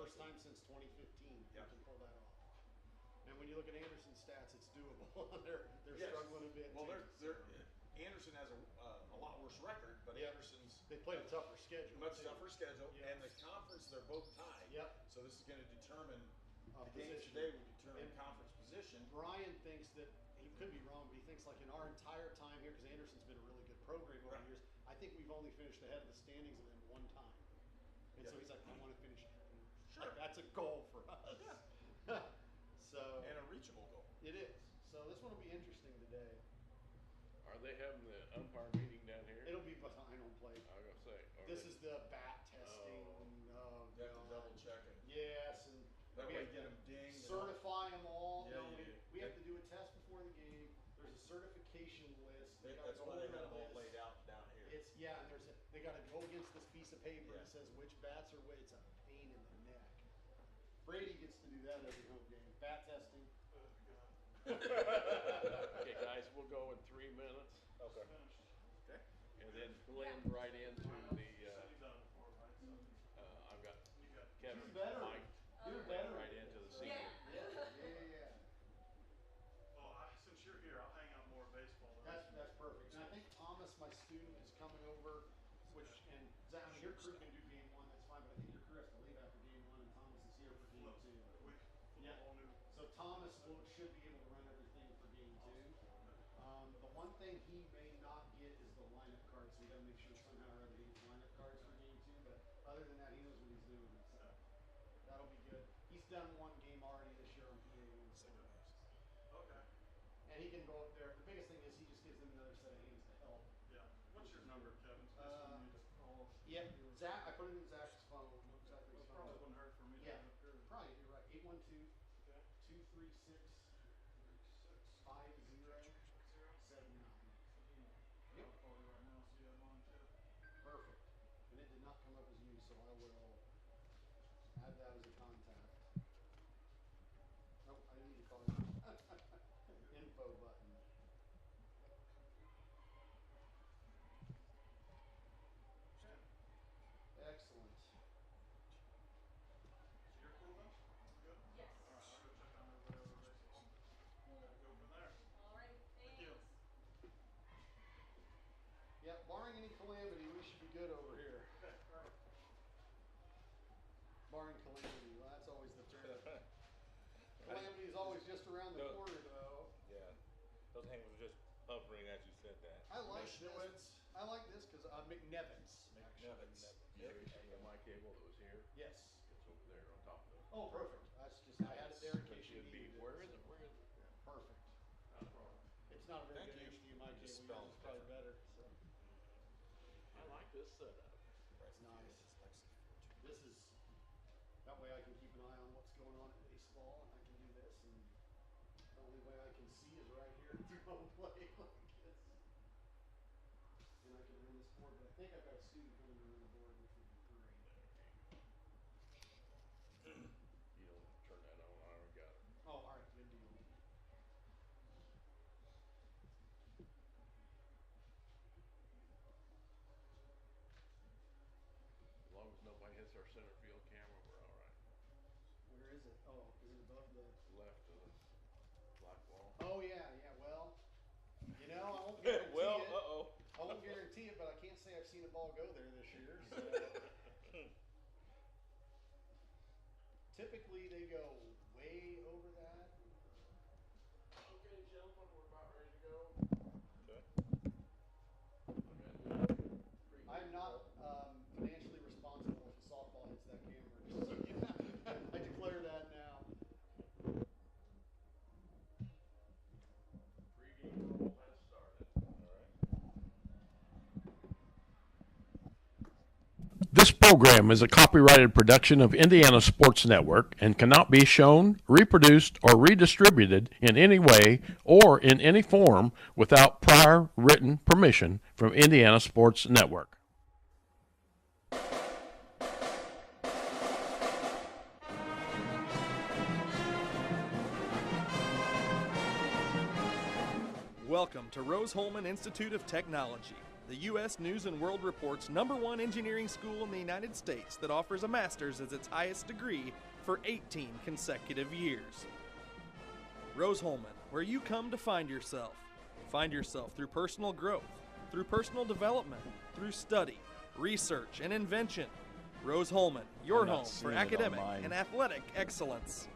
first time since 2015 they can pull that off. And when you look at Anderson's stats, it's doable. they're struggling a bit. Well, too. Anderson has a lot worse record, but Anderson's they played a tougher schedule. Much tougher schedule, and the conference they're both tied. Yep. So this is going to determine the game Position. today will determine conference position. Brian thinks that he could be wrong, but he thinks like in our entire time here, because Anderson's been a really good program over the years, I think we've only finished ahead of the standings of them one time. And so he's like, I want to finish. Sure. Like, that's a goal for us. Yeah. So. And a reachable goal. It is. So this one will be interesting today. Are they having the umpire meeting down here? It'll be behind home plate. I was gonna say. This is the bat testing. Oh, you have to double check it. Yes, and that we way have get to them dinged. certify them all. Yeah, no, you do. we have to do a test before the game. There's a certification list. That's why they got it all laid out down here. And they got to go against this piece of paper that says which bats are which. It's a pain in the neck. Brady gets to do that every home game. Bat testing. Okay, guys, we'll go in 3 minutes. Okay. And then blend right into the, I've got Kevin, Mike, right into the senior. Yeah. Well, since you're here, I'll hang out more baseball. That's perfect. And I think Thomas, my student, is coming over, and Zach, I mean, your crew can do game one, that's fine, but I think your crew has to leave after game one, and Thomas is here for game two. Yeah. So Thomas should be able to run everything for game two. The one thing he may not get is the lineup card, so we got to make sure somehow or other he gets lineup cards for game two. But other than that, he knows what he's doing. So that'll be good. He's done one game already this year on PA. Okay. And he can go up there. The biggest thing is he just gives them another set of hands to help. Yeah. What's your number, Kevin? Yeah, Zach. I put it in Zach's phone. Exactly. It probably wouldn't hurt for me to Yeah, have it here. probably. You're right. 812-236-5079. Yep. I'll call you right now, see I'm on too. Perfect. And it did not come up as you, so I will add that as a contact. Nope, I didn't need to call you. Info button. Excellent. So you're cool then? Good? Yes. All right, I'll go check on everybody over baseball. Cool. Go from there. All right. Thank you. Yeah, barring any calamity, we should be good over here. Okay, all right. Barring calamity, well, that's always the term. Calamity is always just around the corner, though. Yeah, those angles were just hovering as you said that. I like Mcnevitz. this. I like this because Mcnevitz. Mcnevitz. You see my cable that was here? Yes. It's over there on top of it. Oh, perfect. That's just, I had it there in It case you should be, needed it. where is it? Perfect. Not a problem. It's not a very Thank good you. HDMI You cable. spelled Yours is probably it better. So I like this setup. it's nice. This is that way I can keep an eye on what's going on in baseball, and I can do this. And the only way I can see is right here through home plate like this. And I can run this board, but I think I've got a student coming to run the board, which would be great. You don't turn that on, I already got it. Oh, all right, good deal. As long as nobody hits our center field camera, we're all right. Where is it? Oh, is it above the? Left of the black wall. Oh yeah. Well, you know, I won't guarantee Well, it. uh-oh. I won't guarantee it, but I can't say I've seen a ball go there this year. So. Typically, they go way over that. Okay, gentlemen, we're about ready to go. Okay. I'm not financially responsible if the softball hits that camera. Just so you know. I declare that now. Pre-game roll has started. This program is a copyrighted production of Indiana Sports Network and cannot be shown, reproduced, or redistributed in any way or in any form without prior written permission from Indiana Sports Network. Welcome to Rose-Hulman Institute of Technology, the U.S. News & World Report's #1 engineering school in the United States that offers a master's as its highest degree for 18 consecutive years. Rose-Hulman, where you come to find yourself. Find yourself through personal growth, through personal development, through study, research, and invention. Rose-Hulman, your home for academic and athletic excellence.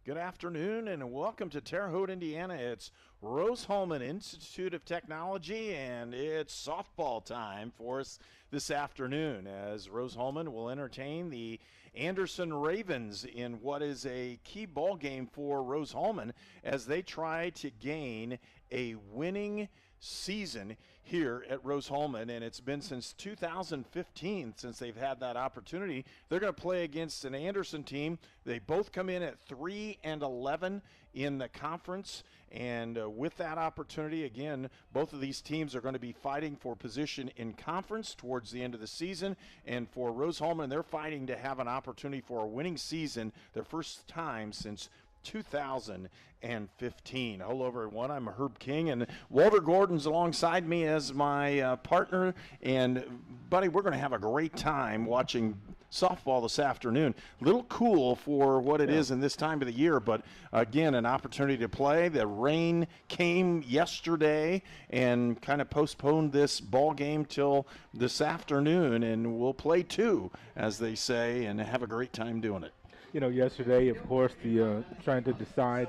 Good afternoon and welcome to Terre Haute, Indiana. It's Rose-Hulman Institute of Technology, and it's softball time for us this afternoon as Rose-Hulman will entertain the Anderson Ravens in what is a key ball game for Rose-Hulman as they try to gain a winning season here at Rose-Hulman, and it's been since 2015 since they've had that opportunity. They're going to play against an Anderson team. They both come in at 3-11 in the conference, and with that opportunity, again, both of these teams are going to be fighting for position in conference towards the end of the season, and for Rose-Hulman, they're fighting to have an opportunity for a winning season, their first time since 2015. Hello, everyone. I'm Herb King, and Walter Gordon's alongside me as my partner. And, buddy, we're going to have a great time watching softball this afternoon. A little cool for what it is in this time of the year, but, again, an opportunity to play. The rain came yesterday and kind of postponed this ball game till this afternoon, and we'll play two, as they say, and have a great time doing it. You know, yesterday, of course, the trying to decide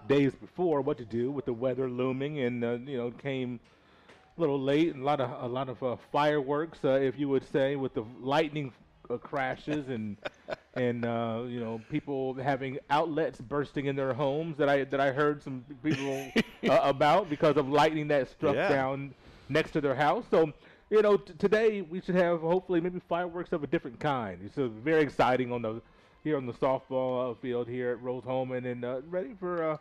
days before what to do with the weather looming, and came a little late, and a lot of fireworks, if you would say, with the lightning crashes and people having outlets bursting in their homes that I heard some people about because of lightning that struck down next to their house. So. Today we should have hopefully maybe fireworks of a different kind. It's very exciting here on the softball field here at Rose-Hulman, and ready for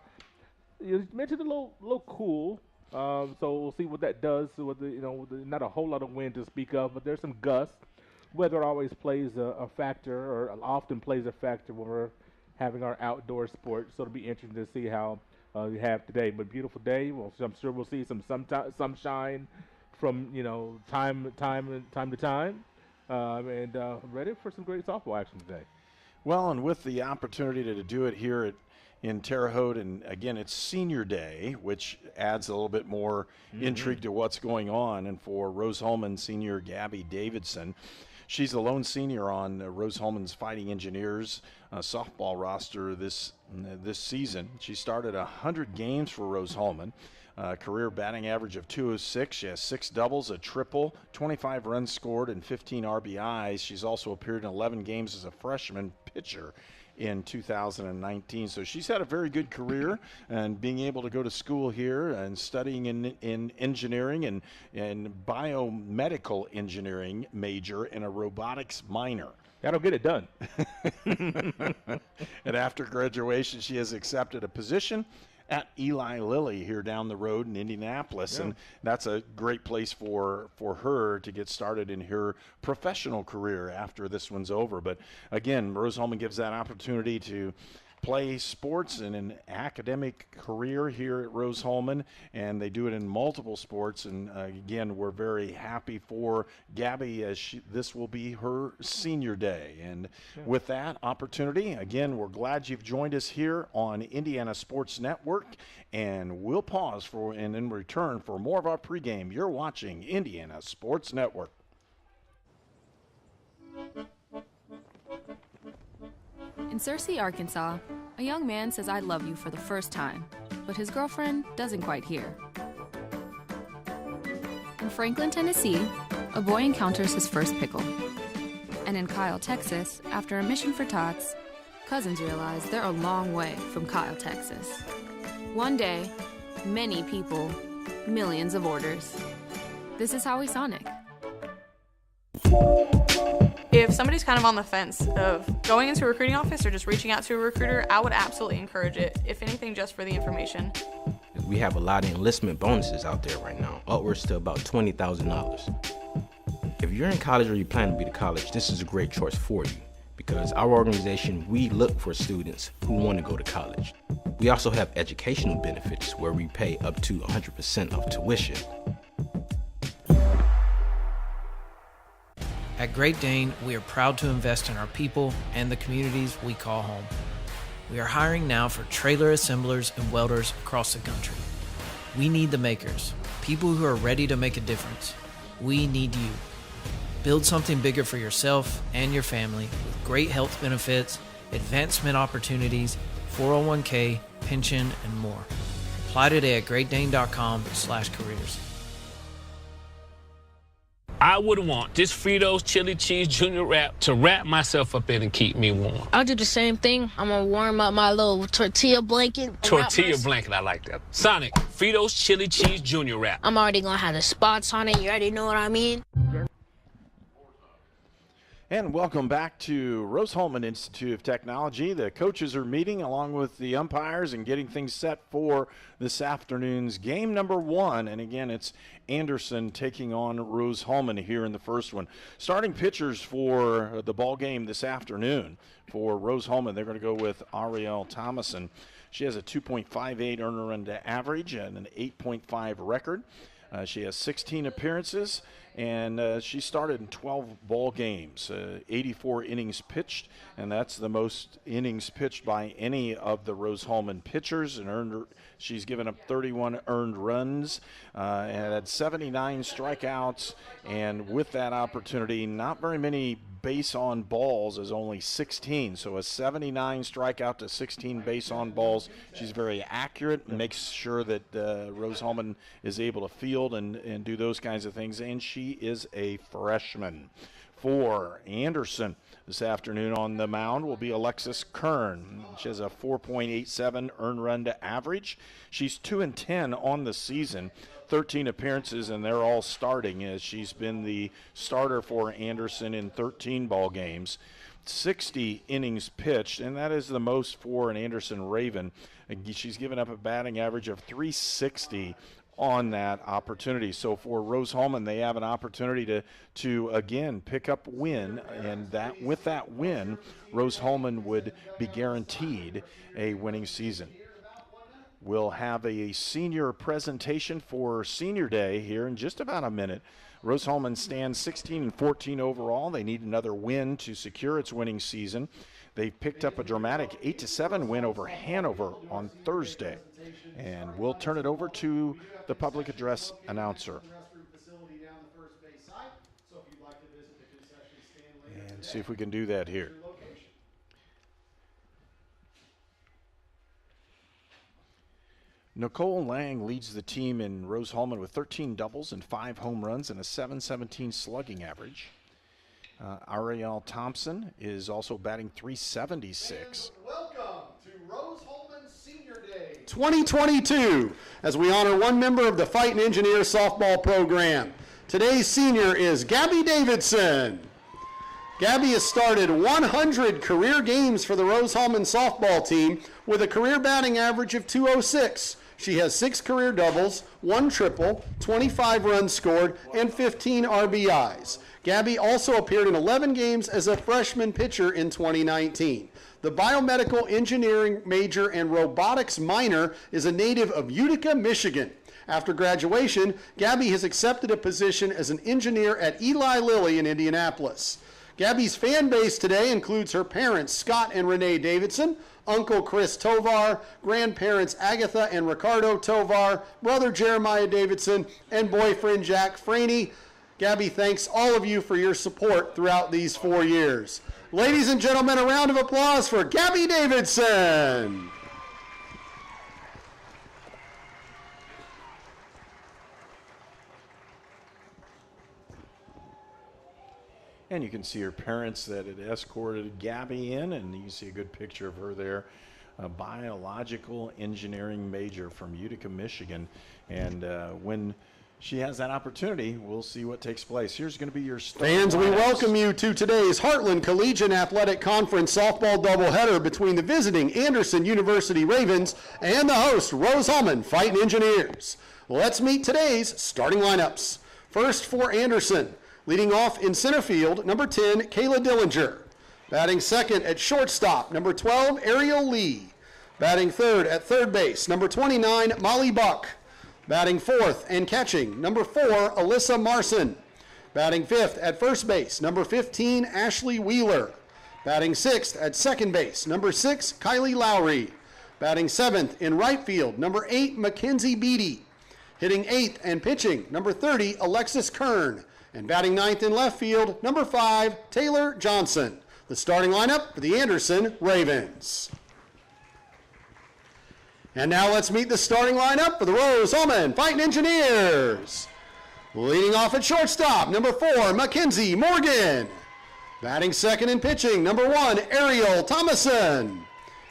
you mentioned a little cool. So we'll see what that does. With not a whole lot of wind to speak of, but there's some gusts. Weather always plays a factor, or often plays a factor when we're having our outdoor sports. So it'll be interesting to see how we have today. But beautiful day. Well, I'm sure we'll see some sunshine from time to time, and ready for some great softball action today. Well, and with the opportunity to do it here in Terre Haute, and again, it's senior day, which adds a little bit more intrigue to what's going on. And for Rose-Hulman senior Gabby Davidson, she's the lone senior on Rose-Hulman's Fighting Engineers softball roster this season. She started 100 games for Rose-Hulman. Career batting average of .206. She has 6 doubles, a triple, 25 runs scored, and 15 RBIs. She's also appeared in 11 games as a freshman pitcher in 2019. So she's had a very good career, and being able to go to school here and studying in engineering and biomedical engineering major and a robotics minor. That'll get it done. And after graduation, she has accepted a position at Eli Lilly here down the road in Indianapolis, and that's a great place for her to get started in her professional career after this one's over. But again, Rose-Hulman gives that opportunity to play sports in an academic career here at Rose-Hulman, and they do it in multiple sports. And again, we're very happy for Gabby as this will be her senior day. And with that opportunity, again, we're glad you've joined us here on Indiana Sports Network, and we'll pause and in return for more of our pregame. You're watching Indiana Sports Network. In Searcy, Arkansas, a young man says I love you for the first time, but his girlfriend doesn't quite hear. In Franklin, Tennessee, a boy encounters his first pickle. And in Kyle, Texas, after a mission for tots, cousins realize they're a long way from Kyle, Texas. One day, many people, millions of orders. This is Howie Sonic. If somebody's kind of on the fence of going into a recruiting office or just reaching out to a recruiter, I would absolutely encourage it, if anything, just for the information. we have a lot of enlistment bonuses out there right now, upwards to about $20,000. If you're in college or you plan to be to college, this is a great choice for you because our organization, we look for students who want to go to college. We also have educational benefits where we pay up to 100% of tuition. At Great Dane, we are proud to invest in our people and the communities we call home. We are hiring now for trailer assemblers and welders across the country. We need the makers, people who are ready to make a difference. We need you. Build something bigger for yourself and your family with great health benefits, advancement opportunities, 401k, pension, and more. Apply today at greatdane.com/careers. I would want this Fritos Chili Cheese Junior Wrap to wrap myself up in and keep me warm. I'll do the same thing. I'm going to warm up my little tortilla blanket. Tortilla blanket, I like that. Sonic, Fritos Chili Cheese Junior Wrap. I'm already going to have the spots on it. You already know what I mean? And welcome back to Rose-Hulman Institute of Technology. The coaches are meeting along with the umpires and getting things set for this afternoon's game number 1. And again, it's Anderson taking on Rose-Hulman here in the first one. Starting pitchers for the ball game this afternoon for Rose-Hulman, they're going to go with Ariel Thomason. She has a 2.58 earner run to average and an 8.5 record. She has 16 appearances, and she started in 12 ball games, 84 innings pitched, and that's the most innings pitched by any of the Rose-Hulman pitchers. And she's given up 31 earned runs and had 79 strikeouts, and with that opportunity, not very many base on balls is only 16, so a 79 strikeout to 16 base on balls. She's very accurate and makes sure that Rose-Hulman is able to field and do those kinds of things, and she is a freshman. For Anderson this afternoon on the mound will be Alexis Kern. She has a 4.87 earned run to average. She's 2-10 on the season. 13 appearances, and they're all starting, as she's been the starter for Anderson in 13 ball games. 60 innings pitched, and that is the most for an Anderson Raven. She's given up a batting average of .360 on that opportunity. So for Rose-Hulman, they have an opportunity to again pick up win, and that with that win, Rose-Hulman would be guaranteed a winning season. We'll have a senior presentation for Senior Day here in just about a minute. Rose-Hulman stands 16-14 overall. They need another win to secure its winning season. They picked up a dramatic 8-7 win over Hanover on Thursday. And we'll turn it over to the public address announcer. And see if we can do that here. Nicole Lang leads the team in Rose-Hulman with 13 doubles and 5 home runs and a .717 slugging average. Ariel Thompson is also batting .376. Welcome to Rose-Hulman Senior Day 2022, as we honor one member of the Fighting Engineers softball program. Today's senior is Gabby Davidson. Gabby has started 100 career games for the Rose-Hulman softball team with a career batting average of .206. She has 6 career doubles, 1 triple, 25 runs scored, and 15 RBIs. Gabby also appeared in 11 games as a freshman pitcher in 2019. The biomedical engineering major and robotics minor is a native of Utica, Michigan. After graduation, Gabby has accepted a position as an engineer at Eli Lilly in Indianapolis. Gabby's fan base today includes her parents, Scott and Renee Davidson, Uncle Chris Tovar, grandparents Agatha and Ricardo Tovar, brother Jeremiah Davidson, and boyfriend Jack Franey. Gabby thanks all of you for your support throughout these 4 years. Ladies and gentlemen, a round of applause for Gabby Davidson. And you can see her parents that had escorted Gabby in, and you can see a good picture of her there. A biological engineering major from Utica, Michigan. And when she has that opportunity. We'll see what takes place. Here's going to be your start. Fans, we welcome you to today's Heartland Collegiate Athletic Conference softball doubleheader between the visiting Anderson University Ravens and the host Rose-Hulman Fighting Engineers. Let's meet today's starting lineups. First for Anderson, leading off in center field, number 10, Kayla Dillinger. Batting second at shortstop, number 12, Ariel Lee. Batting third at third base, number 29, Molly Buck. Batting fourth and catching, number 4, Alyssa Marson. Batting fifth at first base, number 15, Ashley Wheeler. Batting sixth at second base, number 6, Kylie Lowry. Batting seventh in right field, number 8, Mckenzie Beatty. Hitting eighth and pitching, number 30, Alexis Kern. And batting ninth in left field, number 5, Taylor Johnson. The starting lineup for the Anderson Ravens. And now let's meet the starting lineup for the Rose-Hulman Fighting Engineers. Leading off at shortstop, number 4, Mackenzie Morgan. Batting second and pitching, number 1, Ariel Thomason.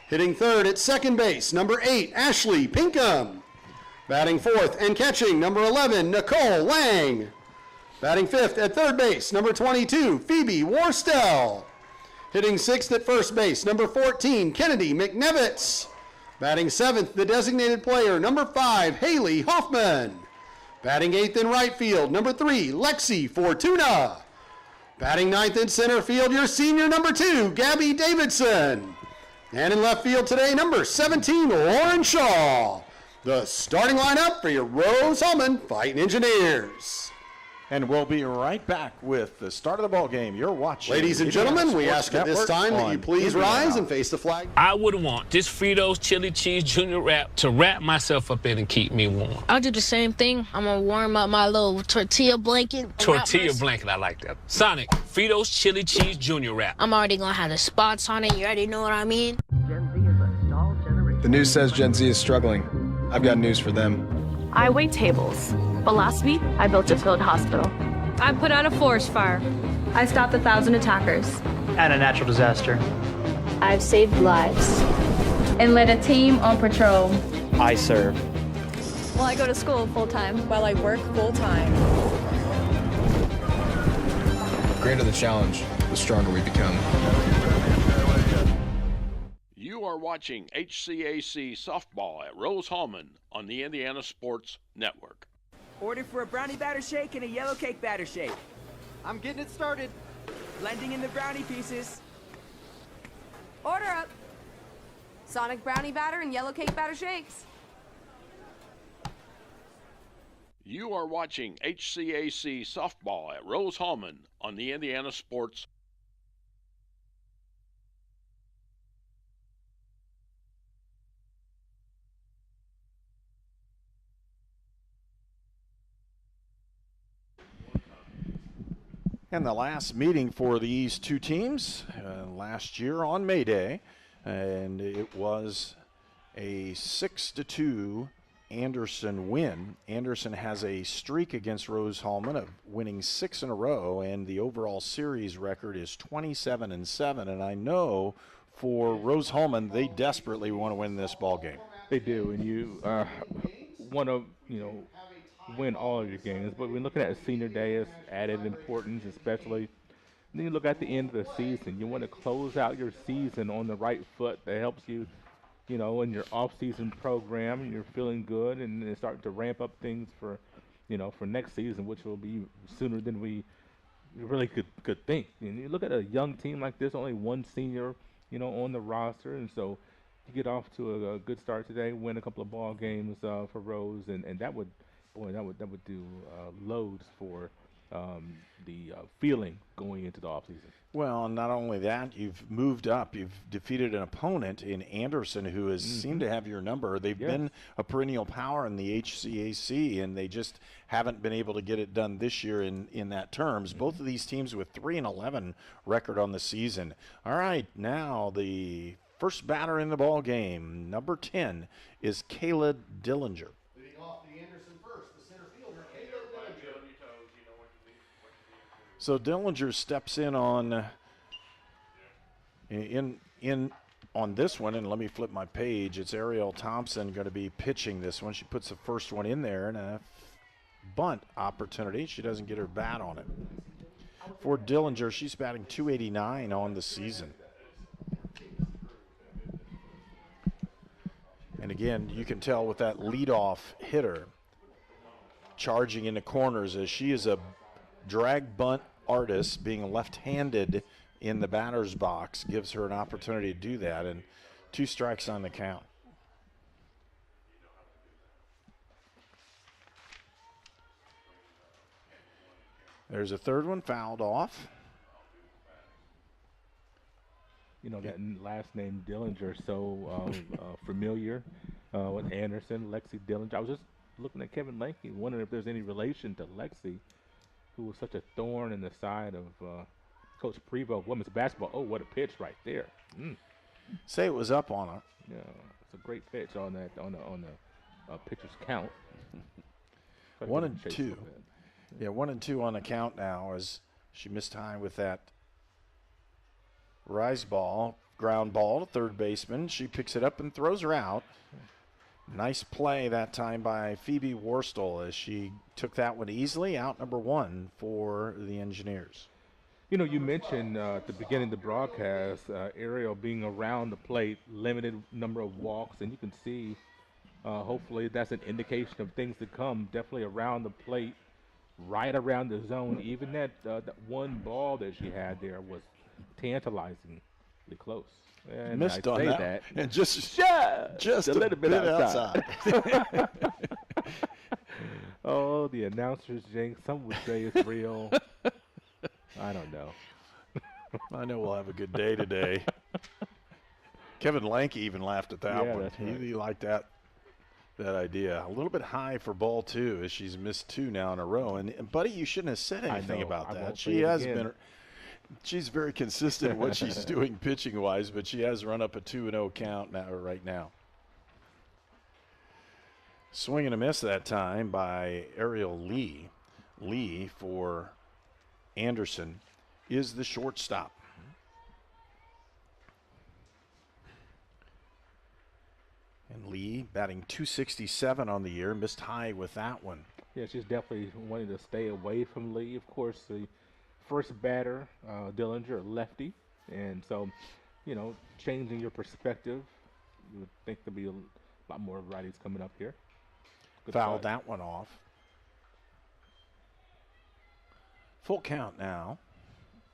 Hitting third at second base, number 8, Ashley Pinkham. Batting fourth and catching, number 11, Nicole Lang. Batting fifth at third base, number 22, Phoebe Worstel. Hitting sixth at first base, number 14, Kennedy Mcnevitz. Batting seventh, the designated player, number 5, Haley Hoffman. Batting eighth in right field, number 3, Lexi Fortuna. Batting ninth in center field, your senior, number 2, Gabby Davidson. And in left field today, number 17, Lauren Shaw. The starting lineup for your Rose-Hulman Fighting Engineers. And we'll be right back with the start of the ball game. You're watching. Ladies and gentlemen, we ask at this time that you please rise and face the flag. I would want this Fritos chili cheese junior wrap to wrap myself up in and keep me warm. I'll do the same thing. I'm going to warm up my little tortilla blanket. Tortilla blanket, I like that. Sonic, Fritos chili cheese junior wrap. I'm already going to have the spots on it. You already know what I mean? Gen Z is a stalled generation. The news says Gen Z is struggling. I've got news for them. I wait tables, but last week I built a field hospital. I put out a forest fire. I stopped 1,000 attackers. And a natural disaster. I've saved lives. And led a team on patrol. I serve. Well, I go to school full-time. While I work full-time. The greater the challenge, the stronger we become. You are watching HCAC softball at Rose-Hulman on the Indiana Sports Network. Order for a brownie batter shake and a yellow cake batter shake. I'm getting it started. Blending in the brownie pieces. Order up. Sonic brownie batter and yellow cake batter shakes. You are watching HCAC softball at Rose-Hulman on the Indiana Sports. And the last meeting for these two teams last year on May Day, and it was a 6-2 Anderson win. Anderson has a streak against Rose-Hulman of winning 6 in a row, and the overall series record is 27-7. And I know for Rose-Hulman, they desperately want to win this ball game. They do, and you want to, win all of your games. But when looking at Senior Day, it's added importance, especially. Then you look at the end of the season. You want to close out your season on the right foot. That helps you, in your off-season program. You're feeling good, and then start to ramp up things for, for next season, which will be sooner than we really could think. And you look at a young team like this, only one senior, on the roster, and so you get off to a good start today, win a couple of ball games for Rose, and that would. Boy, that would do loads for the feeling going into the offseason. Well, not only that, you've moved up. You've defeated an opponent in Anderson who has seemed to have your number. They've been a perennial power in the HCAC, and they just haven't been able to get it done this year in that terms. Both of these teams with 3-11 record on the season. All right, now the first batter in the ball game, number 10, is Kayla Dillinger. So Dillinger steps in on this one, and let me flip my page. It's Ariel Thompson going to be pitching this one. She puts the first one in there, and bunt opportunity. She doesn't get her bat on it. For Dillinger, she's batting .289 on the season. And again, you can tell with that leadoff hitter charging in the corners, as she is a drag bunt artist, being left-handed in the batter's box gives her an opportunity to do that, and 2 strikes on the count. There's a third one fouled off. You know, that last name Dillinger, so familiar with Anderson, Lexi Dillinger. I was just looking at Kevin Lanke, wondering if there's any relation to Lexi, who was such a thorn in the side of Coach Prevost of women's basketball. Oh, what a pitch right there. Say it was up on her. Yeah, it's a great pitch on that on the pitcher's count. 1-2. Yeah, 1-2 on the count now as she missed high with that rise ball, ground ball to third baseman. She picks it up and throws her out. Nice play that time by Phoebe Worstel as she took that one easily. Out number 1 for the Engineers. You know, you mentioned at the beginning of the broadcast, Ariel being around the plate, limited number of walks, and you can see hopefully that's an indication of things to come. Definitely around the plate, right around the zone. Even that one ball that she had there was tantalizingly close. And missed on that. And just a little bit outside. Oh, the announcer's jinx. Some would say it's real. I don't know. I know we'll have a good day today. Kevin Lanke even laughed at that one. That's right. He liked that idea. A little bit high for ball 2 as she's missed 2 now in a row. And Buddy, you shouldn't have said anything about that. She has been. She's very consistent in what she's doing pitching-wise, but she has run up a 2-0 count right now. Swing and a miss that time by Ariel Lee. Lee for Anderson is the shortstop. And Lee batting .267 on the year, missed high with that one. Yeah, she's definitely wanting to stay away from Lee. Of course, the first batter, Dillinger, lefty. And so, you know, changing your perspective, you would think there'd be a lot more righties coming up here. Fouled that one off. Full count now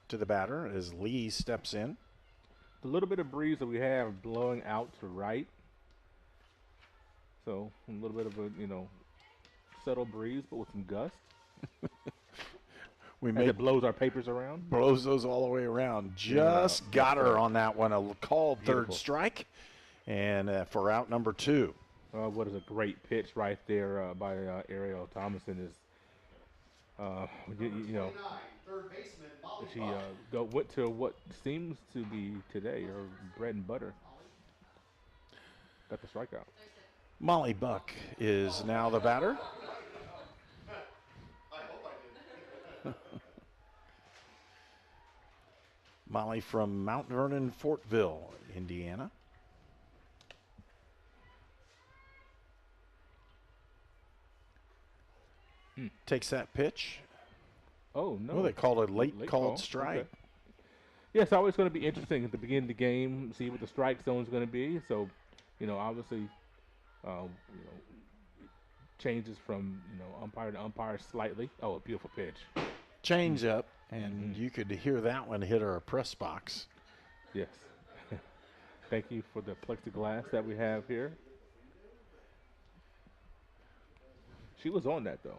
to the batter as Lee steps in. The little bit of breeze that we have blowing out to right. So a little bit of a, subtle breeze, but with some gust. It blows our papers around. Blows those all the way around. Just got her on that one. A called third strike. And for out number 2. What is a great pitch right there by Ariel Thomason is, she went to what seems to be today her bread and butter. Got the strikeout. Molly Buck is now the batter. Molly from Mount Vernon, Fortville, Indiana. Takes that pitch. Oh, no. Well, they called it a late called strike. Okay. Yeah, it's always going to be interesting at the beginning of the game, see what the strike zone is going to be. So, obviously, changes from, umpire to umpire slightly. Oh, a beautiful pitch. Change up, and you could hear that one hit our press box. Yes. Thank you for the plexiglass that we have here. She was on that, though.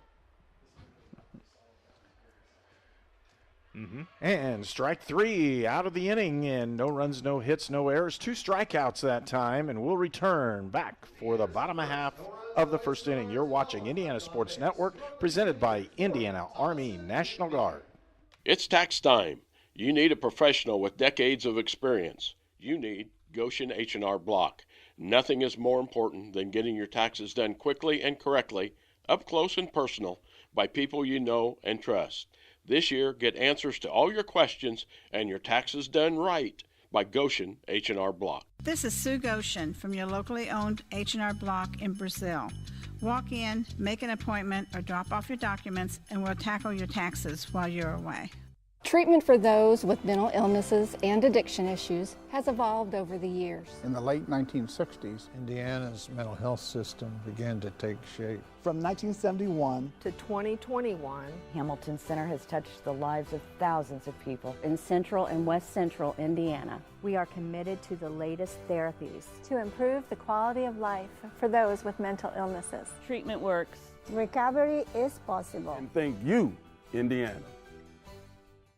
And strike 3 out of the inning, and no runs, no hits, no errors. 2 strikeouts that time, and we'll return back for the bottom half of the first inning. You're watching Indiana Sports Network, presented by Indiana Army National Guard. It's tax time. You need a professional with decades of experience. You need Goshen H&R Block. Nothing is more important than getting your taxes done quickly and correctly, up close and personal, by people you know and trust. This year, get answers to all your questions and your taxes done right by Goshen H&R Block. This is Sue Goshen from your locally owned H&R Block in Brazil. Walk in, make an appointment, or drop off your documents, and we'll tackle your taxes while you're away. Treatment for those with mental illnesses and addiction issues has evolved over the years. In the late 1960s, Indiana's mental health system began to take shape. From 1971 to 2021, Hamilton Center has touched the lives of thousands of people in central and west central Indiana. We are committed to the latest therapies to improve the quality of life for those with mental illnesses. Treatment works. Recovery is possible. And thank you, Indiana.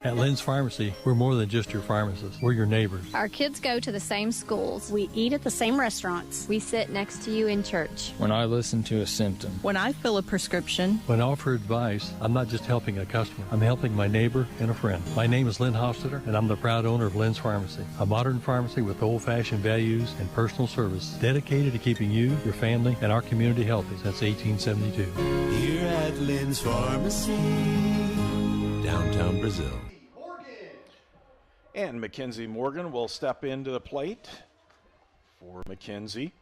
At Lynn's Pharmacy, we're more than just your pharmacist. We're your neighbors. Our kids go to the same schools. We eat at the same restaurants. We sit next to you in church. When I listen to a symptom. When I fill a prescription. When I offer advice, I'm not just helping a customer. I'm helping my neighbor and a friend. My name is Lynn Hofstadter, and I'm the proud owner of Lynn's Pharmacy, a modern pharmacy with old-fashioned values and personal service, dedicated to keeping you, your family, and our community healthy since 1872. Here at Lynn's Pharmacy, downtown Brazil. And Mackenzie Morgan will step into the plate for Mckenzie.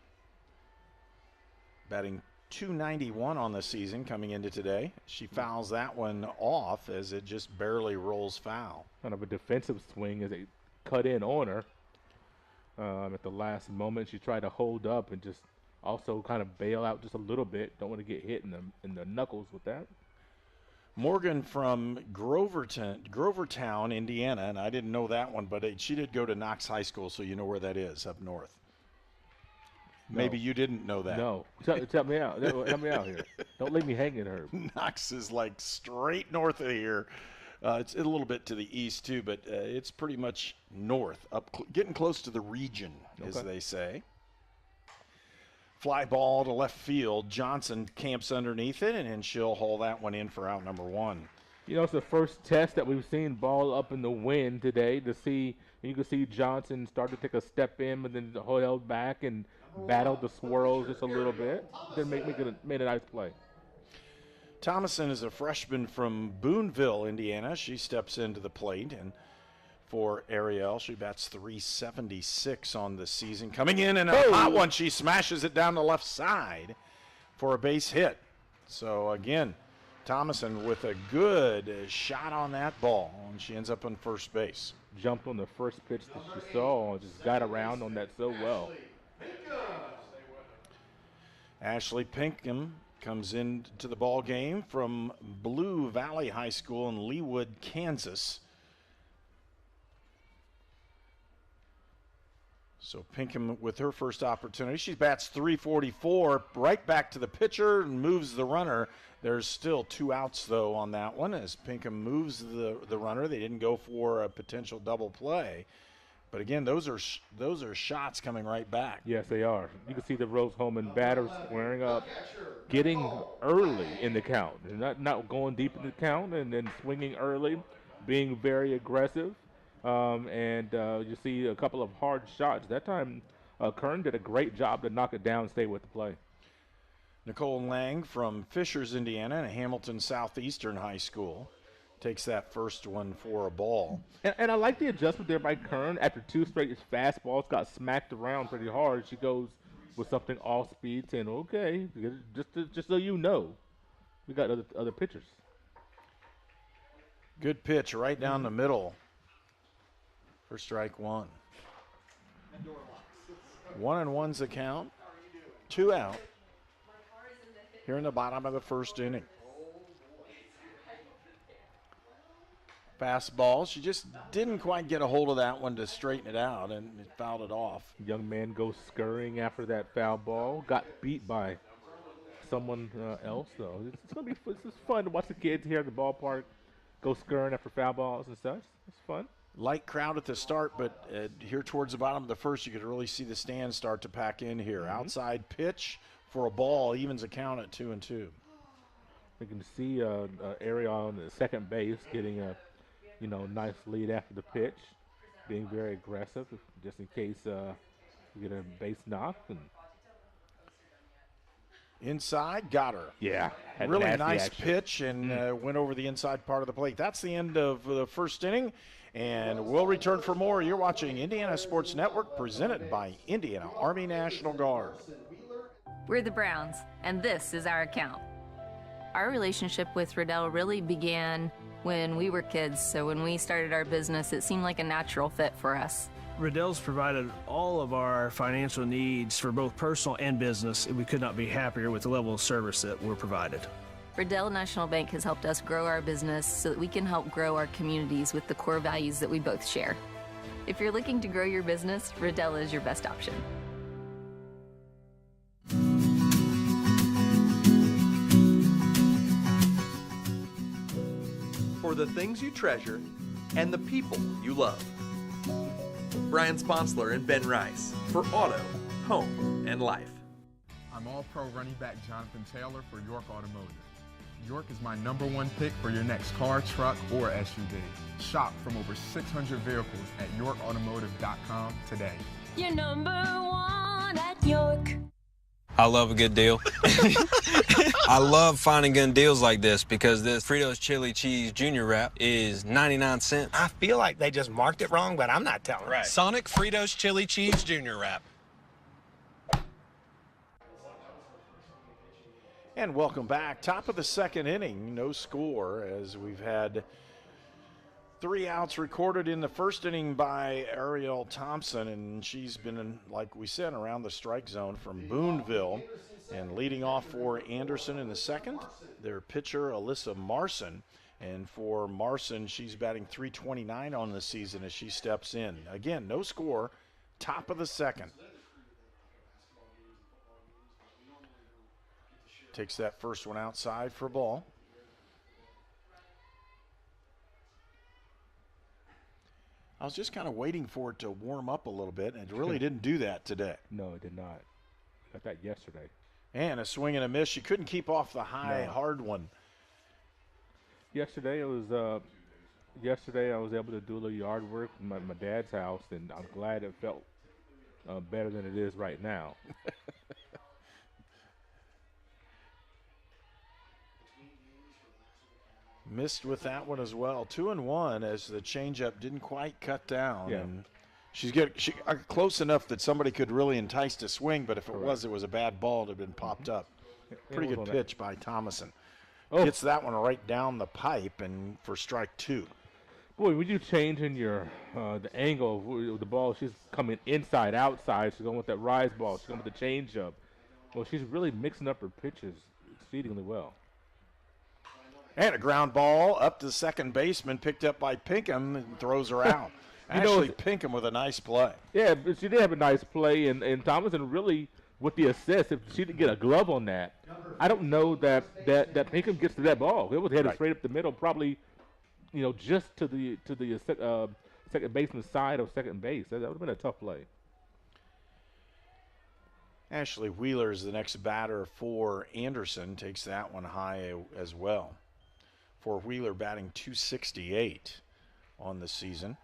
Batting .291 on the season coming into today. She fouls that one off as it just barely rolls foul. Kind of a defensive swing as they cut in on her. At the last moment, she tried to hold up and just also kind of bail out just a little bit. Don't want to get hit in the knuckles with that. Morgan from Grovertown, Indiana, and I didn't know that one, but she did go to Knox High School, so you know where that is, up north. No. Maybe you didn't know that. No. Tell me out. Help me out here. Don't leave me hanging, Herb. Knox is like straight north of here. It's a little bit to the east, too, but it's pretty much north, getting close to the region, as they say. Fly ball to left field. Johnson camps underneath it, and then she'll haul that one in for out number one. You know, it's the first test that we've seen ball up in the wind today to see. You can see Johnson start to take a step in, but then held back and battled the swirls just a little bit. Then made a nice play. Thomason is a freshman from Boonville, Indiana. She steps into the plate, and for Ariel, she bats .376 on the season. Coming in and a hot one, she smashes it down the left side for a base hit. So again, Thomason with a good shot on that ball, and she ends up on first base. Jumped on the first pitch that she saw and just got around on that so well. Ashley Pinkham comes into the ball game from Blue Valley High School in Leawood, Kansas. So Pinkham with her first opportunity. She bats .344 right back to the pitcher and moves the runner. There's still 2 outs, though, on that one as Pinkham moves the runner. They didn't go for a potential double play. But, again, those are shots coming right back. Yes, they are. You can see the Rose-Hulman batters squaring up, getting early in the count. Not going deep in the count and then swinging early, being very aggressive. You see a couple of hard shots. That time, Kern did a great job to knock it down, stay with the play. Nicole Lang from Fishers, Indiana, and Hamilton Southeastern High School takes that first one for a ball. And I like the adjustment there by Kern. After 2 straight fastballs got smacked around pretty hard, she goes with something off speed, saying, okay, just so you know, we got other pitchers. Good pitch right down the middle for strike one. 1-1's the count. 2 out here in the bottom of the first inning. Fastball. She just didn't quite get a hold of that one to straighten it out, and it fouled it off. Young man goes scurrying after that foul ball. Got beat by someone else, though. It's fun to watch the kids here at the ballpark go scurrying after foul balls and such. It's fun. Light crowd at the start, but here towards the bottom of the first, you could really see the stands start to pack in here. Mm-hmm. Outside pitch for a ball evens a count at 2-2. We can see Ariel on the second base getting a nice lead after the pitch, being very aggressive just in case we get a base knock. And inside, got her. Yeah. Really nice pitch and went over the inside part of the plate. That's the end of the first inning, and we'll return for more. You're watching Indiana Sports Network, presented by Indiana Army National Guard. We're the Browns, and this is our account. Our relationship with Riddell really began when we were kids, so when we started our business, it seemed like a natural fit for us. Riddell's provided all of our financial needs for both personal and business, and we could not be happier with the level of service that we're provided. Riddell National Bank has helped us grow our business so that we can help grow our communities with the core values that we both share. If you're looking to grow your business, Riddell is your best option. For the things you treasure and the people you love. Brian Sponsler and Ben Rice for Auto, Home, and Life. I'm All-Pro running back Jonathan Taylor for York Automotive. York is my #1 pick for your next car, truck, or SUV. Shop from over 600 vehicles at yorkautomotive.com today. You're #1 at York. I love a good deal. I love finding good deals like this because this Fritos Chili Cheese Junior Wrap is 99 cents. I feel like they just marked it wrong, but I'm not telling. Right. Sonic Fritos Chili Cheese Junior Wrap. And welcome back. Top of the second inning, no score as we've had 3 outs recorded in the first inning by Ariel Thompson, and she's been, like we said, around the strike zone from Boonville. And leading off for Anderson in the second, their pitcher, Alyssa Marson. And for Marson, she's batting .329 on the season as she steps in. Again, no score, top of the second. Takes that first one outside for a ball. I was just kind of waiting for it to warm up a little bit, and it really didn't do that today. No, it did not. Got that yesterday. And a swing and a miss. She couldn't keep off the high, hard one. Yesterday, it was. Yesterday, I was able to do a little yard work at my dad's house, and I'm glad it felt better than it is right now. Missed with that one as well. 2-1 as the changeup didn't quite cut down. Yeah. And she close enough that somebody could really entice to swing, but if it was a bad ball, it would have been popped up. Pretty good pitch by Thomason. Gets that one right down the pipe and for strike 2. Boy, when you changing your the angle of the ball, she's coming inside, outside. She's going with that rise ball. She's going with the changeup. Well, she's really mixing up her pitches exceedingly well. And a ground ball up to the second baseman, picked up by Pinkham and throws her out. Actually, Pinkham with a nice play. Yeah, but she did have a nice play, and Thomason really, with the assist, if she didn't get a glove on that, I don't know that Pinkham gets to that ball. It was headed straight up the middle, probably, just to the second baseman's side of second base. That would have been a tough play. Ashley Wheeler is the next batter for Anderson. Takes that one high as well. For Wheeler, batting .268 on the season.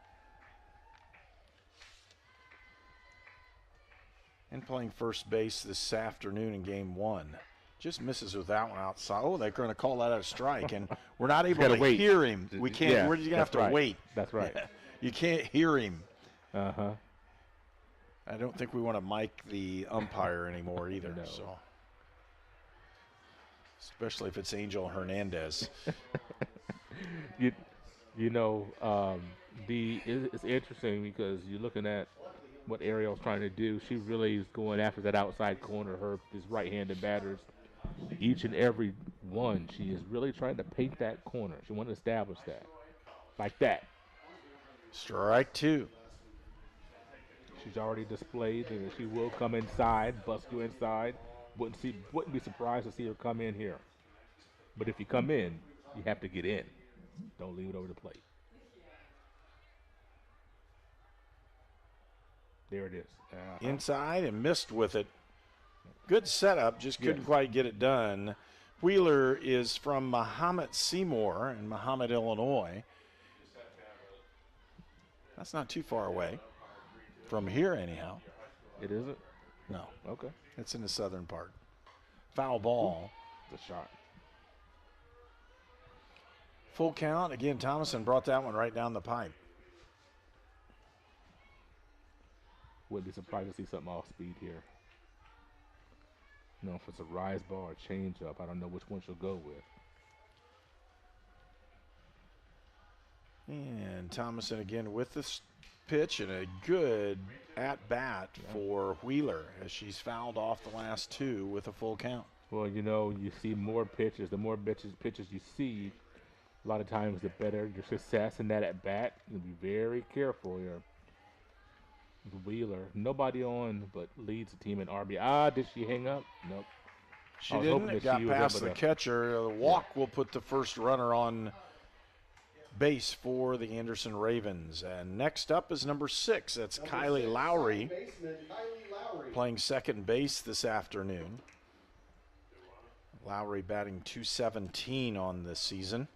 And playing first base this afternoon in game 1. Just misses with that one outside. Oh, they're going to call that a strike, and we're not able to hear him. We can't. Yeah, we're just going to have to wait. That's right. You can't hear him. Uh-huh. I don't think we want to mic the umpire anymore either. No. So, especially if it's Angel Hernandez. It's interesting because you're looking at what Ariel's trying to do. She really is going after that outside corner. His right-handed batters, each and every one, she is really trying to paint that corner. She wants to establish that, like that. Strike 2. She's already displayed that she will come inside, bust you inside. Wouldn't be surprised to see her come in here. But if you come in, you have to get in. Don't leave it over the plate. There it is. Inside and missed with it. Good setup, just couldn't quite get it done. Wheeler is from Mahomet Seymour in Mahomet, Illinois. That's not too far away from here anyhow. It isn't? No. Okay. It's in the southern part. Foul ball. The shot. Full count. Again, Thomason brought that one right down the pipe. Wouldn't be surprised to see something off speed here. You know, if it's a rise ball or change up, I don't know which one she'll go with. And Thomason again with this pitch and a good at-bat for Wheeler as she's fouled off the last two with a full count. Well, you know, you see more pitches. The more pitches you see, a lot of times the better your success in that at-bat. You'll be very careful here. Wheeler, nobody on, but leads the team in RBI. Did she hang up? Nope. She didn't. It got past the catcher. The walk will put the first runner on base for the Anderson Ravens. And next up is number 6. That's Kylie Lowry, playing second base this afternoon. Lowry batting .217 on this season.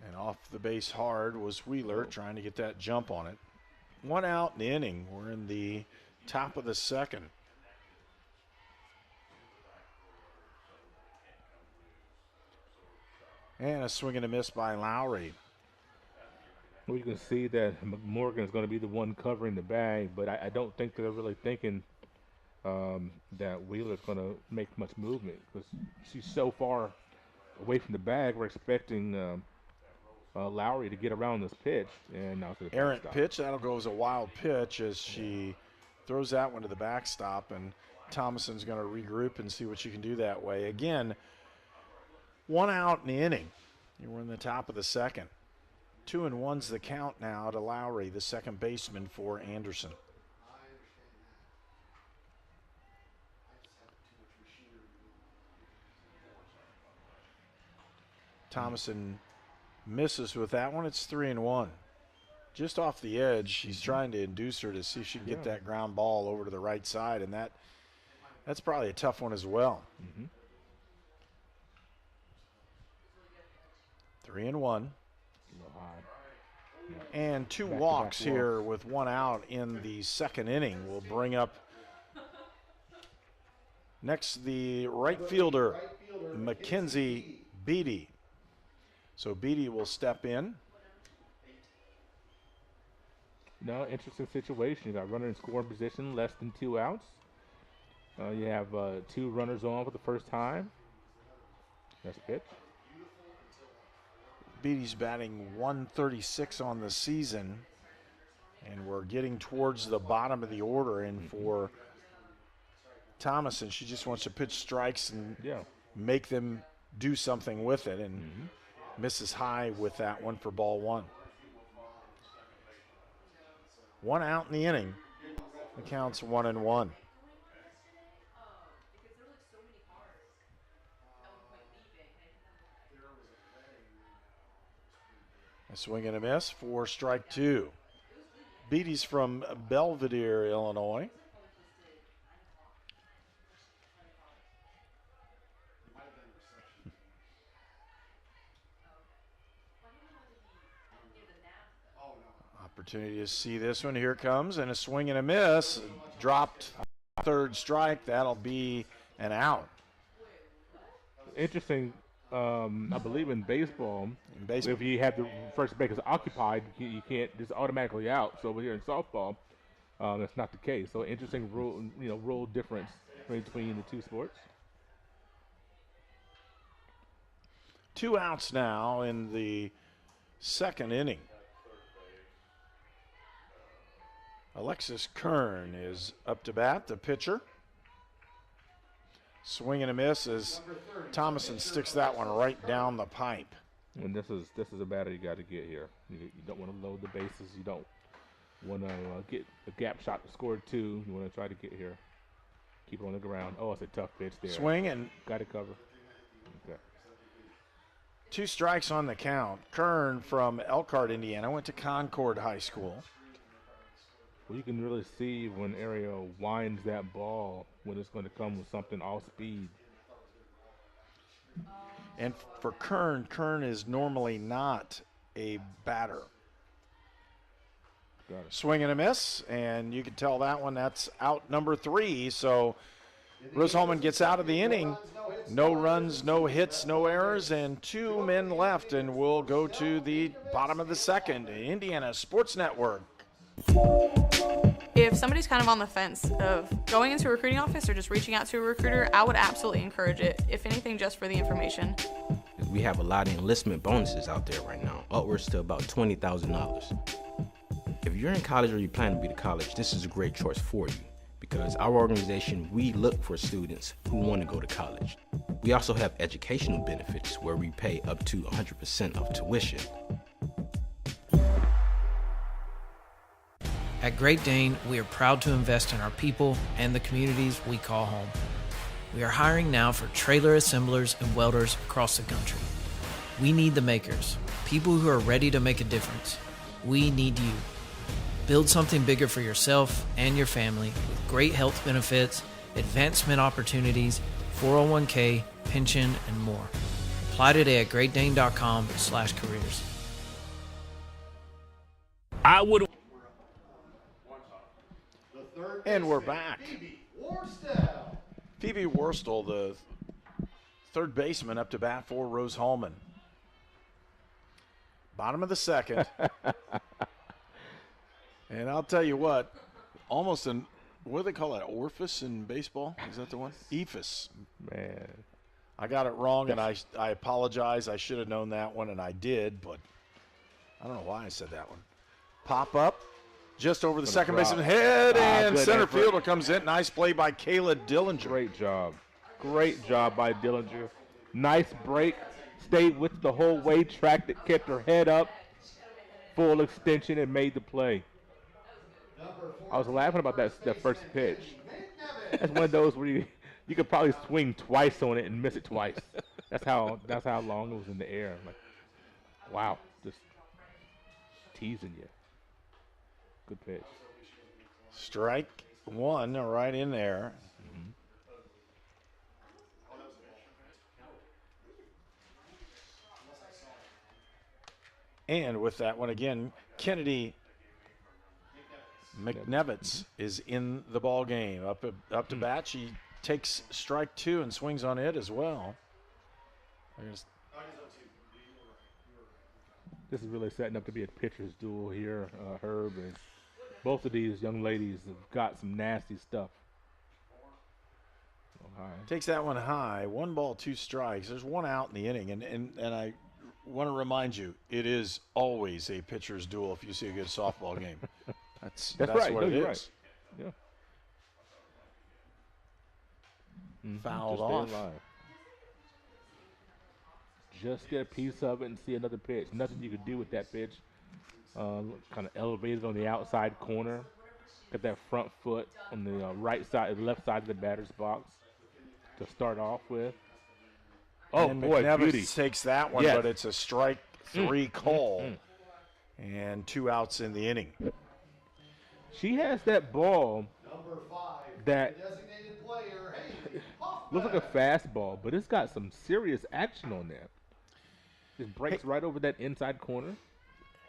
And off the base hard was Wheeler, trying to get that jump on it. 1 out in the inning. We're in the top of the second. And a swing and a miss by Lowry. Well, you can see that Morgan is going to be the one covering the bag, but I don't think they're really thinking that Wheeler's going to make much movement because she's so far away from the bag. We're expecting Lowry to get around this pitch. And now to the errant backstop. Pitch. That'll go as a wild pitch as she throws that one to the backstop, and Thomason's going to regroup and see what she can do that way. Again, 1 out in the inning. We're in the top of the second. 2-1's the count now to Lowry, the second baseman for Anderson. Thomason misses with that one. It's 3-1. Just off the edge, she's trying to induce her to see if she can get that ground ball over to the right side, and that's probably a tough one as well. 3-1. And 2 walks here with 1 out in the second inning will bring up next the right fielder, Mckenzie Beatty. So Beatty will step in. No, interesting situation. You got runner in scoring position, less than 2 outs. You have 2 runners on for the first time. That's a pitch. Beatty's batting .136 on the season, and we're getting towards the bottom of the order. And for Thomason, she just wants to pitch strikes and make them do something with it, and misses high with that one for ball 1. 1 out in the inning. The count's 1-1. A swing and a miss for strike 2. Beatty's from Belvedere, Illinois. Opportunity to see this one. Here it comes, and a swing and a miss. Dropped, third strike. That'll be an out. Interesting. I believe in baseball, if you have the first base occupied, you can't just automatically out. So over here in softball, that's not the case. So interesting rule difference between the two sports. 2 outs now in the second inning. Alexis Kern is up to bat, the pitcher. Swing and a miss as Thomason sticks that one right down the pipe. And this is a batter you got to get here. You don't want to load the bases. You don't want to get a gap shot to score 2. You want to try to get here. Keep it on the ground. Oh, it's a tough pitch there. Swing and got to cover. Okay. 2 strikes on the count. Kern from Elkhart, Indiana, went to Concord High School. Well, you can really see when Ariel winds that ball when it's going to come with something off speed. And for Kern is normally not a batter. Swing and a miss, and you can tell that one, that's out number 3. So Rose-Hulman gets out of the inning. No runs, no hits, no errors, and 2 men left, and we'll go to the bottom of the second. Indiana Sports Network If somebody's kind of on the fence of going into a recruiting office or just reaching out to a recruiter, I would absolutely encourage it, if anything, just for the information. We have a lot of enlistment bonuses out there right now, upwards to about $20,000. If you're in college or you plan to be to college, this is a great choice for you, because our organization, we look for students who want to go to college. We also have educational benefits where we pay up to 100% of tuition. At Great Dane, we are proud to invest in our people and the communities we call home. We are hiring now for trailer assemblers and welders across the country. We need the makers, people who are ready to make a difference. We need you. Build something bigger for yourself and your family with great health benefits, advancement opportunities, 401k, pension, and more. Apply today at greatdane.com/careers. I would. And we're back. Phoebe Worstel, the third baseman, up to bat for Rose-Hulman. Bottom of the second. And I'll tell you what, almost an, what do they call that, orifice in baseball? Is that the one? Ephus. Man. I got it wrong, and I apologize. I should have known that one, and I did, but I don't know why I said that one. Pop up. Just over the second baseman's head, and center fielder comes in. Nice play by Kayla Dillinger. Great job. Great job by Dillinger. Nice break. Stayed with the whole way, tracked it, kept her head up, full extension, and made the play. I was laughing about that first pitch. That's one of those where you could probably swing twice on it and miss it twice. That's how long it was in the air. I'm like, wow, just teasing you. Good pitch. Strike one right in there. Mm-hmm. And with that one again, Kennedy Mcnevitz is in the ball game. Up to bat, she takes strike two and swings on it as well. This is really setting up to be a pitcher's duel here, Herb. And both of these young ladies have got some nasty stuff. Takes that one high. 1 ball, 2 strikes. There's one out in the inning. And I want to remind you, it is always a pitcher's duel if you see a good softball game. That's right. what it is. Right. Yeah. Fouled off. Just get a piece of it and see another pitch. Nothing you could do with that pitch. Kind of elevated on the outside corner. Got that front foot on the right side, left side of the batter's box to start off with. Oh, and boy, Mcnevitz beauty. takes that one, Yes. but it's a strike 3 call. And 2 outs in the inning. She has that ball that looks like a fastball, but it's got some serious action on there. It breaks right over that inside corner.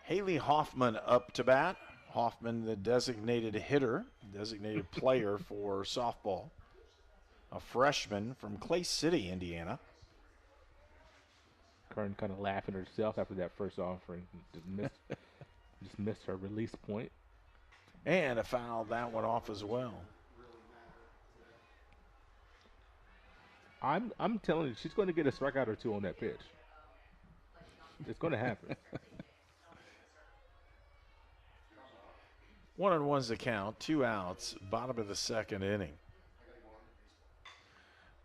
Haley Hoffman up to bat. Hoffman, the designated hitter, designated player for softball. A freshman from Clay City, Indiana. Kern kind of laughing herself after that first offering. Just missed her release point. And a foul, that one off as well. I'm telling you, she's going to get a strikeout or 2 on that pitch. It's going to happen. 1-on-1's the count, 2 outs, bottom of the second inning.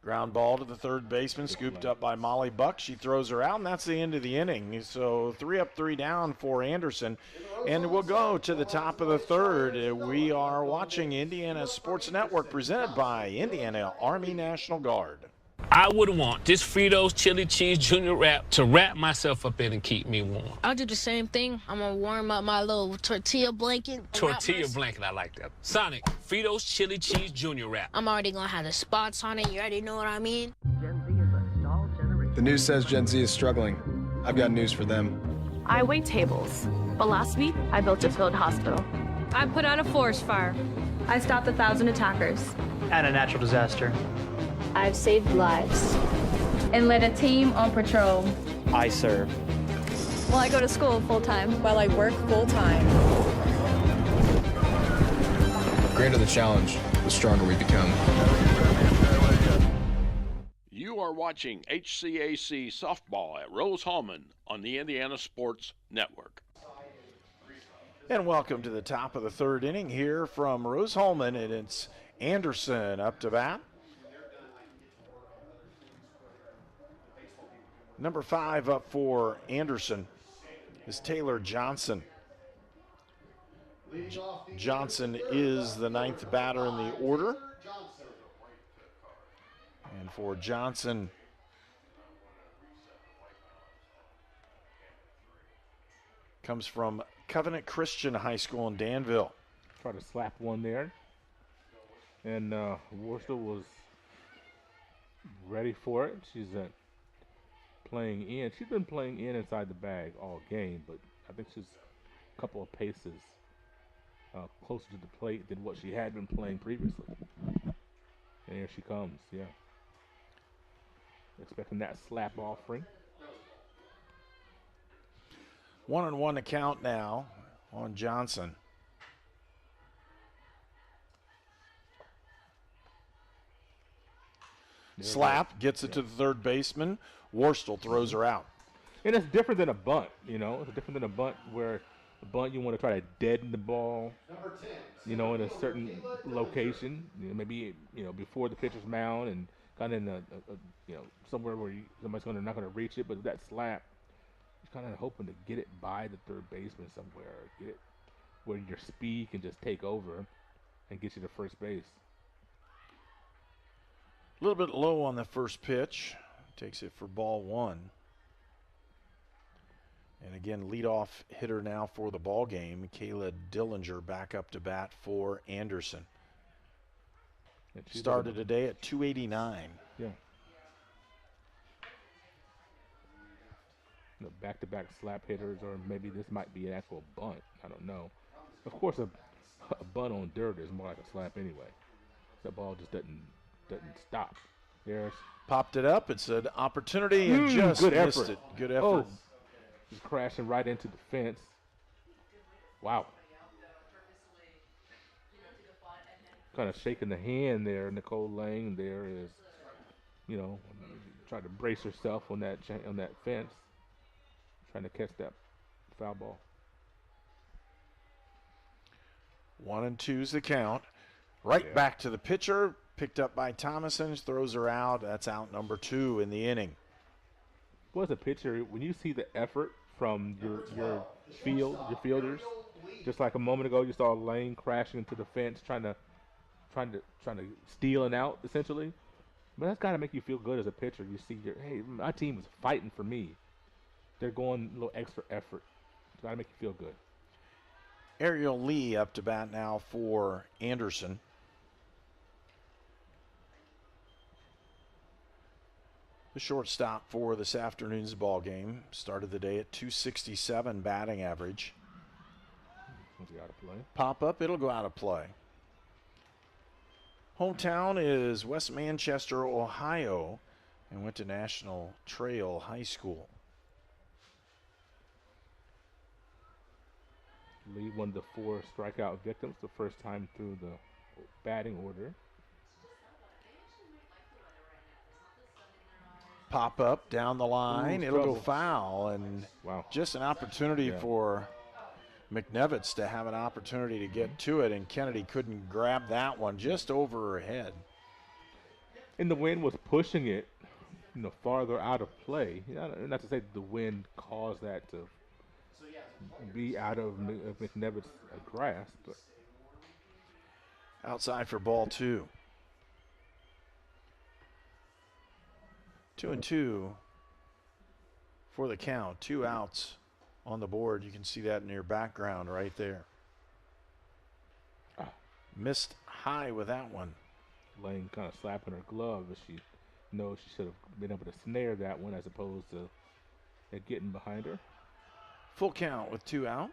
Ground ball to the third baseman, scooped up by Molly Buck. She throws her out, and that's the end of the inning. So 3 up, 3 down for Anderson. And we'll go to the top of the third. We are watching Indiana Sports Network presented by Indiana Army National Guard. I would want this Fritos Chili Cheese Junior Wrap to wrap myself up in and keep me warm. I'll do the same thing. I'm going to warm up my little tortilla blanket. Tortilla blanket, I like that. Sonic, Fritos Chili Cheese Junior Wrap. I'm already going to have the spots on it. You already know what I mean? Gen Z is a stalled generation. The news says Gen Z is struggling. I've got news for them. I wait tables, but last week I built a field hospital. I put out a forest fire. I stopped 1,000 attackers. And a natural disaster. I've saved lives. And led a team on patrol. I serve. Well, I go to school full-time. While I work full-time. greater the challenge, the stronger we become. You are watching HCAC softball at Rose-Hulman on the Indiana Sports Network. And welcome to the top of the third inning here from Rose-Hulman, and it's Anderson up to bat. Number 5 up for Anderson is Taylor Johnson. Johnson is the 9th batter in the order. And for Johnson, comes from Covenant Christian High School in Danville. Try to slap one there. And Worcester was ready for it. She's playing in. She's been playing inside the bag all game, but I think she's a couple of paces closer to the plate than what she had been playing previously. And here she comes, yeah. Expecting that slap offering. 1-1 to count now on Johnson. Slap, gets it to the third baseman. Worstel throws her out. And it's different than a bunt, you know. It's different than a bunt where a bunt you want to try to deaden the ball, you know, in a certain location. You know, maybe, you know, before the pitcher's mound and kind of in a you know, somewhere where somebody's not going to reach it. But with that slap, you're kind of hoping to get it by the third baseman somewhere, get it where your speed can just take over and get you to first base. A little bit low on the first pitch. Takes it for ball 1. And again, leadoff hitter now for the ball game, Kayla Dillinger back up to bat for Anderson. Started today at 289. Yeah. You know, back-to-back slap hitters, or maybe this might be an actual bunt. I don't know. Of course, a bunt on dirt is more like a slap anyway. The ball just doesn't stop. There's popped it up. It's an opportunity and just missed it. Good effort. Oh, just crashing right into the fence. Wow. Kind of shaking the hand there. Nicole Lang there is, you know, trying to brace herself on that fence, trying to catch that foul ball. 1-2's the count. Right back to the pitcher. Picked up by Thomason, throws her out. That's out number 2 in the inning. Well, as a pitcher, when you see the effort from your fielders, just like a moment ago, you saw Lane crashing into the fence, trying to steal an out essentially. But that's got to make you feel good as a pitcher. You see hey, my team is fighting for me. They're going a little extra effort. It's got to make you feel good. Ariel Lee up to bat now for Anderson. The shortstop for this afternoon's ball game started the day at 267 batting average. Out of play. Pop up, it'll go out of play. Hometown is West Manchester, Ohio, and went to National Trail High School. Lee, one of the 4 strikeout victims, the first time through the batting order. Pop up down the line. It'll go foul, and just an opportunity for Mcnevitz to have an opportunity to get to it, and Kennedy couldn't grab that one, just over her head. And the wind was pushing it, you know, farther out of play. Not to say the wind caused that to be out of Mcnevitz's grasp, but outside for ball 2. 2-2 for the count. 2 outs on the board. You can see that in your background right there. Missed high with that one. Lane kind of slapping her glove, but she knows she should have been able to snare that one as opposed to it getting behind her. Full count with 2 out.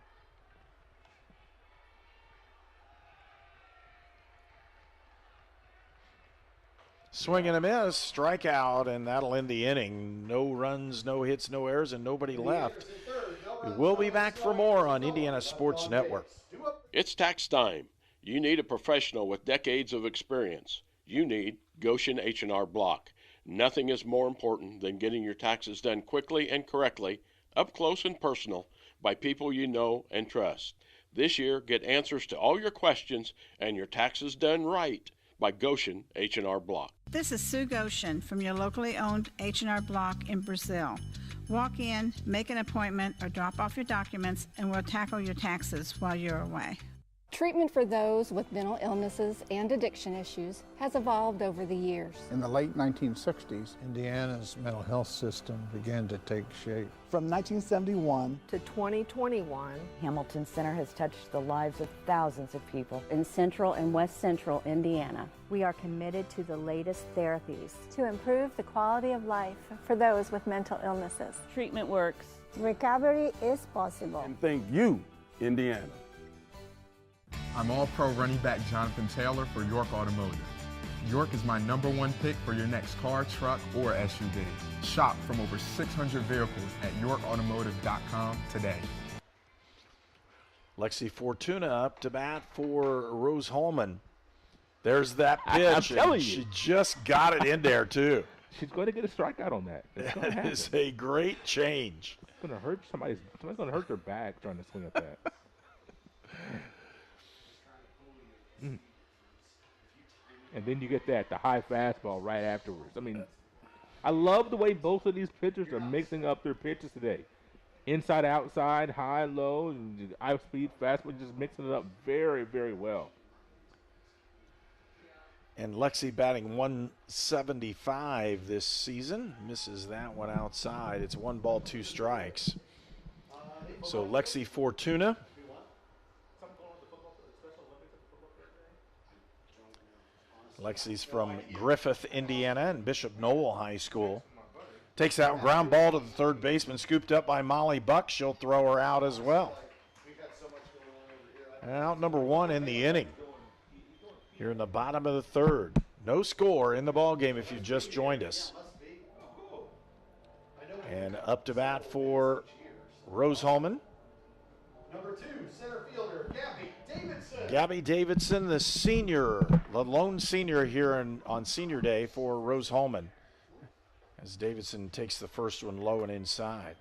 Swing and a miss, strikeout, and that'll end the inning. No runs, no hits, no errors, and nobody left. We'll be back for more on Indiana Sports Network. It's tax time. You need a professional with decades of experience. You need Goshen H&R Block. Nothing is more important than getting your taxes done quickly and correctly, up close and personal, by people you know and trust. This year, get answers to all your questions and your taxes done right by Goshen H&R Block. This is Sue Goshen from your locally owned H&R Block in Brazil. Walk in, make an appointment, or drop off your documents, and we'll tackle your taxes while you're away. Treatment for those with mental illnesses and addiction issues has evolved over the years. In the late 1960s, Indiana's mental health system began to take shape. From 1971 to 2021, Hamilton Center has touched the lives of thousands of people in Central and West Central Indiana. We are committed to the latest therapies to improve the quality of life for those with mental illnesses. Treatment works. Recovery is possible. And thank you, Indiana. I'm All-Pro running back Jonathan Taylor for York Automotive. York is my #1 pick for your next car, truck, or SUV. Shop from over 600 vehicles at yorkautomotive.com today. Lexi Fortuna up to bat for Rose-Hulman. There's that pitch. I'm telling you. She just got it in there, too. She's going to get a strikeout on that. That is a great change. It's going to hurt somebody's going to hurt their back trying to swing at that. And then you get the high fastball right afterwards. I mean, I love the way both of these pitchers are mixing up their pitches today. Inside, outside, high, low, high speed, fastball, just mixing it up very, very well. And Lexi batting 175 this season. Misses that one outside. It's 1 ball, 2 strikes. So Lexi Fortuna. Lexi's from Griffith, Indiana, and Bishop Noel High School. Takes that ground ball to the third baseman, scooped up by Molly Buck. She'll throw her out as well. Out number 1 in the inning. Here in the bottom of the third. No score in the ball game if you just joined us. And up to bat for Rose-Hulman. Number 2, center fielder, Gabby Davidson. Gabby Davidson, the senior, the lone senior here on senior day for Rose-Hulman. As Davidson takes the first one low and inside.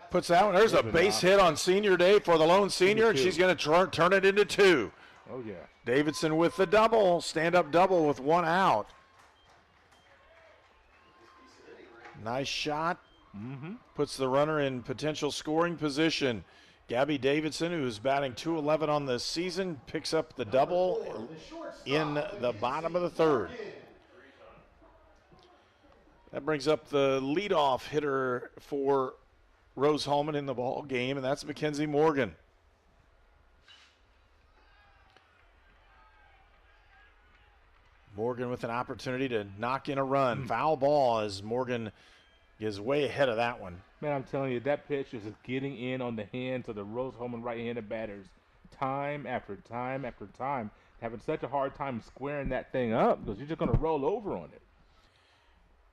Puts that one. There's a base hit on senior day for the lone senior, and she's going to turn it into 2. Oh, yeah. Davidson with the double, stand-up double with 1 out. Nice shot. Puts the runner in potential scoring position. Gabby Davidson, who's batting .211 on the season, picks up the double in the bottom of the third. That brings up the leadoff hitter for Rose-Hulman in the ball game, and that's Mckenzie Morgan. Morgan with an opportunity to knock in a run. Foul ball as Morgan is way ahead of that one. Man, I'm telling you, that pitch is just getting in on the hands of the Rose-Hulman right-handed batters time after time after time. Having such a hard time squaring that thing up because you're just going to roll over on it.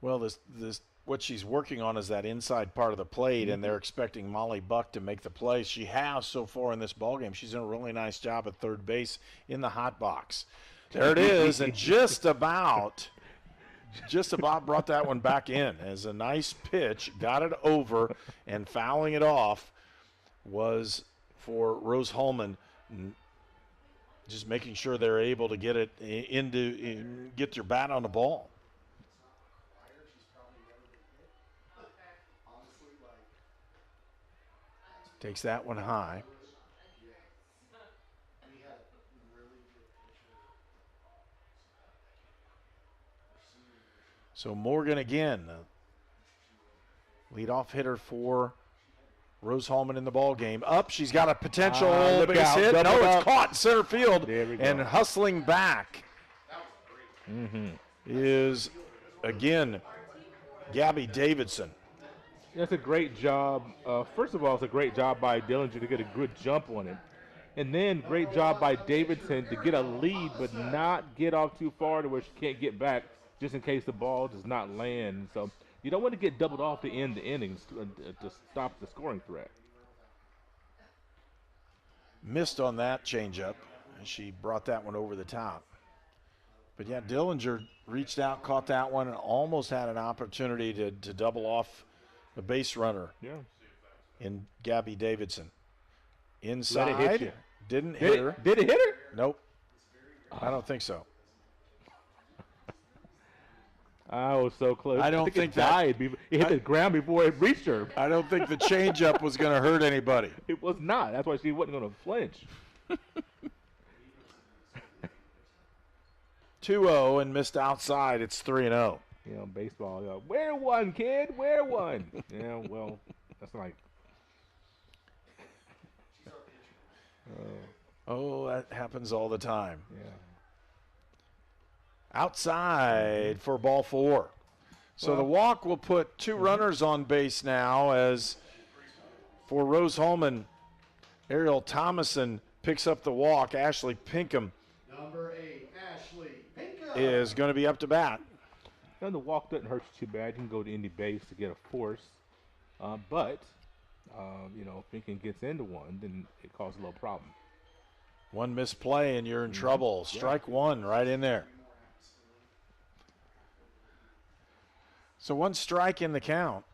Well, this what she's working on is that inside part of the plate, and they're expecting Molly Buck to make the play. She has so far in this ballgame. She's done a really nice job at third base in the hot box. There it is, and just about brought that one back in as a nice pitch, got it over, and fouling it off was for Rose-Hulman. Just making sure they're able to get it get your bat on the ball. Takes that one high. So Morgan again, leadoff hitter for Rose-Hulman in the ball game. Up, she's got a potential base hit. No, it's caught in center field. And hustling back is, again, Gabby Davidson. That's a great job. First of all, it's a great job by Dillinger to get a good jump on it. And then great job by Davidson to get a lead but not get off too far to where she can't get back just in case the ball does not land. So you don't want to get doubled off to end the innings to stop the scoring threat. Missed on that changeup, and she brought that one over the top. But yeah, Dillinger reached out, caught that one, and almost had an opportunity to double off the base runner. Yeah. In Gabby Davidson. Inside, didn't hit her. Did it hit her? Nope. I don't think so. I was so close. I don't think it died. It hit the ground before it reached her. I don't think the changeup was going to hurt anybody. It was not. That's why she wasn't going to flinch. 2-0 and missed outside. It's 3-0. You know, baseball. You know, wear one, kid. Wear one. Yeah, well, that's like. Oh, that happens all the time. Yeah. Outside for ball 4. So the walk will put 2 runners on base now as for Rose-Hulman, Ariel Thomason picks up the walk. Ashley Pinkham Number 8, Ashley Pinkham is going to be up to bat. You know, the walk doesn't hurt you too bad. You can go to any base to get a force. But, you know, if Pinkham gets into one, then it causes a little problem. One misplay and you're in trouble. Strike one right in there. So 1 strike in the count,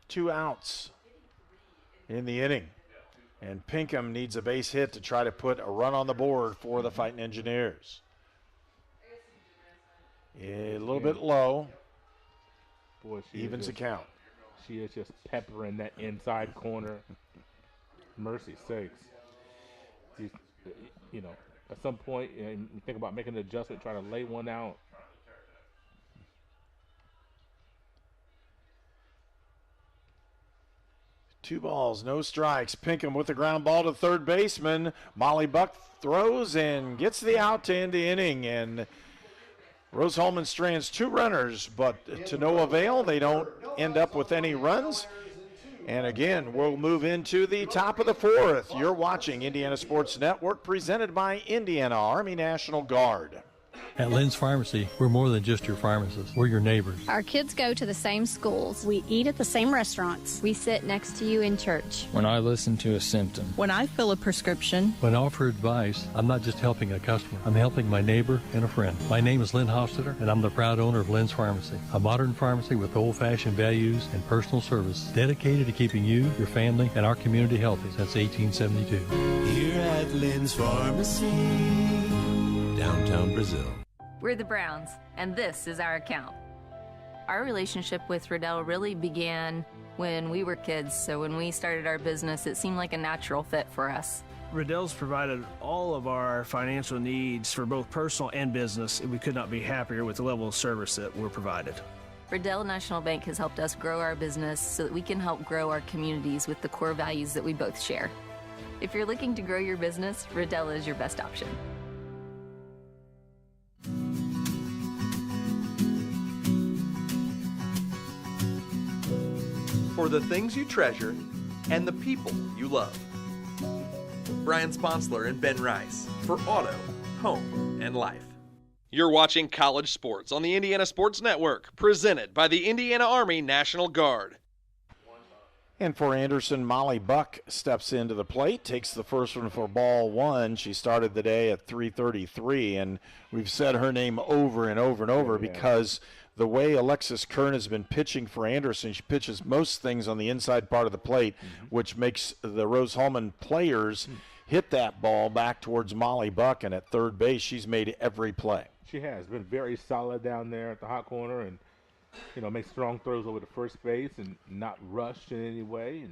2 outs in the inning. And Pinkham needs a base hit to try to put a run on the board for the Fighting Engineers. A little bit low. Boy, evens the count. She is just peppering that inside corner. Mercy sakes. You know, at some point, you think about making an adjustment, trying to lay one out. Two balls, no strikes. Pinkham with the ground ball to third baseman. Molly Buck throws and gets the out to end the inning. And Rose-Hulman strands 2 runners, but to no avail. They don't end up with any runs. And again, we'll move into the top of the 4th. You're watching Indiana Sports Network, presented by Indiana Army National Guard. At Lynn's Pharmacy, we're more than just your pharmacist. We're your neighbors. Our kids go to the same schools. We eat at the same restaurants. We sit next to you in church. When I listen to a symptom. When I fill a prescription. When I offer advice, I'm not just helping a customer. I'm helping my neighbor and a friend. My name is Lynn Hofstetter, and I'm the proud owner of Lynn's Pharmacy, a modern pharmacy with old-fashioned values and personal service dedicated to keeping you, your family, and our community healthy since 1872. Here at Lynn's Pharmacy, downtown Brazil. We're the Browns, and this is our account. Our relationship with Riddell really began when we were kids, so when we started our business, it seemed like a natural fit for us. Riddell's provided all of our financial needs for both personal and business, and we could not be happier with the level of service that we're provided. Riddell National Bank has helped us grow our business so that we can help grow our communities with the core values that we both share. If you're looking to grow your business, Riddell is your best option. For the things you treasure and the people you love. Brian Sponsler and Ben Rice for Auto, Home, and Life. You're watching College Sports on the Indiana Sports Network, presented by the Indiana Army National Guard. And for Anderson, Molly Buck steps into the plate, takes the first one for ball 1. She started the day at 333, and we've said her name over and over and over because the way Alexis Kern has been pitching for Anderson, she pitches most things on the inside part of the plate, which makes the Rose-Hulman players hit that ball back towards Molly Buck, and at third base, she's made every play. She has been very solid down there at the hot corner, and you know, makes strong throws over to first base and not rushed in any way.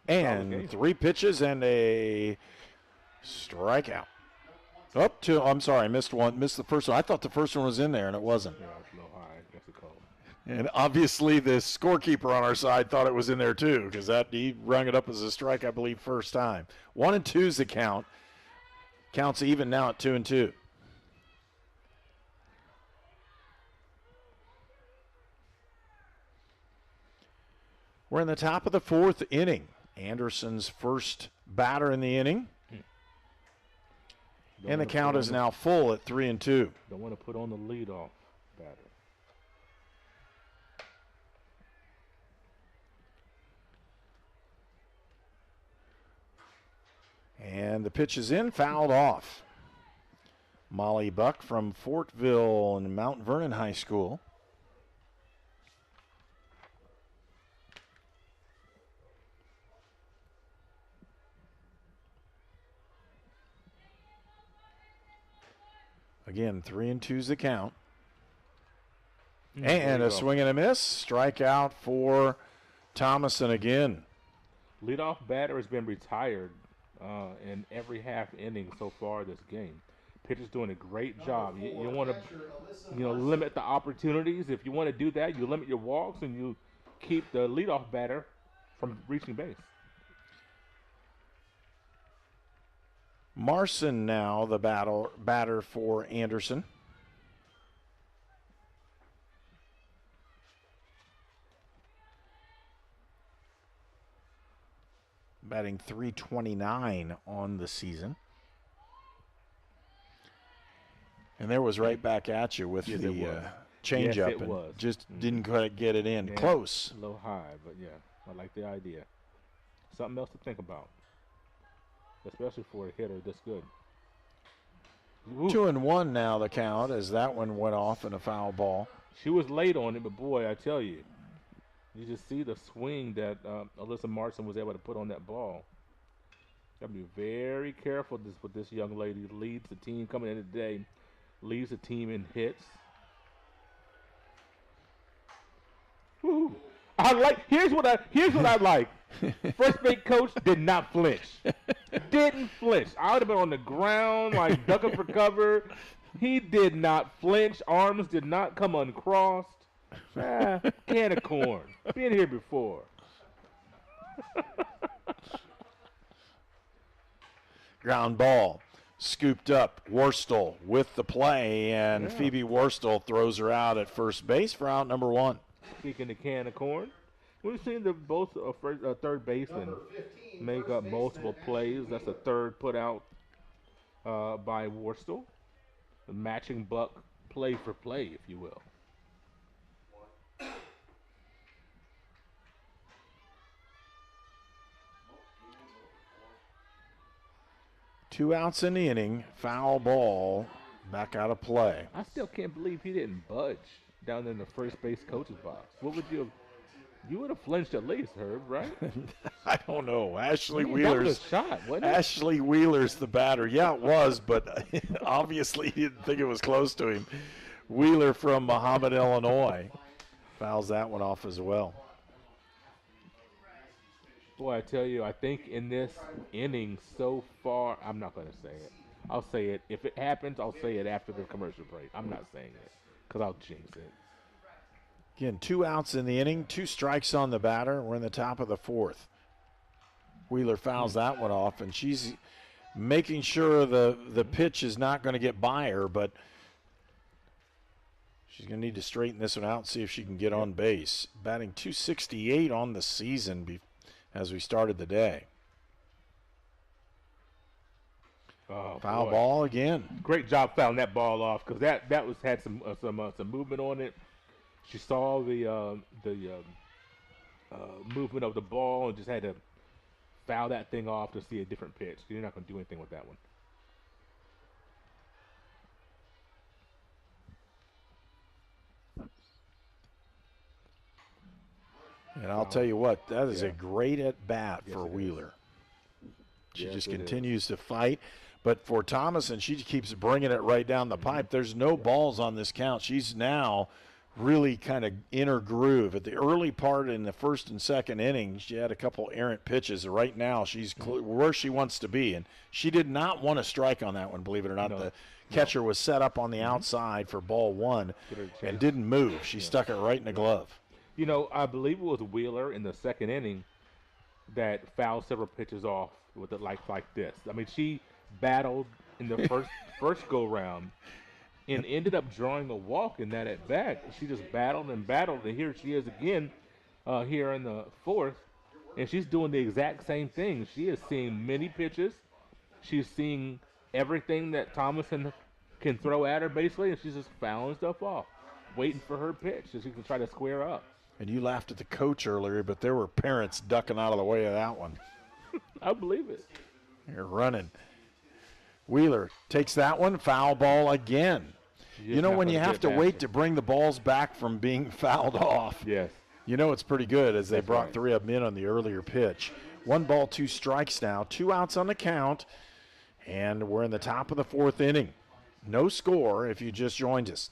And 3 pitches and a strikeout. Up to, I'm sorry, missed the first one. I thought the first one was in there, and it wasn't. Yeah, it's a little high. That's a call. And obviously the scorekeeper on our side thought it was in there too, because he rung it up as a strike, I believe, first time. 1-2 is the count. Counts even now at 2-2. We're in the top of the 4th inning. Anderson's first batter in the inning. And the count is now full at 3-2. Don't want to put on the leadoff batter. And the pitch is in, fouled off. Molly Buck from Fortville and Mount Vernon High School. Again, 3-2's the count. And a swing and a miss. Strikeout for Thomason again. Leadoff batter has been retired in every half inning so far this game. Pitcher's doing a great job. You want to, limit the opportunities. If you want to do that, you limit your walks and you keep the leadoff batter from reaching base. Marson now the batter for Anderson. Batting .329 on the season. And there was right back at you with the changeup. Yes, just didn't quite get it in. Close. A little high, but yeah, I like the idea. Something else to think about, especially for a hitter this good. Ooh. 2-1 now the count as that one went off in a foul ball. She was late on it, but boy, I tell you, you just see the swing that Alyssa Marson was able to put on that ball. Got to be very careful with this young lady. Leads the team coming in today. Leads the team in hits. Woo. Here's what I like. First base coach did not flinch. Didn't flinch. I would have been on the ground like ducking for cover. He did not flinch. Arms did not come uncrossed. Can of corn. Been here before. Ground ball. Scooped up. Worstel with the play, and Phoebe Worstel throws her out at first base for out number 1. Speaking of can of corn, we've seen both third baseman make up multiple plays. That's the third put out by Worstel. The matching Buck play for play, if you will. Two outs in the inning. Foul ball. Back out of play. I still can't believe he didn't budge down in the first base coach's box. What would you have? You would have flinched at least, Herb, right? I don't know. Ashley That Wheeler's was a shot, wasn't it? Ashley Wheeler's the batter. Yeah, it was, but obviously he didn't think it was close to him. Wheeler from Muhammad, Illinois, fouls that one off as well. Boy, I tell you, I think in this inning so far, I'm not going to say it. I'll say it. If it happens, I'll say it after the commercial break. I'm not saying it because I'll jinx it. Again, 2 outs in the inning, 2 strikes on the batter. We're in the top of the 4th. Wheeler fouls that one off, and she's making sure the pitch is not going to get by her, but she's going to need to straighten this one out and see if she can get on base. Batting .268 on the season as we started the day. Oh, foul boy. ball again. Great job fouling that ball off because that had some movement on it. She saw the movement of the ball and just had to foul that thing off to see a different pitch. You're not going to do anything with that one. And I'll tell you what, that is a great at-bat for Wheeler. She just continues to fight. But for Thomason, she keeps bringing it right down the pipe. There's no balls on this count. She's now really kind of in her groove. At the early part in the first and second innings, she had a couple errant pitches. Right now, she's where she wants to be. And she did not want to strike on that one, believe it or not. The catcher was set up on the outside for ball 1 and didn't move. She stuck it right in the glove. You know, I believe it was Wheeler in the second inning that fouled several pitches off with it like this. I mean, she battled in the first go-round and ended up drawing a walk in that at-bat. She just battled, and here she is again here in the 4th, and she's doing the exact same thing. She is seeing many pitches. She's seeing everything that Thomason can throw at her, basically, and she's just fouling stuff off, waiting for her pitch so she can try to square up. And you laughed at the coach earlier, but there were parents ducking out of the way of that one. I believe it. They're running. Wheeler takes that one, foul ball again. You know, when you have to wait to bring the balls back from being fouled off, yes, you know it's pretty good, as they That's brought right. 3 of them in on the earlier pitch. 1 ball, 2 strikes now, 2 outs on the count, and we're in the top of the 4th inning. No score if you just joined us.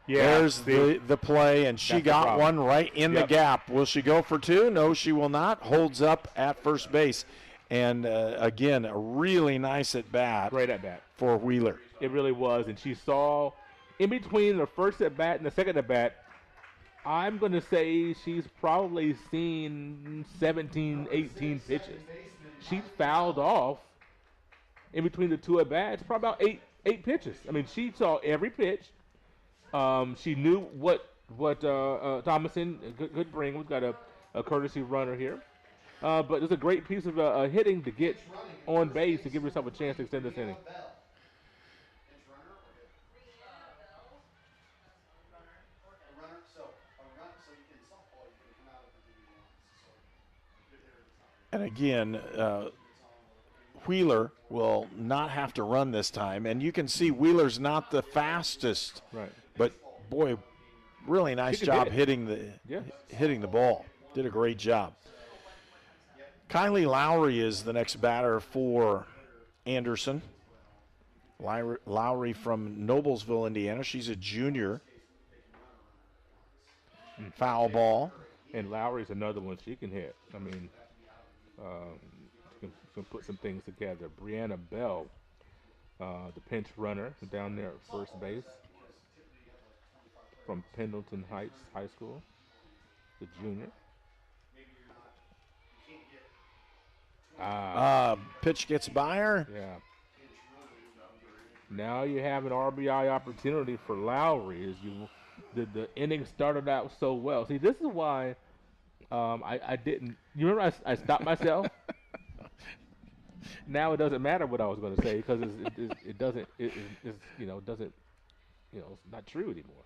Yeah, There's the play, and she got one right in the gap. Will she go for 2? No, she will not. Holds up at first base. And, again, a really nice at-bat. Great at-bat. For Wheeler. It really was. And she saw, in between the first at-bat and the second at-bat, I'm going to say she's probably seen 17, 18 pitches. She fouled off in between the 2 at-bats, probably about eight pitches. I mean, she saw every pitch. She knew what Thomason could bring. We've got a courtesy runner here. But it's a great piece of hitting to get on base to give yourself a chance to extend this inning. And again, Wheeler will not have to run this time. And you can see Wheeler's not the fastest. Right. But, boy, really nice job hitting the ball. Did a great job. Kylie Lowry is the next batter for Anderson. Lowry from Noblesville, Indiana. She's a junior. Foul ball. And Lowry's another one she can hit. I mean, can put some things together. Brianna Bell, the pinch runner down there at first base from Pendleton Heights High School, the junior. Pitch gets by her. Yeah. Now you have an RBI opportunity for Lowry. The inning started out so well. See, this is why I didn't. You remember I stopped myself. Now it doesn't matter what I was going to say because it's not true anymore.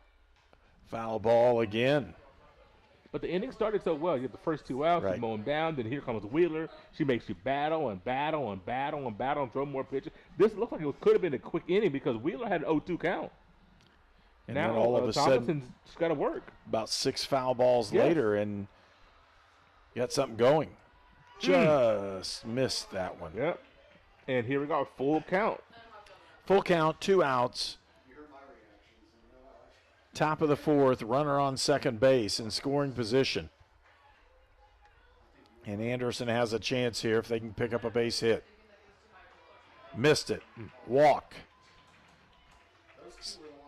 Foul ball again. But the inning started so well. You get the first 2 outs, you mow him down, then here comes Wheeler. She makes you battle and battle and battle and battle and throw more pitches. This looks like it could have been a quick inning because Wheeler had an 0-2 count. And now then all of a Thomason's got to work. About 6 foul balls later, and you got something going. Just missed that one. Yep. And here we go, full count. Full count, 2 outs. Top of the 4th, runner on second base in scoring position. And Anderson has a chance here if they can pick up a base hit. Missed it. Walk.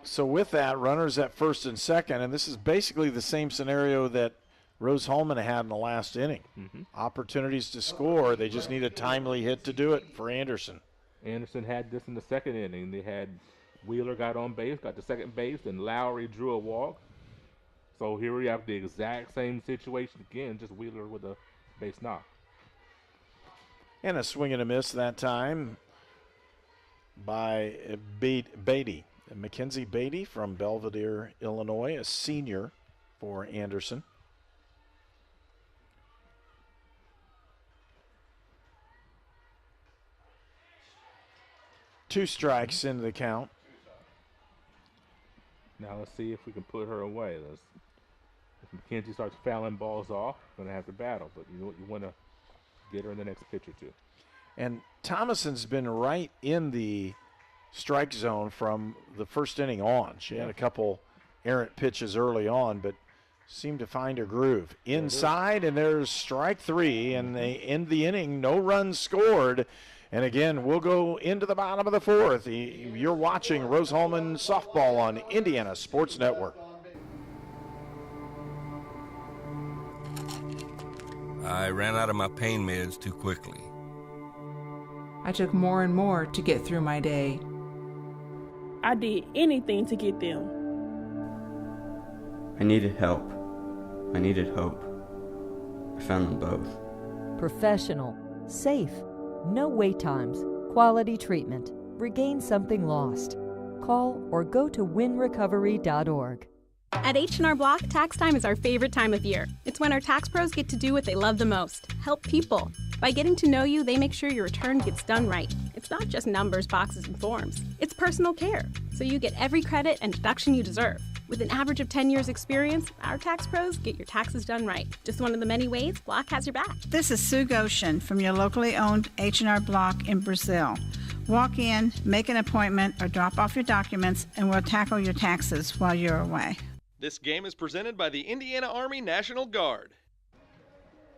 So with that, runners at first and second, and this is basically the same scenario that Rose-Hulman had in the last inning. Opportunities to score. They just need a timely hit to do it for Anderson. Anderson had this in the second inning. They had Wheeler got on base, got to second base, and Lowry drew a walk. So here we have the exact same situation again, just Wheeler with a base knock. And a swing and a miss that time by Beatty. Mckenzie Beatty from Belvedere, Illinois, a senior for Anderson. Two strikes into the count. Now let's see if we can put her away. If Mckenzie starts fouling balls off, we're going to have to battle. But you want to get her in the next pitch or two. And Thomason's been right in the strike zone from the first inning on. She had a couple errant pitches early on, but seemed to find her groove. Inside, and there's strike 3, and they end the inning. No runs scored. And again, we'll go into the bottom of the 4th. You're watching Rose-Hulman softball on Indiana Sports Network. I ran out of my pain meds too quickly. I took more and more to get through my day. I did anything to get them. I needed help. I needed hope. I found them both. Professional, safe, no wait times, quality treatment. regain something lost. Call or go to winrecovery.org. At H&R Block, tax time is our favorite time of year. It's when our tax pros get to do what they love the most, help people. By getting to know you, they make sure your return gets done right. It's not just numbers, boxes, and forms. It's personal care, so you get every credit and deduction you deserve. With an average of 10 years experience, our tax pros get your taxes done right. Just one of the many ways Block has your back. This is Sue Goshen from your locally owned H&R Block in Brazil. Walk in, make an appointment, or drop off your documents, and we'll tackle your taxes while you're away. This game is presented by the Indiana Army National Guard.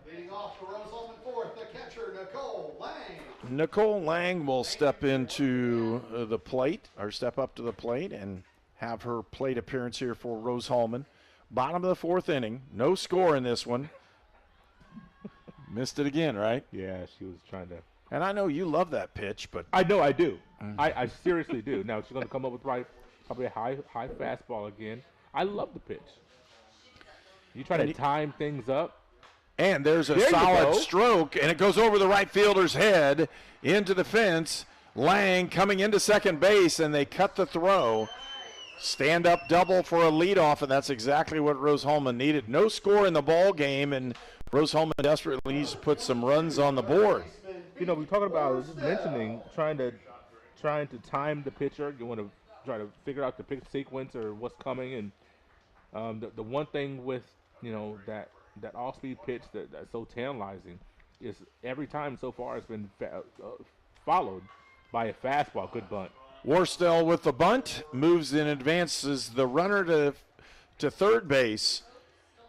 Leading off for Rose-Hulman fourth, the catcher, Nicole Lang. Nicole Lang will step into the plate, or step up to the plate, and have her plate appearance here for Rose-Hulman. Bottom of the fourth inning. No score in this one. Missed it again, right? Yeah, she was trying to. And I know you love that pitch, but I know I do. I seriously do. Now she's going to come up with probably a high fastball again. I love the pitch. You try to time things up. And there's a solid stroke, and it goes over the right fielder's head into the fence. Lang coming into second base, and they cut the throw. Stand-up double for a leadoff, and that's exactly what Rose-Hulman needed. No score in the ball game, and Rose-Hulman desperately needs to put some runs on the board. You know, we're talking about just mentioning trying to time the pitcher. You want to try to figure out the pitch sequence or what's coming, and the one thing with that off-speed pitch that's so tantalizing is every time so far it's been followed by a fastball. Good bunt. Worstel with the bunt, moves and advances the runner to third base.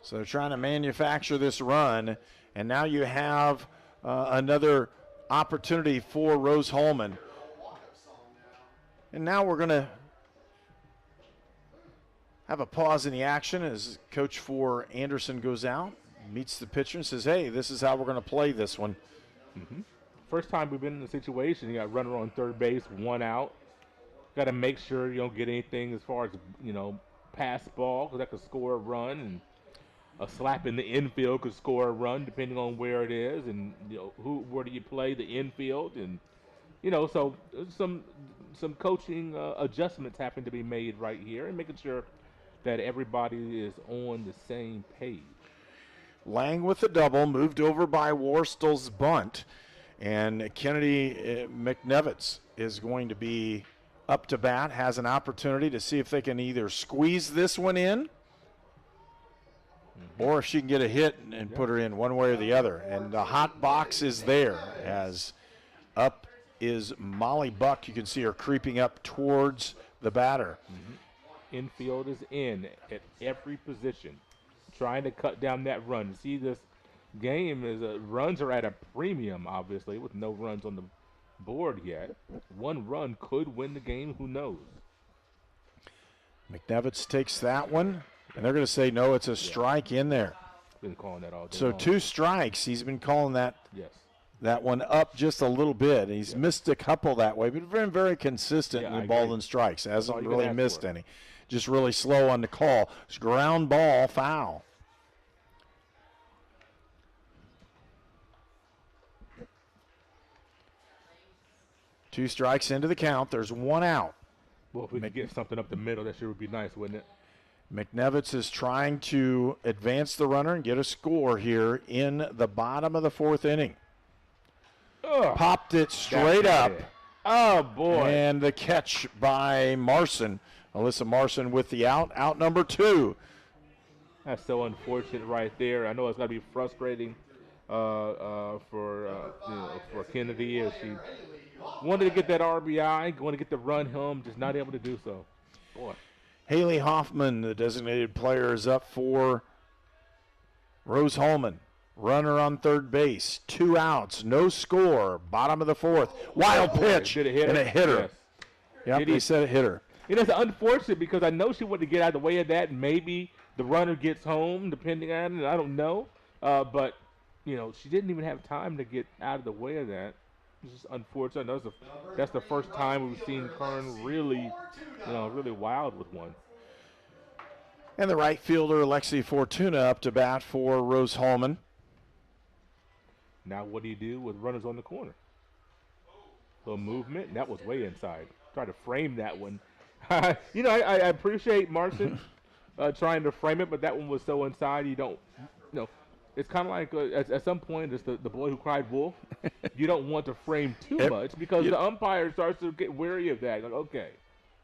So they're trying to manufacture this run, and now you have another opportunity for Rose-Hulman. And now we're going to have a pause in the action as coach for Anderson goes out, meets the pitcher and says, hey, this is how we're going to play this one. Mm-hmm. First time we've been in a situation, you got a runner on third base, one out. Got to make sure you don't get anything as far as, pass ball, because that could score a run, and a slap in the infield could score a run depending on where it is, and where do you play the infield, and so some coaching adjustments happen to be made right here, and making sure that everybody is on the same page. Lang with the double, moved over by Worstel's bunt, and Kennedy Mcnevitz is going to be up to bat, has an opportunity to see if they can either squeeze this one in or if she can get a hit and put her in one way or the other. And the hot box is there as up is Molly Buck. You can see her creeping up towards the batter. Mm-hmm. Infield is in at every position, trying to cut down that run. See, this game runs are at a premium, obviously, with no runs on the board yet. One run could win the game. Who knows? Mcnevitz takes that one, and they're going to say no. It's a strike in there. Been calling that all day so long. 2 strikes. He's been calling that. Yes. That one up just a little bit. He's missed a couple that way, but been very consistent in the ball and strikes. Hasn't really missed any. Just really slow on the call. It's ground ball, foul. Two strikes into the count. There's one out. Well, if we could get something up the middle, that sure would be nice, wouldn't it? Mcnevitz is trying to advance the runner and get a score here in the bottom of the fourth inning. Popped it straight up. Oh, boy. And the catch by Marson. Alyssa Marson with the out. Out number 2. That's so unfortunate right there. I know it's got to be frustrating for Kennedy as she wanted to get that RBI, going to get the run home, just not able to do so. Boy. Haley Hoffman, the designated player, is up for Rose-Hulman. Runner on third base. 2 outs. No score. Bottom of the fourth. Wild pitch. Did it hit her? And it hit her. Yes. Yep, they said it hit her. It's unfortunate because I know she wanted to get out of the way of that, and maybe the runner gets home, depending on it. I don't know. But, she didn't even have time to get out of the way of that. It's just unfortunate. That's the first time we've seen Kern really, really wild with one. And the right fielder, Alexi Fortuna, up to bat for Rose-Hulman. Now what do you do with runners on the corner? little movement, and that was way inside. Try to frame that one. I appreciate Marson trying to frame it, but that one was so inside you don't, it's kind of like at some point it's the boy who cried wolf. You don't want to frame too much because the umpire starts to get wary of that. Like, okay,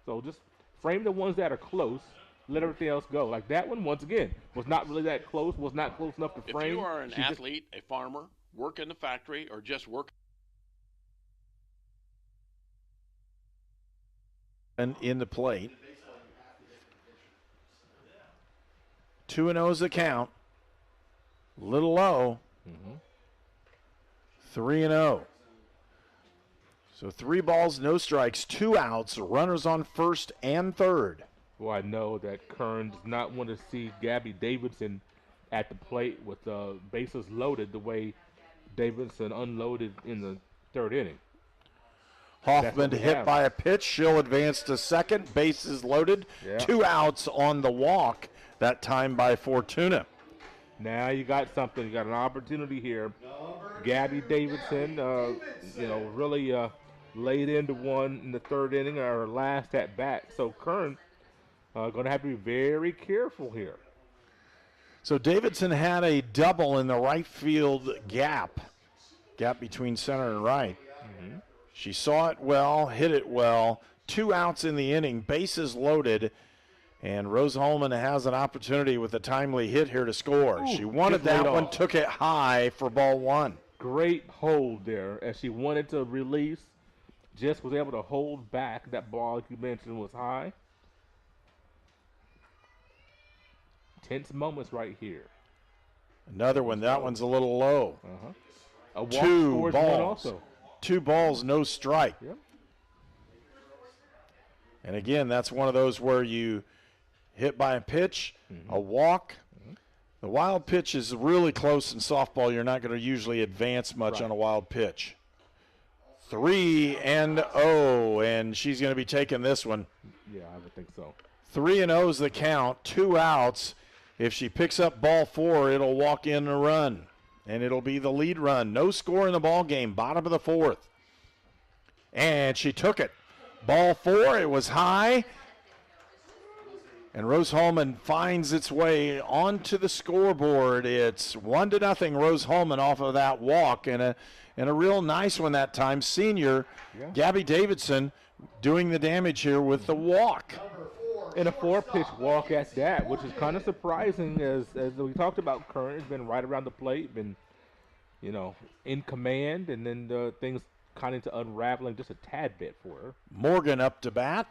so just frame the ones that are close, let everything else go. Like that one, once again, was not really that close, was not close enough to frame. If you are an athlete, a farmer, work in the factory, or just work. And in the plate. 2-0 is the count. Little low. 3-0. So 3 balls, no strikes, 2 outs, runners on first and third. Well, I know that Kern does not want to see Gabby Davidson at the plate with the bases loaded the way Davidson unloaded in the third inning. Hoffman hit by a pitch. She'll advance to second. Bases loaded. Yeah. 2 outs on the walk, that time by Fortuna. Now you got something. You got an opportunity here. Gabby Davidson, really laid into one in the third inning, or last at bat. So Kern going to have to be very careful here. So Davidson had a double in the right field gap between center and right. She saw it well, hit it well. 2 outs in the inning, bases loaded, and Rose-Hulman has an opportunity with a timely hit here to score. Ooh, she wanted that one, took it high for ball 1. Great hold there as she wanted to release. Just was able to hold back. That ball, like you mentioned, was high. Tense moments right here. Another one. That one's a little low. A walk 2 balls. One also. 2 balls, no strike. Yep. And again, that's one of those where you hit by a pitch, a walk. The wild pitch is really close in softball. You're not going to usually advance much on a wild pitch. 3-0, and she's going to be taking this one. Yeah, I would think so. 3-0 is the count, 2 outs. If she picks up ball 4, it'll walk in a run, and it'll be the lead run. No score in the ball game, bottom of the 4th. And she took it. Ball 4, it was high. And Rose-Hulman finds its way onto the scoreboard. It's 1-0 Rose-Hulman off of that walk, and a real nice one that time. Senior Gabby Davidson doing the damage here with the walk. And a 4-pitch walk at that, which is kind of surprising as we talked about. Curran has been right around the plate, been, in command, and then things kind of into unraveling just a tad bit for her. Morgan up to bat,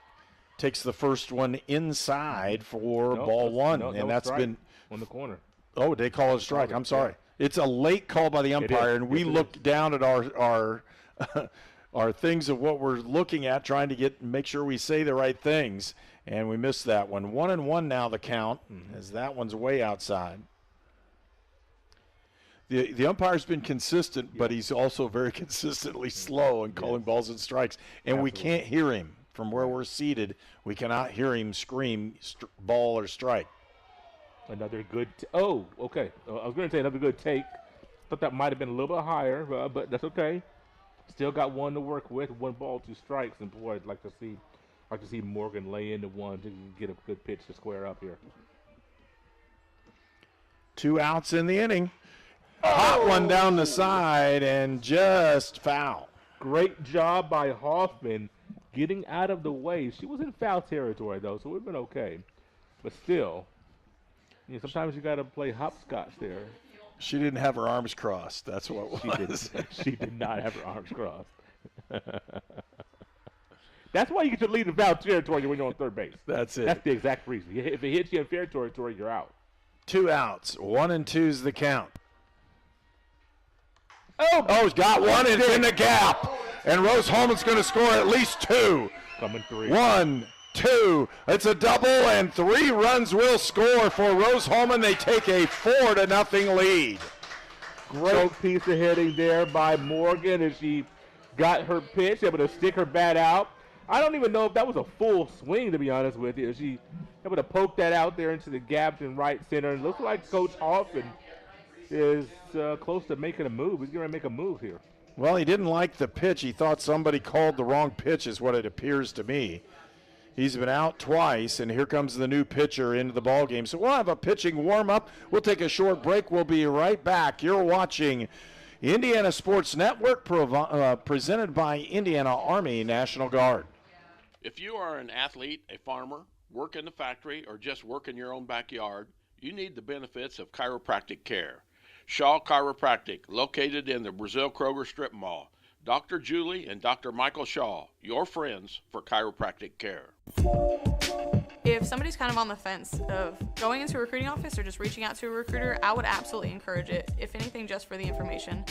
takes the first one inside for ball 1, and that's been on the corner. Oh, they call it a strike. I'm sorry. It's a late call by the umpire, and we look down at our our things of what we're looking at, trying to make sure we say the right things, and we missed that one. 1-1 now the count, as that one's way outside. The umpire's been consistent, but he's also very consistently slow in calling balls and strikes, and we can't hear him from where we're seated. We cannot hear him scream ball or strike. Another good okay. I was going to say another good take. Thought that might have been a little bit higher, but that's okay. Still got one to work with. 1 ball, 2 strikes, and boy, I'd like to see Morgan lay into one to get a good pitch to square up here. 2 outs in the inning. Hot one down the side and just foul. Great job by Hoffman getting out of the way. She was in foul territory though, so it would have been okay. But still, sometimes you got to play hopscotch there. She didn't have her arms crossed. That's what it was. She did not have her arms crossed. That's why you get to lead in foul territory when you're on third base. That's it. That's the exact reason. If it hits you in fair territory, you're out. 2 outs. 1-2's the count. He's got one. It's in the gap. And Rose-Hulman's going to score at least 2. Coming 3. 1, 2. It's a double, and 3 runs will score for Rose-Hulman. They take a 4-0 lead. Great piece of hitting there by Morgan as she got her pitch, able to stick her bat out. I don't even know if that was a full swing, to be honest with you. She able to poke that out there into the gap in right center. It looks like Coach Hoffman is close to making a move. He's going to make a move here. Well, he didn't like the pitch. He thought somebody called the wrong pitch is what it appears to me. He's been out twice, and here comes the new pitcher into the ballgame. So we'll have a pitching warm-up. We'll take a short break. We'll be right back. You're watching Indiana Sports Network presented by Indiana Army National Guard. If you are an athlete, a farmer, work in the factory, or just work in your own backyard, you need the benefits of chiropractic care. Shaw Chiropractic, located in the Brazil Kroger Strip Mall. Dr. Julie and Dr. Michael Shaw, your friends for chiropractic care. If somebody's kind of on the fence of going into a recruiting office or just reaching out to a recruiter, I would absolutely encourage it, if anything, just for the information.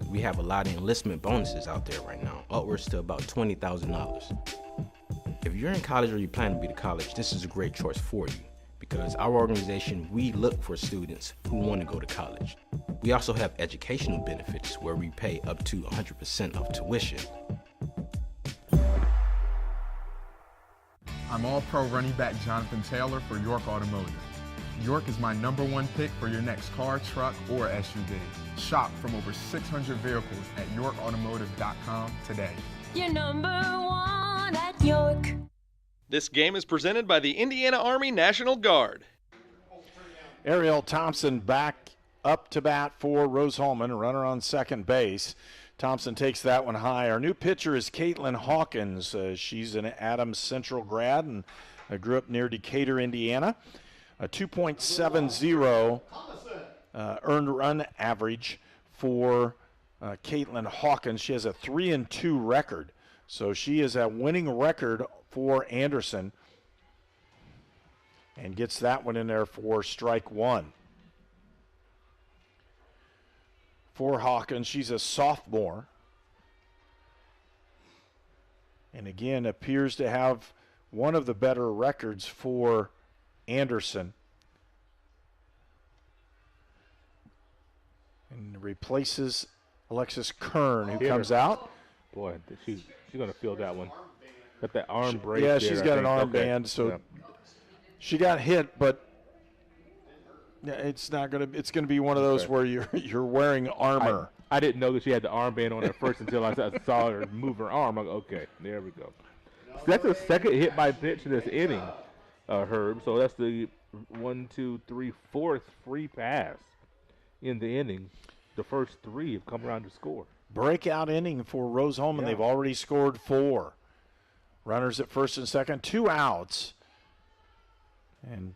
We have a lot of enlistment bonuses out there right now, upwards to about $20,000. If you're in college or you plan to be to college, this is a great choice for you, because our organization, we look for students who want to go to college. We also have educational benefits where we pay up to 100% of tuition. I'm All-Pro running back Jonathan Taylor for York Automotive. York is my #1 pick for your next car, truck, or SUV. Shop from over 600 vehicles at yorkautomotive.com today. You're #1 at York. This game is presented by the Indiana Army National Guard. Ariel Thompson back up to bat for Rose-Hulman, runner on second base. Thompson takes that one high. Our new pitcher is Caitlin Hawkins. She's an Adams Central grad and grew up near Decatur, Indiana. A 2.70 earned run average for Caitlin Hawkins. She has a 3-2 record. So she is a winning record for Anderson and gets that one in there for strike one. For Hawkins, she's a sophomore. And again, appears to have one of the better records for Anderson. And replaces Alexis Kern, who comes out. Boy, she's going to feel that one. Got that arm brace. Yeah, there, she's got an armband, so she got hit, but it's not going to. It's going to be one of those where you're wearing armor. I didn't know that she had the armband on her first until I saw her move her arm. I'm like, okay, there we go. So that's the second hit by pitch in this inning, Herb. So that's the 4th free pass in the inning. The first three have come around to score. Breakout inning for Rose-Hulman. Yeah. They've already scored 4. Runners at first and second, 2 outs. And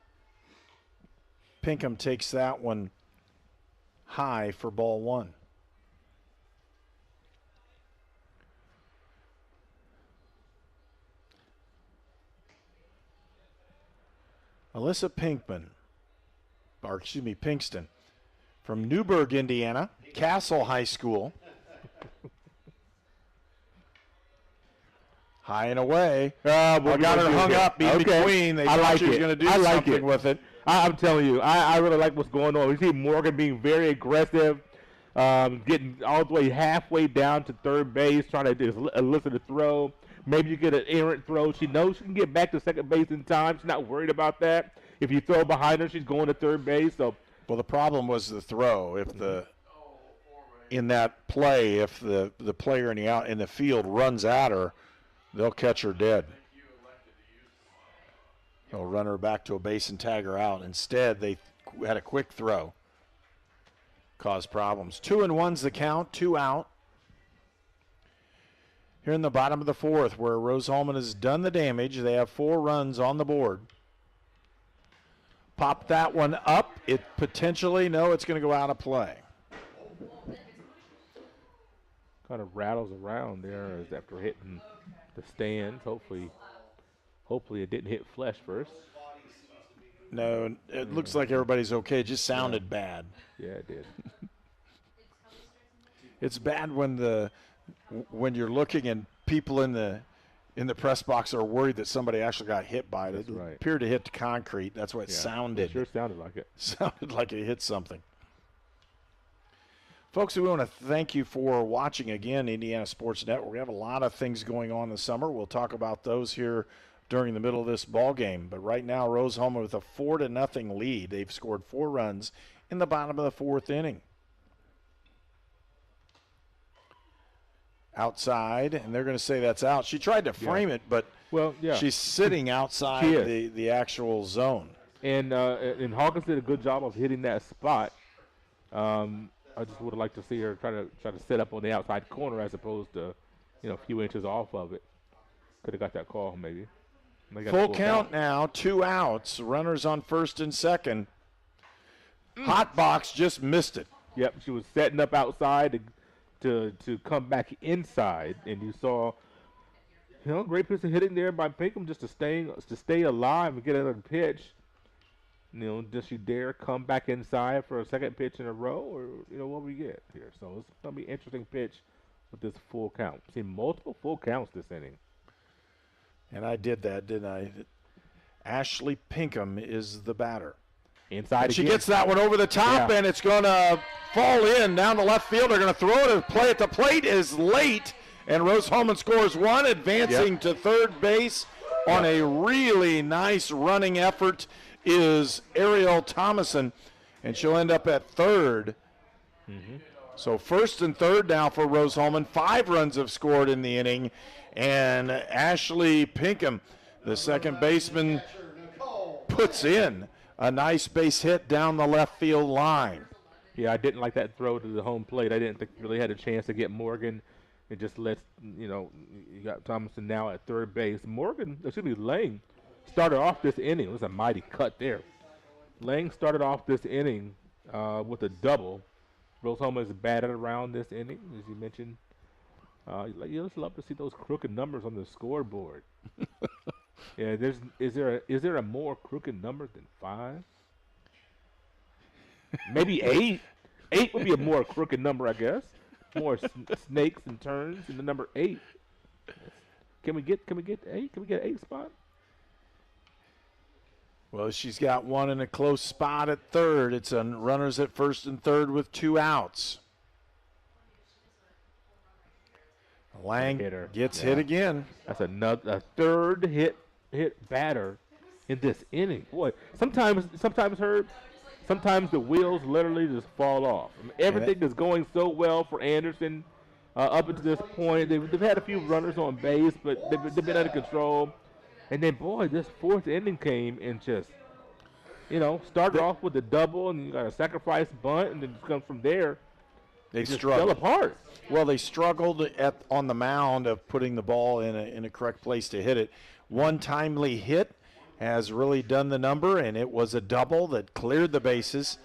Pinkham takes that one high for ball 1. Alyssa Pinkston from Newburgh, Indiana, Castle High School. High and away. I got her hung up in between. They thought she was going to do something with it. I'm telling you, I really like what's going on. We see Morgan being very aggressive, getting all the way halfway down to third base, trying to elicit a throw. Maybe you get an errant throw. She knows she can get back to second base in time. She's not worried about that. If you throw behind her, she's going to third base. So, well, the problem was the throw. If in that play, if the player in the field runs at her, they'll catch her dead. They'll run her back to a base and tag her out. Instead, they had a quick throw. Caused problems. 2-1's the count, 2 out. Here in the bottom of the 4th, where Rose-Hulman has done the damage, they have 4 runs on the board. Pop that one up. It potentially, it's going to go out of play. Kind of rattles around there as after hitting the stands. Hopefully it didn't hit flesh first. No, it looks like everybody's okay. It just sounded bad. Yeah, it did. It's bad when you're looking and people in the press box are worried that somebody actually got hit by it. That's It right. appeared to hit the concrete. That's what it sounded. It sure sounded like it. Sounded like it hit something. Folks, we want to thank you for watching again Indiana Sports Network. We have a lot of things going on this summer. We'll talk about those here during the middle of this ball game. But right now, Rose-Hulman with a 4-0 lead. They've scored 4 runs in the bottom of the 4th inning. outside, and they're going to say that's out. She tried to frame it, but she's sitting outside the actual zone. And Hawkins did a good job of hitting that spot. I just would have liked to see her try to set up on the outside corner as opposed to, a few inches off of it. Could have got that call maybe. Full count now, 2 outs. Runners on first and second. Hot box just missed it. Yep, she was setting up outside to come back inside, and you saw, great pitch hitting there by Pinkham just to stay alive and get another pitch. Does she dare come back inside for a second pitch in a row, or what we get here? So it's gonna be an interesting pitch with this full count. Seen multiple full counts this inning. And I did that, didn't I? Ashley Pinkham is the batter. Inside and she gets that one over the top, and it's going to fall in down the left field. They're going to throw it. And play at the plate is late, and Rose-Hulman scores one, advancing to third base on a really nice running effort is Ariel Thomason, and she'll end up at third. So first and third now for Rose-Hulman. 5 runs have scored in the inning, and Ashley Pinkham, the second baseman, puts in a nice base hit down the left field line. Yeah, I didn't like that throw to the home plate. I didn't think you really had a chance to get Morgan. It just lets, you got Thomason now at third base. Lang started off this inning. It was a mighty cut there. Lang started off this inning with a double. Rose-Hulman has batted around this inning, as you mentioned. You just love to see those crooked numbers on the scoreboard. Yeah, is there a more crooked number than 5? Maybe 8. 8 would be a more crooked number, I guess. More snakes and turns in the number 8. Can we get 8? Can we get 8 spot? Well, she's got one in a close spot at third. It's on runners at first and third with 2 outs. Lang gets hit again. That's a third hit batter in this inning. Boy, sometimes Herb, sometimes the wheels literally just fall off. I mean, everything is going so well for Anderson up until this point. They've had a few runners on base, but they've been under control. And then, boy, this 4th inning came and just, started off with a double, and you got a sacrifice bunt, and then just come from there. They just struggled. Fell apart. Well, they struggled on the mound of putting the ball in a correct place to hit it. One timely hit has really done the number, and it was a double that cleared the bases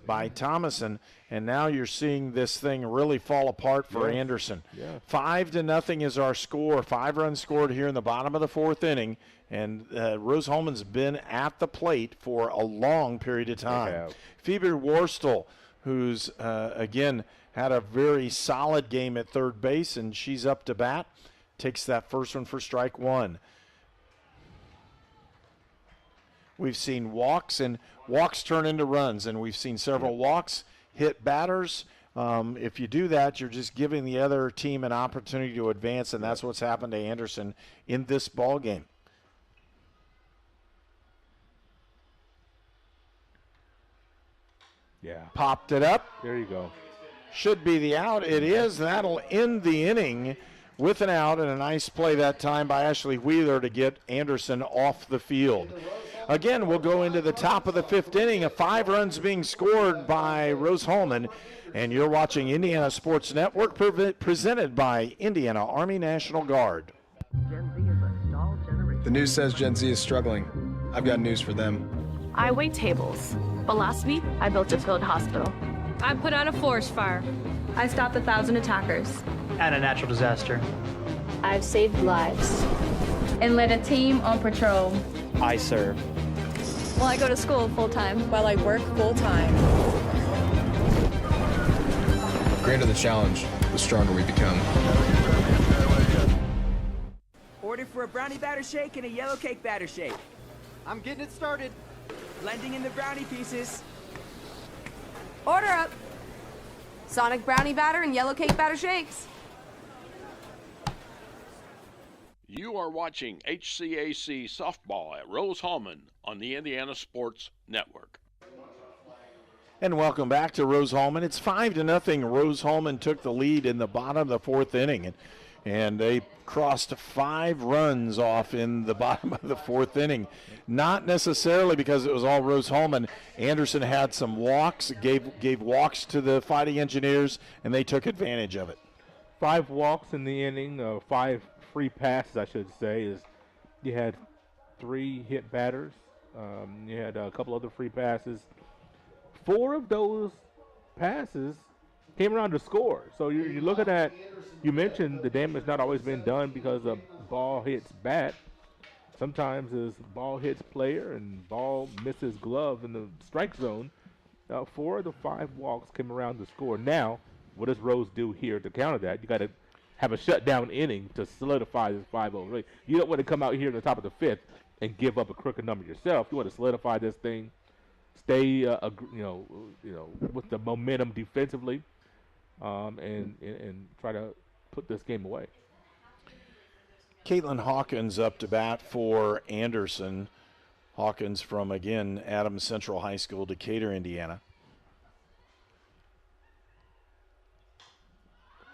by Thomason. And now you're seeing this thing really fall apart for Anderson. 5-0 is our score. 5 runs scored here in the bottom of the 4th inning. And Rose-Hulman's been at the plate for a long period of time. Phoebe Worstel, who's, again, had a very solid game at third base, and she's up to bat. Takes that first one for strike 1. We've seen walks, and walks turn into runs, and we've seen several walks hit batters. If you do that, you're just giving the other team an opportunity to advance, and that's what's happened to Anderson in this ball game. Popped it up. There you go. Should be the out. It is. That'll end the inning with an out, and a nice play that time by Ashley Wheeler to get Anderson off the field. Again, we'll go into the top of the 5th inning. 5 runs being scored by Rose-Hulman, and you're watching Indiana Sports Network presented by Indiana Army National Guard. The news says Gen Z is struggling. I've got news for them. I wait tables, but last week I built a field hospital. I put out a forest fire. I stopped 1,000 attackers. And a natural disaster. I've saved lives. And led a team on patrol. I serve. Well, I go to school full-time. While I work full-time. The greater the challenge, the stronger we become. Order for a brownie batter shake and a yellow cake batter shake. I'm getting it started. Blending in the brownie pieces. Order up. Sonic brownie batter and yellow cake batter shakes. You are watching HCAC softball at Rose-Hulman on the Indiana Sports Network. And welcome back to Rose-Hulman. It's 5-0. Rose-Hulman took the lead in the bottom of the 4th inning. And And they crossed 5 runs off in the bottom of the 4th inning. Not necessarily because it was all Rose-Hulman. Anderson had some walks, gave walks to the Fighting Engineers, and they took advantage of it. 5 walks in the inning, 5 free passes, I should say. You had 3 hit batters. You had a couple other free passes. 4 of those passes came around to score. So you're looking at, you mentioned the damage not always been done because a ball hits bat. Sometimes this ball hits player and ball misses glove in the strike zone. 4 of the 5 walks came around to score. Now, what does Rose do here to counter that? You got to have a shutdown inning to solidify this 5-0 lead. You don't want to come out here in the top of the 5th and give up a crooked number yourself. You want to solidify this thing, stay with the momentum defensively, and try to put this game away. Caitlin Hawkins up to bat for Anderson. Hawkins from, again, Adams Central High School, Decatur, Indiana.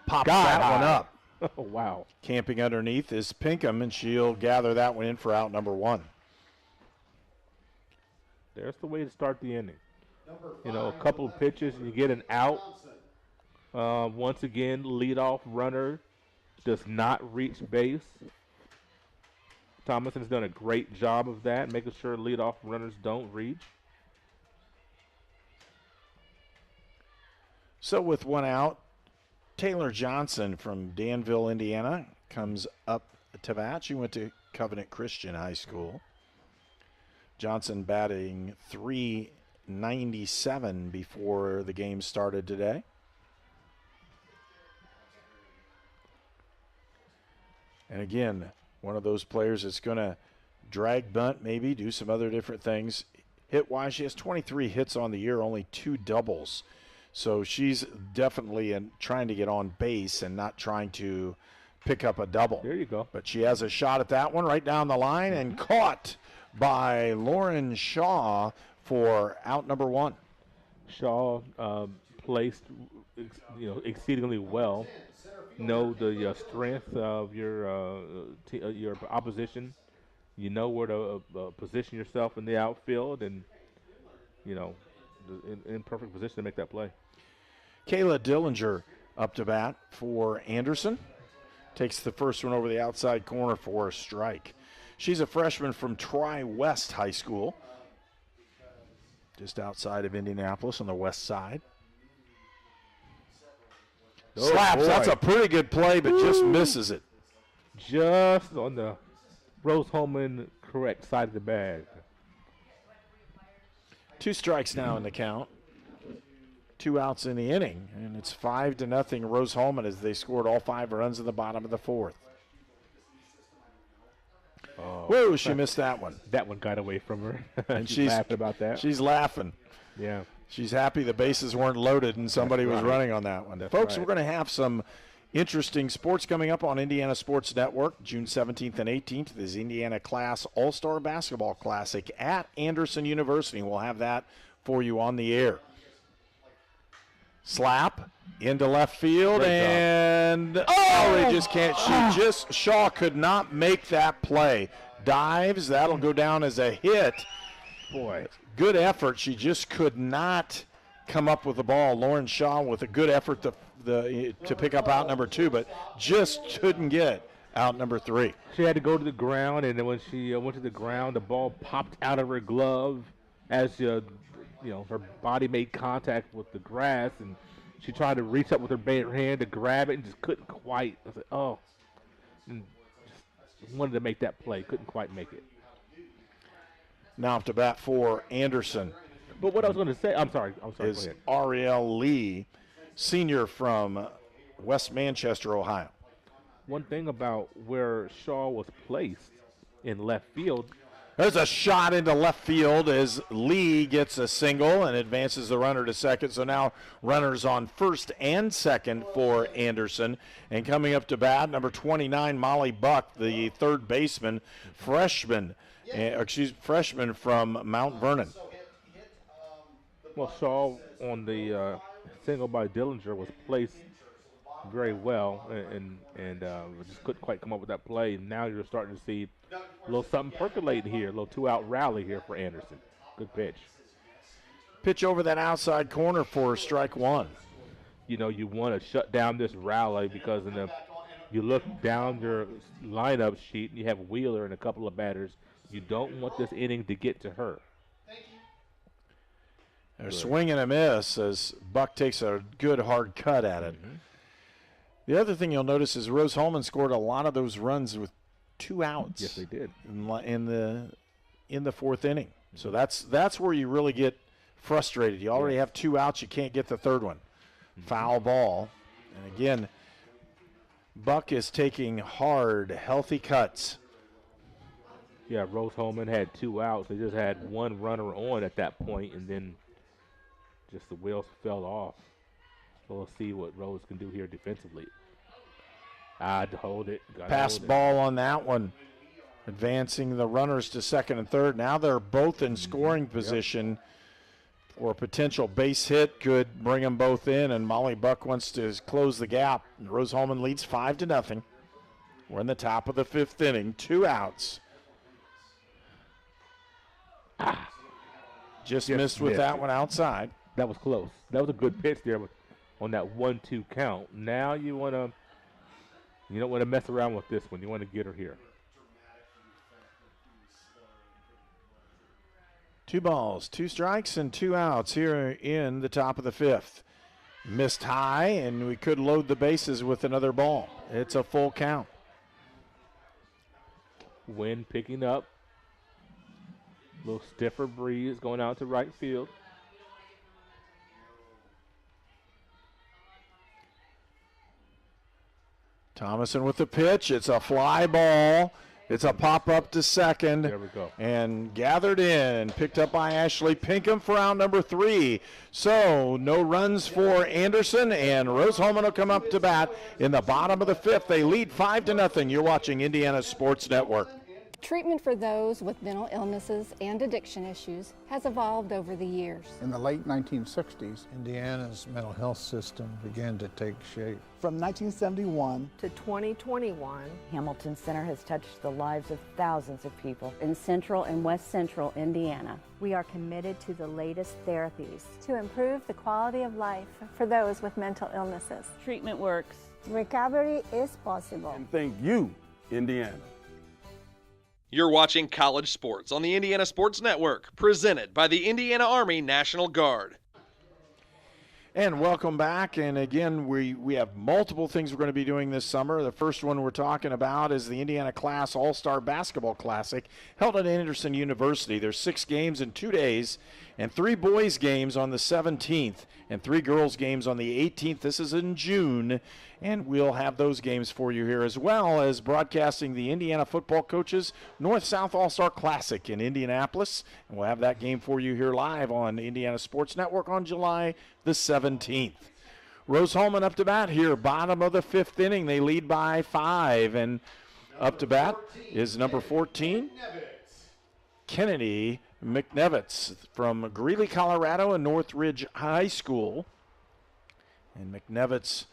Pops that one up. Oh, wow. Camping underneath is Pinkham, and she'll gather that one in for out number 1. There's the way to start the inning. A couple of pitches and you get an out. Once again, leadoff runner does not reach base. Thomason's done a great job of that, making sure leadoff runners don't reach. So with 1 out, Taylor Johnson from Danville, Indiana, comes up to bat. She went to Covenant Christian High School. Johnson batting .397 before the game started today. And again, one of those players that's going to drag bunt, maybe do some other different things. Hit-wise, she has 23 hits on the year, only 2 doubles. So she's definitely trying to get on base and not trying to pick up a double. There you go. But she has a shot at that one right down the line and caught by Lauren Shaw for out number 1. Shaw placed exceedingly well. Know the strength of your opposition. You know where to position yourself in the outfield, and in perfect position to make that play. Kayla Dillinger up to bat for Anderson. Takes the first one over the outside corner for a strike. She's a freshman from Tri-West High School, just outside of Indianapolis on the west side. Slaps, that's a pretty good play, but just misses it. Just on the Rose-Hulman correct side of the bag. 2 strikes now in the count. 2 outs in the inning, and it's 5-0 Rose-Hulman as they scored all 5 runs in the bottom of the 4th. Oh, whoa, she missed that one. That one got away from her. And she's laughing about that. She's laughing. Yeah. She's happy the bases weren't loaded and somebody was running on that one. That's Folks, right. We're going to have some interesting sports coming up on Indiana Sports Network. June 17th and 18th is Indiana Class All-Star Basketball Classic at Anderson University. We'll have that for you on the air. Slap into left field, and they just can't shoot. Shaw could not make that play. Dives, that'll go down as a hit. Boy, good effort. She just could not come up with the ball. Lauren Shaw with a good effort to pick up out number 2, but just couldn't get out number 3. She had to go to the ground, and then when she went to the ground, the ball popped out of her glove as her body made contact with the grass, and she tried to reach up with her bare hand to grab it and just couldn't quite. I was like, oh. And just wanted to make that play, couldn't quite make it. Now up to bat for Anderson. But what I was going to say, I'm sorry. Is Ariel Lee, senior from West Manchester, Ohio. One thing about where Shaw was placed in left field. There's a shot into left field as Lee gets a single and advances the runner to second. So now runners on first and second for Anderson. And coming up to bat, number 29, Molly Buck, the third baseman, freshman from Mount Vernon. Well, Shaw on the single by Dillinger was placed very well, and just couldn't quite come up with that play. And now you're starting to see a little something percolating here, a little two-out rally here for Anderson. Good pitch. Pitch over that outside corner for strike one. You know, you want to shut down this rally because you look down your lineup sheet and you have Wheeler and a couple of batters. You don't want this inning to get to her. They're swinging a miss as Buck takes a good hard cut at it. Mm-hmm. The other thing you'll notice is Rose-Hulman scored a lot of those runs with 2 outs. Yes, they did. In the fourth inning. So that's where you really get frustrated. You already have 2 outs. You can't get the third one. Mm-hmm. Foul ball. And again, Buck is taking hard, healthy cuts. Yeah, Rose-Hulman had 2 outs. They just had 1 runner on at that point, and then just the wheels fell off. So we'll see what Rose can do here defensively. I'd hold it. Pass ball on that one. Advancing the runners to second and third. Now they're both in scoring position. Or a potential base hit could bring them both in, and Molly Buck wants to close the gap. Rose-Hulman leads 5-0. We're in the top of the 5th inning. 2 outs. Just missed with that one outside. That was close. That was a good pitch there on that 1-2 count. Now you don't want to mess around with this one. You want to get her here. 2 balls, 2 strikes, and 2 outs here in the top of the 5th. Missed high, and we could load the bases with another ball. It's a full count. Wind picking up. A little stiffer breeze going out to right field. Thomason with the pitch. It's a fly ball. It's a pop-up to second. There we go. And gathered in, picked up by Ashley Pinkham for out number 3. So no runs for Anderson, and Rose-Hulman will come up to bat in the bottom of the 5th. They lead 5-0. You're watching Indiana Sports Network. Treatment for those with mental illnesses and addiction issues has evolved over the years. In the late 1960s, Indiana's mental health system began to take shape. From 1971 to 2021, Hamilton Center has touched the lives of thousands of people in central and west central Indiana. We are committed to the latest therapies to improve the quality of life for those with mental illnesses. Treatment works. Recovery is possible. And thank you, Indiana. You're watching College Sports on the Indiana Sports Network, presented by the Indiana Army National Guard. And welcome back. And again, we have multiple things we're going to be doing this summer. The first one we're talking about is the Indiana Class All-Star Basketball Classic held at Anderson University. There's 6 games in 2 days, and 3 boys games on the 17th, and 3 girls games on the 18th. This is in June, and we'll have those games for you here, as well as broadcasting the Indiana football coaches North-South All-Star Classic in Indianapolis. And we'll have that game for you here live on Indiana Sports Network on July the 17th. Rose-Hulman up to bat here, bottom of the 5th inning. They lead by 5, and up to bat is number 14, Kennedy Mcnevitz from Greeley, Colorado, and Northridge High School. And Mcnevitz,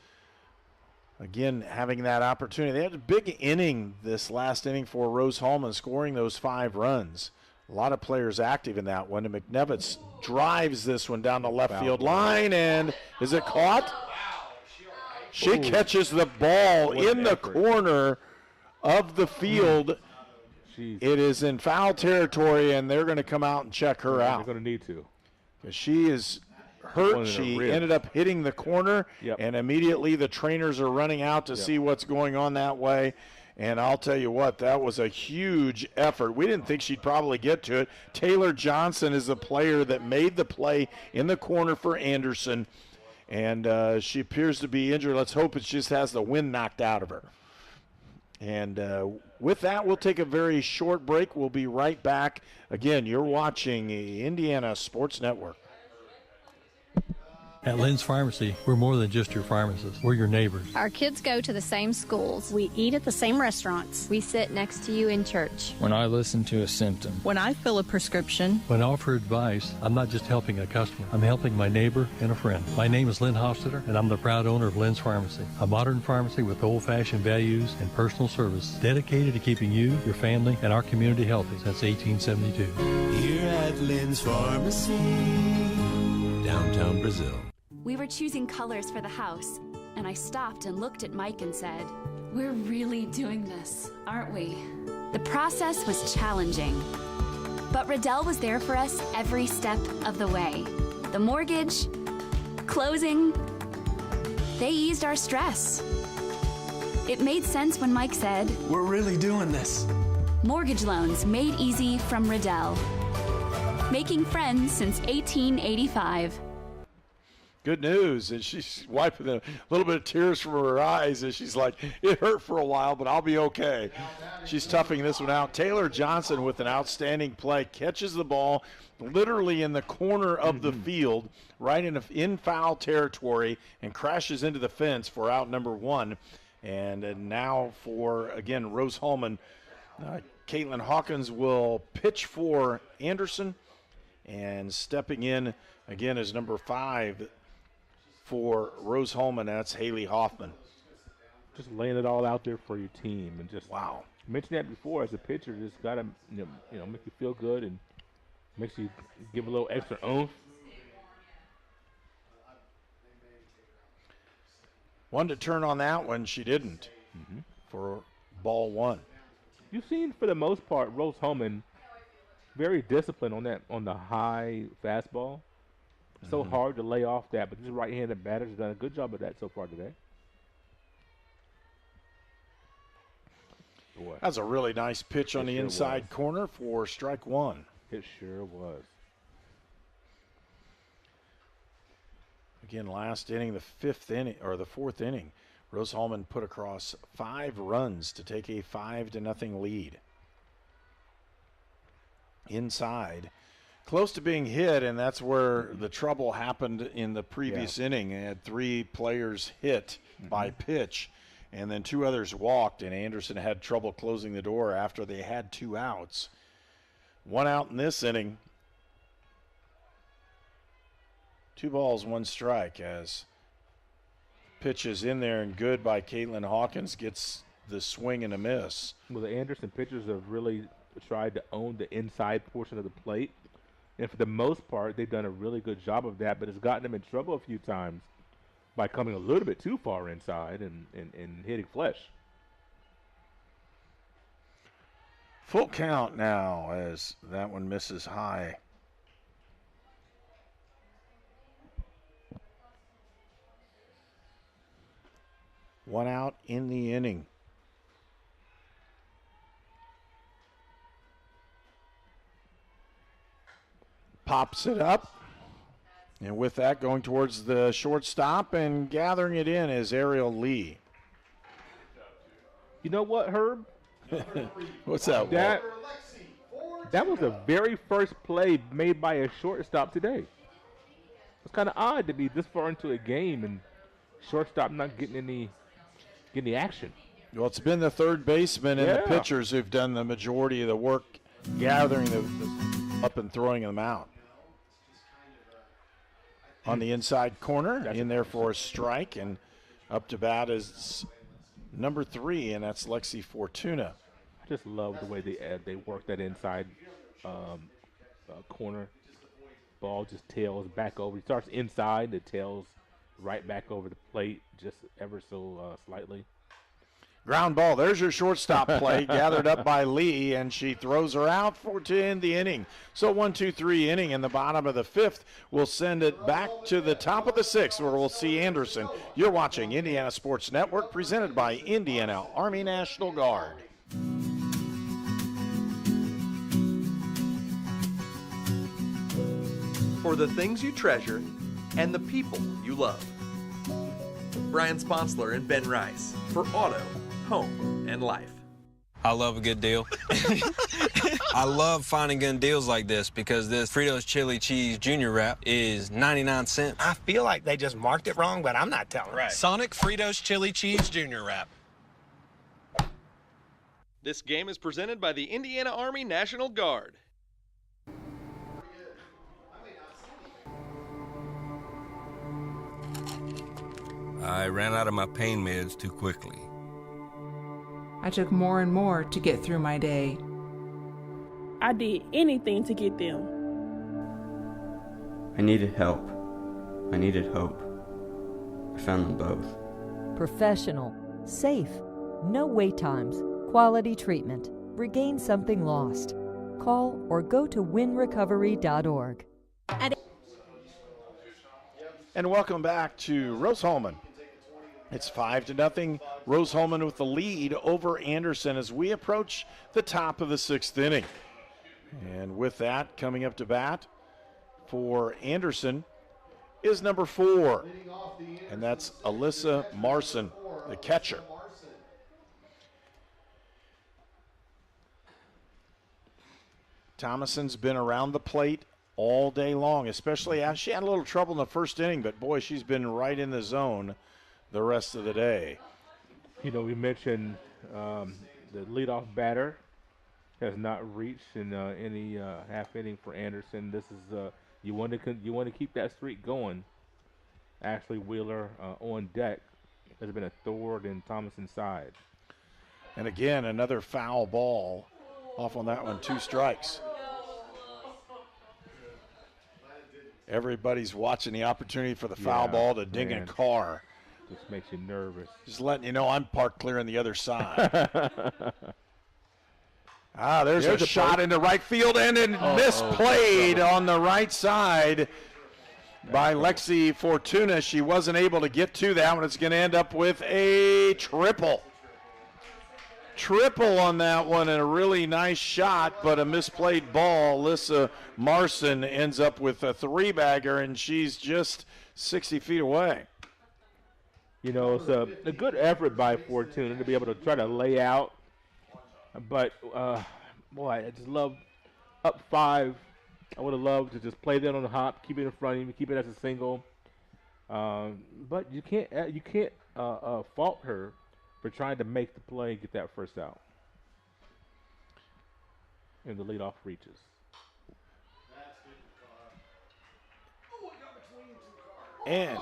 again, having that opportunity. They had a big inning this last inning for Rose-Hulman, scoring those 5 runs. A lot of players active in that one. And Mcnevitz drives this one down the left field line, and is it caught? She catches the ball in the corner of the field. It is in foul territory, and they're going to come out and check her out. They're going to need to. Because she is hurt. She ended up hitting the corner, and immediately the trainers are running out to see what's going on that way. And I'll tell you what, that was a huge effort. We didn't think she'd probably get to it. Taylor Johnson is the player that made the play in the corner for Anderson, and she appears to be injured. Let's hope it just has the wind knocked out of her. And with that, we'll take a very short break. We'll be right back. Again, you're watching Indiana Sports Network. At Lynn's Pharmacy, we're more than just your pharmacist. We're your neighbors. Our kids go to the same schools. We eat at the same restaurants. We sit next to you in church. When I listen to a symptom. When I fill a prescription. When I offer advice, I'm not just helping a customer. I'm helping my neighbor and a friend. My name is Lynn Hofstetter, and I'm the proud owner of Lynn's Pharmacy, a modern pharmacy with old-fashioned values and personal service dedicated to keeping you, your family, and our community healthy since 1872. Here at Lynn's Pharmacy, downtown Brazil. We were choosing colors for the house, and I stopped and looked at Mike and said, "We're really doing this, aren't we?" The process was challenging, but Riddell was there for us every step of the way. The mortgage, closing, they eased our stress. It made sense when Mike said, "We're really doing this." Mortgage loans made easy from Riddell. Making friends since 1885. Good news, and she's wiping a little bit of tears from her eyes as she's like, it hurt for a while, but I'll be okay. She's toughing this one out. Taylor Johnson with an outstanding play, catches the ball literally in the corner of the field, right in foul territory, and crashes into the fence for out number one. And now for, again, Rose-Hulman, Caitlin Hawkins will pitch for Anderson, and stepping in again is number 5 for Rose-Hulman, that's Haley Hoffman. Just laying it all out there for your team, and just wow. I mentioned that before, as a pitcher, just gotta make you feel good and makes you give a little extra oomph. One to turn on that one, she didn't for ball 1. You've seen, for the most part, Rose-Hulman very disciplined on the high fastball. So hard to lay off that, but this right-handed batter's done a good job of that so far today. Boy. That's a really nice pitch on the inside corner for strike 1. It sure was. Again, last inning, the 4th inning, Rose-Hulman put across 5 runs to take a 5-0 lead. Inside. Close to being hit, and that's where the trouble happened in the previous inning. They had 3 players hit by pitch, and then 2 others walked, and Anderson had trouble closing the door after they had 2 outs. 1 out in this inning. 2 balls, 1 strike as pitch is in there and good by Caitlin Hawkins, gets the swing and a miss. Well, the Anderson pitchers have really tried to own the inside portion of the plate. And for the most part, they've done a really good job of that, but it's gotten them in trouble a few times by coming a little bit too far inside and hitting flesh. Full count now as that one misses high. One out in the inning. Pops it up, and with that going towards the shortstop and gathering it in is Ariel Lee. You know what, Herb? What's that? That was the very first play made by a shortstop today. It's kind of odd to be this far into a game and shortstop not getting any action. Well, it's been the third baseman and the pitchers who've done the majority of the work gathering the up and throwing them out. On the inside corner, in there for a strike, and up to bat is number 3, and that's Lexi Fortuna. I just love the way they work that inside corner. Ball just tails back over. He starts inside, it tails right back over the plate, just ever so slightly. Ground ball. There's your shortstop play, gathered up by Lee, and she throws her out to end the inning. So 1-2-3 inning in the bottom of the 5th. We'll send it back to the top of the 6th, where we'll see Anderson. You're watching Indiana Sports Network, presented by Indiana Army National Guard. For the things you treasure and the people you love. Brian Sponsler and Ben Rice for Auto, Home, and Life. I love a good deal. I love finding gun deals like this because this Fritos Chili Cheese Junior Wrap is 99 cents. I feel like they just marked it wrong, but I'm not telling. Right. Sonic Fritos Chili Cheese Junior Wrap. This game is presented by the Indiana Army National Guard. I ran out of my pain meds too quickly. I took more and more to get through my day. I did anything to get them. I needed help. I needed hope. I found them both. Professional, safe, no wait times, quality treatment. Regain something lost. Call or go to winrecovery.org. And welcome back to Rose-Hulman. It's 5-0. Rose-Hulman with the lead over Anderson as we approach the top of the 6th inning. And with that, coming up to bat for Anderson is number 4. And that's Alyssa Marson, the catcher. Thomason's been around the plate all day long, especially as she had a little trouble in the first inning, but boy, she's been right in the zone the rest of the day. You know, we mentioned the leadoff batter has not reached in any half inning for Anderson. This is you want to keep that streak going. Ashley Wheeler on deck has been a thorn in Thomason's side. And again, another foul ball off on that one. 2 strikes. Everybody's watching the opportunity for the foul ball to ding a car. Just makes you nervous. Just letting you know I'm parked clear on the other side. There's a shot into right field and then misplayed on the right side by Lexi Fortuna. She wasn't able to get to that one. It's going to end up with a triple. Triple on that one, and a really nice shot, but a misplayed ball. Alyssa Marson ends up with a 3-bagger, and she's just 60 feet away. You know, it's a good effort by Fortuna to be able to try to lay out. But, boy, I just love up 5. I would have loved to just play that on the hop, keep it in front of you, keep it as a single. But you can't fault her for trying to make the play and get that first out. And the leadoff reaches. And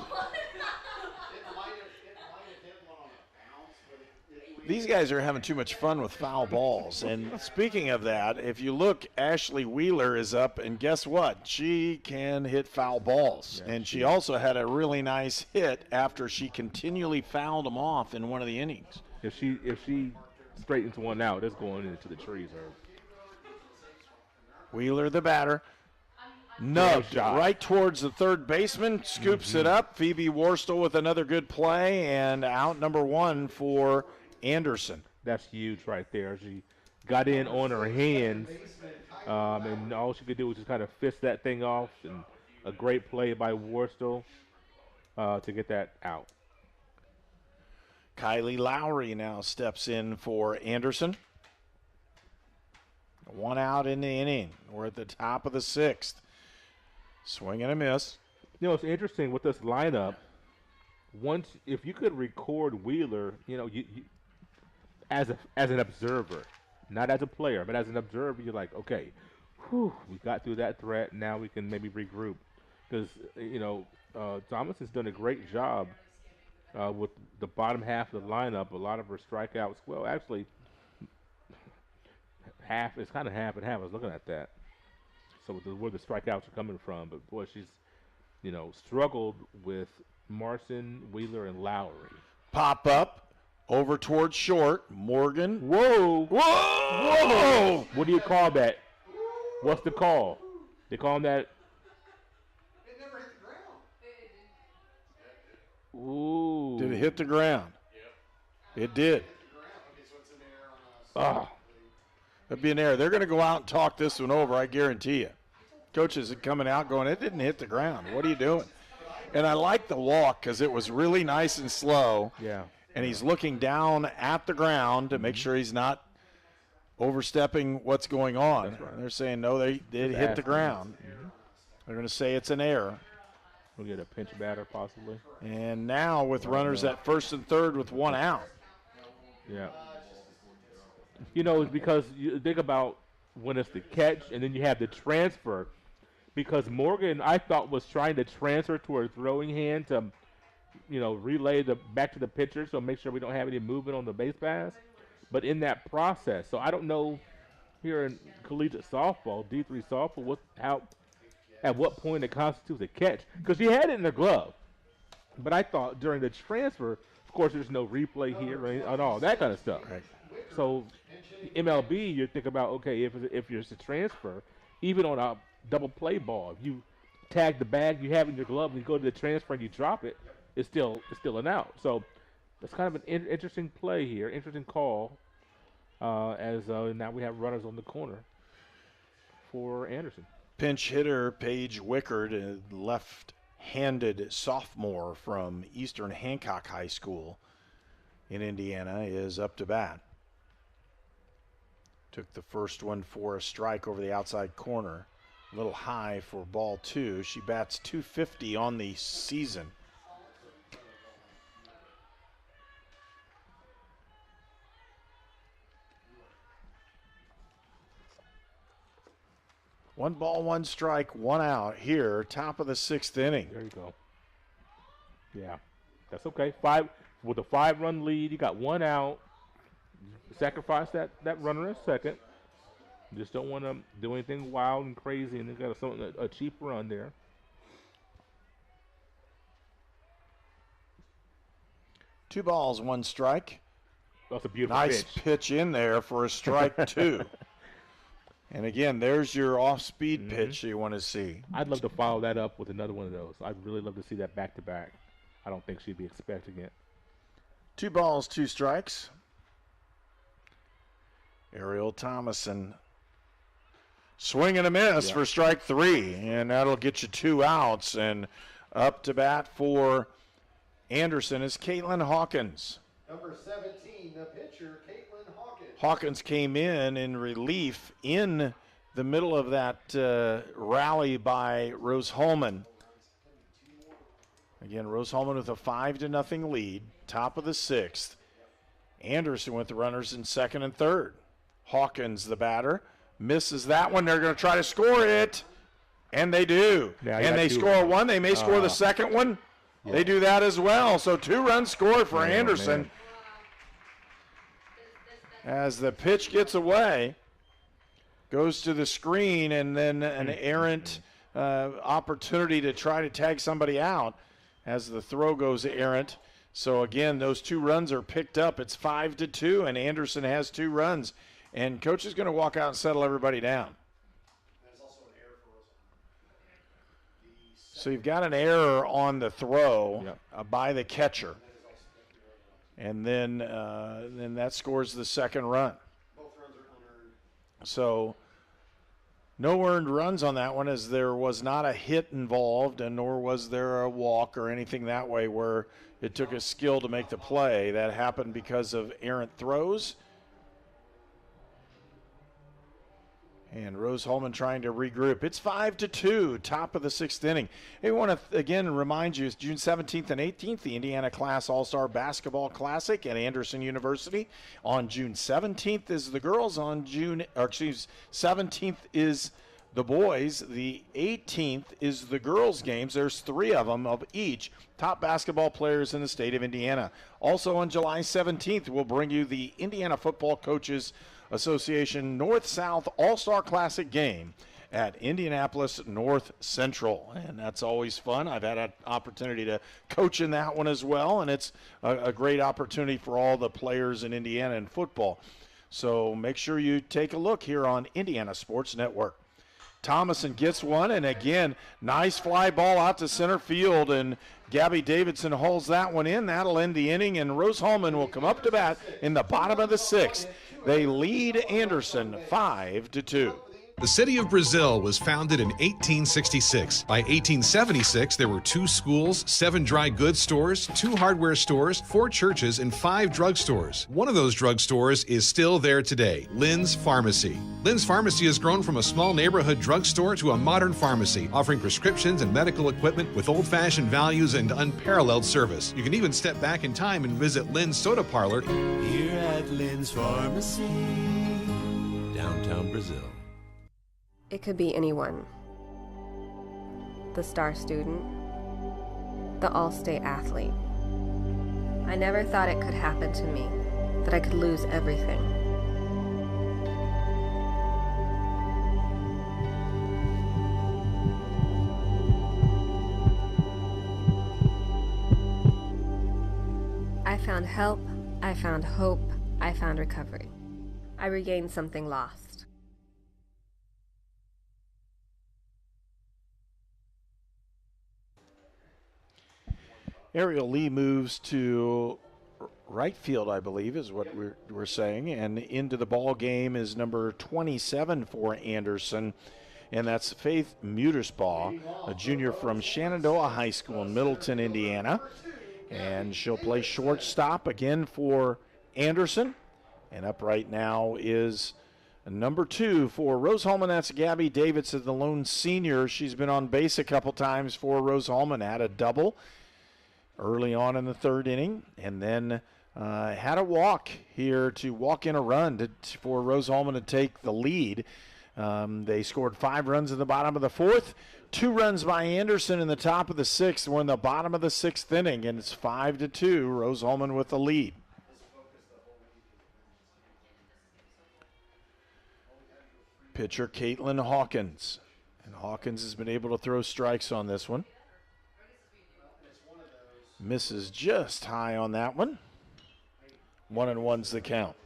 these guys are having too much fun with foul balls. And speaking of that, if you look, Ashley Wheeler is up, and guess what? She can hit foul balls. Yeah, and she also had a really nice hit after she continually fouled them off in one of the innings. If she straightens one out, it's going into the trees. Wheeler, the batter, nudged right towards the third baseman, scoops it up. Phoebe Worstel with another good play, and out number 1 for Anderson. That's huge right there. She got in on her hands, and all she could do was just kind of fist that thing off, and a great play by Worstel to get that out. Kylie Lowry now steps in for Anderson. 1 out in the inning. We're at the top of the 6th. Swing and a miss. You know, it's interesting with this lineup. If you could record Wheeler, you know, you as an observer, not as a player, but as an observer, you're like, okay, we got through that threat. Now we can maybe regroup, because you know Thomason's done a great job with the bottom half of the lineup. A lot of her strikeouts. Well, actually, half. It's kind of half and half. I was looking at that. So where the strikeouts are coming from, but boy, she's struggled with Marson, Wheeler, and Lowry. Pop up. Over towards short. Morgan. Whoa. Whoa. Whoa. What do you call that? What's the call? They call that. It never hit the ground. Ooh. Did it hit the ground? Yep. It did. That'd be an error. They're going to go out and talk this one over, I guarantee you. Coaches are coming out going, it didn't hit the ground. What are you doing? And I like the walk because it was really nice and slow. Yeah. And he's looking down at the ground to make sure he's not overstepping what's going on. That's right. They're saying, no, they did hit the ground. Mm-hmm. They're going to say it's an error. We'll get a pinch batter possibly. And now with runners at first and third with one out. Yeah. You know, it's because you think about when it's the catch and then you have the transfer. Because Morgan, I thought, was trying to transfer to her throwing hand to, you know, relay the back to the pitcher, so make sure we don't have any movement on the base pass. But in that process, so I don't know here in collegiate softball, D3 softball, at what point it constitutes a catch. Because she had it in the glove. But I thought during the transfer, of course, there's no replay here and all that kind of stuff. Right. So MLB, you think about, okay, if there's a transfer, even on a double play ball, if you tag the bag you have in your glove and you go to the transfer and you drop it, it's still an out. So that's kind of an interesting play here, interesting call, as now we have runners on the corner for Anderson. Pinch hitter Paige Wickard, a left-handed sophomore from Eastern Hancock High School in Indiana, is up to bat. Took the first one for a strike over the outside corner. A little high for ball two. She bats .250 on the season. One ball, one strike, one out here, top of the sixth inning. There you go. Yeah, that's okay. With a 5-run lead, you got one out. Sacrifice that runner in second. You just don't want to do anything wild and crazy, and you got a cheap run there. Two balls, one strike. That's a beautiful nice pitch in there for a strike two. And again, there's your off-speed pitch you want to see. I'd love to follow that up with another one of those. I'd really love to see that back-to-back. I don't think she'd be expecting it. 2 balls, 2 strikes. Ariel Thomason swing and a miss for strike 3, and that'll get you 2 outs. And up to bat for Anderson is Caitlin Hawkins. Number 17, the pitcher, Caitlin Hawkins. Hawkins came in relief in the middle of that rally by Rose-Hulman. Again, Rose-Hulman with a 5-0 lead, top of the 6th. Anderson with the runners in second and third. Hawkins, the batter, misses that one. They're going to try to score it, and they do. Yeah, and they score one. They may score the second one. Yeah. They do that as well. So 2 runs scored for Anderson. Man. As the pitch gets away, goes to the screen, and then an errant opportunity to try to tag somebody out as the throw goes errant. So again, those 2 runs are picked up. It's 5-2, and Anderson has 2 runs. And coach is going to walk out and settle everybody down. So you've got an error on the throw by the catcher. And then that scores the second run. So no earned runs on that one, as there was not a hit involved, and nor was there a walk or anything that way where it took a skill to make the play. That happened because of errant throws. And Rose-Hulman trying to regroup. It's 5-2, top of the 6th inning. Hey, we want to again remind you, it's June 17th and 18th, the Indiana Class All-Star Basketball Classic at Anderson University. On June 17th is the girls. 17th is the boys. The 18th is the girls' games. There's 3 of them of each. Top basketball players in the state of Indiana. Also on July 17th, we'll bring you the Indiana Football Coaches Association North-South All-Star Classic game at Indianapolis North Central, and that's always fun. I've had an opportunity to coach in that one as well, and it's a great opportunity for all the players in Indiana in football. So make sure you take a look here on Indiana Sports Network. Thomason gets one, and again, nice fly ball out to center field, and Gabby Davidson holds that one in. That'll end the inning, and Rose-Hulman will come up to bat in the bottom of the 6th. They lead Anderson 5-2. The city of Brazil was founded in 1866. By 1876, there were 2 schools, 7 dry goods stores, 2 hardware stores, 4 churches, and 5 drugstores. One of those drugstores is still there today, Lynn's Pharmacy. Lynn's Pharmacy has grown from a small neighborhood drugstore to a modern pharmacy, offering prescriptions and medical equipment with old-fashioned values and unparalleled service. You can even step back in time and visit Lynn's Soda Parlor Here at Lynn's Pharmacy, downtown Brazil. It could be anyone. The star student, the all-state athlete. I never thought it could happen to me, that I could lose everything. I found help, I found hope, I found recovery. I regained something lost. Ariel Lee moves to right field, I believe, is what we're saying. And into the ball game is number 27 for Anderson, and that's Faith Mutersbaugh, a junior from Shenandoah High School in Middleton, Indiana. And she'll play shortstop again for Anderson. And up right now is number 2 for Rose-Hulman. That's Gabby Davidson, the lone senior. She's been on base a couple times for Rose-Hulman, had a double early on in the 3rd inning, and then had a walk here to walk in a run for Rose-Hulman to take the lead. They scored 5 runs in the bottom of the 4th, 2 runs by Anderson in the top of the 6th. We're in the bottom of the 6th inning, and it's 5-2, Rose-Hulman with the lead. Pitcher Caitlin Hawkins, and Hawkins has been able to throw strikes on this one. Misses just high on that one. 1-1's the count.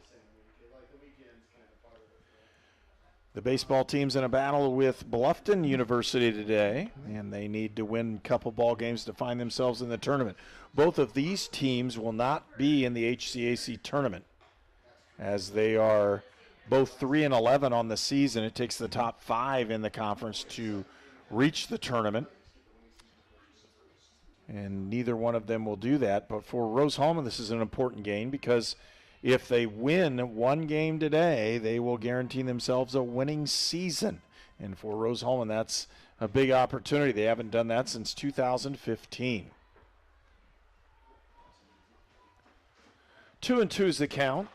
The baseball team's in a battle with Bluffton University today, and they need to win a couple ball games to find themselves in the tournament. Both of these teams will not be in the HCAC tournament, as they are both 3-11 on the season. It takes the top 5 in the conference to reach the tournament, and neither one of them will do that. But for Rose-Hulman, this is an important game, because if they win one game today, they will guarantee themselves a winning season. And for Rose-Hulman, that's a big opportunity. They haven't done that since 2015. 2-2 is the count.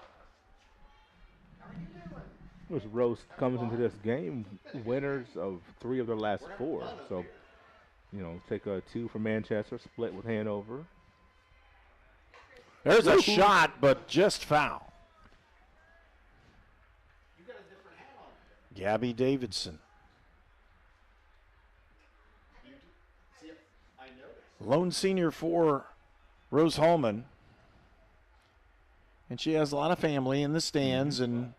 Rose comes into this game winners of 3 of their last 4. So, take a 2 for Manchester, split with Hanover. There's a shot, but just foul. Gabby Davidson. Lone senior for Rose-Hulman. And she has a lot of family in the stands, and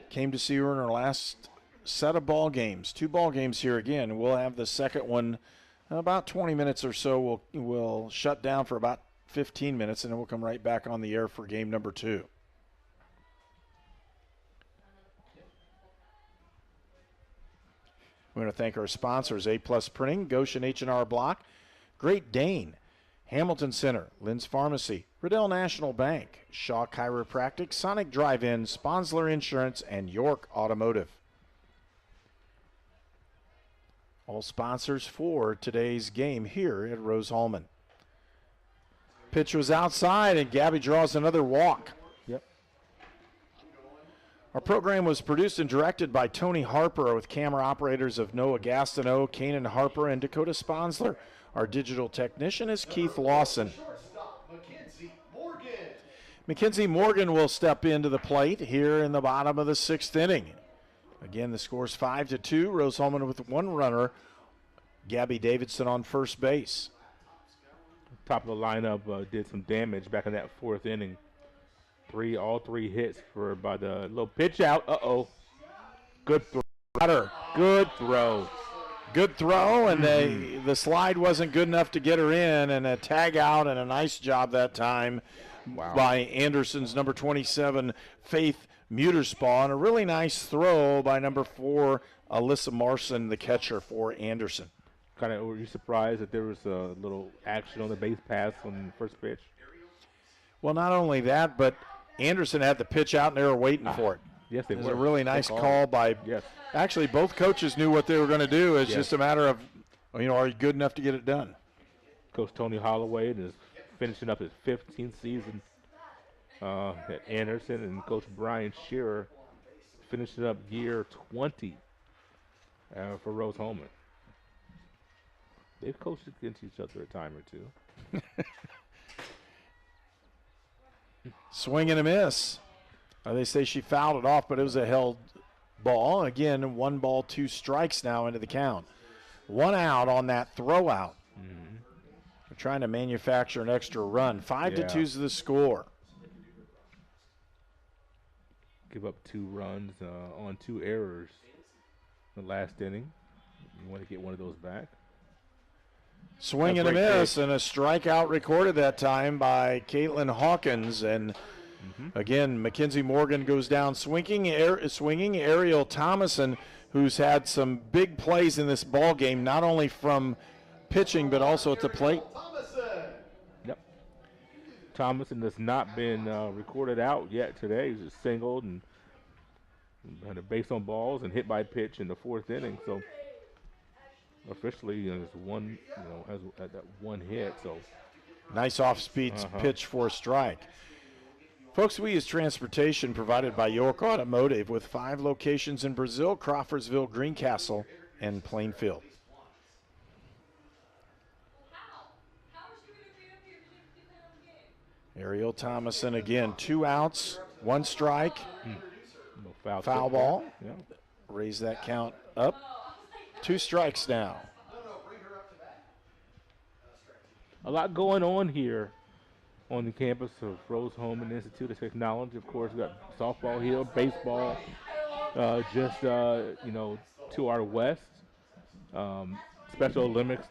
came to see her in her last set of ball games. 2 ball games here again. We'll have the second one in about 20 minutes or so. We'll shut down for about 15 minutes, and then we'll come right back on the air for game number 2. We want to thank our sponsors: A-Plus Printing, Goshen H&R Block, Great Dane, Hamilton Center, Lynn's Pharmacy, Riddell National Bank, Shaw Chiropractic, Sonic Drive-In, Sponsler Insurance, and York Automotive. All sponsors for today's game here at Rose-Hulman. Pitch was outside, and Gabby draws another walk. Yep. Our program was produced and directed by Tony Harper, with camera operators of Noah Gastineau, Kanan Harper, and Dakota Sponsler. Our digital technician is Keith Lawson. Mckenzie Morgan will step into the plate here in the bottom of the 6th inning. Again, the score's 5-2. Rose-Hulman with 1 runner. Gabby Davidson on first base. Top of the lineup did some damage back in that 4th inning. All three hits by the little pitch out. Good throw. Good throw. Good throw, and the slide wasn't good enough to get her in, and a tag out, and a nice job that time by Anderson's number 27, Faith Muterspaw, and a really nice throw by number 4, Alyssa Marson, the catcher for Anderson. Were you surprised that there was a little action on the base pass on the first pitch? Well, not only that, but Anderson had the pitch out and they were waiting for it. Yes, they were. It was a really nice call by. Yes. Actually, both coaches knew what they were going to do. It's just a matter of, are you good enough to get it done? Coach Tony Holloway is finishing up his 15th season at Anderson, and Coach Brian Shearer finishing up year 20 for Rose-Hulman. They've coached against each other a time or two. Swing and a miss. They say she fouled it off, but it was a held ball. Again, 1 ball, 2 strikes now into the count. 1 out on that throw out. Mm-hmm. They're trying to manufacture an extra run. 5-2 is the score. Give up 2 runs on 2 errors in the last inning. You want to get one of those back. Swing and a miss, and a strikeout recorded that time by Caitlin Hawkins. And again, Mackenzie Morgan goes down swinging. Ariel Thomason, who's had some big plays in this ball game, not only from pitching but also at the plate. Yep. Thomason has not been recorded out yet today. He's just singled and had a base on balls and hit by pitch in the 4th inning. So officially, it's one, has that 1 hit. So nice off-speed pitch for a strike. Folks, we use transportation provided by York Automotive with 5 locations in Brazil, Crawfordsville, Greencastle, and Plainfield. Ariel Thomason again, 2 outs, 1 strike, foul ball. Yeah. Raise that count up. 2 strikes now. A lot going on here on the campus of Rose-Hulman Institute of Technology. Of course, we got softball here, baseball, just to our west. Special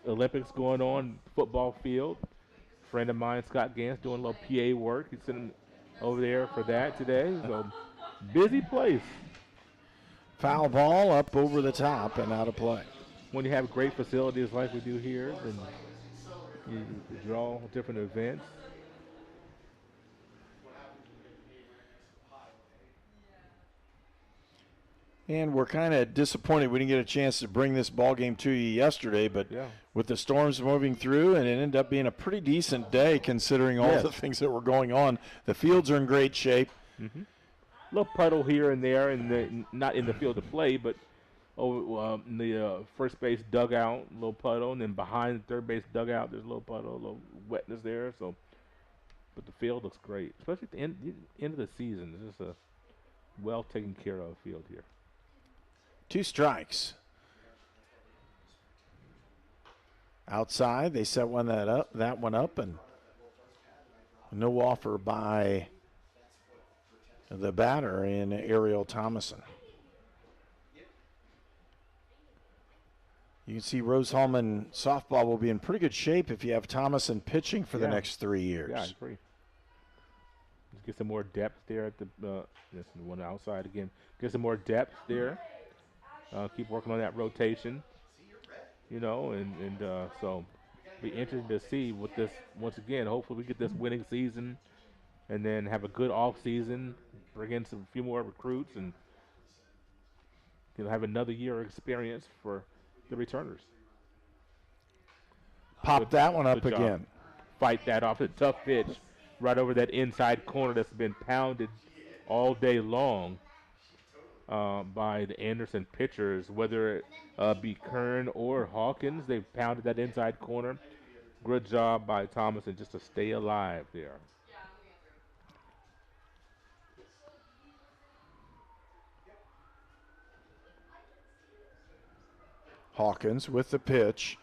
Olympics going on, football field. Friend of mine, Scott Gans, doing a little PA work. He's sitting over there for that today. So busy place. Foul ball up over the top and out of play. When you have great facilities like we do here, then you draw different events. And we're kind of disappointed we didn't get a chance to bring this ball game to you yesterday, but with the storms moving through, and it ended up being a pretty decent day considering all the things that were going on. The fields are in great shape. Mm-hmm. Little puddle here and there, not in the field of play, but in the first base dugout, little puddle, and then behind the third base dugout, there's a little puddle, a little wetness there. So, but the field looks great, especially at the end of the season. It's just a well taken care of field here. 2 strikes. Outside, they set that one up, and no offer by the batter in Ariel Thomason. You can see Rose-Hulman softball will be in pretty good shape if you have Thomason pitching for the next 3 years. Yeah, I agree. Just get some more depth there at the one outside again. Get some more depth there. Keep working on that rotation, so be interesting to see what this, once again, hopefully we get this winning season and then have a good off season, bring in a few more recruits, and have another year of experience for the returners. Pop that one up again. Fight that off. A tough pitch right over that inside corner that's been pounded all day long by the Anderson pitchers, whether it be Kern or Hawkins. They've pounded that inside corner. Good job by Thomason just to stay alive there. Hawkins with the pitch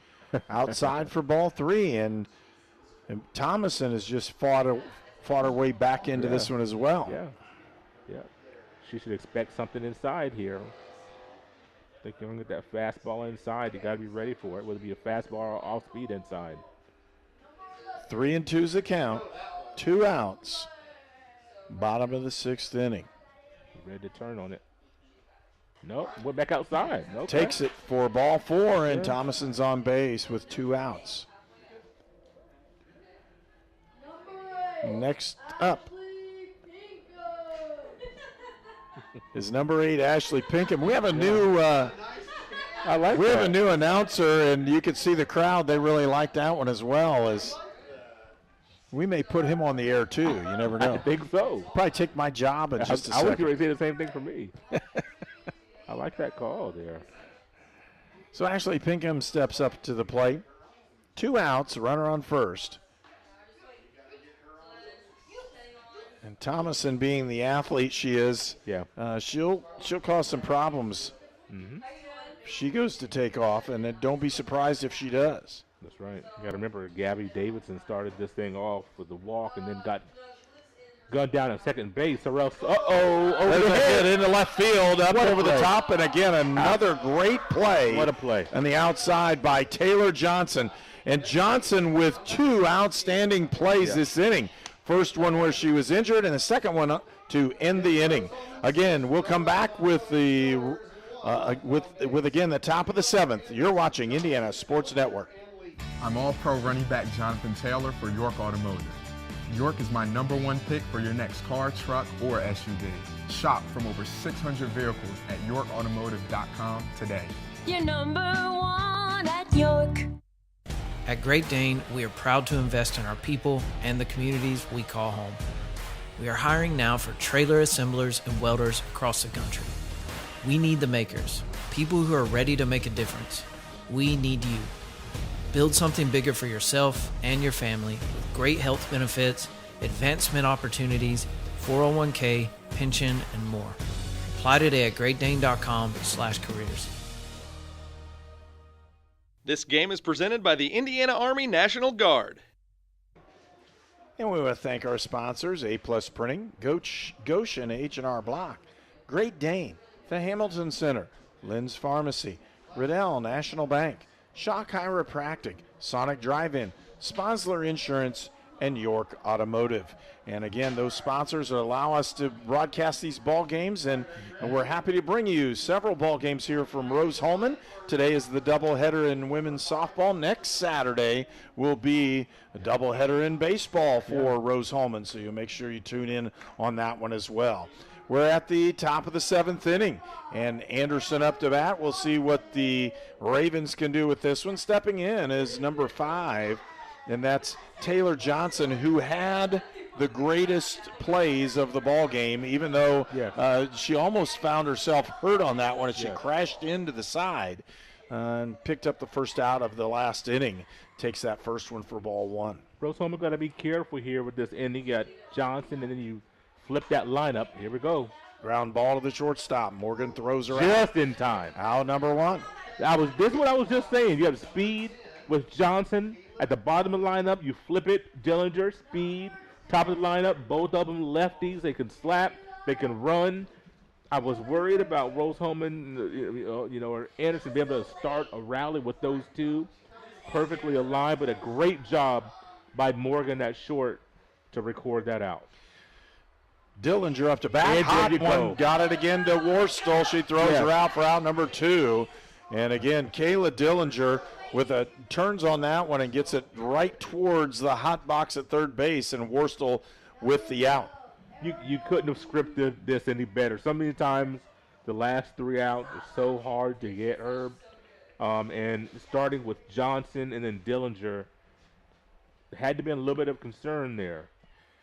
outside for ball 3, and Thomason has just fought her way back into this one as well. Yeah. She should expect something inside here. I think you're going to get that fastball inside. You got to be ready for it, whether it be a fastball or off speed inside. 3-2's the count. 2 outs. Bottom of the 6th inning. Ready to turn on it. Nope, went back outside. Okay. Takes it for ball 4, and Thomason's on base with 2 outs. Next up is number 8, Ashley Pinkham. We have a new we have a new announcer, and you can see the crowd. They really like that one as well. As we may put him on the air too. You never know. I think so. Probably take my job in just a second. I was going to say the same thing for me. I like that call there. So Ashley Pinkham steps up to the plate. 2 outs, runner on first. And Thomason, being the athlete she is, she'll cause some problems. Mm-hmm. She goes to take off, and then don't be surprised if she does. That's right. You got to remember, Gabby Davidson started this thing off with the walk and then got gunned down at second base, or else, There's a hit into left field, up over the top, and again, another great play. What a play. On the outside by Taylor Johnson. And Johnson with 2 outstanding plays this inning. First one where she was injured, and the second one to end the inning. Again, we'll come back with the with again the top of the 7th. You're watching Indiana Sports Network. I'm All-Pro running back Jonathan Taylor for York Automotive. York is my #1 pick for your next car, truck, or SUV. Shop from over 600 vehicles at YorkAutomotive.com today. You're #1 at York. At Great Dane, we are proud to invest in our people and the communities we call home. We are hiring now for trailer assemblers and welders across the country. We need the makers, people who are ready to make a difference. We need you. Build something bigger for yourself and your family with great health benefits, advancement opportunities, 401k, pension, and more. Apply today at greatdane.com/careers. This game is presented by the Indiana Army National Guard. And we want to thank our sponsors, A-Plus Printing, Goshen H&R Block, Great Dane, the Hamilton Center, Lynn's Pharmacy, Riddell National Bank, Shaw Chiropractic, Sonic Drive-In, Sponsler Insurance, and York Automotive. And again, those sponsors allow us to broadcast these ball games, and we're happy to bring you several ball games here from Rose-Hulman. Today is the doubleheader in women's softball. Next Saturday will be a doubleheader in baseball for Rose-Hulman, so you'll make sure you tune in on that one as well. We're at the top of the 7th inning, and Anderson up to bat. We'll see what the Ravens can do with this one. Stepping in is number 5, and that's Taylor Johnson, who had the greatest plays of the ball game, even though she almost found herself hurt on that one as she crashed into the side and picked up the first out of the last inning. Takes that first one for ball 1. Rose-Hulman got to be careful here with this inning. You got Johnson, and then you flip that lineup. Here we go. Ground ball to the shortstop. Morgan throws her out. Just in time. Out number 1. This is what I was just saying. You have speed with Johnson at the bottom of the lineup. You flip it. Dillinger, speed. Top of the lineup. Both of them lefties. They can slap. They can run. I was worried about Rose-Hulman, or Anderson being able to start a rally with those two. Perfectly aligned, but a great job by Morgan at short to record that out. Dillinger up to bat. Hot one. Got it again to Worstel. She throws her out for out number 2. And again, Kayla Dillinger turns on that one and gets it right towards the hot box at third base, and Worstel with the out. You couldn't have scripted this any better. So many times the last 3 outs are so hard to get Herb. And starting with Johnson and then Dillinger, there had to be a little bit of concern there.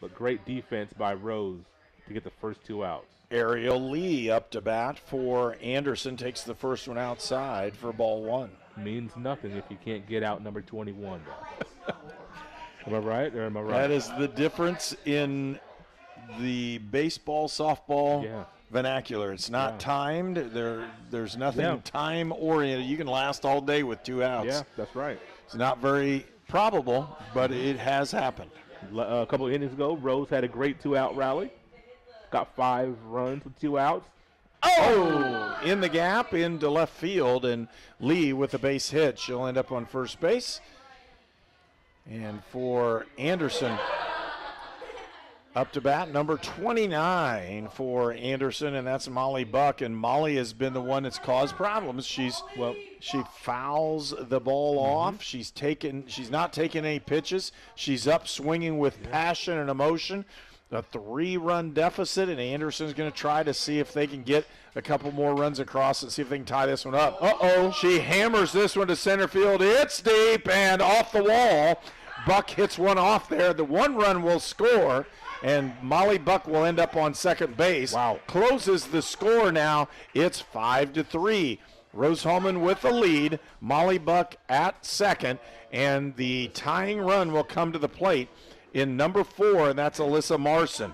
But great defense by Rose to get the first 2 outs. Ariel Lee up to bat for Anderson, takes the first one outside for ball 1. Means nothing if you can't get out number 21. Am I right or am I right? That is the difference in the baseball, softball vernacular. It's not timed. There's nothing time-oriented. You can last all day with 2 outs. Yeah, that's right. It's not very probable, but it has happened. A couple of innings ago, Rose had a great 2-out rally. Got 5 runs with 2 outs. Oh! In the gap, into left field, and Lee with a base hit. She'll end up on first base. And for Anderson, Up to bat, number 29 for Anderson, and that's Molly Buck. And Molly has been the one that's caused problems. She fouls the ball off. She's not taking any pitches. She's up swinging with passion and emotion. A 3-run deficit, and Anderson's going to try to see if they can get a couple more runs across and see if they can tie this one up. She hammers this one to center field. It's deep and off the wall. Buck hits one off there. The 1 run will score, and Molly Buck will end up on second base. Wow. Closes the score now. It's 5-3. Rose-Hulman with the lead. Molly Buck at second, and the tying run will come to the plate in number 4, and that's Alyssa Marson.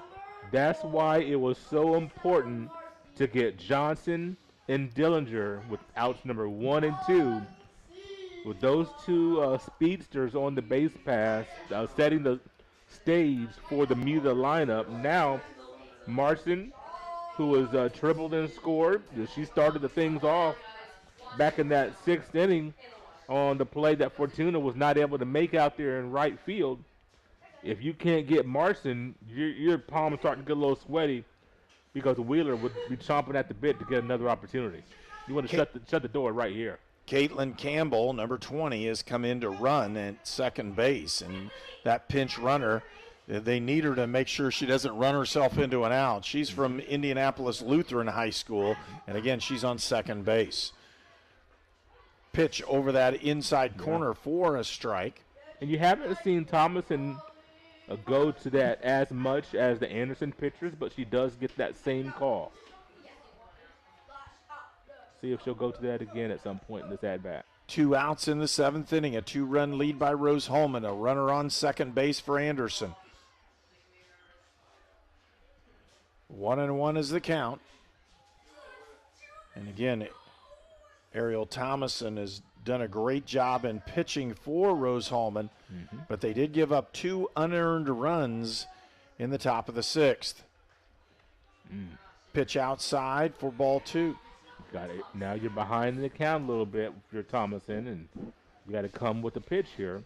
That's why it was so important to get Johnson and Dillinger with outs number 1 and 2. With those two speedsters on the base pass, setting the stage for the Muta lineup. Now, Marson, who has tripled and scored, she started the things off back in that 6th inning on the play that Fortuna was not able to make out there in right field. If you can't get Marson, your palms starting to get a little sweaty because Wheeler would be chomping at the bit to get another opportunity. You want to shut the door right here. Caitlin Campbell, number 20, has come in to run at second base, and that pinch runner, they need her to make sure she doesn't run herself into an out. She's from Indianapolis Lutheran High School, and again, she's on second base. Pitch over that inside corner for a strike. And you haven't seen Thomason go to that as much as the Anderson pitchers, but she does get that same call. See if she'll go to that again at some point in this at-bat. 2 outs in the 7th inning, a 2-run lead by Rose-Hulman, a runner on second base for Anderson. 1-1 is the count. And again, Ariel Thomason has done a great job in pitching for Rose-Hulman, but they did give up 2 unearned runs in the top of the 6th. Pitch outside for ball 2. Got it. Now you're behind in the count a little bit if you're Thomason, and you got to come with a pitch here.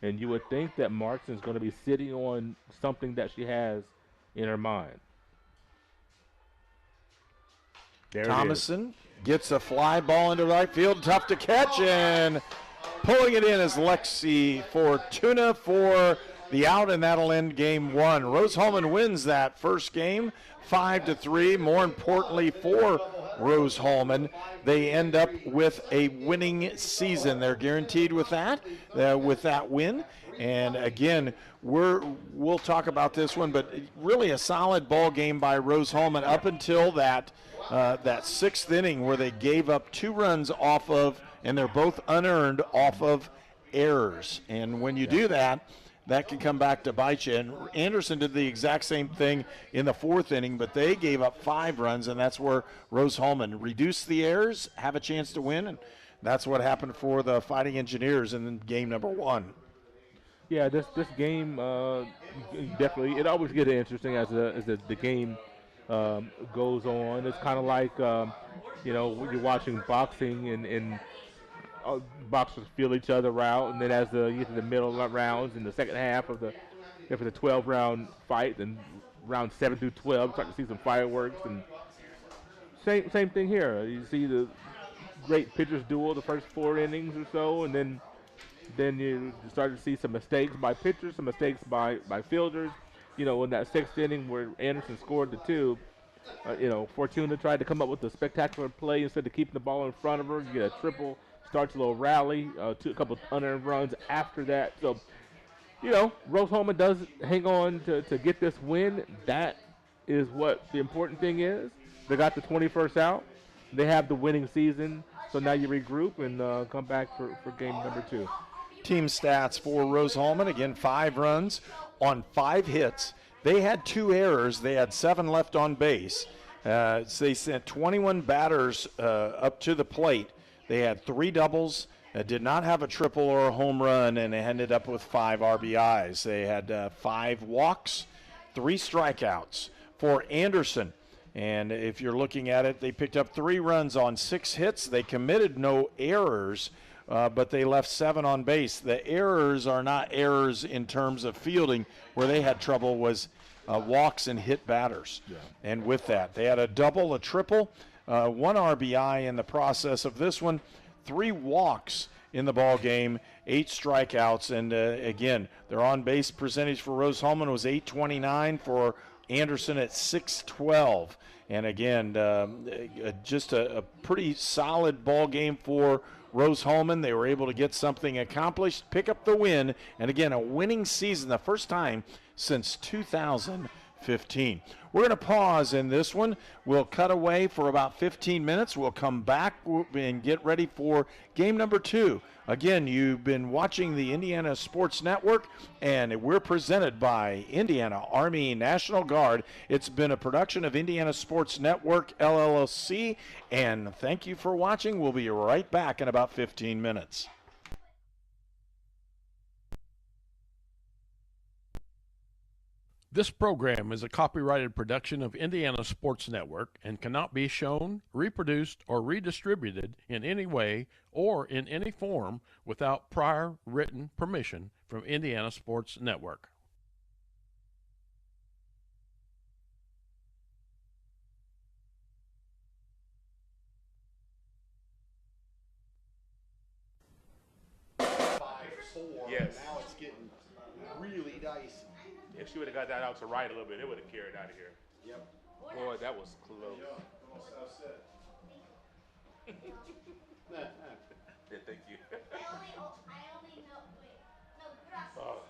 And you would think that Markson's going to be sitting on something that she has in her mind. There Thomason gets a fly ball into right field, tough to catch, and pulling it in is Lexi Fortuna for the out, and that'll end game 1. Rose-Hulman wins that first game 5-3. More importantly for Rose-Hulman, they end up with a winning season. They're guaranteed with that win. And again, we'll talk about this one, but really a solid ball game by Rose-Hulman up until that 6th inning where they gave up 2 runs off of, and they're both unearned off of errors. And when you do that, that can come back to bite you. And Anderson did the exact same thing in the 4th inning, but they gave up 5 runs, and that's where Rose-Hulman reduced the errors, have a chance to win, and that's what happened for the Fighting Engineers in game number 1. Yeah, this game definitely, it always gets interesting as the game goes on. It's kind of like, when you're watching boxing and boxers feel each other out, and then as you get to the middle rounds in the second half of if it's a 12-round fight, then round 7 through 12, you start to see some fireworks, and same thing here. You see the great pitchers duel the first 4 innings or so, and then you start to see some mistakes by pitchers, some mistakes by fielders. In that 6th inning where Anderson scored the 2, Fortuna tried to come up with a spectacular play instead of keeping the ball in front of her. You get a triple, starts a little rally, a couple unearned runs after that. So, Rose-Hulman does hang on to get this win. That is what the important thing is. They got the 21st out. They have the winning season. So now you regroup and come back for game number 2. Team stats for Rose-Hulman, again, 5 runs on 5 hits. They had 2 errors. They had 7 left on base. So they sent 21 batters up to the plate. They had 3 doubles, did not have a triple or a home run, and they ended up with 5 RBIs. They had 5 walks, 3 strikeouts for Anderson. And if you're looking at it, they picked up 3 runs on 6 hits. They committed no errors, but they left 7 on base. The errors are not errors in terms of fielding. Where they had trouble was walks and hit batters. And with that, they had a double, a triple, 1 RBI in the process of this one, 3 walks in the ball game, 8 strikeouts, and again, their on-base percentage for Rose-Hulman was .829, for Anderson at .612. And again, just a pretty solid ball game for Rose-Hulman. They were able to get something accomplished, pick up the win, and again, a winning season, the first time since 2015. We're going to pause in this one. We'll cut away for about 15 minutes. We'll come back and get ready for game number 2. Again, you've been watching the Indiana Sports Network, and we're presented by Indiana Army National Guard. It's been a production of Indiana Sports Network, LLC, and thank you for watching. We'll be right back in about 15 minutes. This program is a copyrighted production of Indiana Sports Network and cannot be shown, reproduced, or redistributed in any way or in any form without prior written permission from Indiana Sports Network. Yes. Now it's getting really dicey. If she would have got that out to right a little bit, it would have carried out of here. Yep. Boy, that was close. Yeah, thank you. Oh.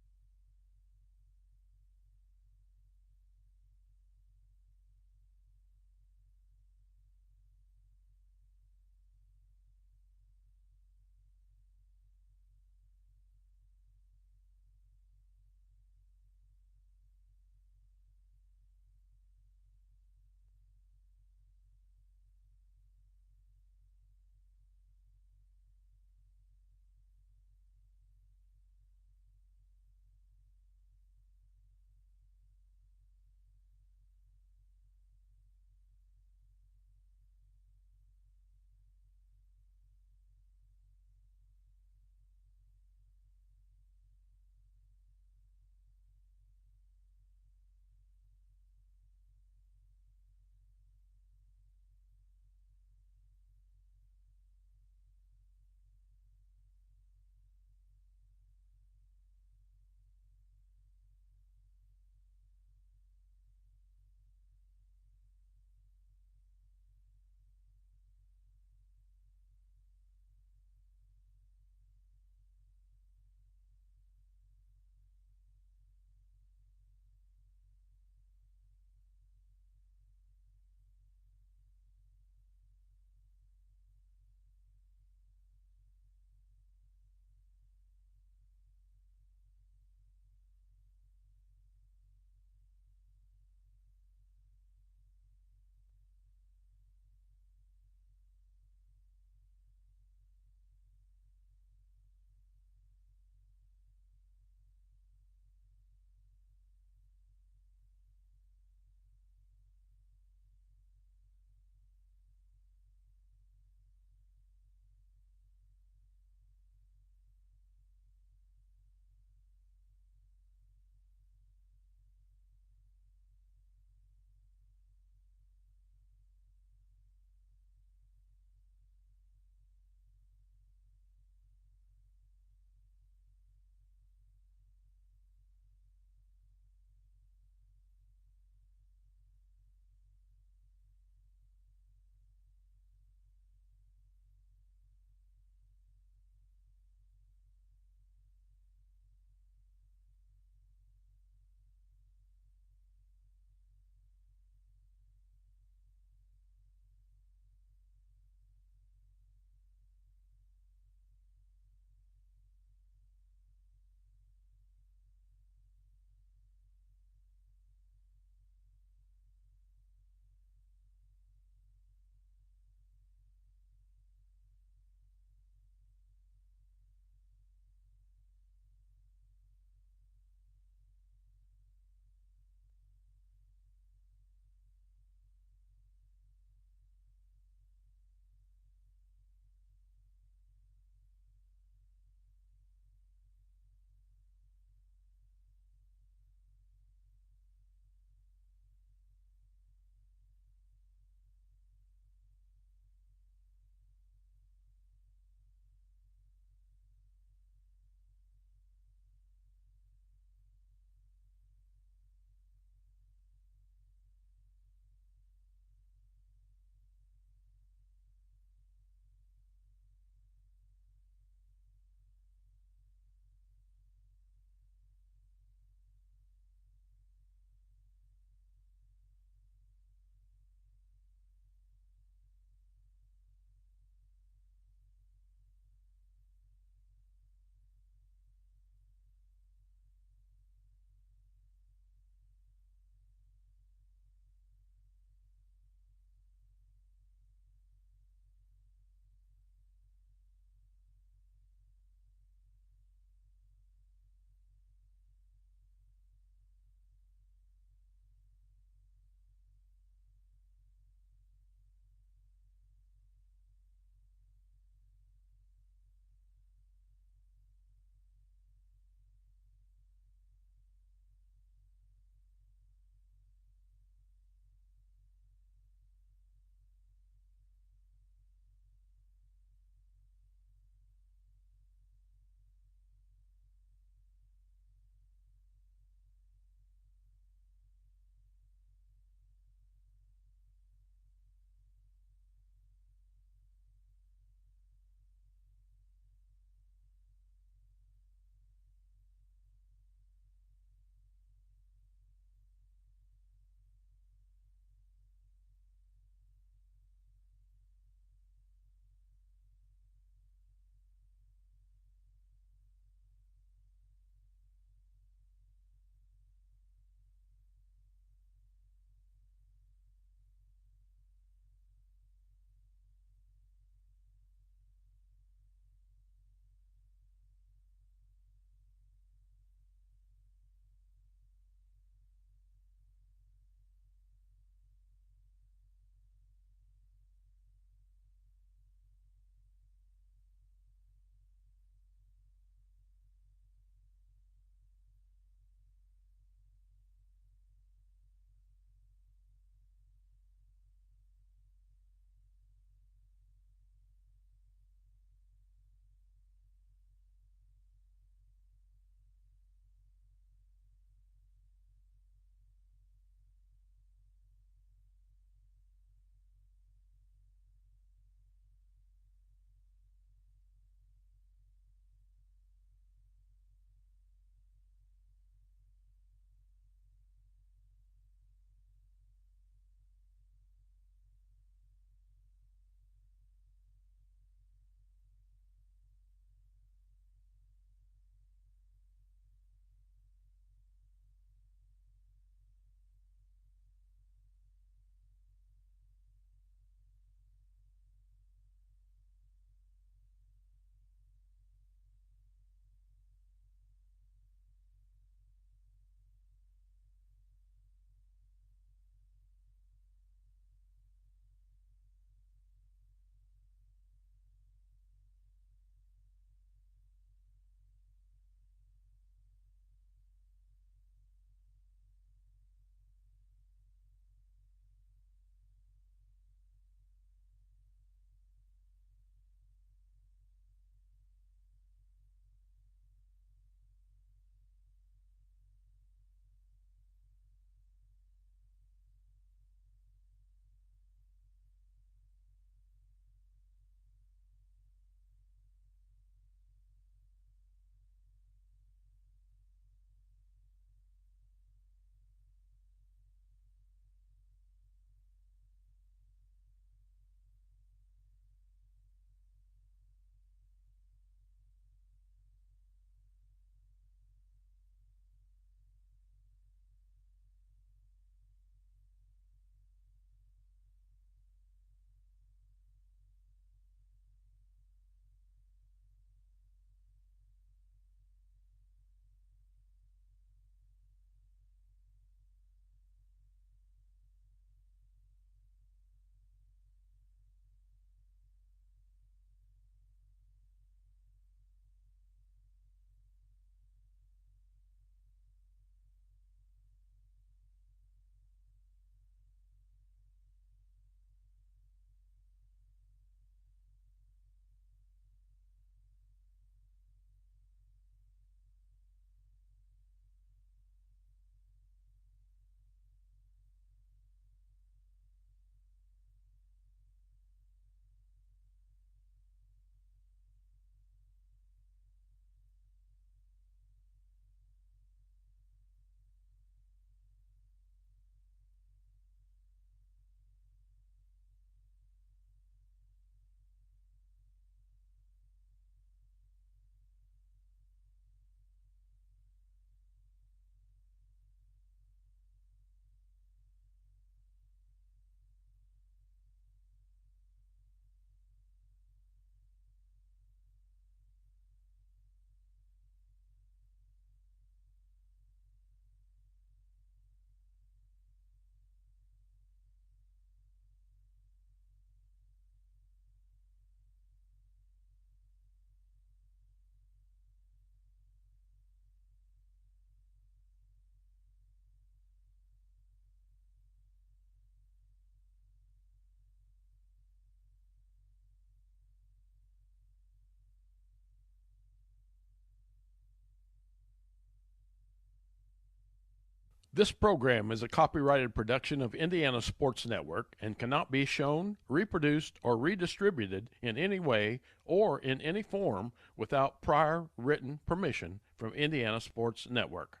This program is a copyrighted production of Indiana Sports Network and cannot be shown, reproduced, or redistributed in any way or in any form without prior written permission from Indiana Sports Network.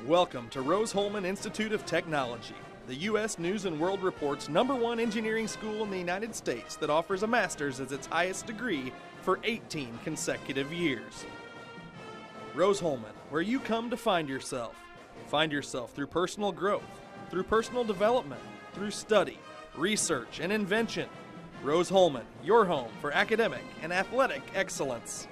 Welcome to Rose-Hulman Institute of Technology, the U.S. News & World Report's #1 engineering school in the United States that offers a master's as its highest degree for 18 consecutive years. Rose-Hulman, where you come to find yourself. Find yourself through personal growth, through personal development, through study, research, and invention. Rose-Hulman, your home for academic and athletic excellence.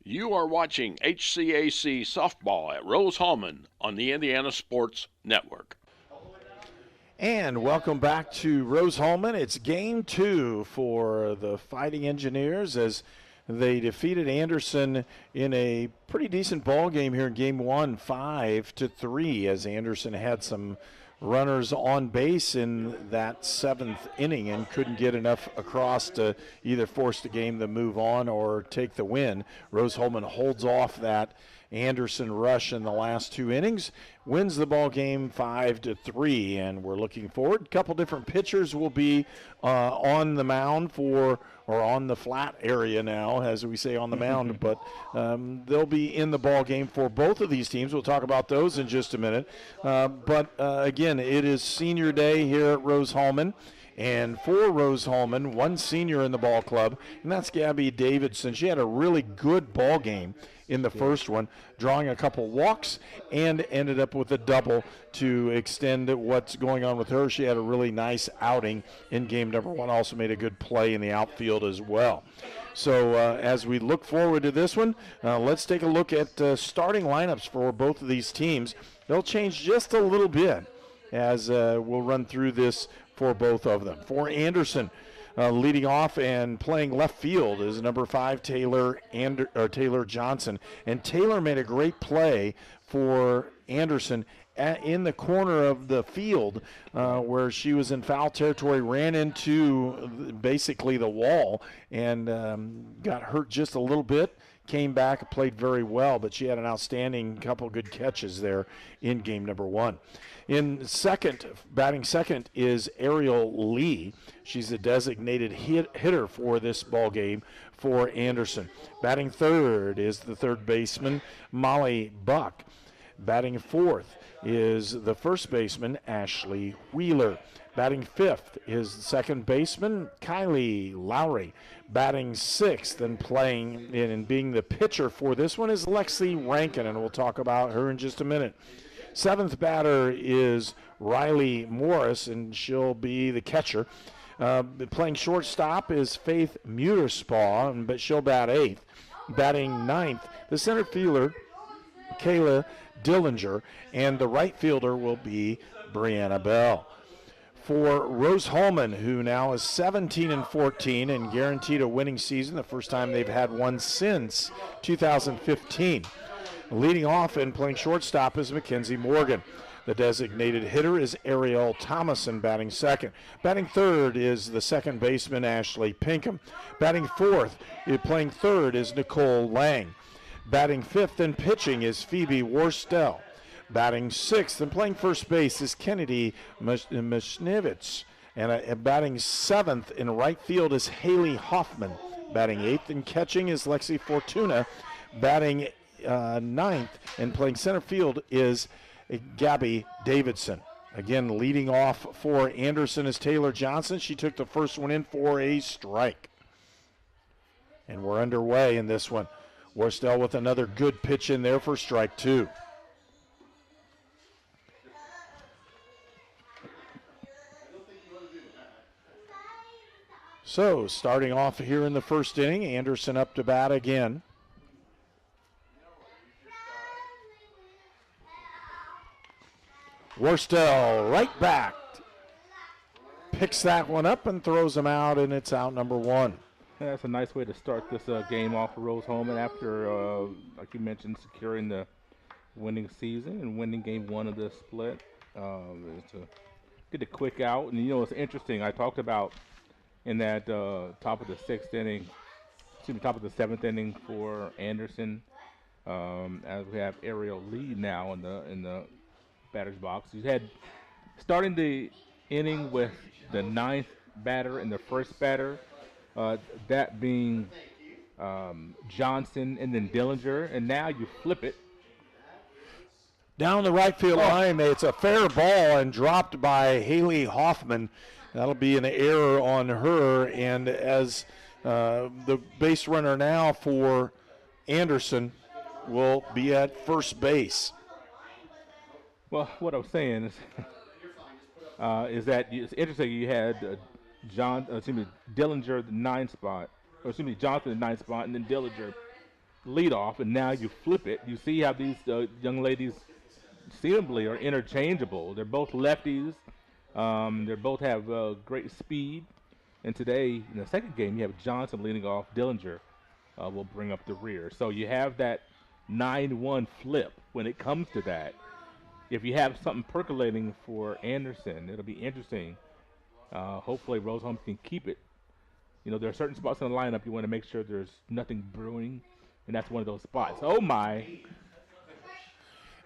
You are watching HCAC softball at Rose-Hulman on the Indiana Sports Network. And welcome back to Rose-Hulman. It's game 2 for the Fighting Engineers as they defeated Anderson in a pretty decent ball game here in game 1, 5-3, as Anderson had some runners on base in that 7th inning and couldn't get enough across to either force the game to move on or take the win. Rose-Hulman holds off that Anderson rush in the last 2 innings, wins the ball game 5-3, and we're looking forward. A couple different pitchers will be on the mound or on the flat area now, as we say on the mound, but they'll be in the ball game for both of these teams. We'll talk about those in just a minute. But again, it is senior day here at Rose-Hulman. And for Rose-Hulman, one senior in the ball club, and that's Gabby Davidson. She had a really good ball game in the first one, drawing a couple walks and ended up with a double to extend what's going on with her. She had a really nice outing in game number 1, also made a good play in the outfield as well. So as we look forward to this one, let's take a look at starting lineups for both of these teams. They'll change just a little bit as we'll run through this for both of them. For Anderson, leading off and playing left field is number 5, Taylor Johnson. And Taylor made a great play for Anderson in the corner of the field where she was in foul territory, ran into basically the wall and got hurt just a little bit. Came back, played very well, but she had an outstanding couple good catches there in game number 1. In second, batting second is Ariel Lee. She's a designated hitter for this ball game for Anderson. Batting third is the third baseman, Molly Buck. Batting fourth is the first baseman, Ashley Wheeler. Batting fifth is the second baseman, Kylie Lowry. Batting sixth and playing and being the pitcher for this one is Lexi Rankin, and we'll talk about her in just a minute. Seventh batter is Riley Morris, and she'll be the catcher. Playing shortstop is Faith Muterspaw, but she'll bat eighth. Batting ninth, the center fielder, Kayla Dillinger, and the right fielder will be Brianna Bell. For Rose-Hulman, who now is 17-14 and guaranteed a winning season, the first time they've had one since 2015. Leading off and playing shortstop is Mackenzie Morgan. The designated hitter is Ariel Thomason, batting second. Batting third is the second baseman, Ashley Pinkham. Batting fourth, playing third, is Nicole Lang. Batting fifth and pitching is Phoebe Worstel. Batting sixth and playing first base is Kennedy Mcnevitz. And batting seventh in right field is Haley Hoffman. Batting eighth and catching is Lexi Fortuna. Batting ninth and playing center field is Gabby Davidson. Again, leading off for Anderson is Taylor Johnson. She took the first one in for a strike. And we're underway in this one. Worstel with another good pitch in there for strike 2. So, starting off here in the first inning, Anderson up to bat again. Worstel right back. Picks that one up and throws him out, and it's out number 1. Yeah, that's a nice way to start this game off for Rose-Hulman after, like you mentioned, securing the winning season and winning game 1 of this split. Is to get a quick out. And, it's interesting. I talked about in that top of the 6th inning, top of the 7th inning for Anderson, as we have aerial lead now in the batter's box. He's had starting the inning with the 9th batter and the first batter, that being Johnson and then Dillinger, and now you flip it. Down the right field line, it's a fair ball and dropped by Haley Hoffman. That'll be an error on her, and as the base runner now for Anderson will be at first base. Well, what I was saying is that it's interesting. You had Dillinger the 9th spot, Johnson the 9th spot, and then Dillinger lead off, and now you flip it. You see how these young ladies seemingly are interchangeable. They're both lefties. They both have great speed. And today, in the second game, you have Johnson leading off. Dillinger will bring up the rear. So you have that 9-1 flip when it comes to that. If you have something percolating for Anderson, it'll be interesting. Hopefully Rose-Hulman can keep it. There are certain spots in the lineup you want to make sure there's nothing brewing, and that's one of those spots. Oh, my.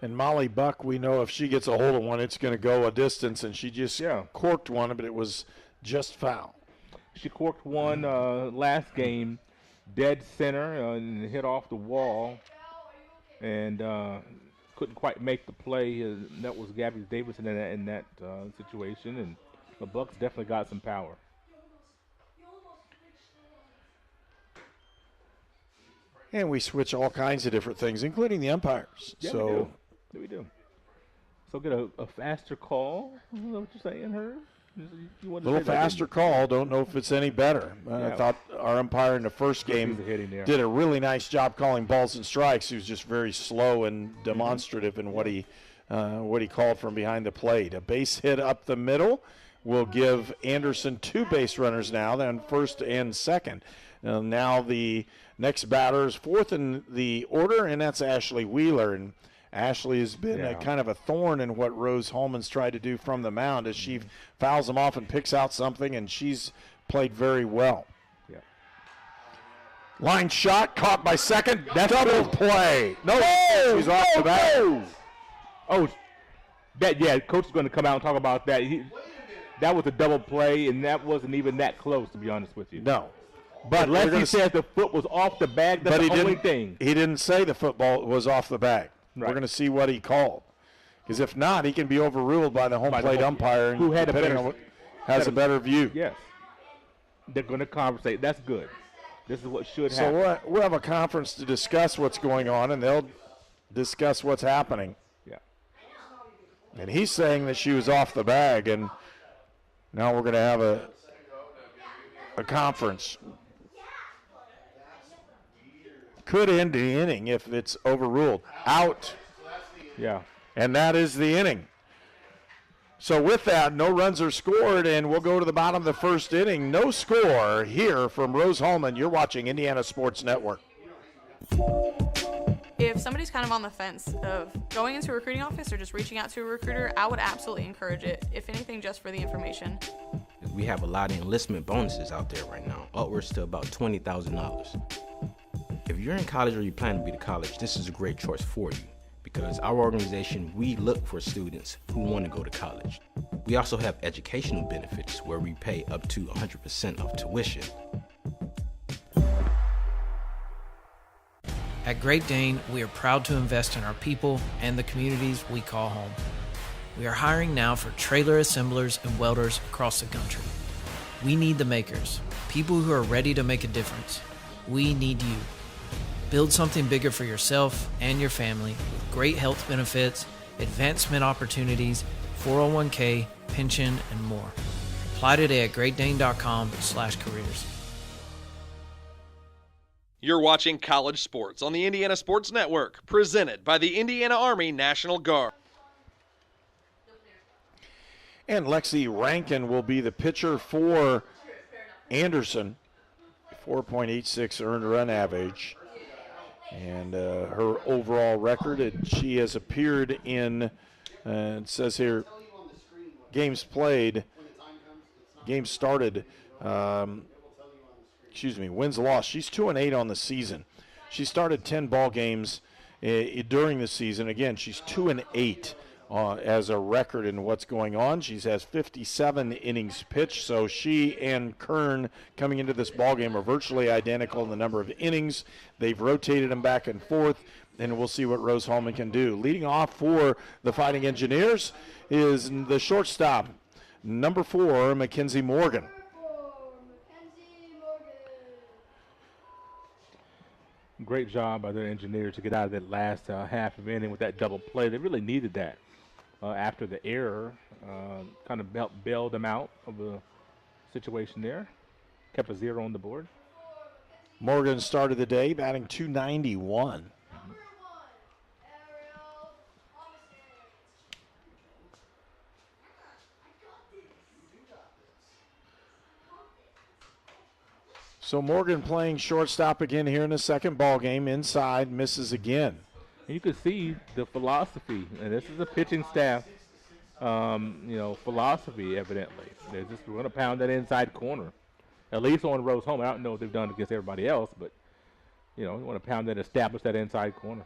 And Molly Buck, we know if she gets a hold of one, it's going to go a distance, and she just corked one, but it was just foul. She corked one last game, dead center, and hit off the wall, and couldn't quite make the play. That was Gabby Davidson in that situation, and the Bucks definitely got some power. And we switch all kinds of different things, including the umpires. Yeah, so we do. So get a faster call. Is that what you're saying, Herb? A little faster call. Don't know if it's any better. I thought our umpire in the first game did a really nice job calling balls and strikes. He was just very slow and demonstrative in what he called from behind the plate. A base hit up the middle will give Anderson 2 base runners now, then first and second. Now the next batter is 4th in the order, and that's Ashley Wheeler. And Ashley has been a kind of a thorn in what Rose-Hulman's tried to do from the mound as she fouls him off and picks out something, and she's played very well. Yeah. Line shot, caught by second. That's double play. No, she's off the bat. Coach is going to come out and talk about that. That was a double play, and that wasn't even that close, to be honest with you. No. But unless he says the foot was off the bag, that's the only thing. He didn't say the football was off the bag. Right. We're going to see what he called. Because if not, he can be overruled by the home plate umpire who had has a better view. Yes. They're going to conversate. That's good. This is what should happen. So we'll have a conference to discuss what's going on, and they'll discuss what's happening. Yeah. And he's saying that she was off the bag, and now we're going to have a conference. Could end the inning if it's overruled. Out. Yeah. And that is the inning. So with that, no runs are scored, and we'll go to the bottom of the first inning. No score here from Rose-Hulman. You're watching Indiana Sports Network. If somebody's kind of on the fence of going into a recruiting office or just reaching out to a recruiter, I would absolutely encourage it, if anything, just for the information. We have a lot of enlistment bonuses out there right now, upwards to about $20,000. If you're in college or you plan to be to college, this is a great choice for you because our organization, we look for students who want to go to college. We also have educational benefits where we pay up to 100% of tuition. At Great Dane, we are proud to invest in our people and the communities we call home. We are hiring now for trailer assemblers and welders across the country. We need the makers, people who are ready to make a difference. We need you. Build something bigger for yourself and your family with great health benefits, advancement opportunities, 401k, pension, and more. Apply today at greatdane.com/careers. You're watching College Sports on the Indiana Sports Network, presented by the Indiana Army National Guard. And Lexi Rankin will be the pitcher for Anderson. 4.86 earned run average. And her overall record, she has appeared in, it says here, games played, games started, wins, loss. She's 2-8 on the season. She started 10 ball games during the season. Again, she's 2-8 as a record in what's going on. She has 57 innings pitched, so she and Kern coming into this ball game are virtually identical in the number of innings. They've rotated them back and forth, and we'll see what Rose-Hulman can do. Leading off for the Fighting Engineers is the shortstop, number 4, Mckenzie Morgan. Great job by their engineers to get out of that last half of inning with that double play. They really needed that after the error. Kind of bailed them out of the situation there. Kept a 0 on the board. Morgan started the day batting .291. So Morgan playing shortstop again here in the second ball game. Inside, misses again. And you can see the philosophy, and this is a pitching staff, philosophy evidently. They're just going to pound that inside corner, at least on Rose-Hulman. I don't know what they've done against everybody else, but you want to pound that, establish that inside corner.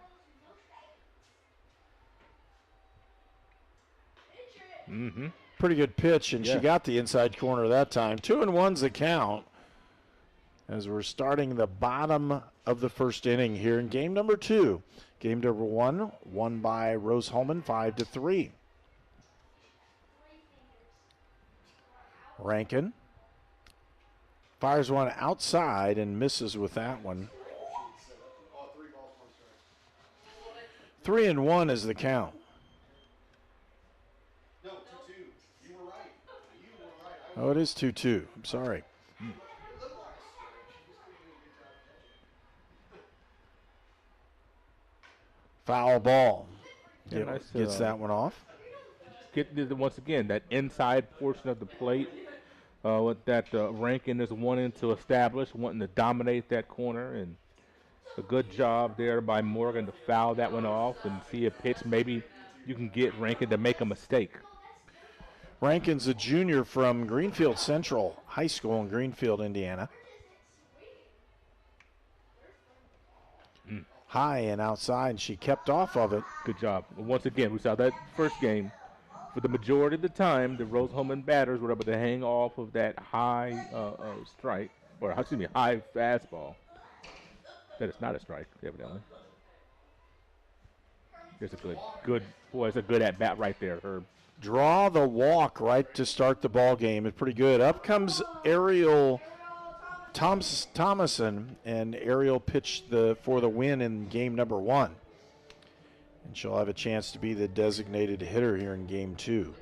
Mm-hmm. Pretty good pitch, and she got the inside corner that time. 2-1's the count, as we're starting the bottom of the first inning here in game number 2. Game number 1 won by Rose-Hulman 5-3. Rankin fires one outside and misses with that one. 3-1 is the count. Oh, it is 2-2. I'm sorry. Foul ball. Gets that one off. Once again, that inside portion of the plate, with that Rankin is wanting to establish, wanting to dominate that corner, and a good job there by Morgan to foul that one off and see a pitch. Maybe you can get Rankin to make a mistake. Rankin's a junior from Greenfield Central High School in Greenfield, Indiana. High and outside, and she kept off of it. Good job. Once again, we saw that first game. For the majority of the time, the Rose-Hulman batters were able to hang off of that high strike, or high fastball. That is not a strike, evidently. There's a good at bat right there, Herb. Draw the walk right to start the ball game. It's pretty good. Up comes Ariel Thomason, and Ariel pitched for the win in game number 1. And she'll have a chance to be the designated hitter here in game 2.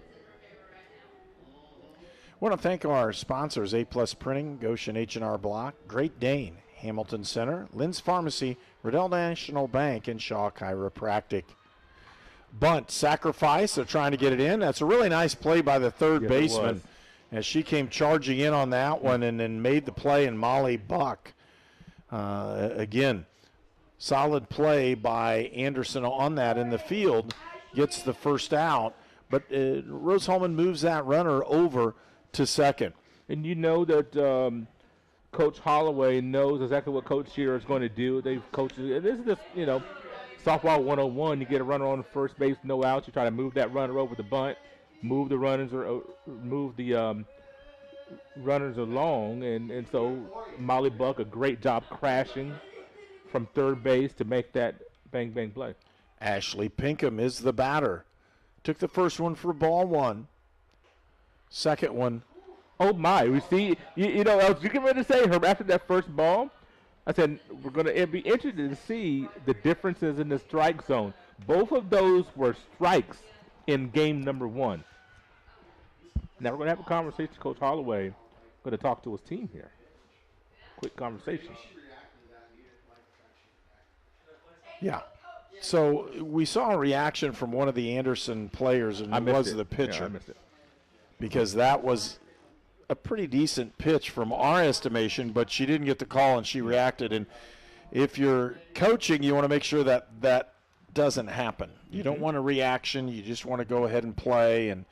I want to thank our sponsors, A-Plus Printing, Goshen H&R Block, Great Dane, Hamilton Center, Lynn's Pharmacy, Riddell National Bank, and Shaw Chiropractic. Bunt, sacrifice, they're trying to get it in. That's a really nice play by the third baseman, as she came charging in on that one and then made the play, and Molly Buck, again, solid play by Anderson on that in the field, gets the first out, but Rose-Hulman moves that runner over to second. And you know that Coach Holloway knows exactly what Coach Shearer is going to do. They've coached, and this is just, softball 101. You get a runner on first base, no outs. You try to move that runner over the bunt, move the runners along, and so Molly Buck, a great job crashing from third base to make that bang bang play. Ashley Pinkham is the batter. Took the first one for ball 1. Second one. Oh my! We see you get ready to say, Herb, after that first ball, I said we're going to be interested to see the differences in the strike zone. Both of those were strikes in game number 1. Now we're going to have a conversation. Coach Holloway going to talk to his team here. Quick conversation. Yeah. So we saw a reaction from one of the Anderson players, and it was the pitcher. Yeah, I missed it. Because that was a pretty decent pitch from our estimation, but she didn't get the call and she reacted. And if you're coaching, you want to make sure that that doesn't happen. You don't want a reaction. You just want to go ahead and play and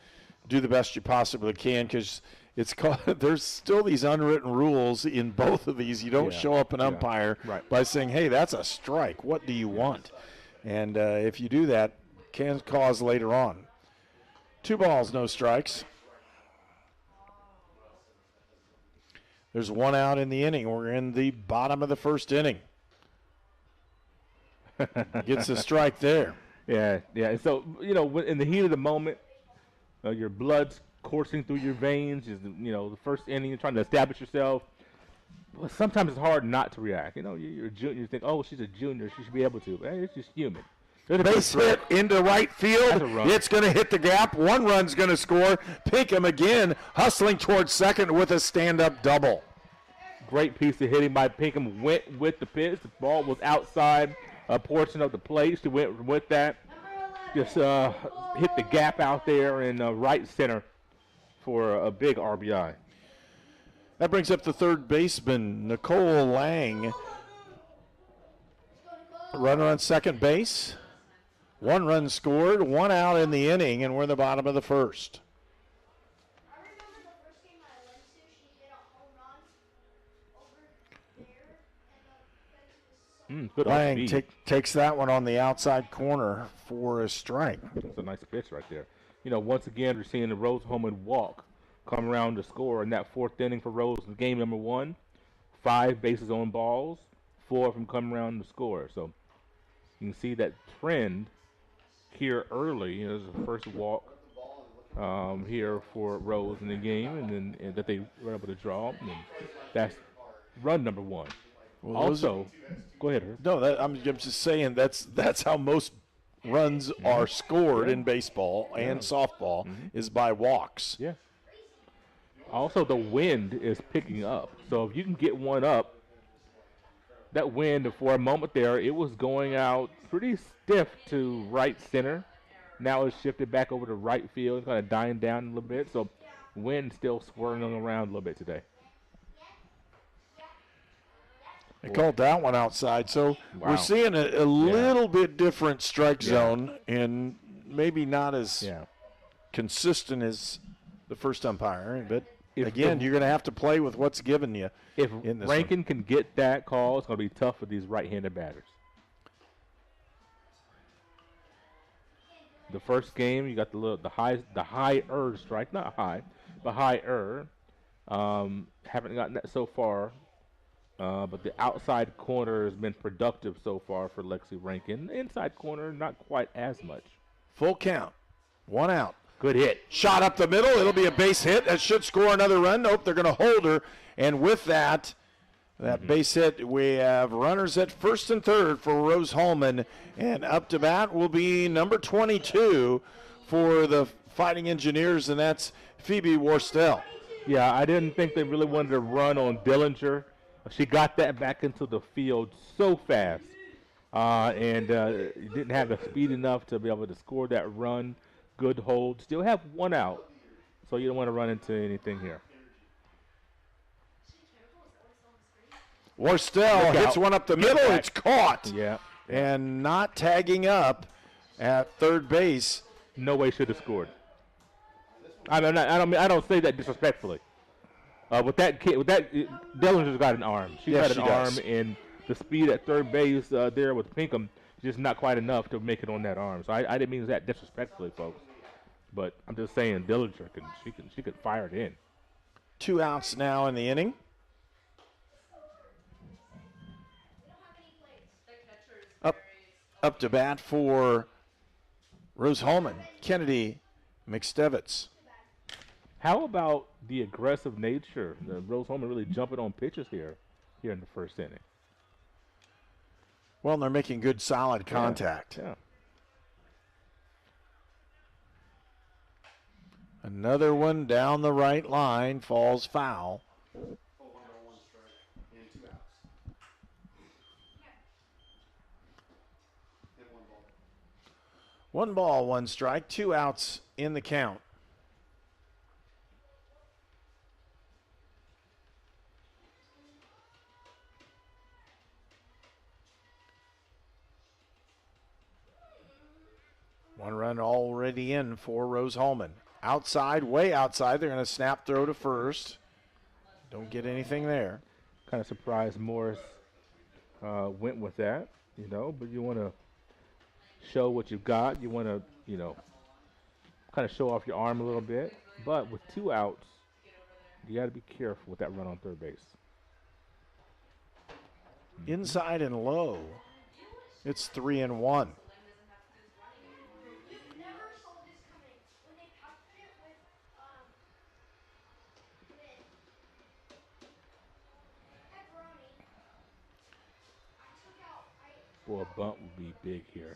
do the best you possibly can, because there's still these unwritten rules in both of these. You don't show up an umpire by saying, hey, that's a strike. What do you want? And if you do that, can cause later on. 2 balls, no strikes. There's 1 out in the inning. We're in the bottom of the first inning. Gets a strike there. Yeah. So, in the heat of the moment, your blood's coursing through your veins. The first inning, you're trying to establish yourself. Well, sometimes it's hard not to react. You're a junior. You think, oh, she's a junior. She should be able to. But hey, it's just human. Base hit into right field. It's going to hit the gap. 1 run's going to score. Pinkham again hustling towards second with a stand-up double. Great piece of hitting by Pinkham. Went with the pitch. The ball was outside a portion of the plate. She went with that. Just hit the gap out there in right center for a big RBI. That brings up the third baseman, Nicole Lang. Runner on second base. 1 run scored, 1 out in the inning, and we're in the bottom of the first. Lang takes that one on the outside corner for a strike. That's a nice pitch right there. Once again, we're seeing the Rose-Hulman walk come around to score in that 4th inning for Rose in game number 1. 5 bases on balls, 4 of them come around to score. So you can see that trend here early. There's the first walk here for Rose in the game, and then that they were able to draw. And that's run number 1. Well, also, go ahead, Herb. No, I'm just saying that's how most runs are scored in baseball and softball is by walks. Yeah. Also, the wind is picking up. So if you can get one up, that wind for a moment there, it was going out pretty stiff to right center. Now it's shifted back over to right field. It's kind of dying down a little bit. So wind still swirling around a little bit today. They called that one outside. So we're seeing a little bit different strike zone and maybe not as consistent as the first umpire. But again, you're going to have to play with what's given you. If Rankin can get that call, it's going to be tough for these right-handed batters. The first game, you got the higher strike, not high, but higher. Haven't gotten that so far. But the outside corner has been productive so far for Lexi Rankin. The inside corner, not quite as much. Full count. 1 out. Good hit. Shot up the middle. It'll be a base hit. That should score another run. Nope, they're going to hold her. And with that base hit, we have runners at first and third for Rose-Hulman. And up to bat will be number 22 for the Fighting Engineers, and that's Phoebe Worstel. Yeah, I didn't think they really wanted to run on Dillinger. She got that back into the field so fast and didn't have the speed enough to be able to score that run. Good hold. Still have 1 out, so you don't want to run into anything here. Worstel hits one up the middle. It's caught. Yeah. And not tagging up at third base. No way should have scored. I don't say that disrespectfully. With that Dillinger's got an arm. She's got an arm, and the speed at third base there with Pinkham just not quite enough to make it on that arm. So I didn't mean that disrespectfully, folks. But I'm just saying Dillinger she could fire it in. 2 outs now in the inning. Up to bat for Rose-Hulman, Kennedy Mcnevitz. How about the aggressive nature? The Rose-Hulman really jumping on pitches here in the first inning. Well, they're making good, solid contact. Yeah. Another one down the right line falls foul. 1 ball, 1 strike, 2 outs in the count. run already in for Rose-Hulman. Outside, way outside. They're going to snap throw to first. Don't get anything there. Kind of surprised Morris went with that, but you want to show what you've got. You want to, kind of show off your arm a little bit. But with 2 outs, you got to be careful with that run on third base. Inside and low. It's 3-1. Boy, a bunt would be big here.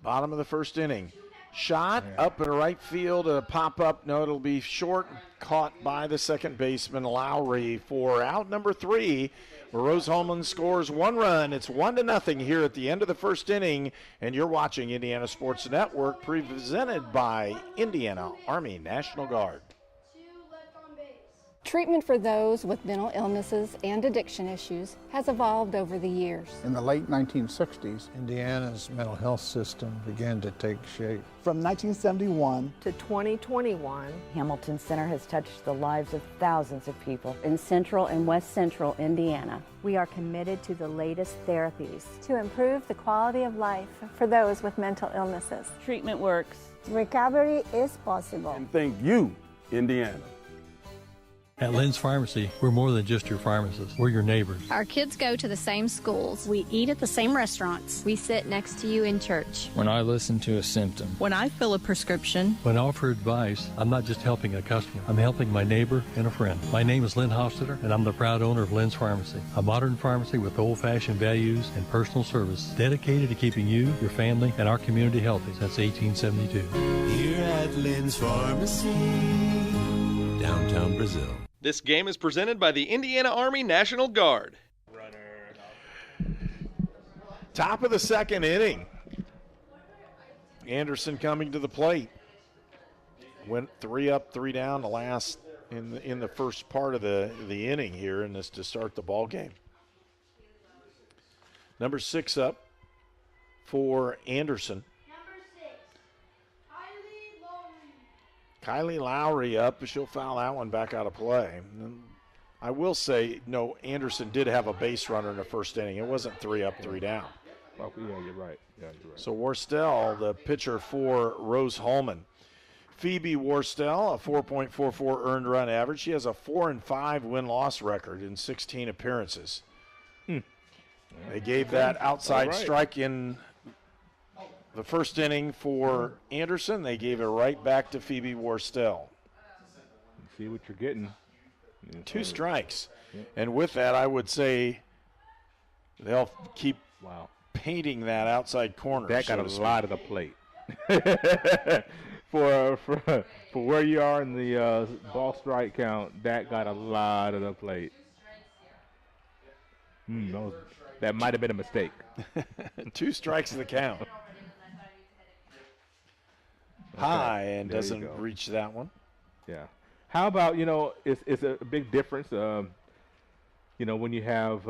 Bottom of the first inning. Shot up in right field, a pop-up. No, it'll be short, caught by the second baseman, Lowry, for out number 3. Rose-Hulman scores 1 run. It's 1-0 here at the end of the first inning, and you're watching Indiana Sports Network, presented by Indiana Army National Guard. Treatment for those with mental illnesses and addiction issues has evolved over the years. In the late 1960s, Indiana's mental health system began to take shape. From 1971 to 2021, Hamilton Center has touched the lives of thousands of people in central and west central Indiana. We are committed to the latest therapies to improve the quality of life for those with mental illnesses. Treatment works. Recovery is possible. And thank you, Indiana. At Lynn's Pharmacy, we're more than just your pharmacist. We're your neighbors. Our kids go to the same schools. We eat at the same restaurants. We sit next to you in church. When I listen to a symptom. When I fill a prescription. When I offer advice, I'm not just helping a customer. I'm helping my neighbor and a friend. My name is Lynn Hofstetter, and I'm the proud owner of Lynn's Pharmacy, a modern pharmacy with old-fashioned values and personal service, dedicated to keeping you, your family, and our community healthy since 1872. Here at Lynn's Pharmacy, downtown Brazil. This game is presented by the Indiana Army National Guard. Top of the second inning. Anderson coming to the plate. Went 3 up, 3 down the last in the first part of the inning here, and this to start the ball game. Number 6 up for Anderson. Kylie Lowry up. She'll foul that one back out of play. And I will say, no, Anderson did have a base runner in the first inning. It wasn't 3 up, 3 down. Oh, yeah, you're right. So Worstel, the pitcher for Rose-Hulman. Phoebe Worstel, a 4.44 earned run average. She has a 4-5 win-loss record in 16 appearances. They gave that outside strike in the first inning for Anderson. They gave it right back to Phoebe Worstel. See what you're getting. 2 strikes. And with that, I would say they'll keep painting that outside corner. That got a lot of the plate. for where you are in the ball strike count, that got a lot of the plate. That might have been a mistake. 2 strikes in the count. High and doesn't reach that one. Yeah. How about, it's a big difference. When you have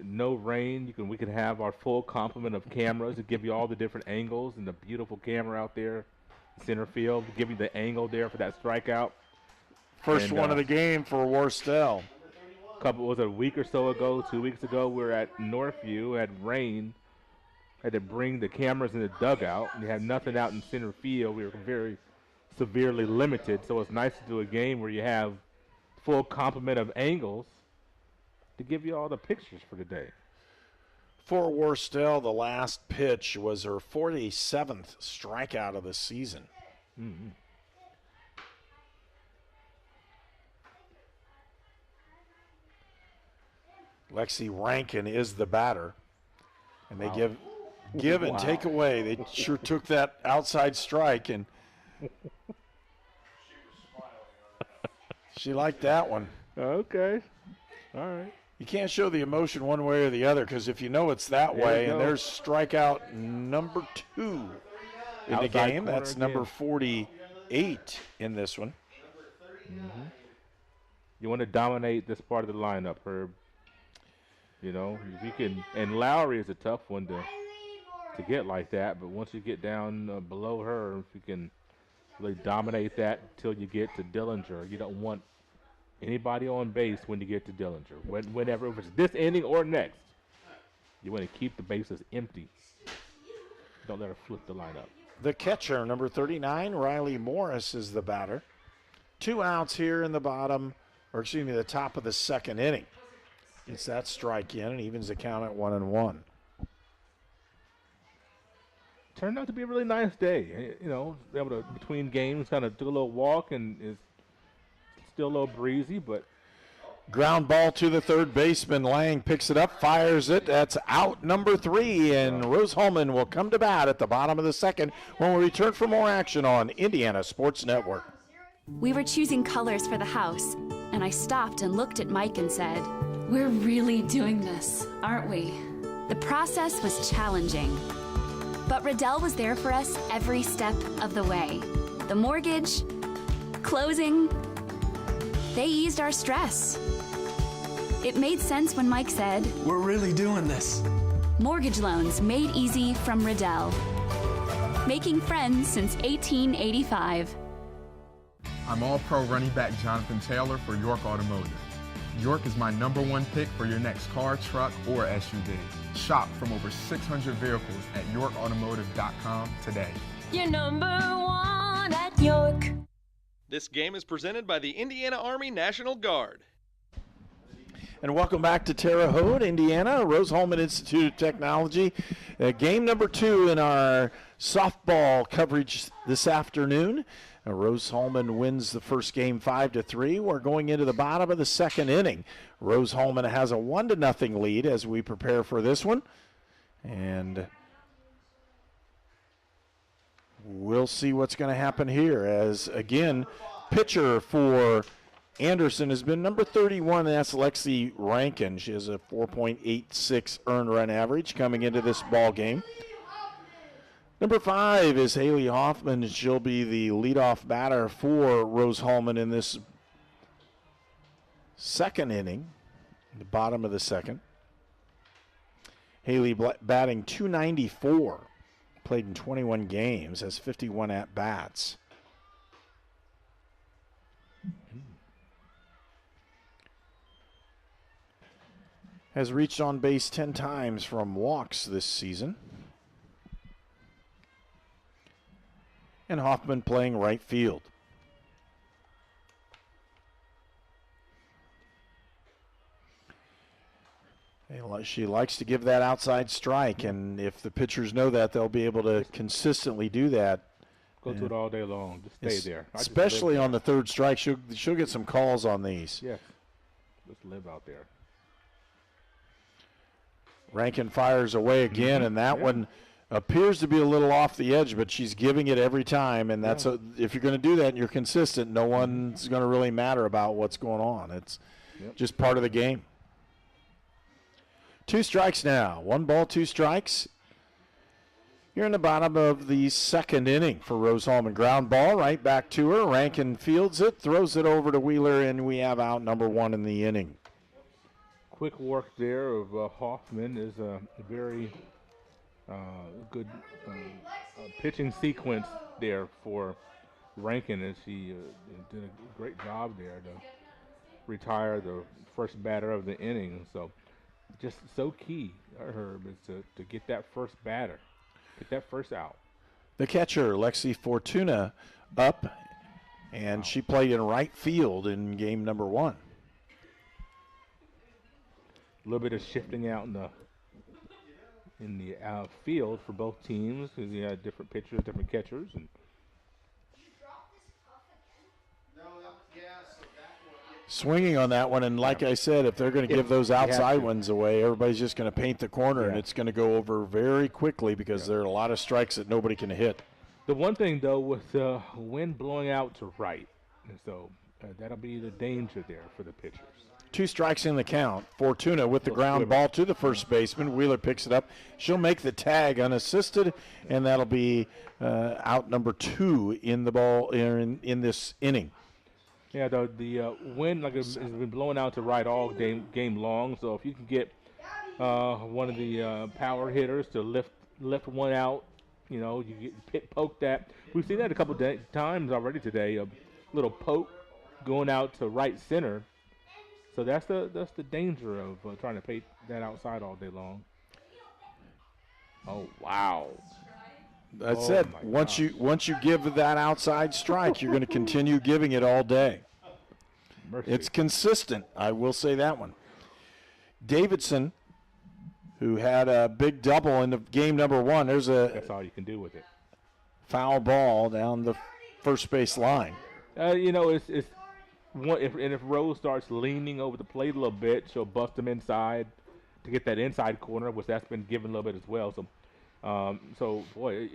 no rain, we can have our full complement of cameras to give you all the different angles, and the beautiful camera out there, center field, give you the angle there for that strikeout. First one of the game for Worstel. A week or so ago, 2 weeks ago, we were at Northview, had rain. Had to bring the cameras in the dugout. You had nothing out in center field. We were very severely limited. So it's nice to do a game where you have full complement of angles to give you all the pictures for the day. For Worstel, the last pitch was her 47th strikeout of the season. Mm-hmm. Lexi Rankin is the batter. And they give and take away. They sure took that outside strike, and she liked that one. Okay. All right. You can't show the emotion one way or the other, because if you know it's that way, and there's strikeout number 2 in the game. That's number 48 in this one. Mm-hmm. You want to dominate this part of the lineup, Herb. If you can, and Lowry is a tough one to to get like that. But once you get down below her, if you can really dominate that until you get to Dillinger, you don't want anybody on base when you get to Dillinger. Whenever, if it's this inning or next, you want to keep the bases empty. Don't let her flip the lineup. The catcher, number 39, Riley Morris, is the batter. 2 outs here in the the top of the second inning. Gets that strike in and evens the count at 1-1. Turned out to be a really nice day. Able to, between games, kind of do a little walk, and is still a little breezy, but. Ground ball to the third baseman. Lang picks it up, fires it. That's out number 3, and Rose-Hulman will come to bat at the bottom of the second when we return for more action on Indiana Sports Network. We were choosing colors for the house, and I stopped and looked at Mike and said, "We're really doing this, aren't we?" The process was challenging, but Riddell was there for us every step of the way. The mortgage, closing, they eased our stress. It made sense when Mike said, "We're really doing this." Mortgage loans made easy from Riddell. Making friends since 1885. I'm All-Pro running back Jonathan Taylor for York Automotive. York is my #1 pick for your next car, truck, or SUV. Shop from over 600 vehicles at YorkAutomotive.com today. You're #1 at York. This game is presented by the Indiana Army National Guard. And welcome back to Terre Haute, Indiana, Rose-Hulman Institute of Technology. Game number 2 in our softball coverage this afternoon. Rose-Hulman wins the first game 5-3. We're going into the bottom of the second inning. Rose-Hulman has a 1-0 lead as we prepare for this one. And we'll see what's going to happen here as, again, pitcher for Anderson has been number 31, and that's Lexi Rankin. She has a 4.86 earned run average coming into this ball game. Number 5 is Haley Hoffman. She'll be the leadoff batter for Rose-Hulman in this second inning, the bottom of the second. Haley batting .294, played in 21 games, has 51 at-bats. Has reached on base 10 times from walks this season. And Hoffman playing right field. She likes to give that outside strike, and if the pitchers know that, they'll be able to consistently do that. Go to it all day long. Just stay there. Especially on the third strike. She'll get some calls on these. Yes. Just live out there. Rankin fires away again, and that one appears to be a little off the edge, but she's giving it every time, and that's if you're going to do that and you're consistent, no one's going to really matter about what's going on. It's just part of the game. 2 strikes now. 1 ball, 2 strikes. You're in the bottom of the second inning for Rose-Hulman. Ground ball right back to her. Rankin fields it, throws it over to Wheeler, and we have out number 1 in the inning. Quick work there of Hoffman is a very good pitching sequence there for Rankin, as she did a great job there to retire the first batter of the inning. So just so key, Herb, is to get that first batter, get that first out. The catcher, Lexi Fortuna, up, and she played in right field in game number 1. A little bit of shifting out in the field for both teams, because you had different pitchers, different catchers, and swinging on that one. And like I said, if they're going to give those outside ones away, everybody's just going to paint the corner, and it's going to go over very quickly because there are a lot of strikes that nobody can hit. The one thing, though, with the wind blowing out to right, and so that'll be the danger there for the pitchers. 2 strikes in the count. Fortuna with the ground ball to the first baseman. Wheeler picks it up. She'll make the tag unassisted, and that'll be out number 2 in the ball in this inning. Yeah, the wind has been blowing out to right all game long. So if you can get one of the power hitters to lift left one out. You know, you get poked at. We've seen that a couple times already today. A little poke going out to right center. So that's the danger of trying to paint that outside all day long. Oh wow! That's it. Once you give that outside strike, you're going to continue giving it all day. Mercy. It's consistent. I will say that one. Davidson, who had a big double in the game number 1. That's all you can do with it. Foul ball down the first base line. You know, it's one. If Rose starts leaning over the plate a little bit, she'll bust him inside to get that inside corner, which that's been given a little bit as well. So, boy,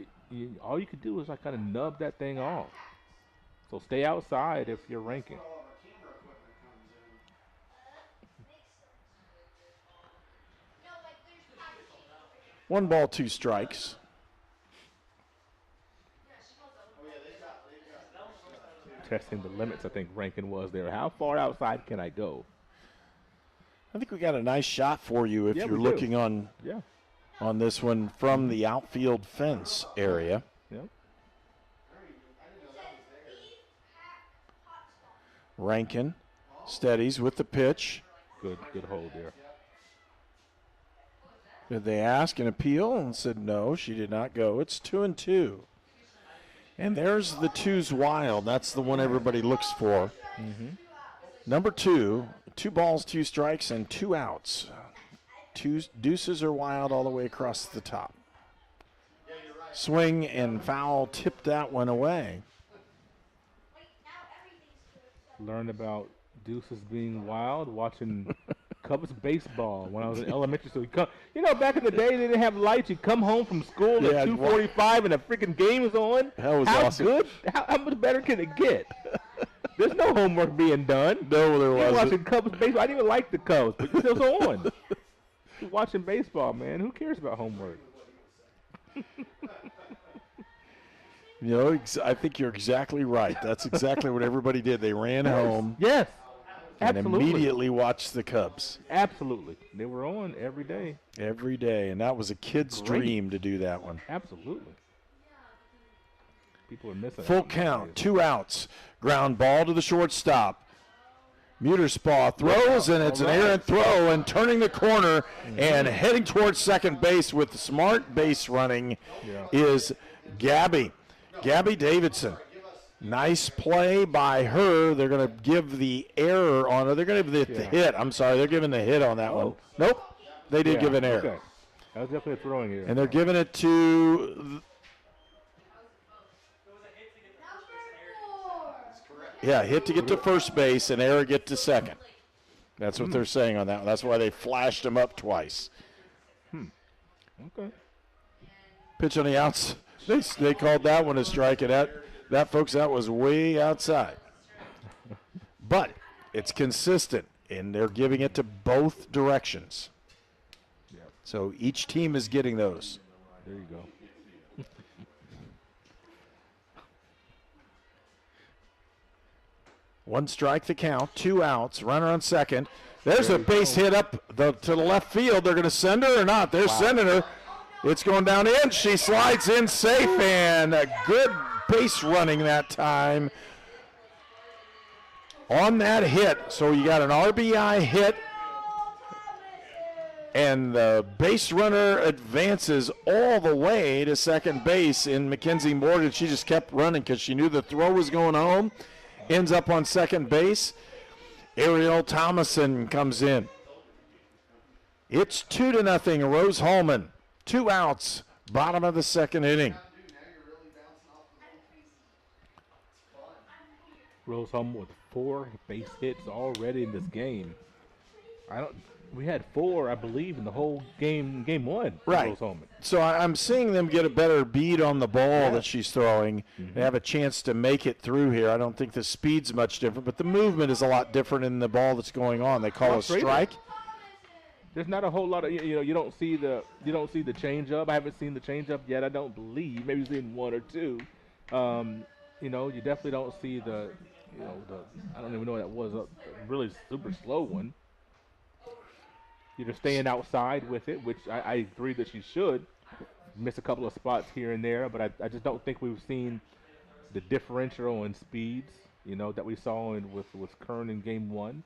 all you could do is like kind of nub that thing off. So stay outside if you're ranking. One ball, 2 strikes. Testing the limits, I think Rankin was there. How far outside can I go? I think we got a nice shot for you if you're looking on this one from the outfield fence area. Yeah. Rankin steadies with the pitch. Good hold there. Did they ask an appeal and said no, she did not go. It's 2-2. And there's the 2's wild. That's the one everybody looks for. Mm-hmm. Number 2, 2 balls, 2 strikes, and 2 outs. 2 deuces are wild all the way across the top. Swing and foul tipped that one away. Learned about deuces being wild watching Cubs baseball when I was in elementary school. You know, back in the day, they didn't have lights. You'd come home from school at 2:45 and a freaking game is on. That was awesome. Good? How much better can it get? There's no homework being done. No, there wasn't. You're watching Cubs baseball. I didn't even like the Cubs, but it's still on. You're watching baseball, man. Who cares about homework? You know, I think you're exactly right. That's exactly what everybody did. They ran home. Yes. And Absolutely. immediately watched the Cubs. Absolutely. They were on every day. Every day. And that was a kid's dream to do that one. Absolutely. People are missing. Full count, 2 outs. Ground ball to the shortstop. Muterspaw throws, and it's an errant throw, and turning the corner and heading towards second base with smart base running is Gabby Davidson. Nice play by her. They're going to give the error on it. They're going to give the hit. I'm sorry, they're giving the hit on that one. Nope, they did give an error. Okay. That was definitely a throwing error. And they're giving it to... hit to get to first base and error get to second. That's what they're saying on that one. That's why they flashed him up twice. Okay. Pitch on the outs. They called that one a strike, and that, folks, that was way outside. But it's consistent, and they're giving it to both directions. Yep. So each team is getting those. There you go. One strike the count, 2 outs, runner on second. There's a base hit up to the left field. They're going to send her or not? They're sending her. It's going down in. She slides in safe, and a good base running that time on that hit. So you got an RBI hit, and the base runner advances all the way to second base in Mckenzie Morgan. She just kept running because she knew the throw was going home. Ends up on second base. Ariel Thomason comes in. It's 2-0, Rose-Hulman. 2 outs, bottom of the second inning. Rose-Hulman with 4 base hits already in this game. We had 4, I believe, in the whole game 1. Right. Rose-Hulman. So I'm seeing them get a better beat on the ball that she's throwing. They have a chance to make it through here. I don't think the speed's much different, but the movement is a lot different in the ball that's going on. They call a strike. There's not a whole lot of you don't see the changeup. I haven't seen the changeup yet. I don't believe. Maybe seen 1 or 2. You definitely don't see the I don't even know what that was, a really super slow one. You're staying outside with it, which I agree that she should. missed a couple of spots here and there, but I just don't think we've seen the differential in speeds, that we saw with Kern in game 1.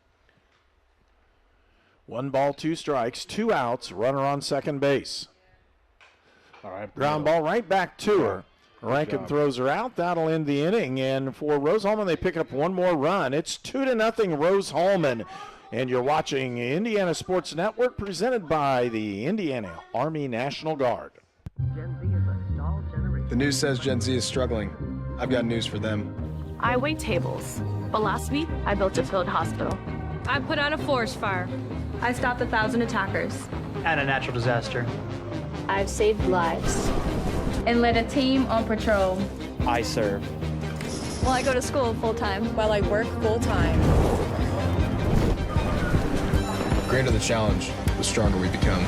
1 ball, 2 strikes, 2 outs, runner on second base. All right. Ground ball right back to her. Rankin throws her out. That'll end the inning. And for Rose-Hulman, they pick up 1 more run. It's 2-0 Rose-Hulman. And you're watching Indiana Sports Network presented by the Indiana Army National Guard. The news says Gen Z is struggling. I've got news for them. I wait tables, but last week I built a field hospital. I put out a forest fire. I stopped 1,000 attackers. And a natural disaster. I've saved lives. And led a team on patrol. I serve. Well, I go to school full-time. While I work full-time. The greater the challenge, the stronger we become.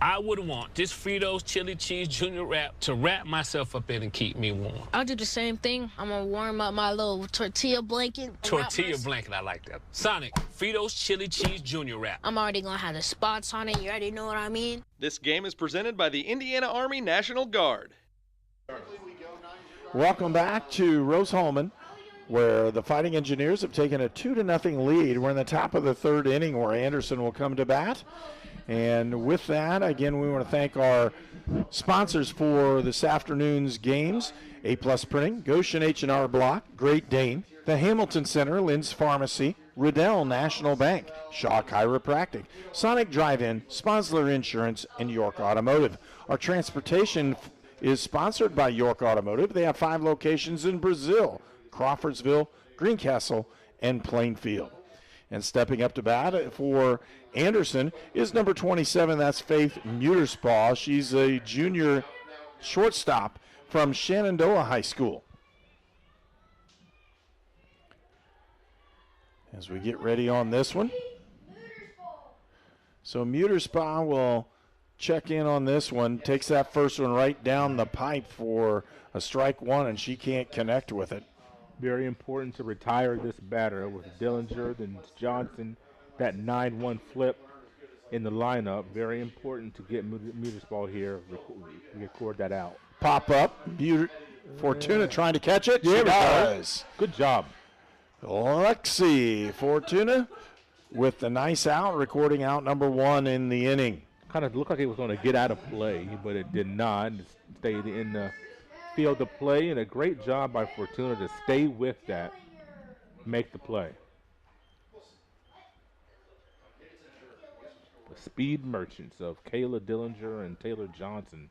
I would want this Fritos Chili Cheese Junior Wrap to wrap myself up in and keep me warm. I'll do the same thing. I'm gonna warm up my little tortilla blanket. Tortilla blanket, I like that. Sonic, Fritos Chili Cheese Junior Wrap. I'm already gonna have the spots on it. You already know what I mean? This game is presented by the Indiana Army National Guard. Welcome back to Rose-Hulman, where the Fighting Engineers have taken a 2-0 lead. We're in the top of the 3rd inning where Anderson will come to bat. And with that, again, we want to thank our sponsors for this afternoon's games. A-Plus Printing, Goshen H&R Block, Great Dane, the Hamilton Center, Lynn's Pharmacy, Riddell National Bank, Shaw Chiropractic, Sonic Drive-In, Sponsler Insurance, and York Automotive. Our transportation is sponsored by York Automotive. They have 5 locations in Brazil, Crawfordsville, Greencastle, and Plainfield. And stepping up to bat for Anderson is number 27. That's Faith Muterspaw. She's a junior shortstop from Shenandoah High School. As we get ready on this one. So Muterspaw will check in on this one. Takes that first one right down the pipe for a strike 1, and she can't connect with it. Very important to retire this batter with Dillinger, then Johnson, that 9-1 flip in the lineup. Very important to get Muterspaw here, record that out. Pop up, Fortuna trying to catch it. She does. Good job. Lexi Fortuna with the nice out, recording out number 1 in the inning. Kind of looked like it was going to get out of play, but it did not. It stayed in the field of play, and a great job by Fortuna to stay with that, make the play. The speed merchants of Kayla Dillinger and Taylor Johnson,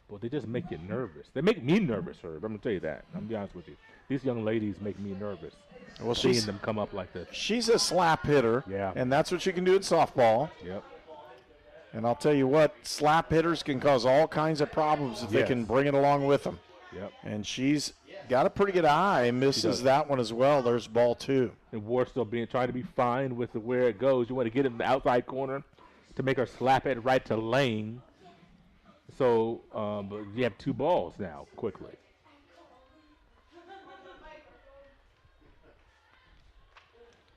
well, they just make you nervous. They make me nervous, Herb. I'm going to tell you that. I'm going to be honest with you. These young ladies make me nervous. Well, seeing them come up like this. She's a slap hitter, and that's what she can do in softball. Yep. And I'll tell you what, slap hitters can cause all kinds of problems if they can bring it along with them. Yep. And she's got a pretty good eye. Misses that one as well. There's ball 2. And Ward still trying to be fine with where it goes. You want to get in the outside corner to make her slap it right to lane. So but you have 2 balls now quickly.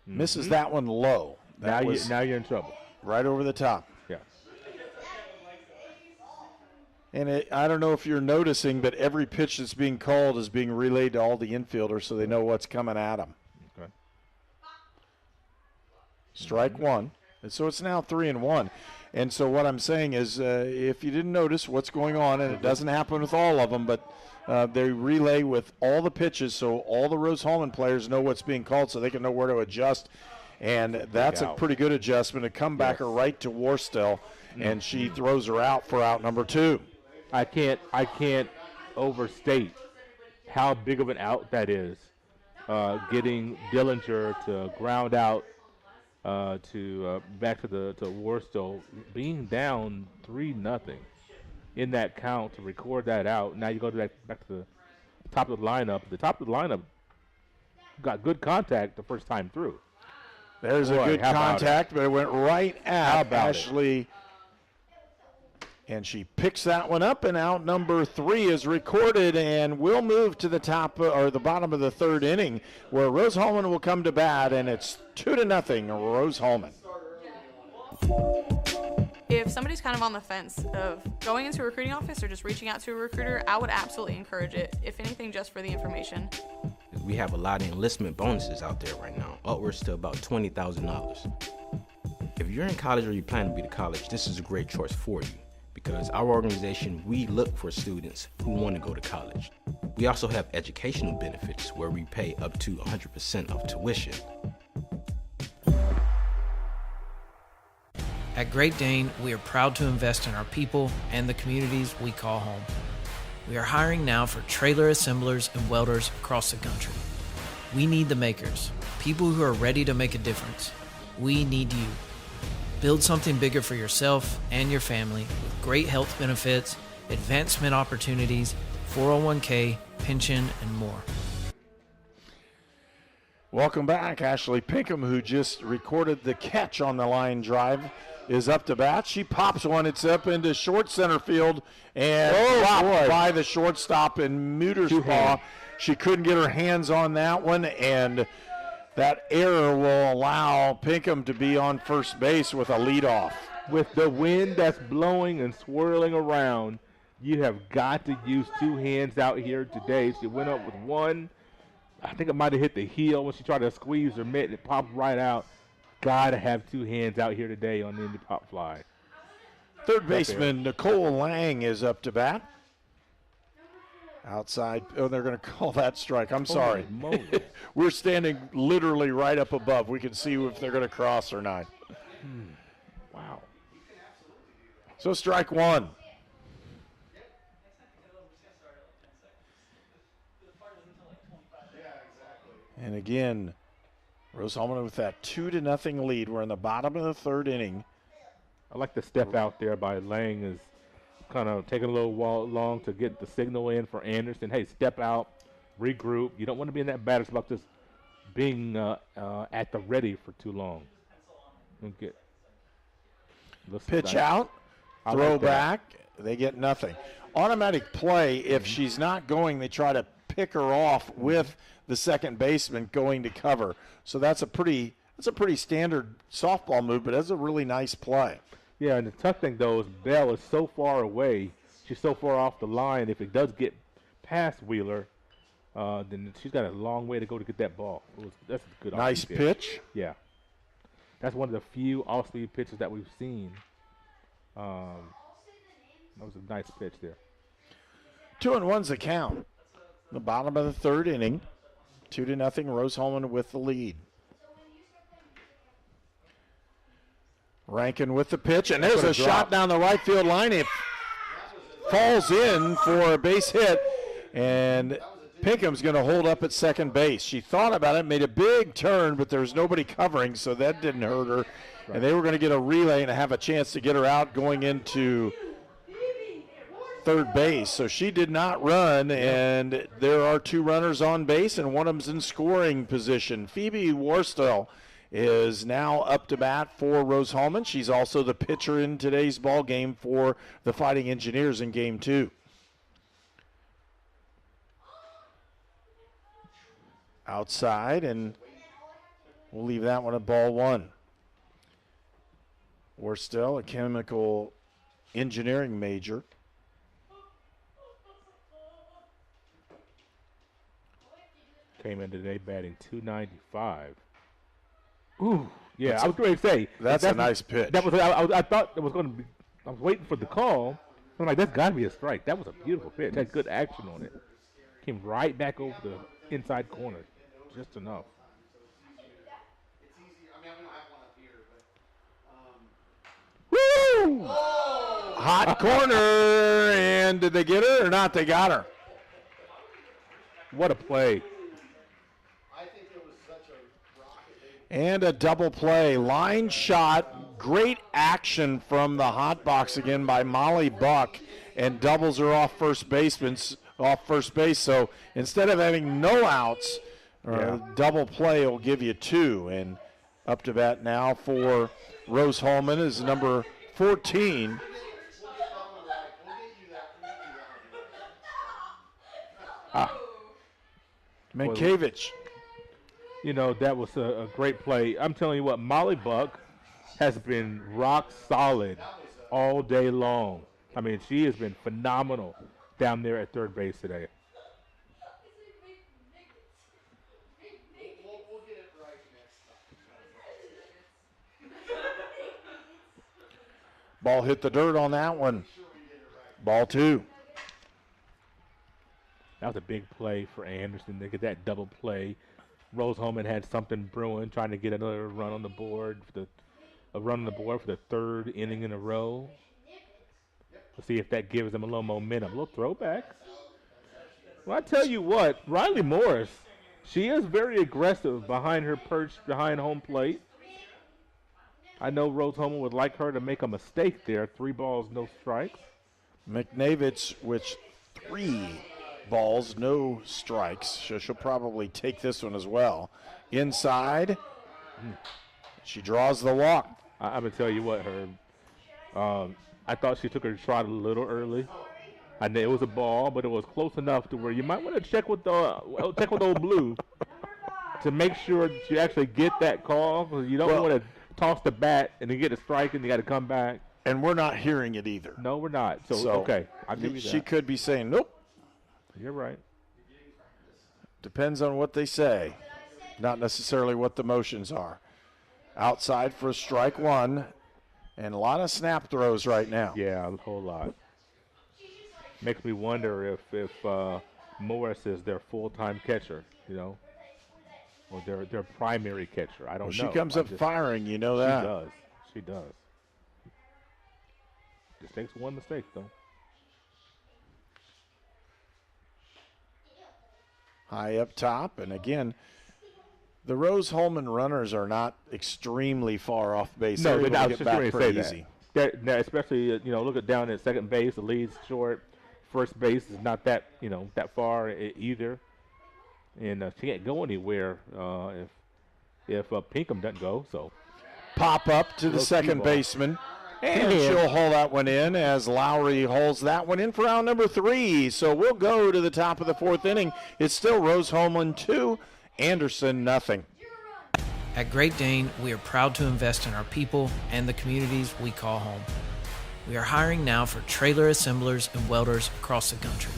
Misses that one low. Now you're in trouble. Right over the top. Yeah. And I don't know if you're noticing, but every pitch that's being called is being relayed to all the infielders so they know what's coming at them. Okay. Strike 1. And so it's now 3-1. And so what I'm saying is if you didn't notice what's going on, and it doesn't happen with all of them, but they relay with all the pitches so all the Rose-Hulman players know what's being called so they can know where to adjust. And that's a pretty good adjustment. A comebacker right to Warstell, and she throws her out for out number 2. I can't overstate how big of an out that is. Getting Dillinger to ground out to back to Warstell, being down 3-0 in that count to record that out. Now you go back to the top of the lineup. The top of the lineup got good contact the first time through. There's a good contact, but it went right at Ashley. And she picks that one up, and out number 3 is recorded, and we'll move to the top or the bottom of the 3rd inning, where Rose-Hulman will come to bat, and it's 2-0 Rose-Hulman. If if somebody's kind of on the fence of going into a recruiting office or just reaching out to a recruiter, I would absolutely encourage it, if anything, just for the information. We have a lot of enlistment bonuses out there right now, upwards to about $20,000. If you're in college or you plan to be to college, this is a great choice for you, because our organization, we look for students who want to go to college. We also have educational benefits where we pay up to 100% of tuition. At Great Dane, we are proud to invest in our people and the communities we call home. We are hiring now for trailer assemblers and welders across the country. We need the makers, people who are ready to make a difference. We need you. Build something bigger for yourself and your family with great health benefits, advancement opportunities, 401k, pension, and more. Welcome back. Ashley Pinkham, who just recorded the catch on the line drive, is up to bat. She pops one. It's up into short center field and dropped by the shortstop in Muterspaw. She couldn't get her hands on that one, and that error will allow Pinkham to be on first base with a leadoff. With the wind that's blowing and swirling around, you have got to use two hands out here today. She went up with one. I think it might have hit the heel when she tried to squeeze her mitt. It popped right out. Got to have two hands out here today on the Indy pop fly. Third baseman Nicole Lang is up to bat. Outside. Oh, they're going to call that strike. I'm sorry. We're standing literally right up above. We can see if they're going to cross or not. Wow. So strike one. And again, Rose-Hulman with that 2-0 lead. We're in the bottom of the third inning. I like the step out there by Lang, is kind of taking a little while long to get the signal in for Anderson. Hey, step out, regroup. You don't want to be in that batter's box just being at the ready for too long. Pitch out, throw back. They get nothing. Automatic play, if she's not going, they try to pick her off with the second baseman going to cover. So that's a pretty standard softball move, but that's a really nice play. Yeah, and the tough thing, though, is Bell is so far away. She's so far off the line. If it does get past Wheeler, then she's got a long way to go to get that ball. That's a good nice pitch. Yeah. That's one of the few off-speed pitches that we've seen. That was a nice pitch there. 2-1's the count. The bottom of the third inning. 2-0, Rose-Hulman with the lead. Rankin with the pitch, and there's a shot down the right field line. It falls in for a base hit, and Pinkham's going to hold up at second base. She thought about it, made a big turn, but there's nobody covering, so that didn't hurt her. And they were going to get a relay and have a chance to get her out going into third base. So she did not run, and there are two runners on base, and one of them's in scoring position. Phoebe Worstel is now up to bat for Rose-Hulman. She's also the pitcher in today's ball game for the Fighting Engineers in Game 2. Outside, and we'll leave that one at ball one. Worstel, a chemical engineering major. Came in today batting .295. Ooh, yeah, I was going to say. That's a nice pitch. That was. I thought it was going to be. I was waiting for the call. I'm like, that's got to be a strike. That was a beautiful pitch. Had good action on it. Came right back over the inside corner, just enough. Woo! Hot corner, and did they get her or not? They got her. What a play. And a double play. Line shot. Great action from the hot box again by Molly Buck, and doubles her off first base. So instead of having no outs, double play will give you two. And up to bat now for Rose-Hulman is number 14. Mcnevitz. You know, that was a great play. I'm telling you what, Molly Buck has been rock solid all day long. I mean, she has been phenomenal down there at third base today. Ball hit the dirt on that one. Ball 2. That was a big play for Anderson. They get that double play. Rose-Hulman had something brewing, trying to get another run on the board for the third inning in a row. Let's see if that gives them a little momentum. A little throwback. Well, I tell you what, Riley Morris, she is very aggressive behind her perch, behind home plate. I know Rose-Hulman would like her to make a mistake there. 3 balls, no strikes. Mcnevitz with 3 balls, no strikes. So she'll probably take this one as well. Inside, she draws the walk. I'm going to tell you what, Herb. I thought she took her shot a little early. I know it was a ball, but it was close enough to where you might want to check with old Blue to make sure that you actually get that call. Because you don't want to toss the bat and then get a strike and you got to come back. And we're not hearing it either. No, we're not. So okay, I'll give you that. She could be saying, nope. You're right. Depends on what they say, not necessarily what the motions are. Outside for strike 1, and a lot of snap throws right now. Yeah, a whole lot. Makes me wonder if Morris is their full-time catcher, or their primary catcher. I don't know. She comes up firing, you know that. She does. Just takes one mistake, though. High up top, and again, the Rose-Hulman runners are not extremely far off base. No, they're I able to get back pretty easy. That especially, look at down at second base, the lead's short. First base is not that, that far either. And she can't go anywhere if Pinkham doesn't go. So pop up to the second baseman. And she'll haul that one in as Lowry hauls that one in for round number 3. So we'll go to the top of the 4th inning. It's still Rose-Hulman 2, Anderson nothing. At Great Dane, we are proud to invest in our people and the communities we call home. We are hiring now for trailer assemblers and welders across the country.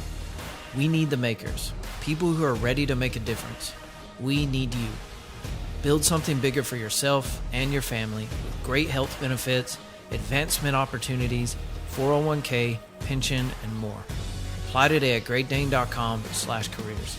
We need the makers, people who are ready to make a difference. We need you. Build something bigger for yourself and your family with great health benefits, advancement opportunities, 401k, pension, and more. Apply today at greatdane.com/careers.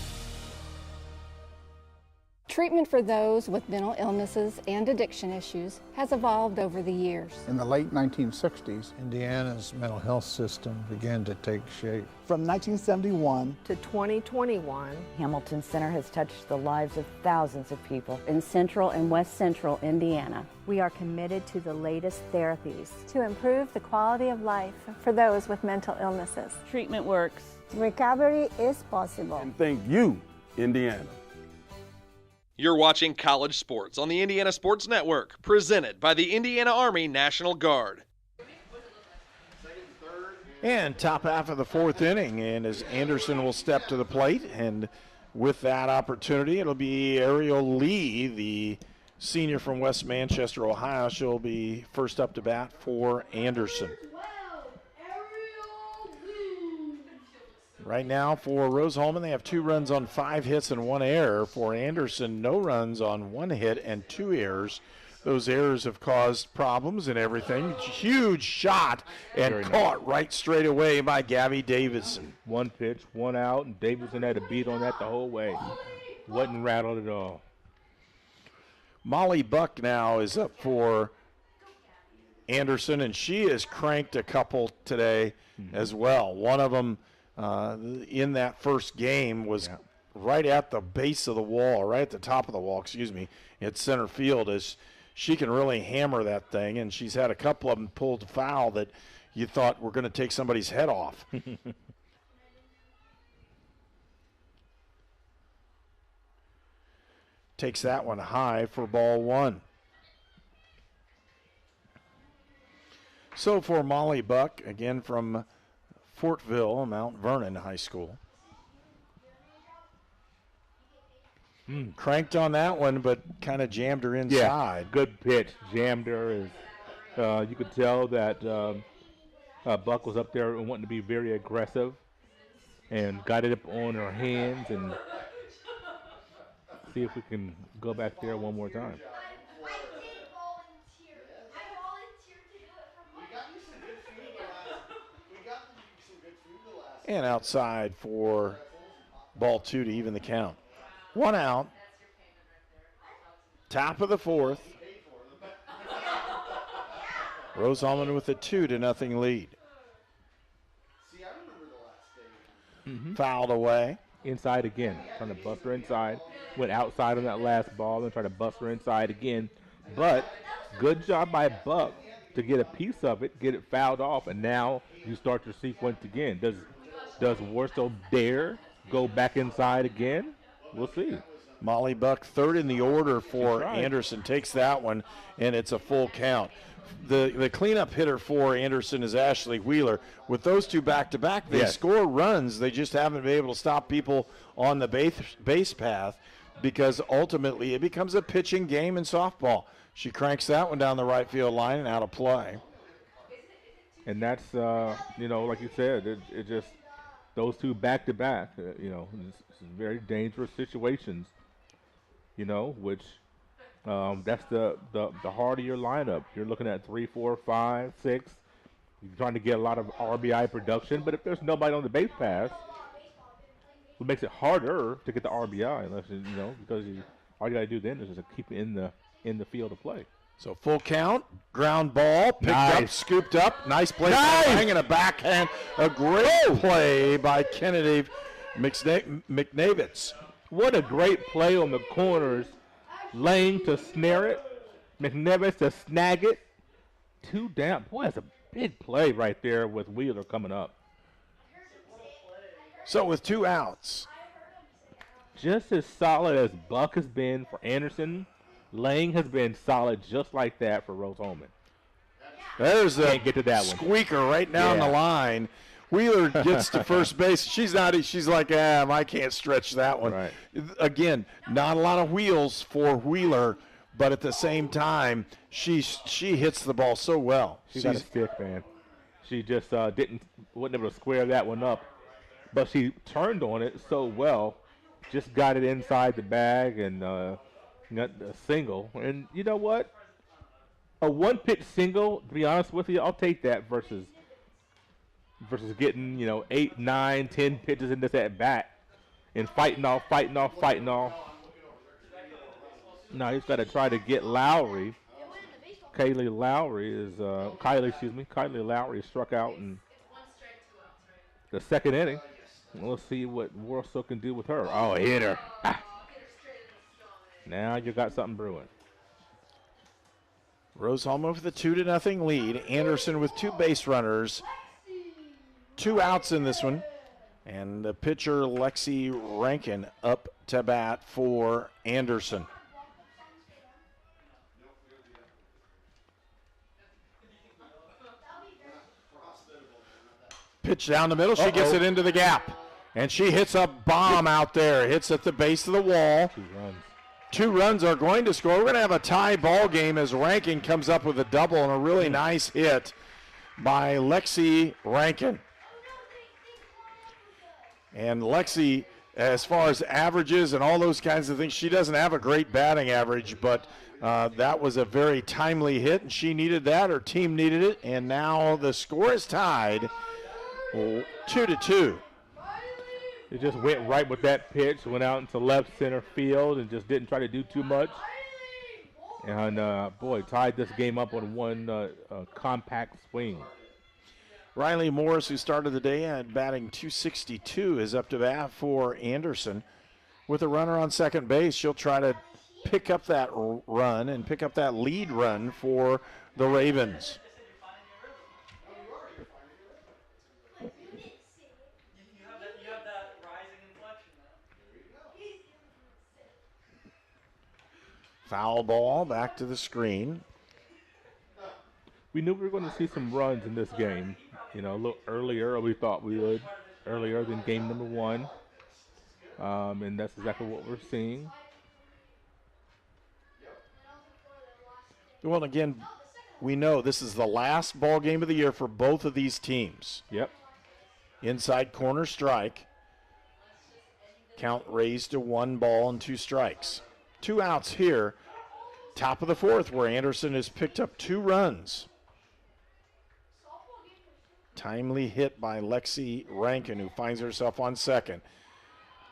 Treatment for those with mental illnesses and addiction issues has evolved over the years. In the late 1960s, Indiana's mental health system began to take shape. From 1971 to 2021, Hamilton Center has touched the lives of thousands of people in central and west central Indiana. We are committed to the latest therapies to improve the quality of life for those with mental illnesses. Treatment works. Recovery is possible. And thank you, Indiana. You're watching College Sports on the Indiana Sports Network, presented by the Indiana Army National Guard. And top half of the 4th inning, and as Anderson will step to the plate, and with that opportunity, it'll be Ariel Lee, the senior from West Manchester, Ohio. She'll be first up to bat for Anderson. Right now for Rose-Hulman, they have 2 runs on 5 hits and 1 error. For Anderson, no runs on 1 hit and 2 errors. Those errors have caused problems and everything. Huge shot and very caught right straight away by Gabby Davidson. 1 pitch, 1 out, and Davidson had a beat on that the whole way. Wasn't rattled at all. Molly Buck now is up for Anderson, and she has cranked a couple today as well. One of them in that first game was right at the base of the wall, right at the top of the wall, at center field, as she can really hammer that thing, and she's had a couple of them pulled foul that you thought were going to take somebody's head off. Takes that one high for ball 1. So for Molly Buck, again from Fortville, Mount Vernon High School. Cranked on that one, but kind of jammed her inside. Yeah, good pitch. Jammed her. You could tell that Buck was up there and wanting to be very aggressive and got it up on her hands, and see if we can go back there one more time. And outside for ball 2 to even the count. 1 out. Top of the 4th. Rose-Hulman with a 2-0 lead. Fouled away. Inside again. Trying to bust her inside. Went outside on that last ball and tried to bust her inside again. But good job by Buck to get a piece of it, get it fouled off, and now you start your sequence again. Does Warsaw dare go back inside again? We'll see. Molly Buck, third in the order for Anderson, takes that one, and it's a full count. The cleanup hitter for Anderson is Ashley Wheeler. With those two back-to-back, they score runs. They just haven't been able to stop people on the base path because ultimately it becomes a pitching game in softball. She cranks that one down the right field line and out of play. And that's, like you said, it just those two back-to-back, it's very dangerous situations, which that's the heart of your lineup. You're looking at 3, 4, 5, 6. You're trying to get a lot of RBI production, but if there's nobody on the base pass, it makes it harder to get the RBI, unless because all you got to do then is just keep it in the field of play. So full count, ground ball, picked up, scooped up. Nice play, hanging a backhand. A great play by Kennedy Mcnevitz. What a great play on the corners. Lang to snare it, Mcnevitz to snag it. 2 down. Boy, that's a big play right there with Wheeler coming up. So with 2 outs. Just as solid as Buck has been for Anderson, Lang has been solid just like that for Rose-Hulman. There's the get to that squeaker right down the line. Wheeler gets to first base. She's like, I can't stretch that one. Right. Again, not a lot of wheels for Wheeler, but at the same time, she hits the ball so well. She's got a stick, man. She just wasn't able to square that one up, but she turned on it so well, just got it inside the bag and got a single. And you know what? A one-pitch single, to be honest with you, I'll take that versus getting, 8, 9, 10 pitches in this at bat and fighting off. Now he's got to try to get Lowry. Kylie Lowry struck out in the second inning. We'll see what Warsaw can do with her. Oh, hit her. Now you got something brewing. Rose-Hulman with a 2-0 lead. Anderson with 2 base runners. 2 outs in this one. And the pitcher, Lexi Rankin, up to bat for Anderson. Pitch down the middle. She gets it into the gap. And she hits a bomb out there. Hits at the base of the wall. 2 runs. 2 runs are going to score. We're going to have a tie ball game as Rankin comes up with a double and a really nice hit by Lexi Rankin. And Lexi, as far as averages and all those kinds of things, she doesn't have a great batting average, but that was a very timely hit, and she needed that. Her team needed it, and now the score is tied 2-2. It just went right with that pitch, went out into left center field and just didn't try to do too much. And, tied this game up on one compact swing. Riley Morris, who started the day at batting .262, is up to bat for Anderson. With a runner on second base, she'll try to pick up that run and pick up that lead run for the Ravens. Foul ball back to the screen. We knew we were going to see some runs in this game. A little earlier, we thought we would, earlier than game number 1. And that's exactly what we're seeing. Well, again, we know this is the last ball game of the year for both of these teams. Yep. Inside corner strike. Count raised to 1 ball and 2 strikes. 2 outs here. Top of the 4th, where Anderson has picked up 2 runs. Timely hit by Lexi Rankin, who finds herself on second.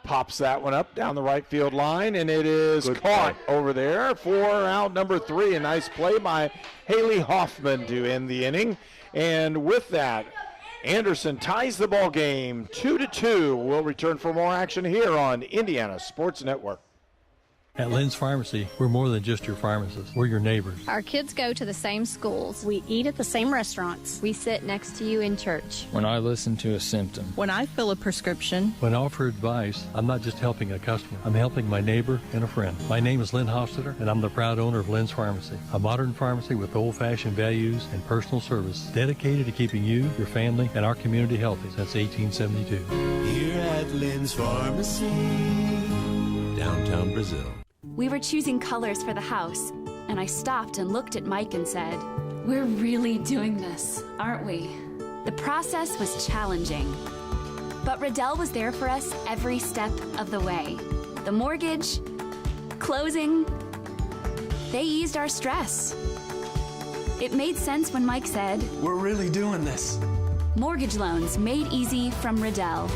Pops that one up down the right field line, and it is caught over there for out number 3. A nice play by Haley Hoffman to end the inning. And with that, Anderson ties the ball game 2-2. We'll return for more action here on Indiana Sports Network. At Lynn's Pharmacy, we're more than just your pharmacist. We're your neighbors. Our kids go to the same schools. We eat at the same restaurants. We sit next to you in church. When I listen to a symptom. When I fill a prescription. When I offer advice, I'm not just helping a customer. I'm helping my neighbor and a friend. My name is Lynn Hofstetter, and I'm the proud owner of Lynn's Pharmacy, a modern pharmacy with old-fashioned values and personal service dedicated to keeping you, your family, and our community healthy since 1872. Here at Lynn's Pharmacy, downtown Brazil. We were choosing colors for the house, and I stopped and looked at Mike and said, "We're really doing this, aren't we?" The process was challenging, but Riddell was there for us every step of the way. The mortgage, closing, they eased our stress. It made sense when Mike said, "We're really doing this." Mortgage loans made easy from Riddell.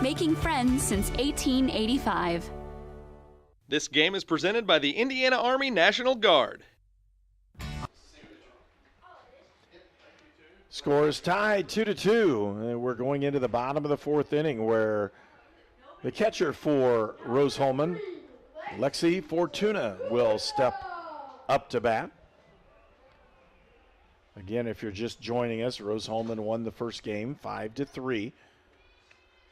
Making friends since 1885. This game is presented by the Indiana Army National Guard. Score is tied 2-2. And we're going into the bottom of the 4th inning, where the catcher for Rose-Hulman, Lexi Fortuna, will step up to bat. Again, if you're just joining us, Rose-Hulman won the first game 5-3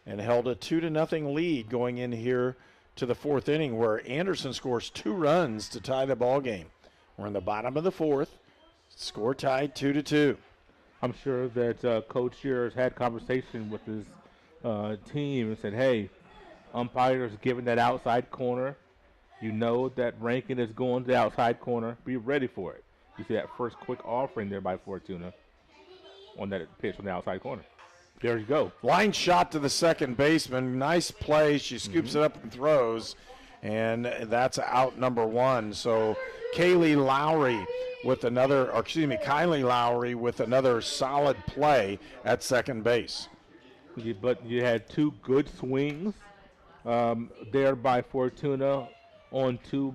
and held a 2-0 lead going in here to the 4th inning, where Anderson scores 2 runs to tie the ball game. We're in the bottom of the 4th. Score tied 2-2. I'm sure that Coach Shearer's had conversation with his team and said, hey, umpires giving that outside corner. You know that Rankin is going to the outside corner. Be ready for it. You see that first quick offering there by Fortuna on that pitch on the outside corner. There you go. Line shot to the second baseman. Nice play. She scoops it up and throws, and that's out number 1. So Kylie Lowry with another solid play at second base. But you had 2 good swings there by Fortuna on 2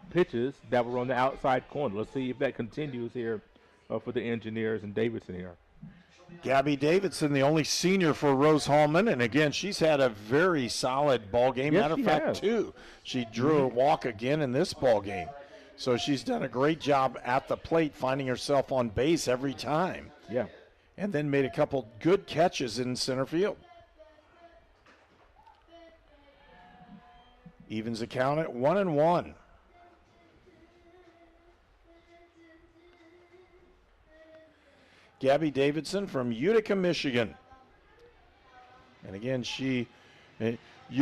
pitches that were on the outside corner. Let's see if that continues here for the Engineers and Davidson here. Gabby Davidson, the only senior for Rose-Hulman, and again, she's had a very solid ball game. Yes, Matter of fact, too, she drew a walk again in this ball game. So she's done a great job at the plate, finding herself on base every time. Yeah. And then made a couple good catches in center field. Evens the count at 1-1. Gabby Davidson from Utica, Michigan. And again, you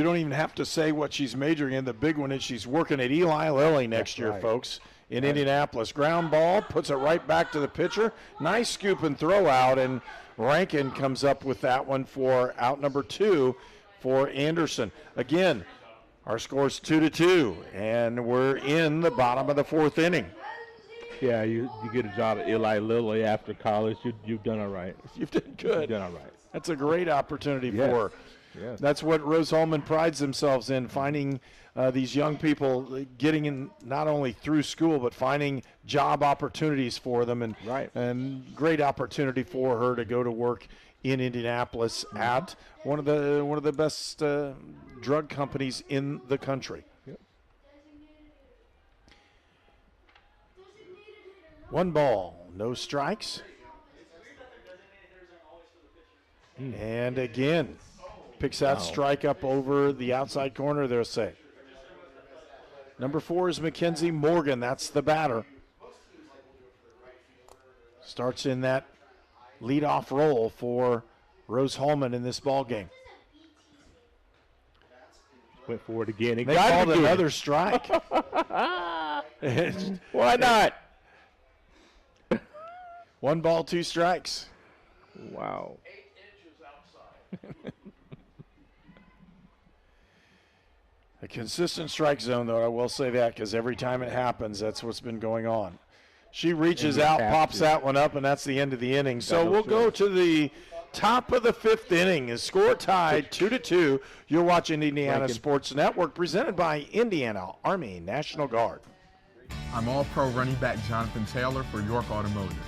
don't even have to say what she's majoring in. The big one is she's working at Eli Lilly next year, folks, in Indianapolis. Ground ball, puts it right back to the pitcher. Nice scoop and throw out, and Rankin comes up with that one for out number 2 for Anderson. Again, our score's 2-2, and we're in the bottom of the 4th inning. Yeah, you get a job at Eli Lilly after college. You've done all right. You've done good. You've done all right. That's a great opportunity for her. Yes. That's what Rose-Hulman prides themselves in, finding these young people, getting in not only through school, but finding job opportunities for them. And great opportunity for her to go to work in Indianapolis at one of the best drug companies in the country. 1 ball, no strikes. And again, picks that strike up over the outside corner. They're safe. Number 4 is Mckenzie Morgan. That's the batter. Starts in that leadoff role for Rose-Hulman in this ball game. Went forward again. They called another strike. Why not? 1 ball, 2 strikes. Wow. 8 inches outside. A consistent strike zone, though, I will say that, because every time it happens, that's what's been going on. She reaches out, pops that one up, and that's the end of the inning. So we'll go to the top of the 5th inning. The score tied 2-2. You're watching Indiana Sports Network, presented by Indiana Army National Guard. I'm All-Pro running back Jonathan Taylor for York Automotive.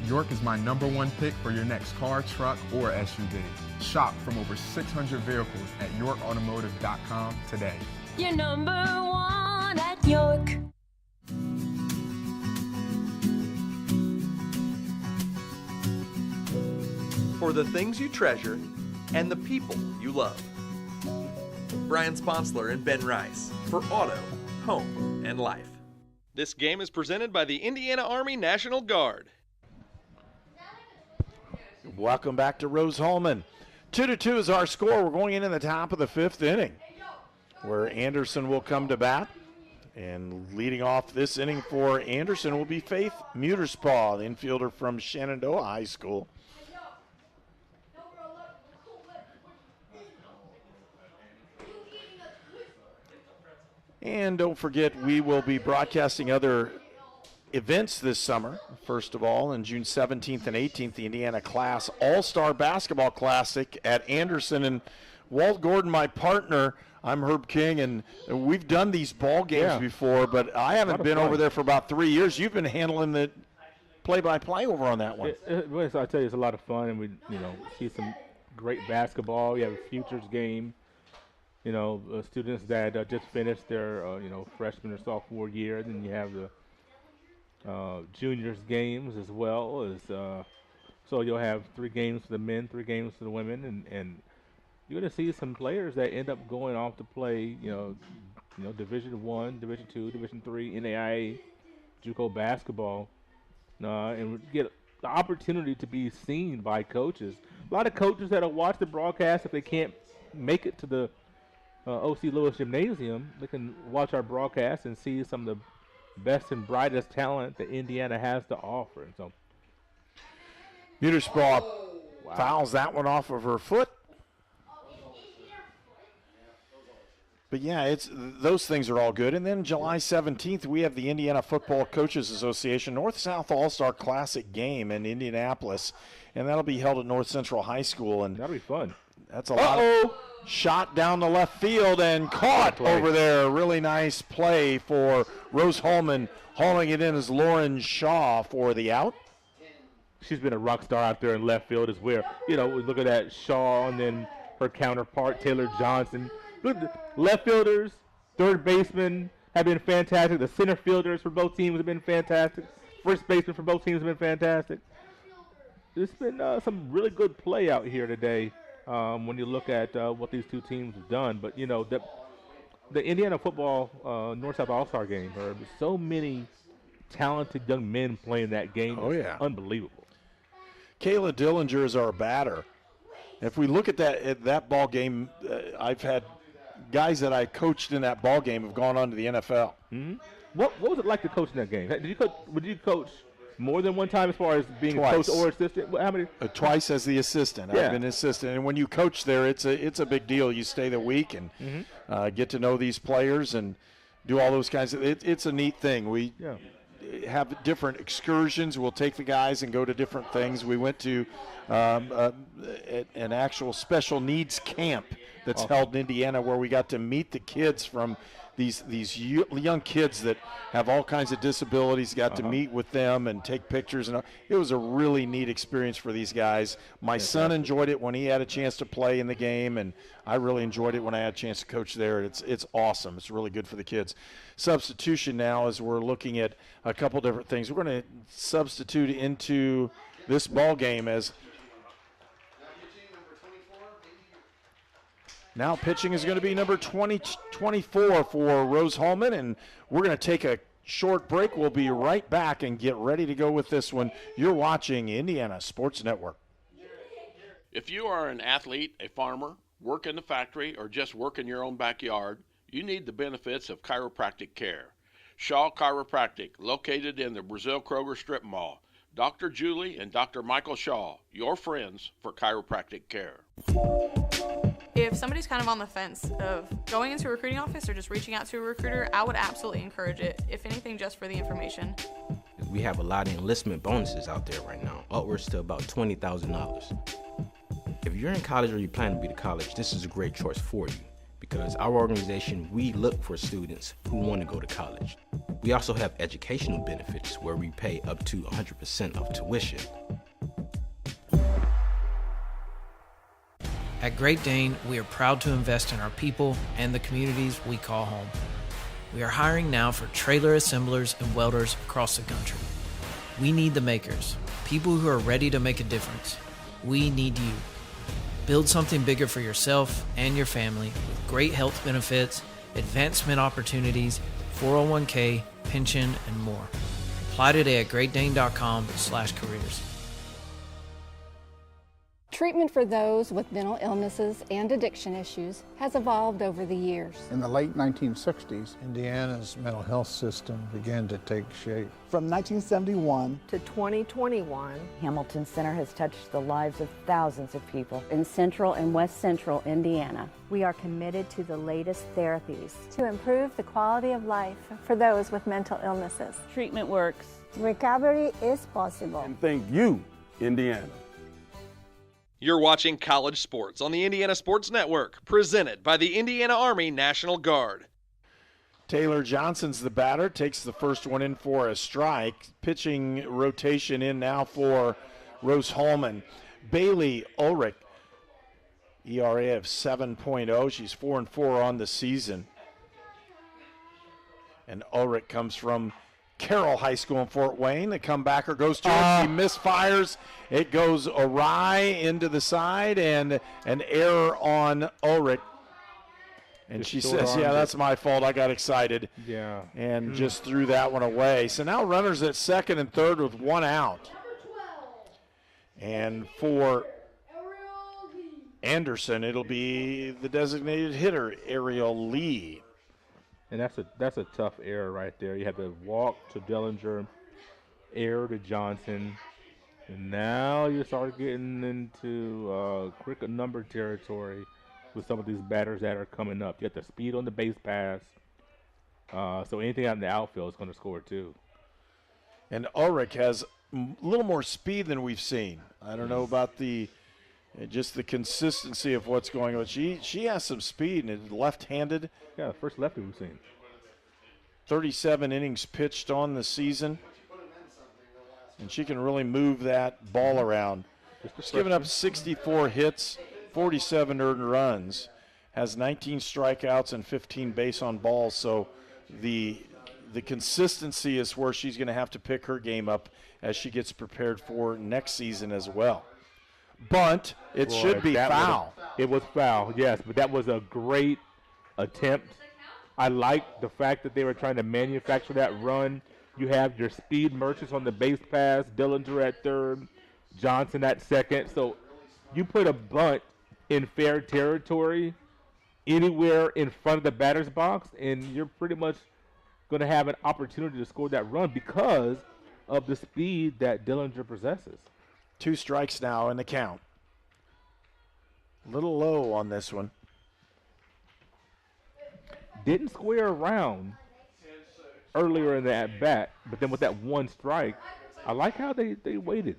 York is my #1 pick for your next car, truck, or SUV. Shop from over 600 vehicles at yorkautomotive.com today. You're #1 at York. For the things you treasure and the people you love. Brian Sponsler and Ben Rice for Auto, Home, and Life. This game is presented by the Indiana Army National Guard. Welcome back to Rose-Hulman. 2-2 is our score. We're going in the top of the 5th inning, where Anderson will come to bat. And leading off this inning for Anderson will be Faith Muterspaw, the infielder from Shenandoah High School. And don't forget, we will be broadcasting other events this summer. First of all, on June 17th and 18th, the Indiana Class All-Star Basketball Classic at Anderson. And Walt Gordon, my partner, I'm Herb King, and we've done these ball games before, but I haven't been over there for about 3 years. You've been handling the play-by-play over on that one. Well, I tell you, it's a lot of fun, and we see some great basketball. You have a futures game. Students that just finished their, freshman or sophomore year. Then you have the juniors games as well. So you'll have 3 games for the men, 3 games for the women, and you're going to see some players that end up going off to play, Division I, Division II, Division III, NAIA, JUCO basketball, and get the opportunity to be seen by coaches. A lot of coaches that'll watch the broadcast, if they can't make it to the O.C. Lewis Gymnasium, they can watch our broadcast and see some of the best and brightest talent that Indiana has to offer. And so, Muterspaw fouls that one off of her foot. But yeah, those things are all good. And then July 17th, we have the Indiana Football Coaches Association North-South All-Star Classic game in Indianapolis, and that'll be held at North Central High School. And that'll be fun. That's a lot. Shot down the left field and caught over there. Really nice play for Rose-Hulman. Hauling it in as Lauren Shaw for the out. She's been a rock star out there in left field as well. Look at that, Shaw, and then her counterpart, Taylor Johnson. Look, left fielders, third baseman have been fantastic. The center fielders for both teams have been fantastic. First baseman for both teams have been fantastic. There's been some really good play out here today when you look at what these two teams have done. But, the Indiana football North-South All-Star game, there's so many talented young men playing that game. Oh, yeah. Unbelievable. Kayla Dillinger is our batter. If we look at that ball game, I've had guys that I coached in that ball game have gone on to the NFL. Mm-hmm. What was it like to coach in that game? Would you coach more than one time as far as being Twice. a coach or assistant? How many? Twice as the assistant. Yeah. I've been assistant, and when you coach there, it's a big deal. You stay the week and get to know these players and do all those kinds of. It's a neat thing. We have different excursions. We'll take the guys and go to different things. We went to an actual special needs camp that's held in Indiana, where we got to meet the kids from these young kids that have all kinds of disabilities. Got to meet with them and take pictures, and it was a really neat experience for these guys. My son enjoyed it when he had a chance to play in the game, and I really enjoyed it when I had a chance to coach there. It's awesome. It's really good for the kids. Substitution now, as we're looking at a couple different things. We're going to substitute into this ball game as now pitching is going to be number 24 for Rose-Hulman, and we're going to take a short break. We'll be right back and get ready to go with this one. You're watching Indiana Sports Network. If you are an athlete, a farmer, work in the factory, or just work in your own backyard, you need the benefits of chiropractic care. Shaw Chiropractic, located in the Brazil Kroger Strip Mall. Dr. Julie and Dr. Michael Shaw, your friends for chiropractic care. If somebody's kind of on the fence of going into a recruiting office or just reaching out to a recruiter, I would absolutely encourage it, if anything, just for the information. We have a lot of enlistment bonuses out there right now, upwards to about $20,000. If you're in college or you plan to be to college, this is a great choice for you because our organization, we look for students who want to go to college. We also have educational benefits where we pay up to 100% of tuition. At Great Dane, we are proud to invest in our people and the communities we call home. We are hiring now for trailer assemblers and welders across the country. We need the makers, people who are ready to make a difference. We need you. Build something bigger for yourself and your family with great health benefits, advancement opportunities, 401k, pension, and more. Apply today at greatdane.com/careers. Treatment for those with mental illnesses and addiction issues has evolved over the years. In the late 1960s, Indiana's mental health system began to take shape. From 1971 to 2021, Hamilton Center has touched the lives of thousands of people in central and west central Indiana. We are committed to the latest therapies To improve the quality of life for those with mental illnesses. Treatment works. Recovery is possible. And thank you, Indiana. You're watching College Sports on the Indiana Sports Network, presented by the Indiana Army National Guard. Taylor Johnson's the batter, takes the first one in for a strike. Pitching rotation in now for Rose-Hulman. Bailey Ulrich, ERA of 7.0. She's 4-4 on the season. And Ulrich comes from Carroll High School in Fort Wayne. The comebacker goes to it. He misfires. It goes awry into the side and an error on Ulrich. And she says, yeah, that's my fault. I got excited. Yeah. And just threw that one away. So now runners at second and third with one out. And for Anderson, it'll be the designated hitter, Ariel Lee. And that's a tough error right there. You have to walk to Dillinger, error to Johnson, and now you start getting into cricket number territory with some of these batters that are coming up. You got the speed on the base pass, so anything out in the outfield is going to score too. And Ulrich has a little more speed than we've seen. I don't know about just the consistency of what's going on. She has some speed and is left-handed. Yeah, the first lefty we've seen. 37 innings pitched on the season. And she can really move that ball around. She's given up 64 hits, 47 earned runs, has 19 strikeouts and 15 base on balls. So the consistency is where she's going to have to pick her game up as she gets prepared for next season as well. Bunt, it should be foul. It was foul, yes, but that was a great attempt. I like the fact that they were trying to manufacture that run. You have your speed merchants on the base pass, Dillinger at third, Johnson at second. So you put a bunt in fair territory anywhere in front of the batter's box, and you're pretty much going to have an opportunity to score that run because of the speed that Dillinger possesses. 2 strikes now in the count. A little low on this one. Didn't square around earlier in the at-bat, but then with that 1 strike, I like how they waited.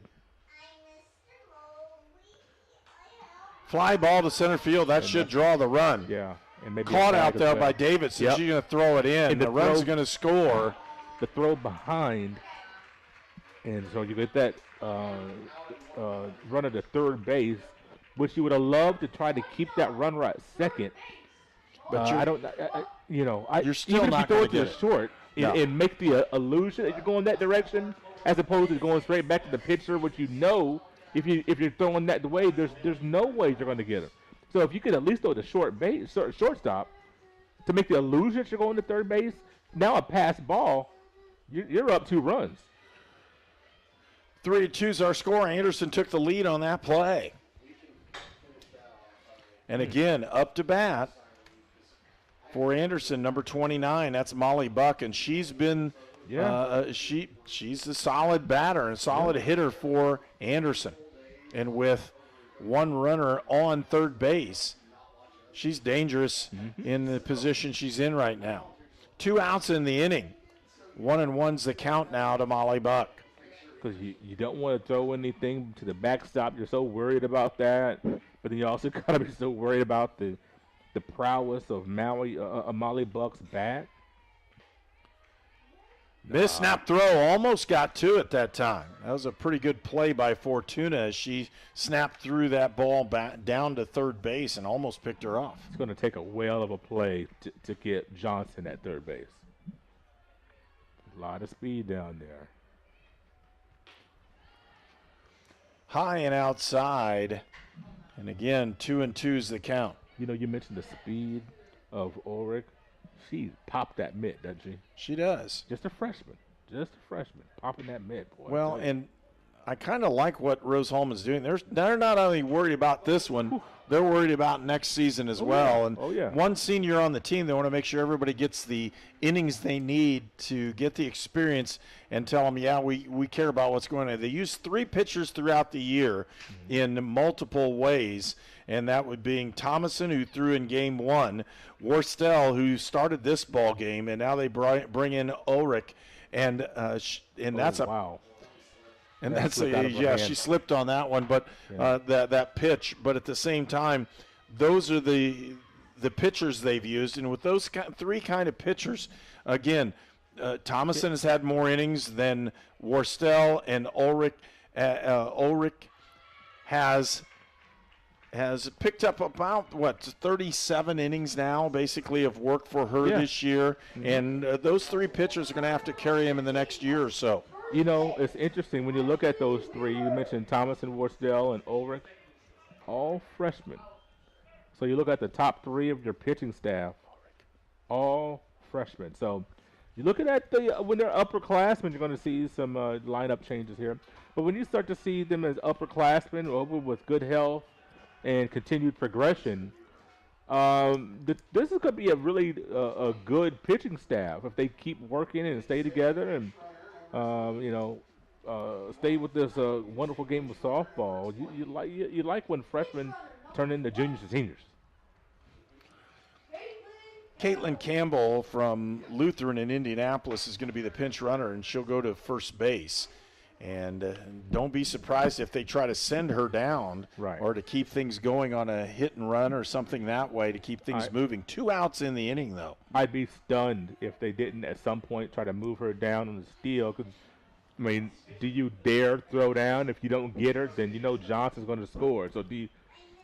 Fly ball to center field. That should draw the run. Yeah. And maybe caught out there by Davidson. Yep. She's going to throw it in. The run's going to score. The throw behind. And so you get that runner to third base, which you would have loved to try to keep that runner at second. But you're still not going to get it short and make the illusion that you're going that direction, as opposed to going straight back to the pitcher, which if you're throwing that way, there's no way you're going to get him. So if you could at least throw the shortstop to make the illusion that you're going to third base, now a pass ball, you're up 2 runs. 3-2 is our score. Anderson took the lead on that play. And again, up to bat for Anderson, number 29. That's Molly Buck, and she's been Yeah. She's a solid batter and a solid hitter for Anderson. And with one runner on third base, she's dangerous in the position she's in right now. 2 outs in the inning. 1-1's the count now to Molly Buck. Because you don't want to throw anything to the backstop. You're so worried about that. But then you also got to be so worried about the prowess of Molly Buck's bat. Missed snap throw, almost got to it that time. That was a pretty good play by Fortuna as she snapped through that ball back down to third base and almost picked her off. It's going to take a whale of a play to get Johnson at third base. A lot of speed down there. High and outside, and again, 2-2's the count. You know, you mentioned the speed of Ulrich. She popped that mitt, doesn't she? She does. Just a freshman, popping that mitt, boy. Well, and I kind of like what Rose-Hulman's doing. They're not only worried about this one, they're worried about next season as well. And one senior on the team, they want to make sure everybody gets the innings they need to get the experience and tell them, yeah, we care about what's going on. They use 3 pitchers throughout the year in multiple ways, and that would being Thomason, who threw in game 1, Worstel, who started this ball game, and now they bring in Ulrich, and that's a wow. And she slipped on that one, but that pitch. But at the same time, those are the pitchers they've used, and with those 3 kind of pitchers, again, Thomason has had more innings than Worstel, and Ulrich has picked up about 37 innings now, basically, of work for her this year, and those 3 pitchers are going to have to carry him in the next year or so. You know, it's interesting when you look at those 3. You mentioned Thomason, Worstel, and Ulrich, all freshmen. So you look at the top 3 of your pitching staff, all freshmen. So you're looking at when they're upperclassmen, you're going to see some lineup changes here. But when you start to see them as upperclassmen over with good health and continued progression, this is going to be a really a good pitching staff if they keep working and stay together and stay with this wonderful game of softball. You like when freshmen turn into juniors and seniors. Caitlin Campbell from Lutheran in Indianapolis is going to be the pinch runner, and she'll go to first base. And don't be surprised if they try to send her down or to keep things going on a hit and run or something that way to keep things moving. 2 outs in the inning, though. I'd be stunned if they didn't at some point try to move her down on the steal. Cause, I mean, do you dare throw down? If you don't get her, then you know Johnson's going to score. So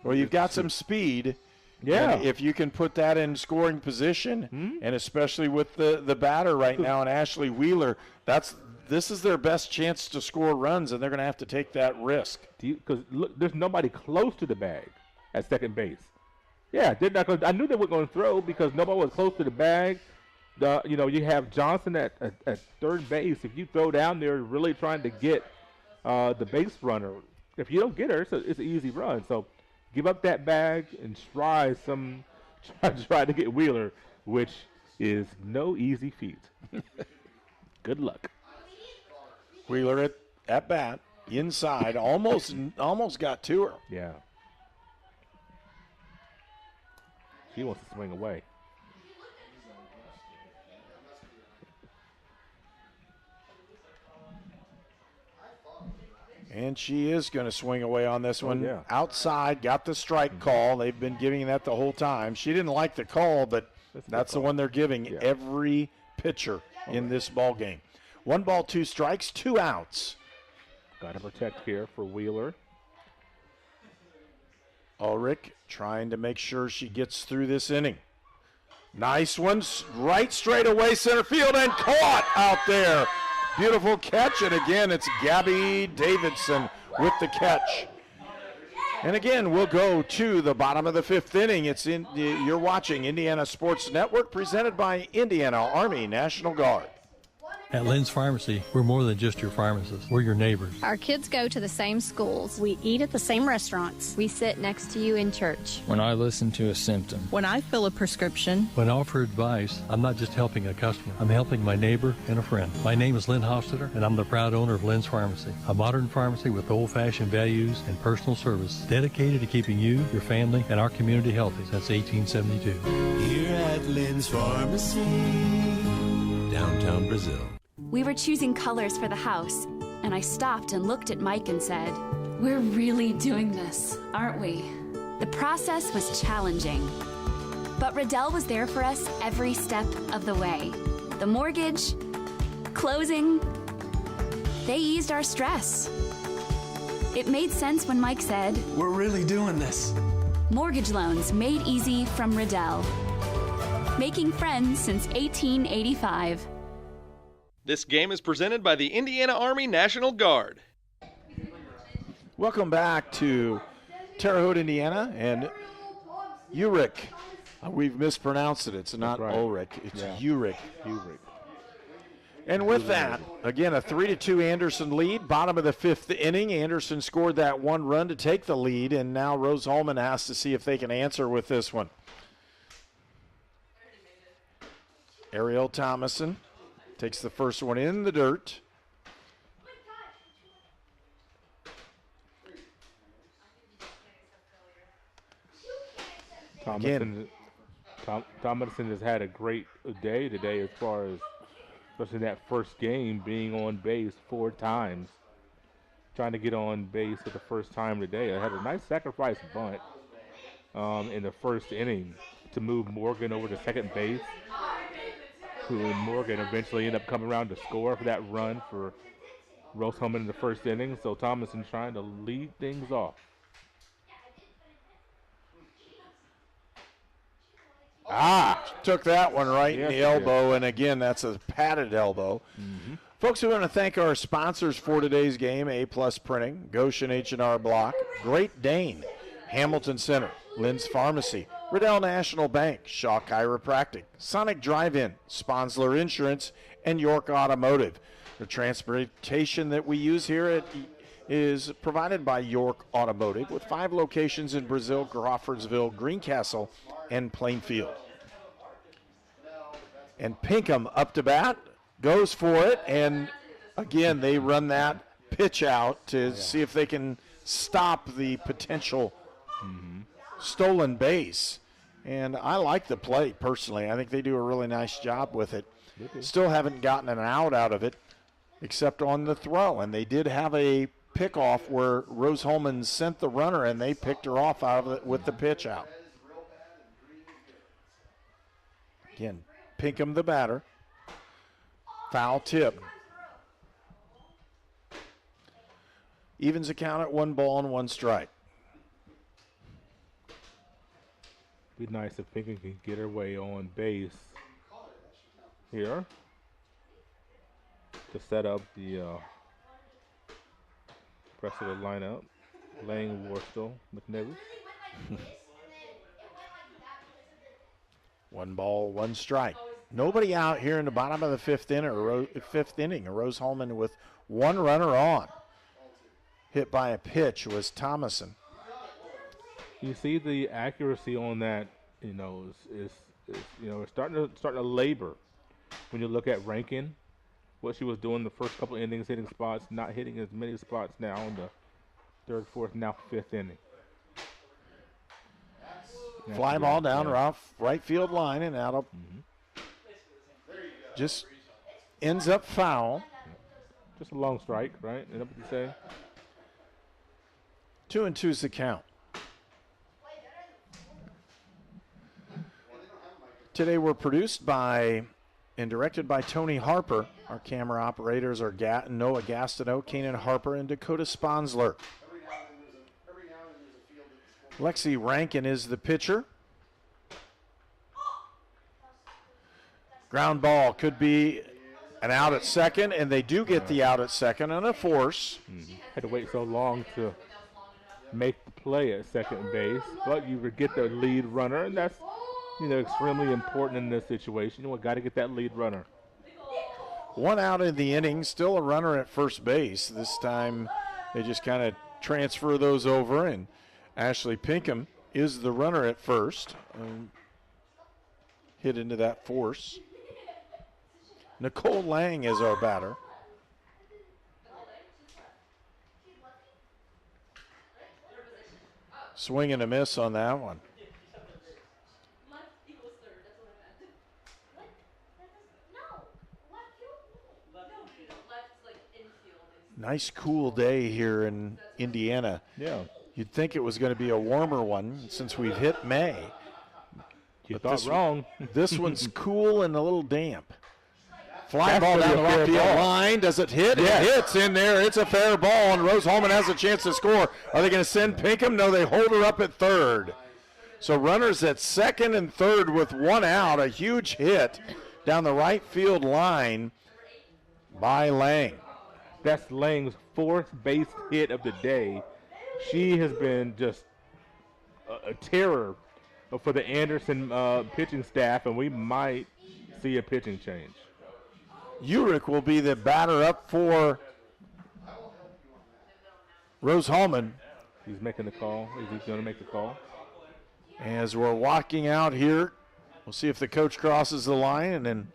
Well, you've got some speed. Yeah. And if you can put that in scoring position, and especially with the batter right now and Ashley Wheeler, this is their best chance to score runs, and they're going to have to take that risk. Because look, there's nobody close to the bag at second base. Yeah, they're not gonna, I knew they were going to throw because nobody was close to the bag. You have Johnson at third base. If you throw down there really trying to get the base runner, if you don't get her, it's an easy run. So give up that bag and try to get Wheeler, which is no easy feat. Good luck. Wheeler at bat, inside, almost got to her. Yeah. She wants to swing away. And she is going to swing away on this one. Yeah. Outside, got the strike call. They've been giving that the whole time. She didn't like the call, but that's the one they're giving every pitcher in this ball game. 1 ball, 2 strikes, 2 outs. Got to protect here for Wheeler. Ulrich trying to make sure she gets through this inning. Nice one, right straight away, center field, and caught out there. Beautiful catch, and again, it's Gabby Davidson with the catch. And again, we'll go to the bottom of the 5th inning. You're watching Indiana Sports Network, presented by Indiana Army National Guard. At Lynn's Pharmacy, we're more than just your pharmacist. We're your neighbors. Our kids go to the same schools. We eat at the same restaurants. We sit next to you in church. When I listen to a symptom. When I fill a prescription. When I offer advice, I'm not just helping a customer. I'm helping my neighbor and a friend. My name is Lynn Hofstadter, and I'm the proud owner of Lynn's Pharmacy, a modern pharmacy with old-fashioned values and personal service dedicated to keeping you, your family, and our community healthy since 1872. Here at Lynn's Pharmacy, downtown Brazil. We were choosing colors for the house, and I stopped and looked at Mike and said, "We're really doing this, aren't we?" The process was challenging, but Riddell was there for us every step of the way. The mortgage, closing, they eased our stress. It made sense when Mike said, "We're really doing this." Mortgage loans made easy from Riddell. Making friends since 1885. This game is presented by the Indiana Army National Guard. Welcome back to Terre Haute, Indiana, and Urick. We've mispronounced it. It's not Ulrich. It's Urick. And with that, again, a 3-2 Anderson lead. Bottom of the 5th inning. Anderson scored that one run to take the lead, and now Rose-Hulman has to see if they can answer with this one. Ariel Thomason takes the first one in the dirt. Thomason has had a great day today as far as, especially that first game, being on base 4 times. Trying to get on base for the first time today. I had a nice sacrifice bunt in the first inning to move Morgan over to second base. Morgan eventually ended up coming around to score for that run for Rose-Hulman in the first inning. So Thomason trying to lead things off. Took that one right in the elbow, and again, that's a padded elbow. Folks, we want to thank our sponsors for today's game: A-Plus Printing, Goshen H&R Block, Great Dane, Hamilton Center, Lynn's Pharmacy, Riddell National Bank, Shaw Chiropractic, Sonic Drive-In, Sponsler Insurance, and York Automotive. The transportation that we use here is provided by York Automotive, with 5 locations in Brazil, Crawfordsville, Greencastle, and Plainfield. And Pinkham up to bat, goes for it, and again, they run that pitch out to see if they can stop the potential stolen base. And I like the play personally. I think they do a really nice job with it. Still haven't gotten an out of it except on the throw. And they did have a pickoff where Rose-Hulman sent the runner and they picked her off out of it with the pitch out. Again, Pinkham the batter. Foul tip. Evens the count at 1 ball and 1 strike. Be nice if Pinkham can get her way on base here to set up the rest of the lineup. Lang, Worstel, Mcnevitz. 1 ball, 1 strike. Nobody out here in the bottom of the 5th inning. Rose-Hulman with 1 runner on. Hit by a pitch was Thomason. You see the accuracy on that, is starting to labor. When you look at Rankin, what she was doing the first couple innings, hitting spots, not hitting as many spots now in the 3rd, 4th, now 5th inning. Fly ball down right field line and out of. Just ends up foul. Just a long strike, right? Is that what you say? 2-2's the count. Today we're produced by and directed by Tony Harper. Our camera operators are Noah Gastineau, Kanan Harper, and Dakota Sponsler. Lexi Rankin is the pitcher. Ground ball could be an out at second, and they do get the out at second on a force. Had to wait so long to make the play at second base, but you would get the lead runner, and that's extremely important in this situation. You got to get that lead runner. 1 out in the inning, still a runner at first base. This time they just kind of transfer those over, and Ashley Pinkham is the runner at first. Hit into that force. Nicole Lang is our batter. Swing and a miss on that one. Nice cool day here in Indiana. Yeah. You'd think it was going to be a warmer one since we've hit May. You thought wrong. This one's cool and a little damp. Fly That's ball gonna down be the a right fair field ball. line. Does it hit? Yes. It hits in there. It's a fair ball, and Rose-Hulman has a chance to score. Are they going to send Pinkham? No, they hold her up at third. So runners at second and third with 1 out. A huge hit down the right field line by Lang. That's Lang's 4th base hit of the day. She has been just a terror for the Anderson pitching staff, and we might see a pitching change. Urich will be the batter up for Rose-Hulman. He's making the call. Is he going to make the call? As we're walking out here, we'll see if the coach crosses the line and then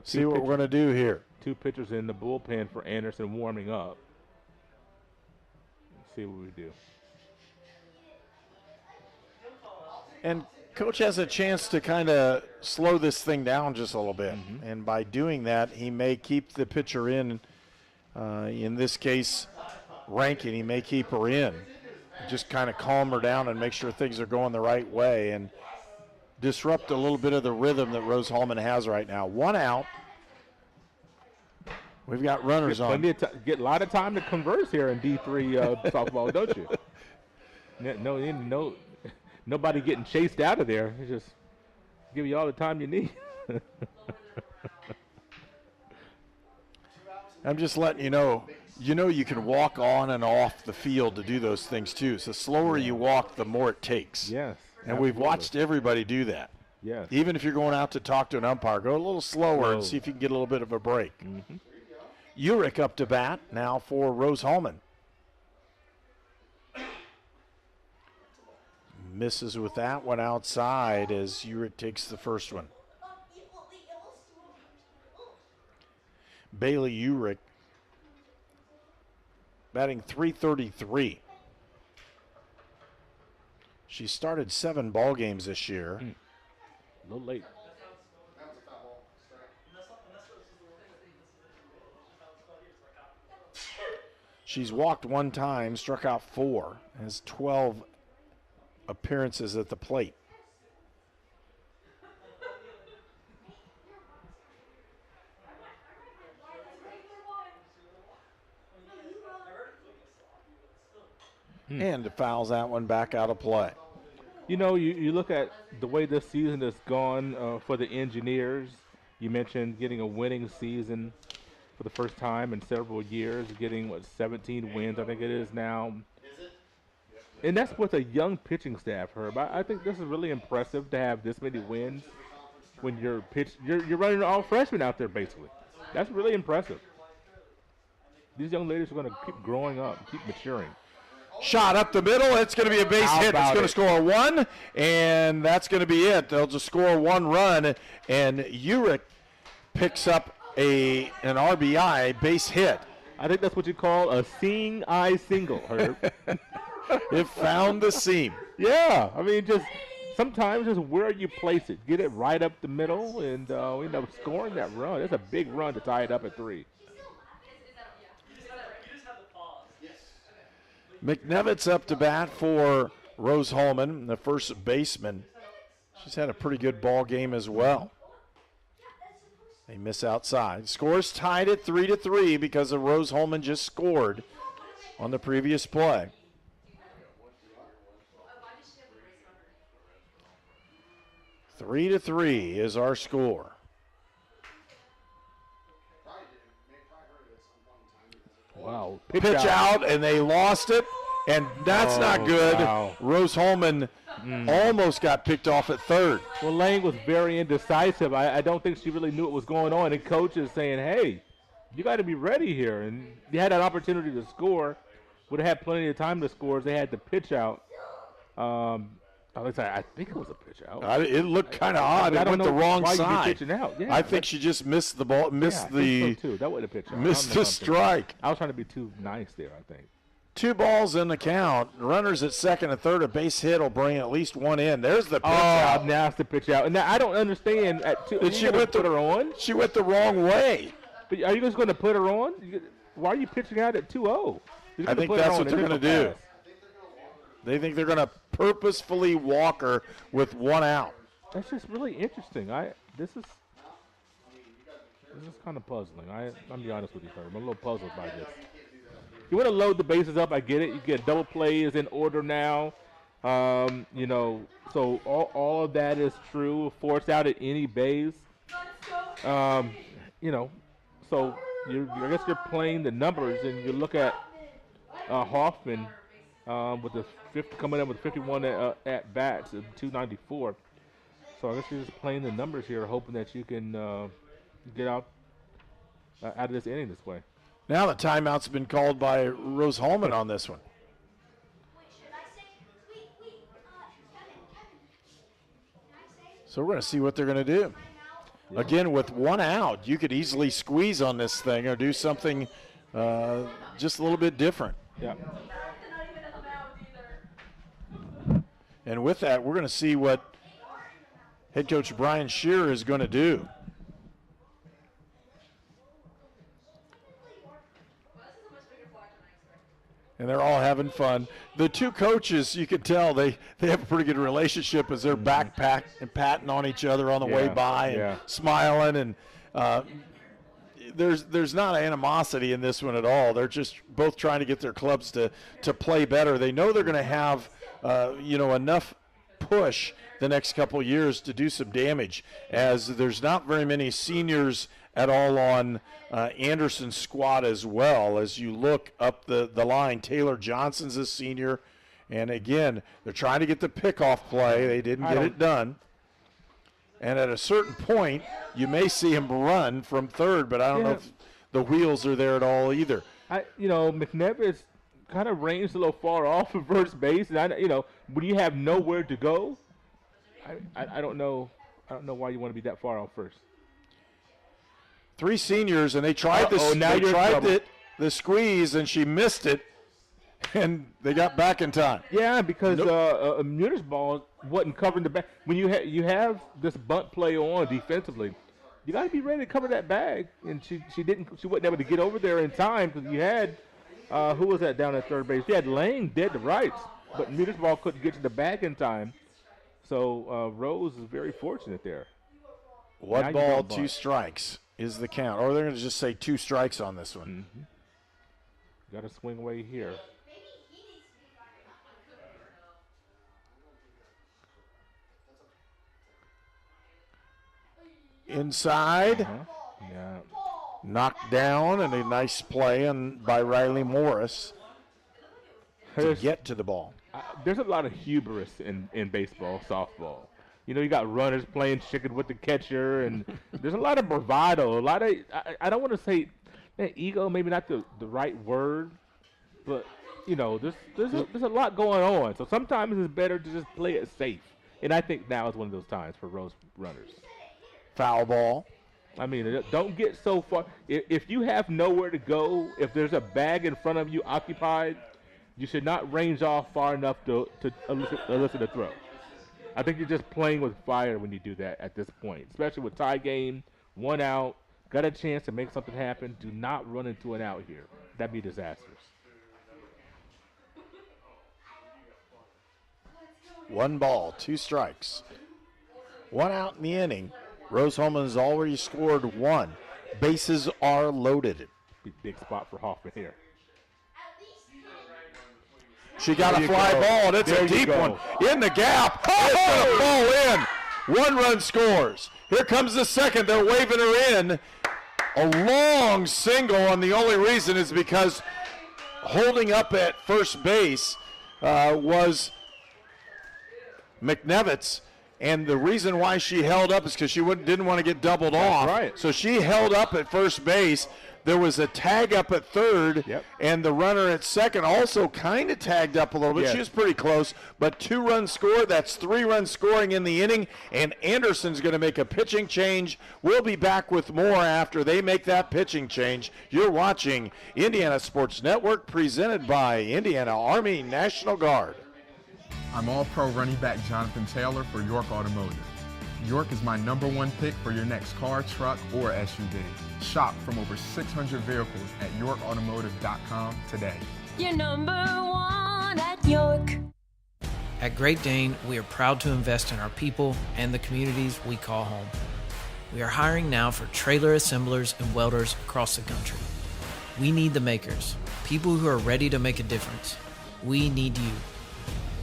see what we're going to do here. 2 pitchers in the bullpen for Anderson warming up. Let's see what we do. And coach has a chance to kind of slow this thing down just a little bit. And by doing that, he may keep the pitcher in this case, Rankin, he may keep her in. Just kind of calm her down and make sure things are going the right way and disrupt a little bit of the rhythm that Rose-Hulman has right now. 1 out. We've got runners on. Get a lot of time to converse here in D3 softball, don't you? No, nobody getting chased out of there. It's just give you all the time you need. I'm just letting you know. You can walk on and off the field to do those things too. So the slower you walk, the more it takes. Yes. And we've watched everybody do that. Yes. Even if you're going out to talk to an umpire, go a little slower and see if you can get a little bit of a break. Urich up to bat now for Rose-Hulman. Misses with that one outside as Urich takes the first one. Bailey Urich batting .333. She started 7 ball games this year. A little late. She's walked 1 time, struck out 4, has 12 appearances at the plate. And fouls that one back out of play. You know, you look at the way this season has gone for the Engineers. You mentioned getting a winning season for the first time in several years, getting, 17 wins, I think it is now. And that's with a young pitching staff, Herb. I think this is really impressive to have this many wins when you're running all freshmen out there, basically. That's really impressive. These young ladies are going to keep growing up, keep maturing. Shot up the middle. It's going to be a base hit. It's going to score 1, and that's going to be it. They'll just score 1 run, and Urich picks up an RBI base hit. I think that's what you call a seeing eye single, Herb. It found the seam. Yeah, I mean, just sometimes just where you place it. Get it right up the middle, and we end up scoring that run. It's a big run to tie it up at 3. Mcnevitz up to bat for Rose-Hulman, the first baseman. She's had a pretty good ball game as well. They miss outside. Scores tied at 3-3 because of Rose-Hulman just scored on the previous play. Three to 3 is our score. Wow. Pitch out, and they lost it. And that's not good. Wow. Rose-Hulman almost got picked off at third. Well, Lang was very indecisive. I don't think she really knew what was going on. And coach is saying, hey, you got to be ready here. And they had an opportunity to score. Would have had plenty of time to score as they had to pitch out. I think it was a pitch out. It looked kind of odd. It went the wrong side. Pitching out. Yeah, I think she just missed the ball, missed the so too. That wasn't a pitch out. Missed the strike. I was trying to be too nice there, I think. 2 balls in the count. Runners at second and third. A base hit will bring at least one in. There's the pitch out. Now it's the pitch out. And now I don't understand. She went put her on. She went the wrong way. But are you just going to put her on? Why are you pitching out at 2-0? I think that's what they're going to do. They think they're going to purposefully walk her with 1 out. That's just really interesting. This is kind of puzzling. I'm be honest with you, Herb. I'm a little puzzled by this. You want to load the bases up. I get it. You get double play is in order now. So all of that is true. Force out at any base. So I guess you're playing the numbers, and you look at Hoffman with the coming in with 51 at bats and 294. So I guess you're just playing the numbers here, hoping that you can get out of this inning this way. Now the timeout's been called by Rose-Hulman on this one. So we're going to see what they're going to do. Yeah. Again, with 1 out, you could easily squeeze on this thing or do something just a little bit different. Yeah. And with that, we're going to see what head coach Brian Shearer is going to do. And they're all having fun. The 2 coaches, you can tell they have a pretty good relationship as they're backpack and patting on each other on the way by and smiling. And there's not animosity in this one at all. They're just both trying to get their clubs to play better. They know they're going to have enough push the next couple years to do some damage, as there's not very many seniors at all on Anderson's squad as well. As you look up the line, Taylor Johnson's a senior, and again, they're trying to get the pickoff play. They didn't get it done. And at a certain point, you may see him run from third, but I don't know if the wheels are there at all either. Mcnevitz kind of ranged a little far off of first base, and when you have nowhere to go, I don't know why you want to be that far off first. 3 seniors, and they tried the squeeze, and she missed it, and they got back in time. Yeah, because Muir's ball wasn't covering the bag. When you have this bunt play on defensively, you got to be ready to cover that bag, and she wasn't able to get over there in time because you had who was that down at third base? You had Lang dead to rights, but Muir's ball couldn't get to the bag in time. So Rose is very fortunate there. 1 ball, 2 strikes is the count. Or they're going to just say 2 strikes on this one. Mm-hmm. Got to swing away here. Inside. Yeah. Knocked down, and a nice play by Riley Morris to get to the ball. There's a lot of hubris in baseball, softball. You got runners playing chicken with the catcher, and there's a lot of bravado. A lot of I don't want to say ego, maybe not the right word, but there's a lot going on. So sometimes it's better to just play it safe, and I think now is one of those times for Rose runners. Foul ball. I mean, don't get so far. If you have nowhere to go, if there's a bag in front of you occupied, you should not range off far enough to elicit a throw. I think you're just playing with fire when you do that at this point, especially with tie game, 1 out, got a chance to make something happen. Do not run into an out here. That'd be disastrous. 1 ball, 2 strikes. 1 out in the inning. Rose-Hulman has already scored 1. Bases are loaded. Big spot for Hoffman here. She got a fly ball, and it's a deep one in the gap. Oh, ball in. 1 run scores. Here comes the second. They're waving her in. A long single, and the only reason is because holding up at first base was Mcnevitz. And the reason why she held up is because she didn't want to get doubled off. Right. So she held up at first base. There was a tag up at third, and the runner at second also kind of tagged up a little bit. Yes. She was pretty close, but 2-run score. That's 3 runs scoring in the inning, and Anderson's going to make a pitching change. We'll be back with more after they make that pitching change. You're watching Indiana Sports Network, presented by Indiana Army National Guard. I'm All-Pro running back Jonathan Taylor for York Automotive. York is my #1 pick for your next car, truck, or SUV. Shop from over 600 vehicles at yorkautomotive.com today. You're number 1 at York. At Great Dane, we are proud to invest in our people and the communities we call home. We are hiring now for trailer assemblers and welders across the country. We need the makers, people who are ready to make a difference. We need you.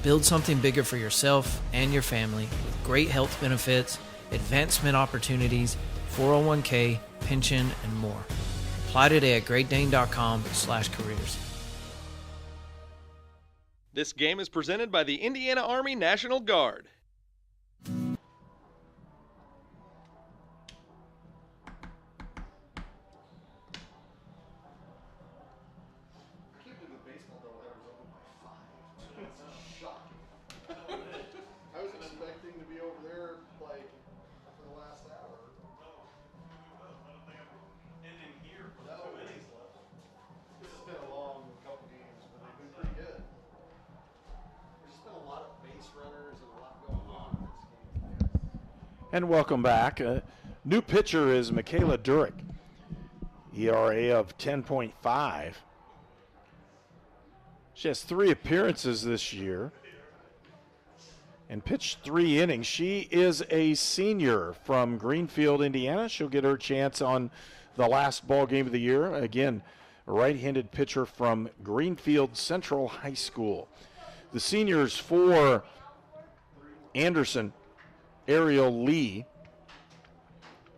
Build something bigger for yourself and your family with great health benefits, advancement opportunities, 401k, pension, and more. Apply today at greatdane.com/careers. This game is presented by the Indiana Army National Guard. I was expecting to be over there like for the last hour. Ending here with 2 innings left. This has been a long couple games, but they've been pretty good. There's just been a lot of base runners and a lot going on in this game. And welcome back. New pitcher is Michaela Durick. ERA of 10.5. She has 3 appearances this year and pitched 3 innings. She is a senior from Greenfield, Indiana. She'll get her chance on the last ball game of the year. Again, a right-handed pitcher from Greenfield Central High School. The seniors for Anderson, Ariel Lee,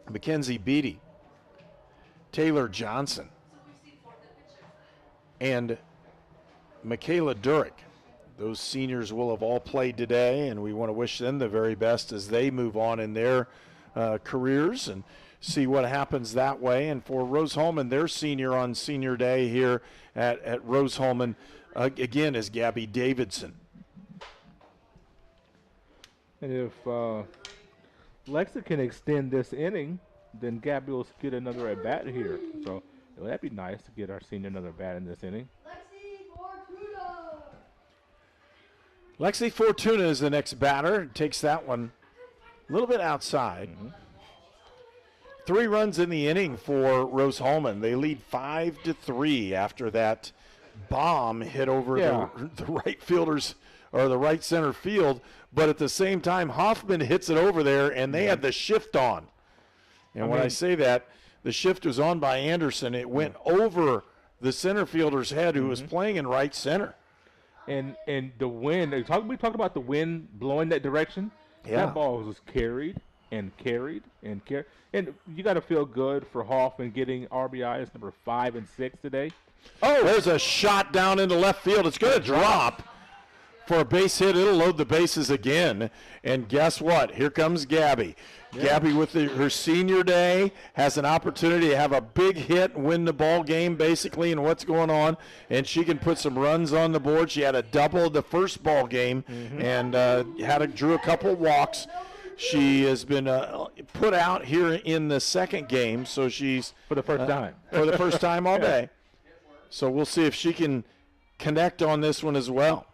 Mckenzie Beatty, Taylor Johnson, and Michaela Durick. Those seniors will have all played today, and we want to wish them the very best as they move on in their careers and see what happens that way. And for Rose-Hulman, their senior on senior day here at Rose-Hulman, again, is Gabby Davidson. And if Lexa can extend this inning, then Gabby will get another at-bat here. So that'd be nice to get our senior another bat in this inning. Lexi Fortuna is the next batter. Takes that one a little bit outside. 3 runs in the inning for Rose-Hulman. They lead 5-3 after that bomb hit over the right fielders or the right center field. But at the same time, Hoffman hits it over there, and they had the shift on. And when I say that, the shift was on by Anderson. It went over the center fielder's head, who was playing in right center. And the wind, we talked about the wind blowing that direction. Yeah. That ball was carried and carried and carried. And you got to feel good for Hoffman getting RBIs number 5 and 6 today. Oh, there's a shot down into left field. It's going to drop for a base hit. It'll load the bases again. And guess what? Here comes Gabby. Yeah. Gabby with her senior day has an opportunity to have a big hit and win the ball game basically in what's going on, and she can put some runs on the board. She had a double the first ball game and drew a couple walks. She has been put out here in the second game, so she's for the first time all day. So we'll see if she can connect on this one as well.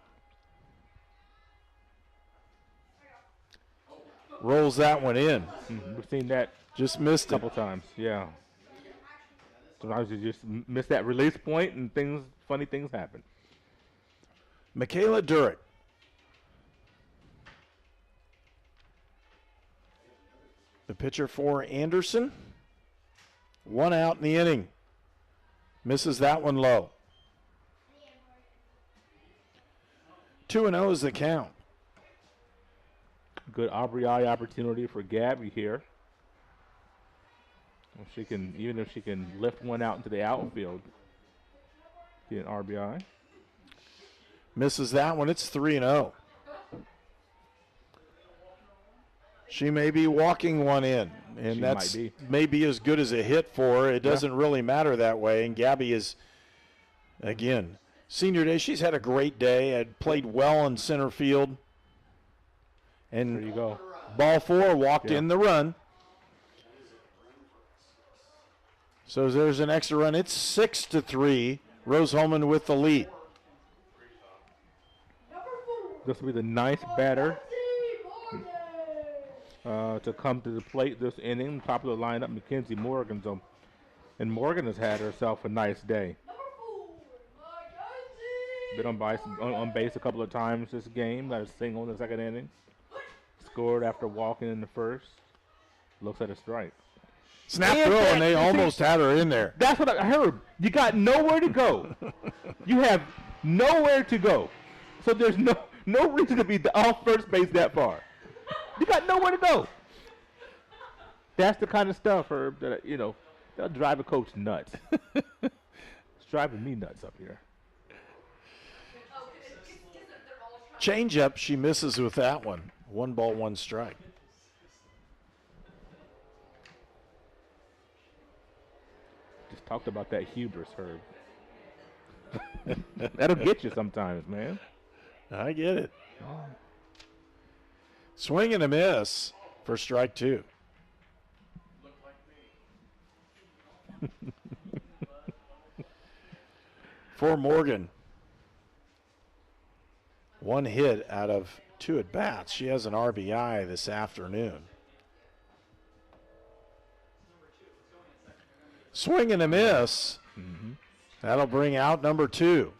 Rolls that one in. We've seen that. Just missed a couple times. Yeah. Sometimes you just miss that release point and funny things happen. Michaela Durick. The pitcher for Anderson. 1 out in the inning. Misses that one low. 2-0 is the count. Good RBI opportunity for Gabby here. If she can lift one out into the outfield. Get an RBI. Misses that one. It's 3-0. She may be walking one in, and that's maybe as good as a hit for her. It doesn't really matter that way. And Gabby is, again, senior day. She's had a great day. Had played well in center field. And there you go. Ball 4 walked in the run. So there's an extra run. It's 6-3. Rose-Hulman with the lead. This will be the ninth batter to come to the plate this inning. Top of the lineup, Mckenzie Morgan. And Morgan has had herself a nice day. Been on base a couple of times this game. Got a single in the second inning. Scored after walking in the first. Looks at a strike. Snap throw, and they almost had her in there. That's what I heard. You got nowhere to go. You have nowhere to go. So there's no reason to be off first base that far. You got nowhere to go. That's the kind of stuff, Herb, that, that'll drive a coach nuts. It's driving me nuts up here. Change up, she misses with that one. 1 ball, 1 strike. Just talked about that hubris, Herb. That'll get you sometimes, man. I get it. Swing and a miss for strike 2. For Morgan, 1 hit out of 2 at bats. She has an RBI this afternoon. Swing and a miss. That'll bring out number 2.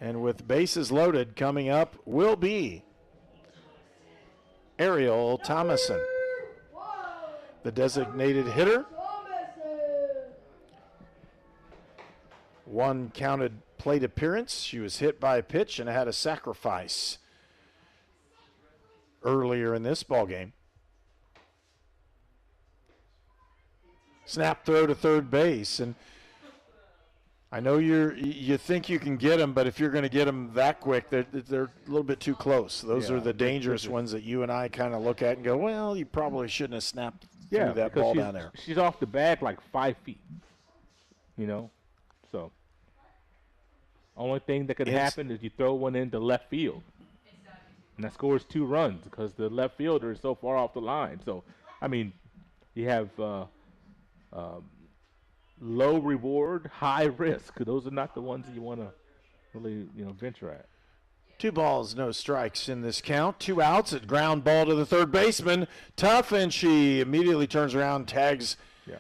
And with bases loaded, coming up will be Ariel Thomason, the designated hitter. 1 counted plate appearance. She was hit by a pitch and had a sacrifice earlier in this ball game. Snap throw to third base, and I know you think you can get them, but if you're going to get them that quick, they're a little bit too close. Those are the dangerous ones that you and I kind of look at and go, well, you probably shouldn't have snapped through that ball down there. She's off the bag like 5 feet, so only thing that could happen is you throw one into left field, and that scores 2 runs because the left fielder is so far off the line. So, I mean, you have low reward, high risk. Those are not the ones that you want to really, venture at. 2 balls, no strikes in this count. 2 outs, a ground ball to the third baseman. Tough, and she immediately turns around, tags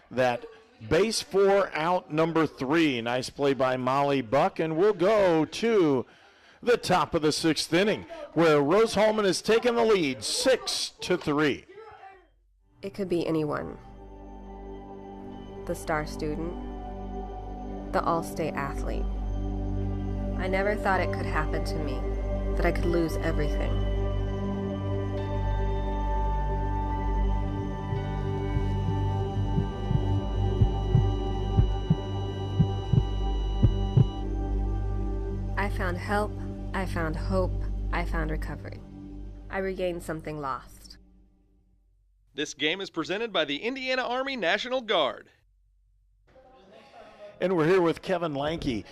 that base 4 out number 3. Nice play by Molly Buck, and we'll go to the top of the 6th inning, where Rose-Hulman has taken the lead 6-3. It could be anyone. The star student, the all-state athlete. I never thought it could happen to me, that I could lose everything. I found help, I found hope, I found recovery. I regained something lost. This game is presented by the Indiana Army National Guard. And we're here with Kevin Lanke,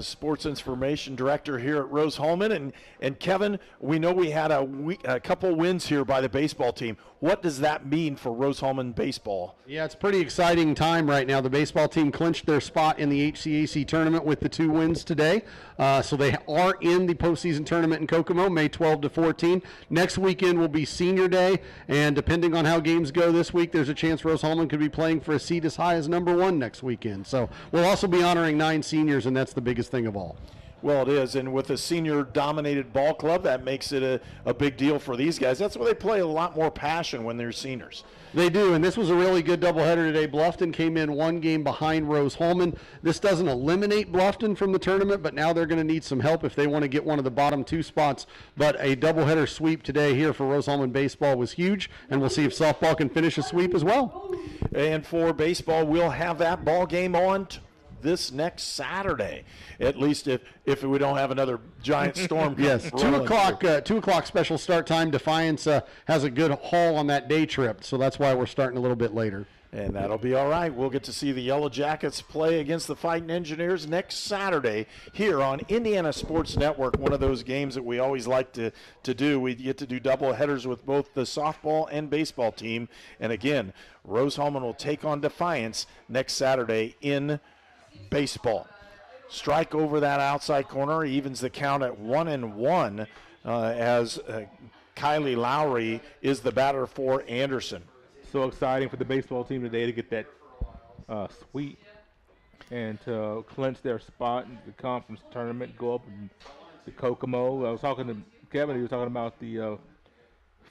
Sports Information Director here at Rose-Hulman. And Kevin, we know we had a couple wins here by the baseball team. What does that mean for Rose-Hulman baseball? Yeah, it's a pretty exciting time right now. The baseball team clinched their spot in the HCAC tournament with the 2 wins today. So they are in the postseason tournament in Kokomo, May 12 to 14. Next weekend will be senior day, and depending on how games go this week, there's a chance Rose-Hulman could be playing for a seat as high as number 1 next weekend. So we'll also be honoring 9 seniors, and that's the biggest thing of all. Well, it is, and with a senior-dominated ball club, that makes it a big deal for these guys. That's where they play a lot more passion when they're seniors. They do, and this was a really good doubleheader today. Bluffton came in 1 game behind Rose-Hulman. This doesn't eliminate Bluffton from the tournament, but now they're going to need some help if they want to get one of the bottom 2 spots. But a doubleheader sweep today here for Rose-Hulman baseball was huge, and we'll see if softball can finish a sweep as well. And for baseball, we'll have that ball game on this next Saturday, at least if we don't have another giant storm. Yes, 2 o'clock. 2 o'clock special start time. Defiance has a good haul on that day trip, so that's why we're starting a little bit later. And that'll be all right. We'll get to see the Yellow Jackets play against the Fighting Engineers next Saturday here on Indiana Sports Network, one of those games that we always like to do. We get to do double headers with both the softball and baseball team. And again, Rose-Hulman will take on Defiance next Saturday in baseball. Strike over that outside corner, evens the count at 1-1 as Kylie Lowry is the batter for Anderson. So exciting for the baseball team today to get that sweep and to clinch their spot in the conference tournament, go up to Kokomo. I was talking to Kevin. He was talking about the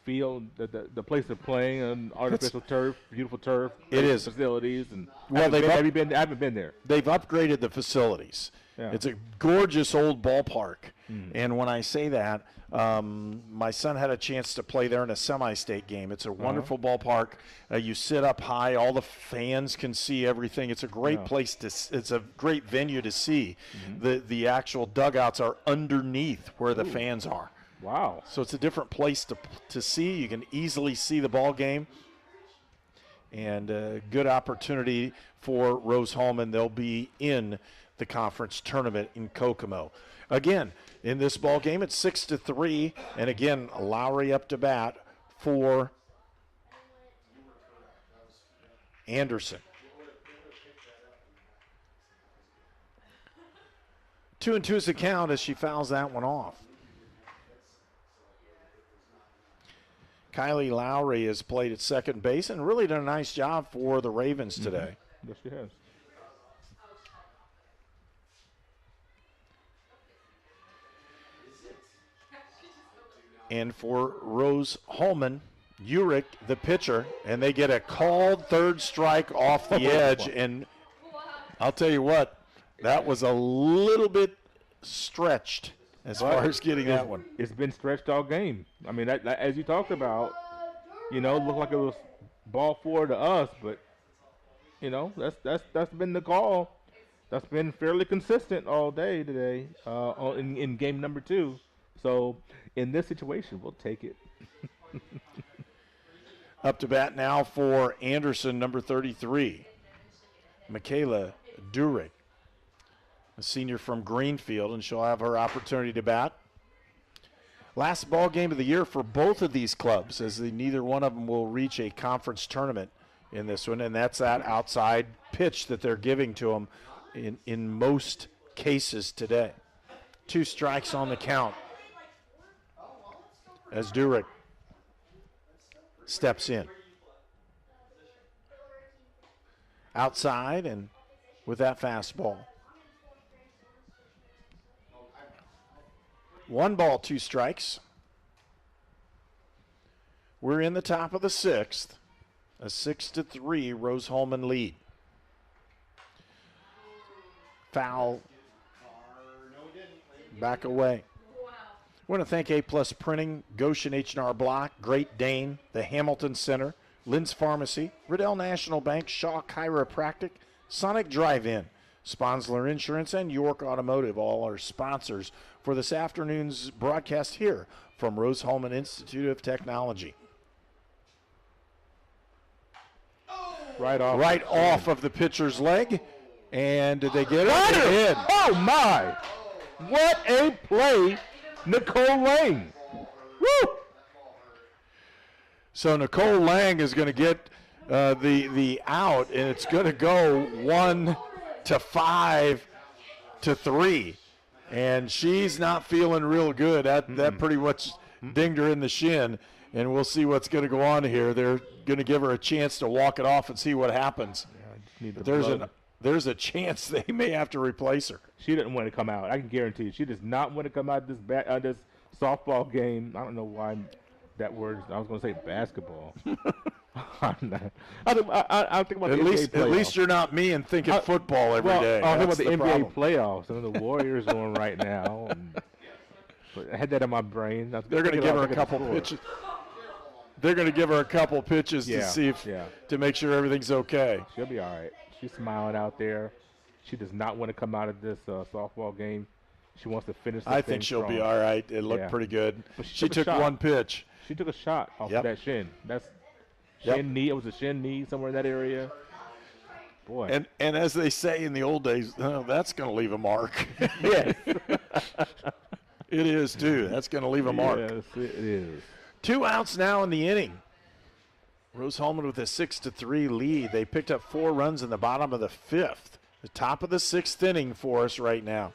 field, the place they're playing, on artificial turf, beautiful turf. It is. Facilities. And well, I haven't been there. They've upgraded the facilities. Yeah. It's a gorgeous old ballpark. And when I say that, my son had a chance to play there in a semi-state game. It's a wonderful ballpark. You sit up high. All the fans can see everything. It's a great place it's a great venue to see. The actual dugouts are underneath where the fans are. Wow. So it's a different place to see. You can easily see the ball game. And a good opportunity for Rose-Hulman. They'll be in the conference tournament in Kokomo. Again, in this ball game, it's 6-3, and again, Lowry up to bat for Anderson. 2-2 is the count as she fouls that one off. Kylie Lowry has played at second base and really done a nice job for the Ravens today. Yes, she has. And for Rose-Hulman, Urick, the pitcher, and they get a called third strike off the edge. And I'll tell you what, that was a little bit stretched as far as getting that one. It's been stretched all game. I mean, that, as you talked about, it looked like it was ball four to us, but that's been the call. That's been fairly consistent all day today in game number 2. So in this situation, we'll take it. Up to bat now for Anderson, number 33, Kayla Dillinger, a senior from Greenfield, and she'll have her opportunity to bat. Last ball game of the year for both of these clubs, as neither one of them will reach a conference tournament in this one, and that's that outside pitch that they're giving to them in most cases today. 2 strikes on the count as Dillinger steps in. Outside and with that fastball. 1 ball, 2 strikes. We're in the top of the 6th. A 6-3 Rose-Hulman lead. Foul. Back away. I want to thank A-Plus Printing, Goshen H&R Block, Great Dane, the Hamilton Center, Lynn's Pharmacy, Riddell National Bank, Shaw Chiropractic, Sonic Drive-In, Sponsler Insurance, and York Automotive, all our sponsors for this afternoon's broadcast here from Rose-Hulman Institute of Technology. Right off of the pitcher's leg, and did they get it? In. Oh, my. What a play, Nicole Lang. Woo! So Nicole Lang is going to get the out, and it's going to go 1-5-3, and she's not feeling real good. That pretty much dinged her in the shin, and we'll see what's going to go on here. They're going to give her a chance to walk it off and see what happens. Yeah, there's a chance they may have to replace her. She didn't want to come out. I can guarantee you. She does not want to come out this this softball game. I don't know why that word. I was going to say basketball. I think about at the NBA playoffs. At least you're not me and thinking football every day. I'm thinking about the NBA problem. playoffs and the Warriors on right now. But I had that in my brain. They're going to give her a couple pitches. They're going to give her a couple pitches to see to make sure everything's okay. She'll be all right. She's smiling out there. She does not want to come out of this softball game. She wants to finish. I think she'll be all right. It looked pretty good. But She took one pitch. She took a shot off Yep. of that shin. That's Yep. shin knee. It was a shin knee somewhere in that area. Boy. And as they say in the old days, that's going to leave a mark. Yes. It is, too. That's going to leave a mark. Yes, it is. 2 outs now in the inning. Rose-Hulman with a 6-3 lead. They picked up 4 runs in the bottom of the 5th. The top of the 6th inning for us right now.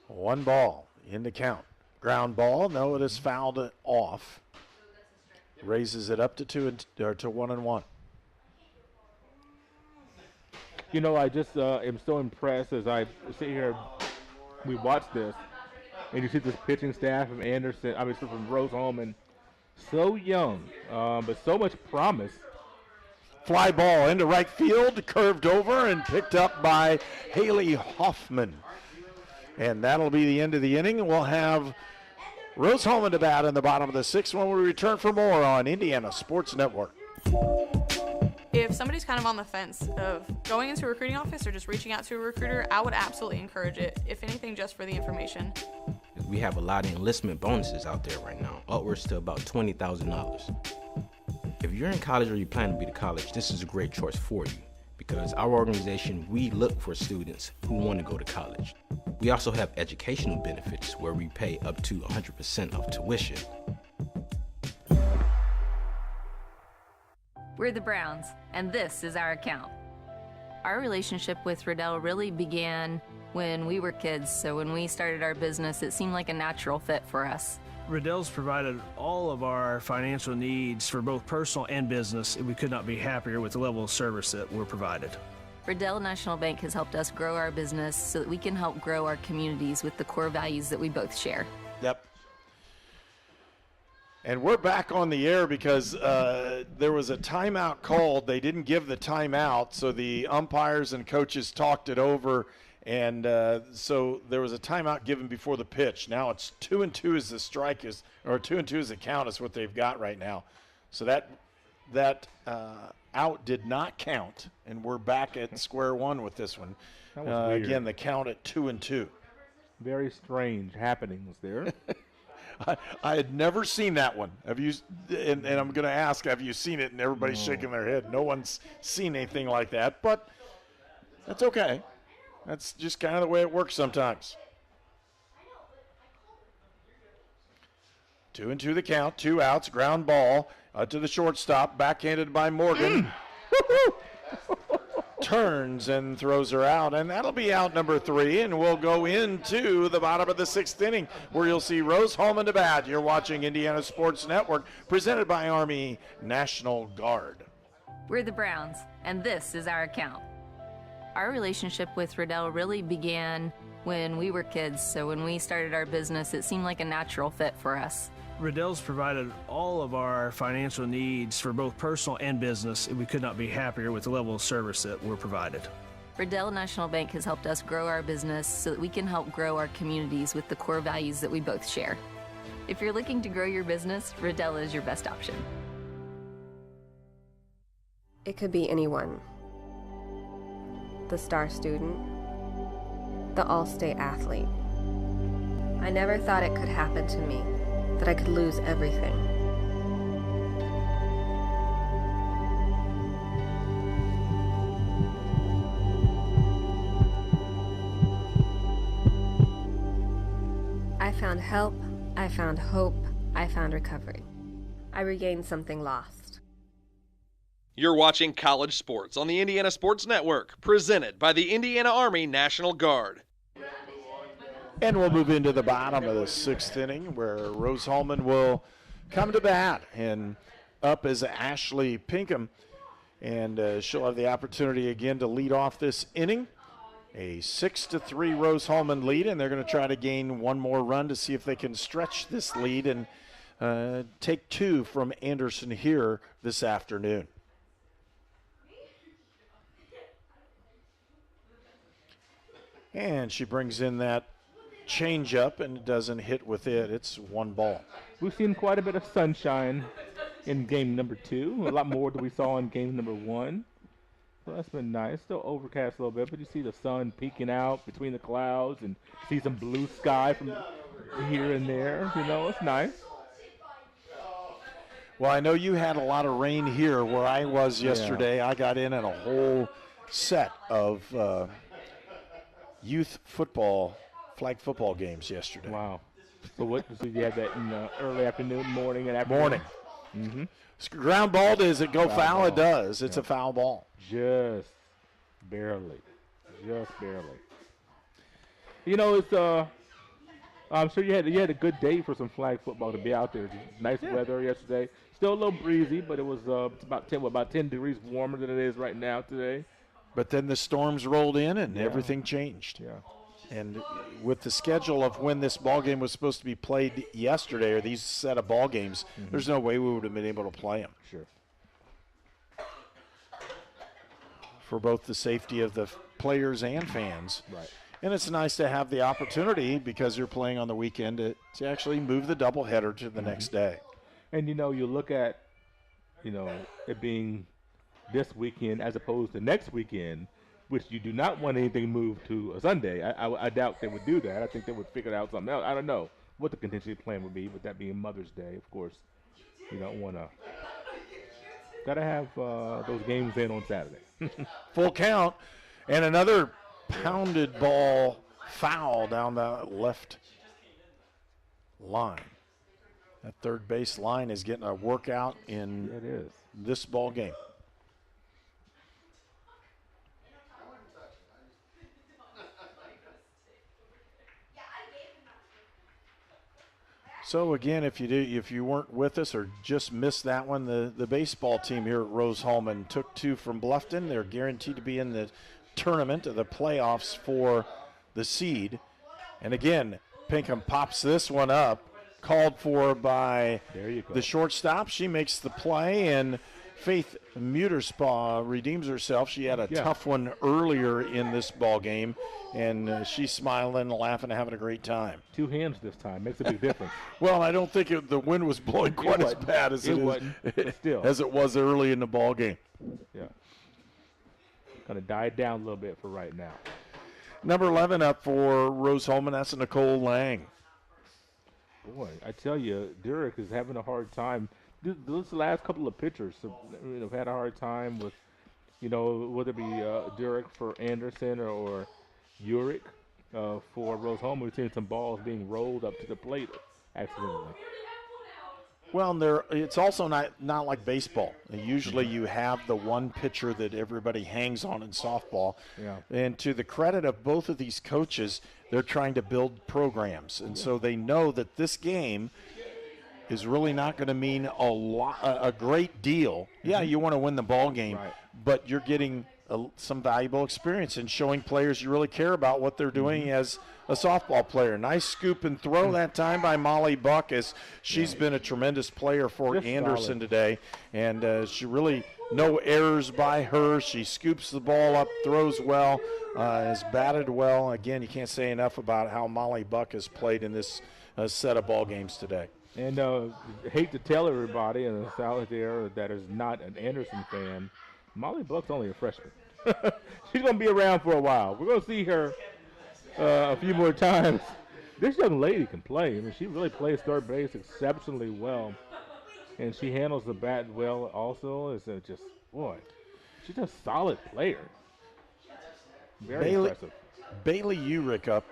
One ball in the count. Ground ball. No, it is fouled off. Raises it up to 1-1. You know, I just am so impressed as I sit here. We watch this, and you see this pitching staff from Anderson. I mean, from Rose-Hulman, so young, but so much promise. Fly ball into right field, curved over and picked up by Haley Hoffman. And that'll be the end of the inning. We'll have Rose-Hulman to bat in the bottom of the 6th when we return for more on Indiana Sports Network. If somebody's kind of on the fence of going into a recruiting office or just reaching out to a recruiter, I would absolutely encourage it, if anything, just for the information. We have a lot of enlistment bonuses out there right now, upwards to about $20,000. If you're in college or you plan to be to college, this is a great choice for you because our organization, we look for students who want to go to college. We also have educational benefits where we pay up to 100% of tuition. We're the Browns, and this is our account. Our relationship with Riddell really began when we were kids, so when we started our business, it seemed like a natural fit for us. Riddell's provided all of our financial needs for both personal and business, and we could not be happier with the level of service that we're provided. Riddell National Bank has helped us grow our business so that we can help grow our communities with the core values that we both share. Yep. And we're back on the air because there was a timeout called. They didn't give the timeout, so the umpires and coaches talked it over, and so there was a timeout given before the pitch. Now it's 2-2 as the strike is, or 2-2 as the count is what they've got right now. So that out did not count, and we're back at square one with this one. That was weird. Again, the count at 2-2. Very strange happenings there. I had never seen that one. Have you? And I'm going to ask, have you seen it? And everybody's shaking their head. No one's seen anything like that, but that's okay. That's just kind of the way it works sometimes. 2-2 the count, 2 outs, ground ball to the shortstop, backhanded by Morgan. Turns and throws her out, and that'll be out number 3, and we'll go into the bottom of the 6th inning where you'll see Rose-Hulman to bat. You're watching Indiana Sports Network, presented by Army National Guard. We're the Browns, and this is our account. Our relationship with Riddell really began when we were kids, so when we started our business, it seemed like a natural fit for us. Riddell's provided all of our financial needs for both personal and business, and we could not be happier with the level of service that we're provided. Riddell National Bank has helped us grow our business so that we can help grow our communities with the core values that we both share. If you're looking to grow your business, Riddell is your best option. It could be anyone. The star student, the all-state athlete. I never thought it could happen to me, that I could lose everything. I found help, I found hope, I found recovery. I regained something lost. You're watching College Sports on the Indiana Sports Network, presented by the Indiana Army National Guard. And we'll move into the bottom of the 6th inning where Rose-Hulman will come to bat. And up is Ashley Pinkham. And she'll have the opportunity again to lead off this inning. A 6-3 Rose-Hulman lead, and they're going to try to gain one more run to see if they can stretch this lead and take 2 from Anderson here this afternoon. And she brings in that changeup and it doesn't hit with it. It's one ball. We've seen quite a bit of sunshine in game number 2, a lot more than we saw in game number 1. So that's been nice. Still overcast a little bit, but you see the sun peeking out between the clouds and see some blue sky from here and there. You know, it's nice. Well, I know you had a lot of rain here where I was yesterday. Yeah. I got in a whole set of youth football, flag football games yesterday. Wow. So you had that in the early afternoon, morning, and afternoon? Morning. Mm-hmm. Ground ball, does it go foul? It does. It's a foul ball. Just barely. You know, it's I'm sure you had a good day for some flag football to be out there. Nice weather yesterday. Still a little breezy, but it was about 10 degrees warmer than it is right now today. But then the storms rolled in and everything changed. Yeah. And with the schedule of when this ball game was supposed to be played yesterday, or these set of ball games, there's no way we would have been able to play them. Sure. For both the safety of the players and fans. Right. And it's nice to have the opportunity, because you're playing on the weekend, to actually move the doubleheader to the next day. And, you know, you look at, you know, it being this weekend as opposed to next weekend, which you do not want anything moved to a Sunday. I doubt they would do that. I think they would figure out something else. I don't know what the contingency plan would be, but that being Mother's Day, of course, you don't want to. Got to have those games in on Saturday. Full count. And another pounded ball foul down the left line. That third base line is getting a workout in this ball game. So again, if you weren't with us or just missed that one, the baseball team here at Rose-Hulman took 2 from Bluffton. They're guaranteed to be in the tournament of the playoffs for the seed. And again, Pinkham pops this one up, called for by the shortstop. She makes the play, and Faith Muterspa redeems herself. She had a tough one earlier in this ball game, and she's smiling, laughing, and having a great time. 2 hands this time makes a big difference. Well, I don't think the wind was blowing quite as bad as as it was early in the ball game. Yeah, kind of died down a little bit for right now. Number 11 up for Rose-Hulman. That's Nicole Lang. Boy, I tell you, Derek is having a hard time. This last couple of pitchers have had a hard time with, whether it be Derek for Anderson or Urick for Rose-Hulman. We've seen some balls being rolled up to the plate accidentally. Well, it's also not like baseball. Usually you have the one pitcher that everybody hangs on in softball. Yeah. And to the credit of both of these coaches, they're trying to build programs. And so they know that this game is really not going to mean a great deal. Yeah, you want to win the ball game, but you're getting some valuable experience and showing players you really care about what they're doing as a softball player. Nice scoop and throw that time by Molly Buck, as she's been a tremendous player for Anderson today. And she really, no errors by her. She scoops the ball up, throws well, has batted well. Again, you can't say enough about how Molly Buck has played in this set of ball games today. And hate to tell everybody in the South there that is not an Anderson fan, Molly Buck's only a freshman. She's going to be around for a while. We're going to see her a few more times. This young lady can play. I mean, she really plays third base exceptionally well. And she handles the bat well also. It's just, boy, she's a solid player. Very impressive. Bailey Urick up,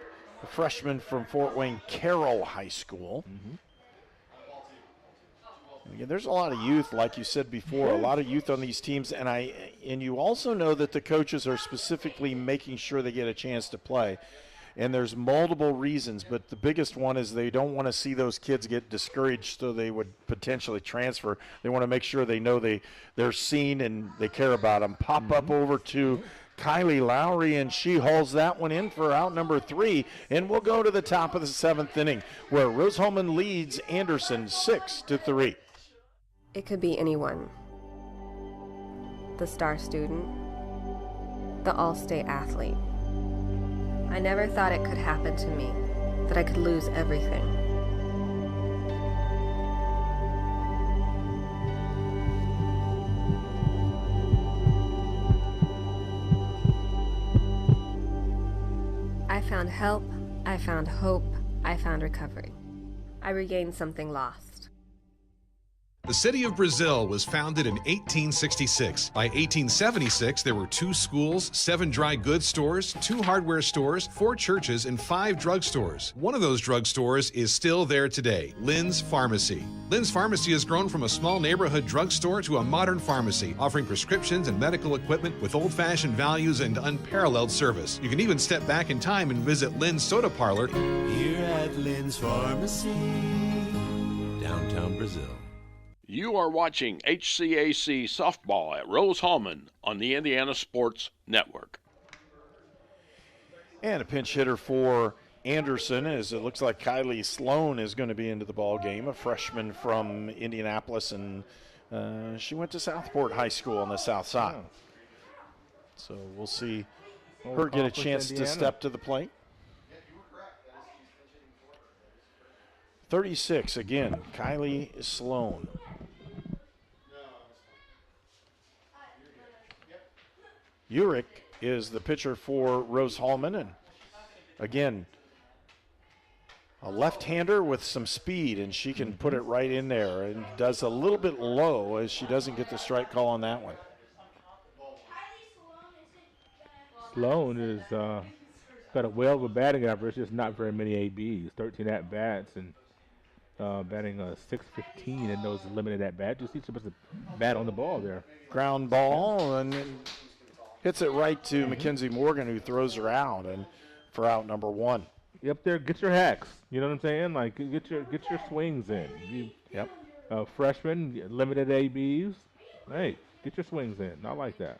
a freshman from Fort Wayne Carroll High School. Again, there's a lot of youth, like you said before, a lot of youth on these teams, and you also know that the coaches are specifically making sure they get a chance to play. And there's multiple reasons, but the biggest one is they don't want to see those kids get discouraged so they would potentially transfer. They want to make sure they know they're seen and they care about them. Pop up over to Kylie Lowry, and she hauls that one in for out number 3. And we'll go to the top of the 7th inning, where Rose-Hulman leads Anderson 6-3. It could be anyone. The star student, the all-state athlete. I never thought it could happen to me, that I could lose everything. I found help, I found hope, I found recovery. I regained something lost. The city of Brazil was founded in 1866. By 1876, there were 2 schools, 7 dry goods stores, 2 hardware stores, 4 churches, and 5 drugstores. One of those drugstores is still there today, Lynn's Pharmacy. Lynn's Pharmacy has grown from a small neighborhood drugstore to a modern pharmacy, offering prescriptions and medical equipment with old-fashioned values and unparalleled service. You can even step back in time and visit Lynn's Soda Parlor Here at Lynn's Pharmacy, downtown Brazil. You are watching HCAC softball at Rose-Hulman on the Indiana Sports Network. And a pinch hitter for Anderson, as it looks like Kylie Sloan is going to be into the ball game, a freshman from Indianapolis, and she went to Southport High School on the south side. So we'll see her get a chance to step to the plate. 36 again, Kylie Sloan. Urick is the pitcher for Rose-Hulman, and again, a left-hander with some speed, and she can put it right in there and does a little bit low as she doesn't get the strike call on that one. Sloan is got a whale of a batting average, just not very many ABs, 13 at-bats, and batting .615 in those limited at-bats. Just supposed to bat on the ball there. Ground ball, and hits it right to Mackenzie Morgan, who throws her out, and for out number 1. Yep, there. Get your hacks. You know what I'm saying? Like get your swings in. Freshman, limited ABs. Hey, get your swings in. Not like that.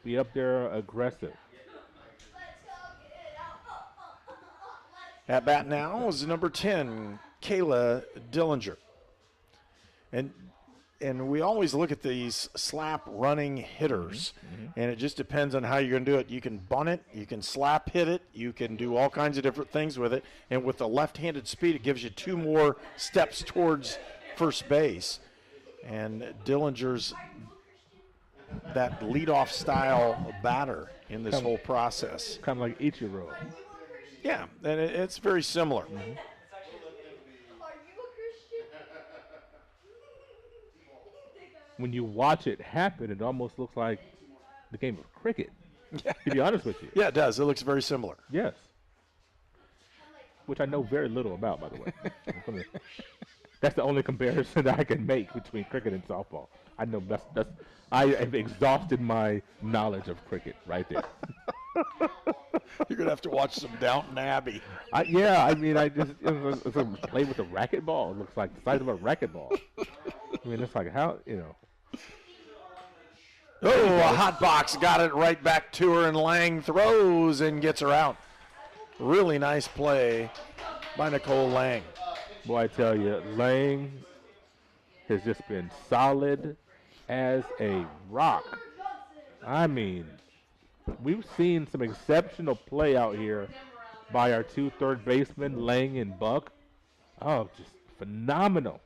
Be up there aggressive. At bat now is number 10, Kayla Dillinger. And we always look at these slap running hitters, and it just depends on how you're going to do it. You can bunt it, you can slap hit it, you can do all kinds of different things with it. And with the left-handed speed, it gives you 2 more steps towards first base. And Dillinger's that leadoff style batter in this whole process. Kind of like Ichiro. Yeah, and it's very similar. When you watch it happen, it almost looks like the game of cricket, to be honest with you. Yeah, it does. It looks very similar. Yes. Which I know very little about, by the way. That's the only comparison that I can make between cricket and softball. I know I have exhausted my knowledge of cricket right there. You're going to have to watch some Downton Abbey. I just play with a racquetball. It looks like the size of a racquetball. I mean, it's like how, Oh, a hot box got it right back to her, and Lang throws and gets her out. Really nice play by Nicole Lang. Boy, I tell you, Lang has just been solid as a rock. I mean, we've seen some exceptional play out here by our 2 third basemen, Lang and Buck. Oh, just phenomenal.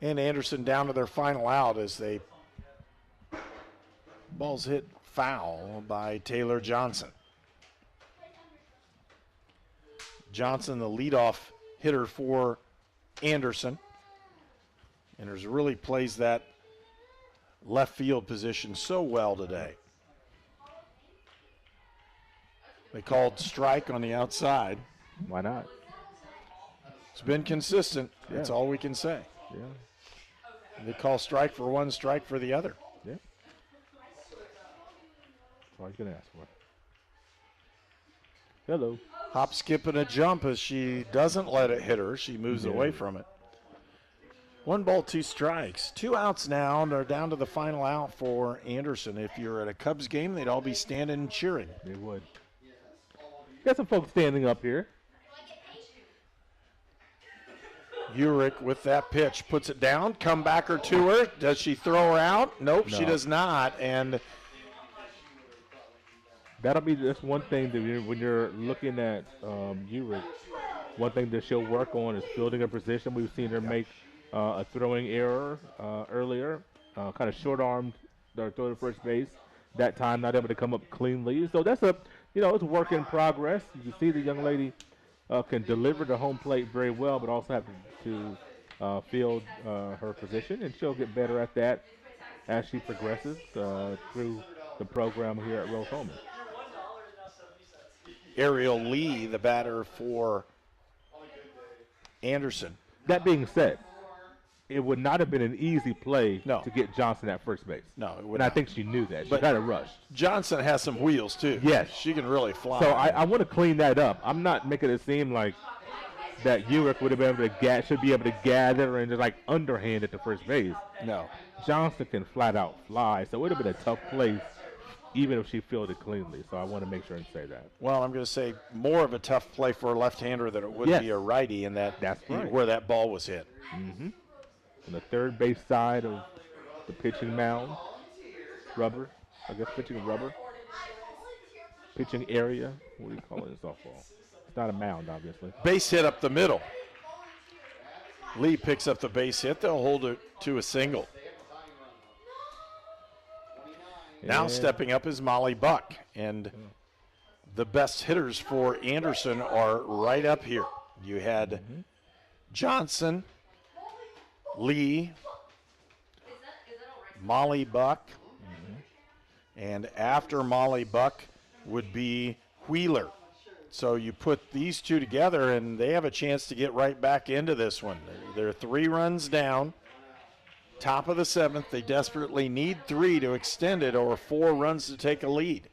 And Anderson down to their final out as they ball's hit foul by Taylor Johnson. Johnson, the leadoff hitter for Anderson. Anders really plays that left field position so well today. They called strike on the outside. Why not? It's been consistent. Yeah. That's all we can say. Yeah. They call strike for one, strike for the other. Yeah. That's all you can ask for. Hello. Hop, skip, and a jump as she doesn't let it hit her. She moves away from it. 1 ball, 2 strikes. 2 outs now, and they're down to the final out for Anderson. If you're at a Cubs game, they'd all be standing and cheering. They would. Got some folks standing up here. Urick with that pitch puts it down. Comebacker to her. Does she throw her out? Nope, No. she does not. And that'll be just one thing that when you're looking at Urick, one thing that she'll work on is building a position. We've seen her make a throwing error earlier, kind of short-armed their throw to first base. That time not able to come up cleanly. So that's it's a work in progress. You see the young lady can deliver the home plate very well, but also have to field her position, and she'll get better at that as she progresses through the program here at Rose-Hulman. Ariel Lee, the batter for Anderson. That being said, it would not have been an easy play to get Johnson at first base. No, it would and not. I think she knew that. She But got a rush. Johnson has some wheels, too. Yes. She can really fly. So I want to clean that up. I'm not making it seem like that Urick would have been able to should be able to gather and just like underhand at the first base. No. Johnson can flat out fly, so it would have been a tough place even if she fielded cleanly. So I want to make sure and say that. Well, I'm going to say more of a tough play for a left-hander than it would be a righty in that's right. where that ball was hit. Mm-hmm. On the third base side of the pitching mound, rubber, I guess pitching rubber, pitching area. What do you call it in softball? It's not a mound, obviously. Base hit up the middle. Lee picks up the base hit. They'll hold it to a single. Now stepping up is Molly Buck, and the best hitters for Anderson are right up here. You had Johnson, Lee, Molly Buck, and after Molly Buck would be Wheeler. So you put these two together, and they have a chance to get right back into this one. They're 3 runs down. Top of the 7th, they desperately need 3 to extend it or 4 runs to take a lead.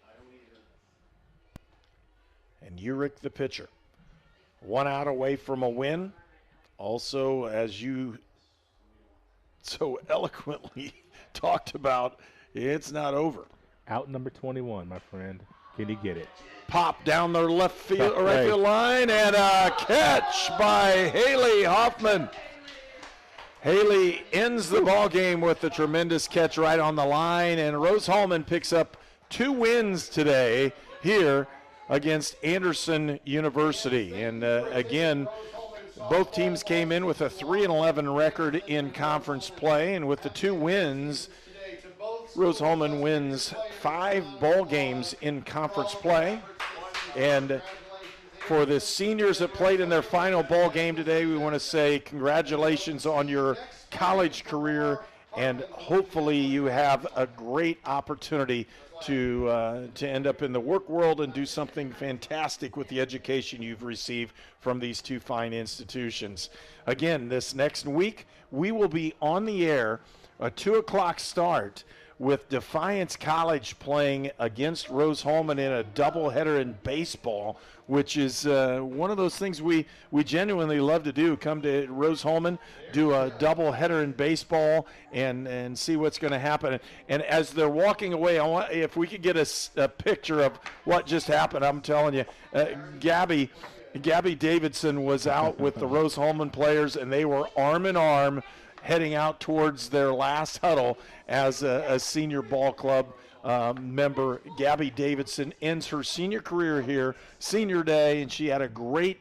And Urick, the pitcher, 1 out away from a win. Also, as you so eloquently talked about, it's not over. Out number 21, my friend. Can he get it? Pop down the left field, right field line, and a catch by Haley Hoffman. Haley ends the ball game with a tremendous catch right on the line, and Rose-Hulman picks up 2 wins today here against Anderson University. And again, both teams came in with a 3-11 record in conference play, and with the 2 wins, Rose-Hulman wins 5 ball games in conference play. And for the seniors that played in their final ball game today, we want to say congratulations on your college career, and hopefully you have a great opportunity to end up in the work world and do something fantastic with the education you've received from these 2 fine institutions. Again, this next week, we will be on the air, a 2 o'clock start, with Defiance College playing against Rose-Hulman in a doubleheader in baseball, which is one of those things we genuinely love to do. Come to Rose-Hulman, do a doubleheader in baseball, and see what's going to happen. And as they're walking away, if we could get a picture of what just happened, I'm telling you, Gabby Davidson was out with the Rose-Hulman players, and they were arm in arm heading out towards their last huddle as a senior ball club member. Gabby Davidson ends her senior career here, senior day, and she had a great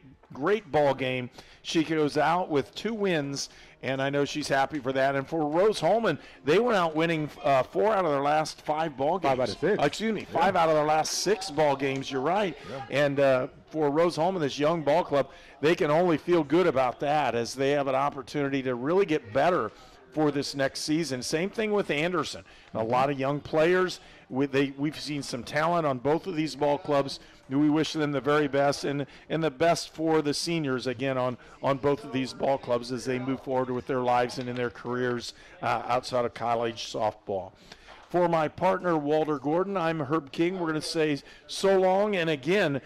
ball game. She goes out with 2 wins, and I know she's happy for that. And for Rose-Hulman, they went out winning 4 out of their last 5 ball games. 5 out of 6. Excuse me, 5 out of their last 6 ball games. You're right. Yeah. And for Rose-Hulman, this young ball club, they can only feel good about that as they have an opportunity to really get better for this next season. Same thing with Anderson. A lot of young players. We've seen some talent on both of these ball clubs. We wish them the very best, and the best for the seniors, again, on both of these ball clubs as they move forward with their lives and in their careers outside of college softball. For my partner, Walter Gordon, I'm Herb King. We're going to say so long. And again,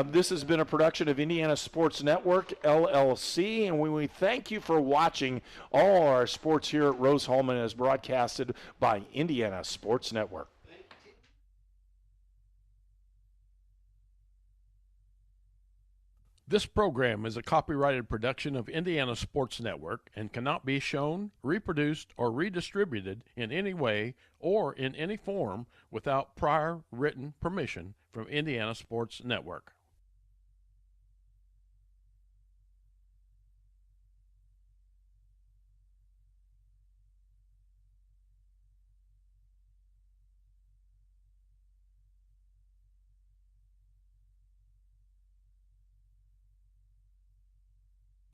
this has been a production of Indiana Sports Network, LLC. And we thank you for watching all our sports here at Rose-Hulman as broadcasted by Indiana Sports Network. This program is a copyrighted production of Indiana Sports Network and cannot be shown, reproduced, or redistributed in any way or in any form without prior written permission from Indiana Sports Network.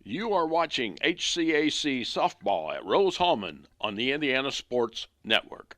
You are watching HCAC softball at Rose-Hulman on the Indiana Sports Network.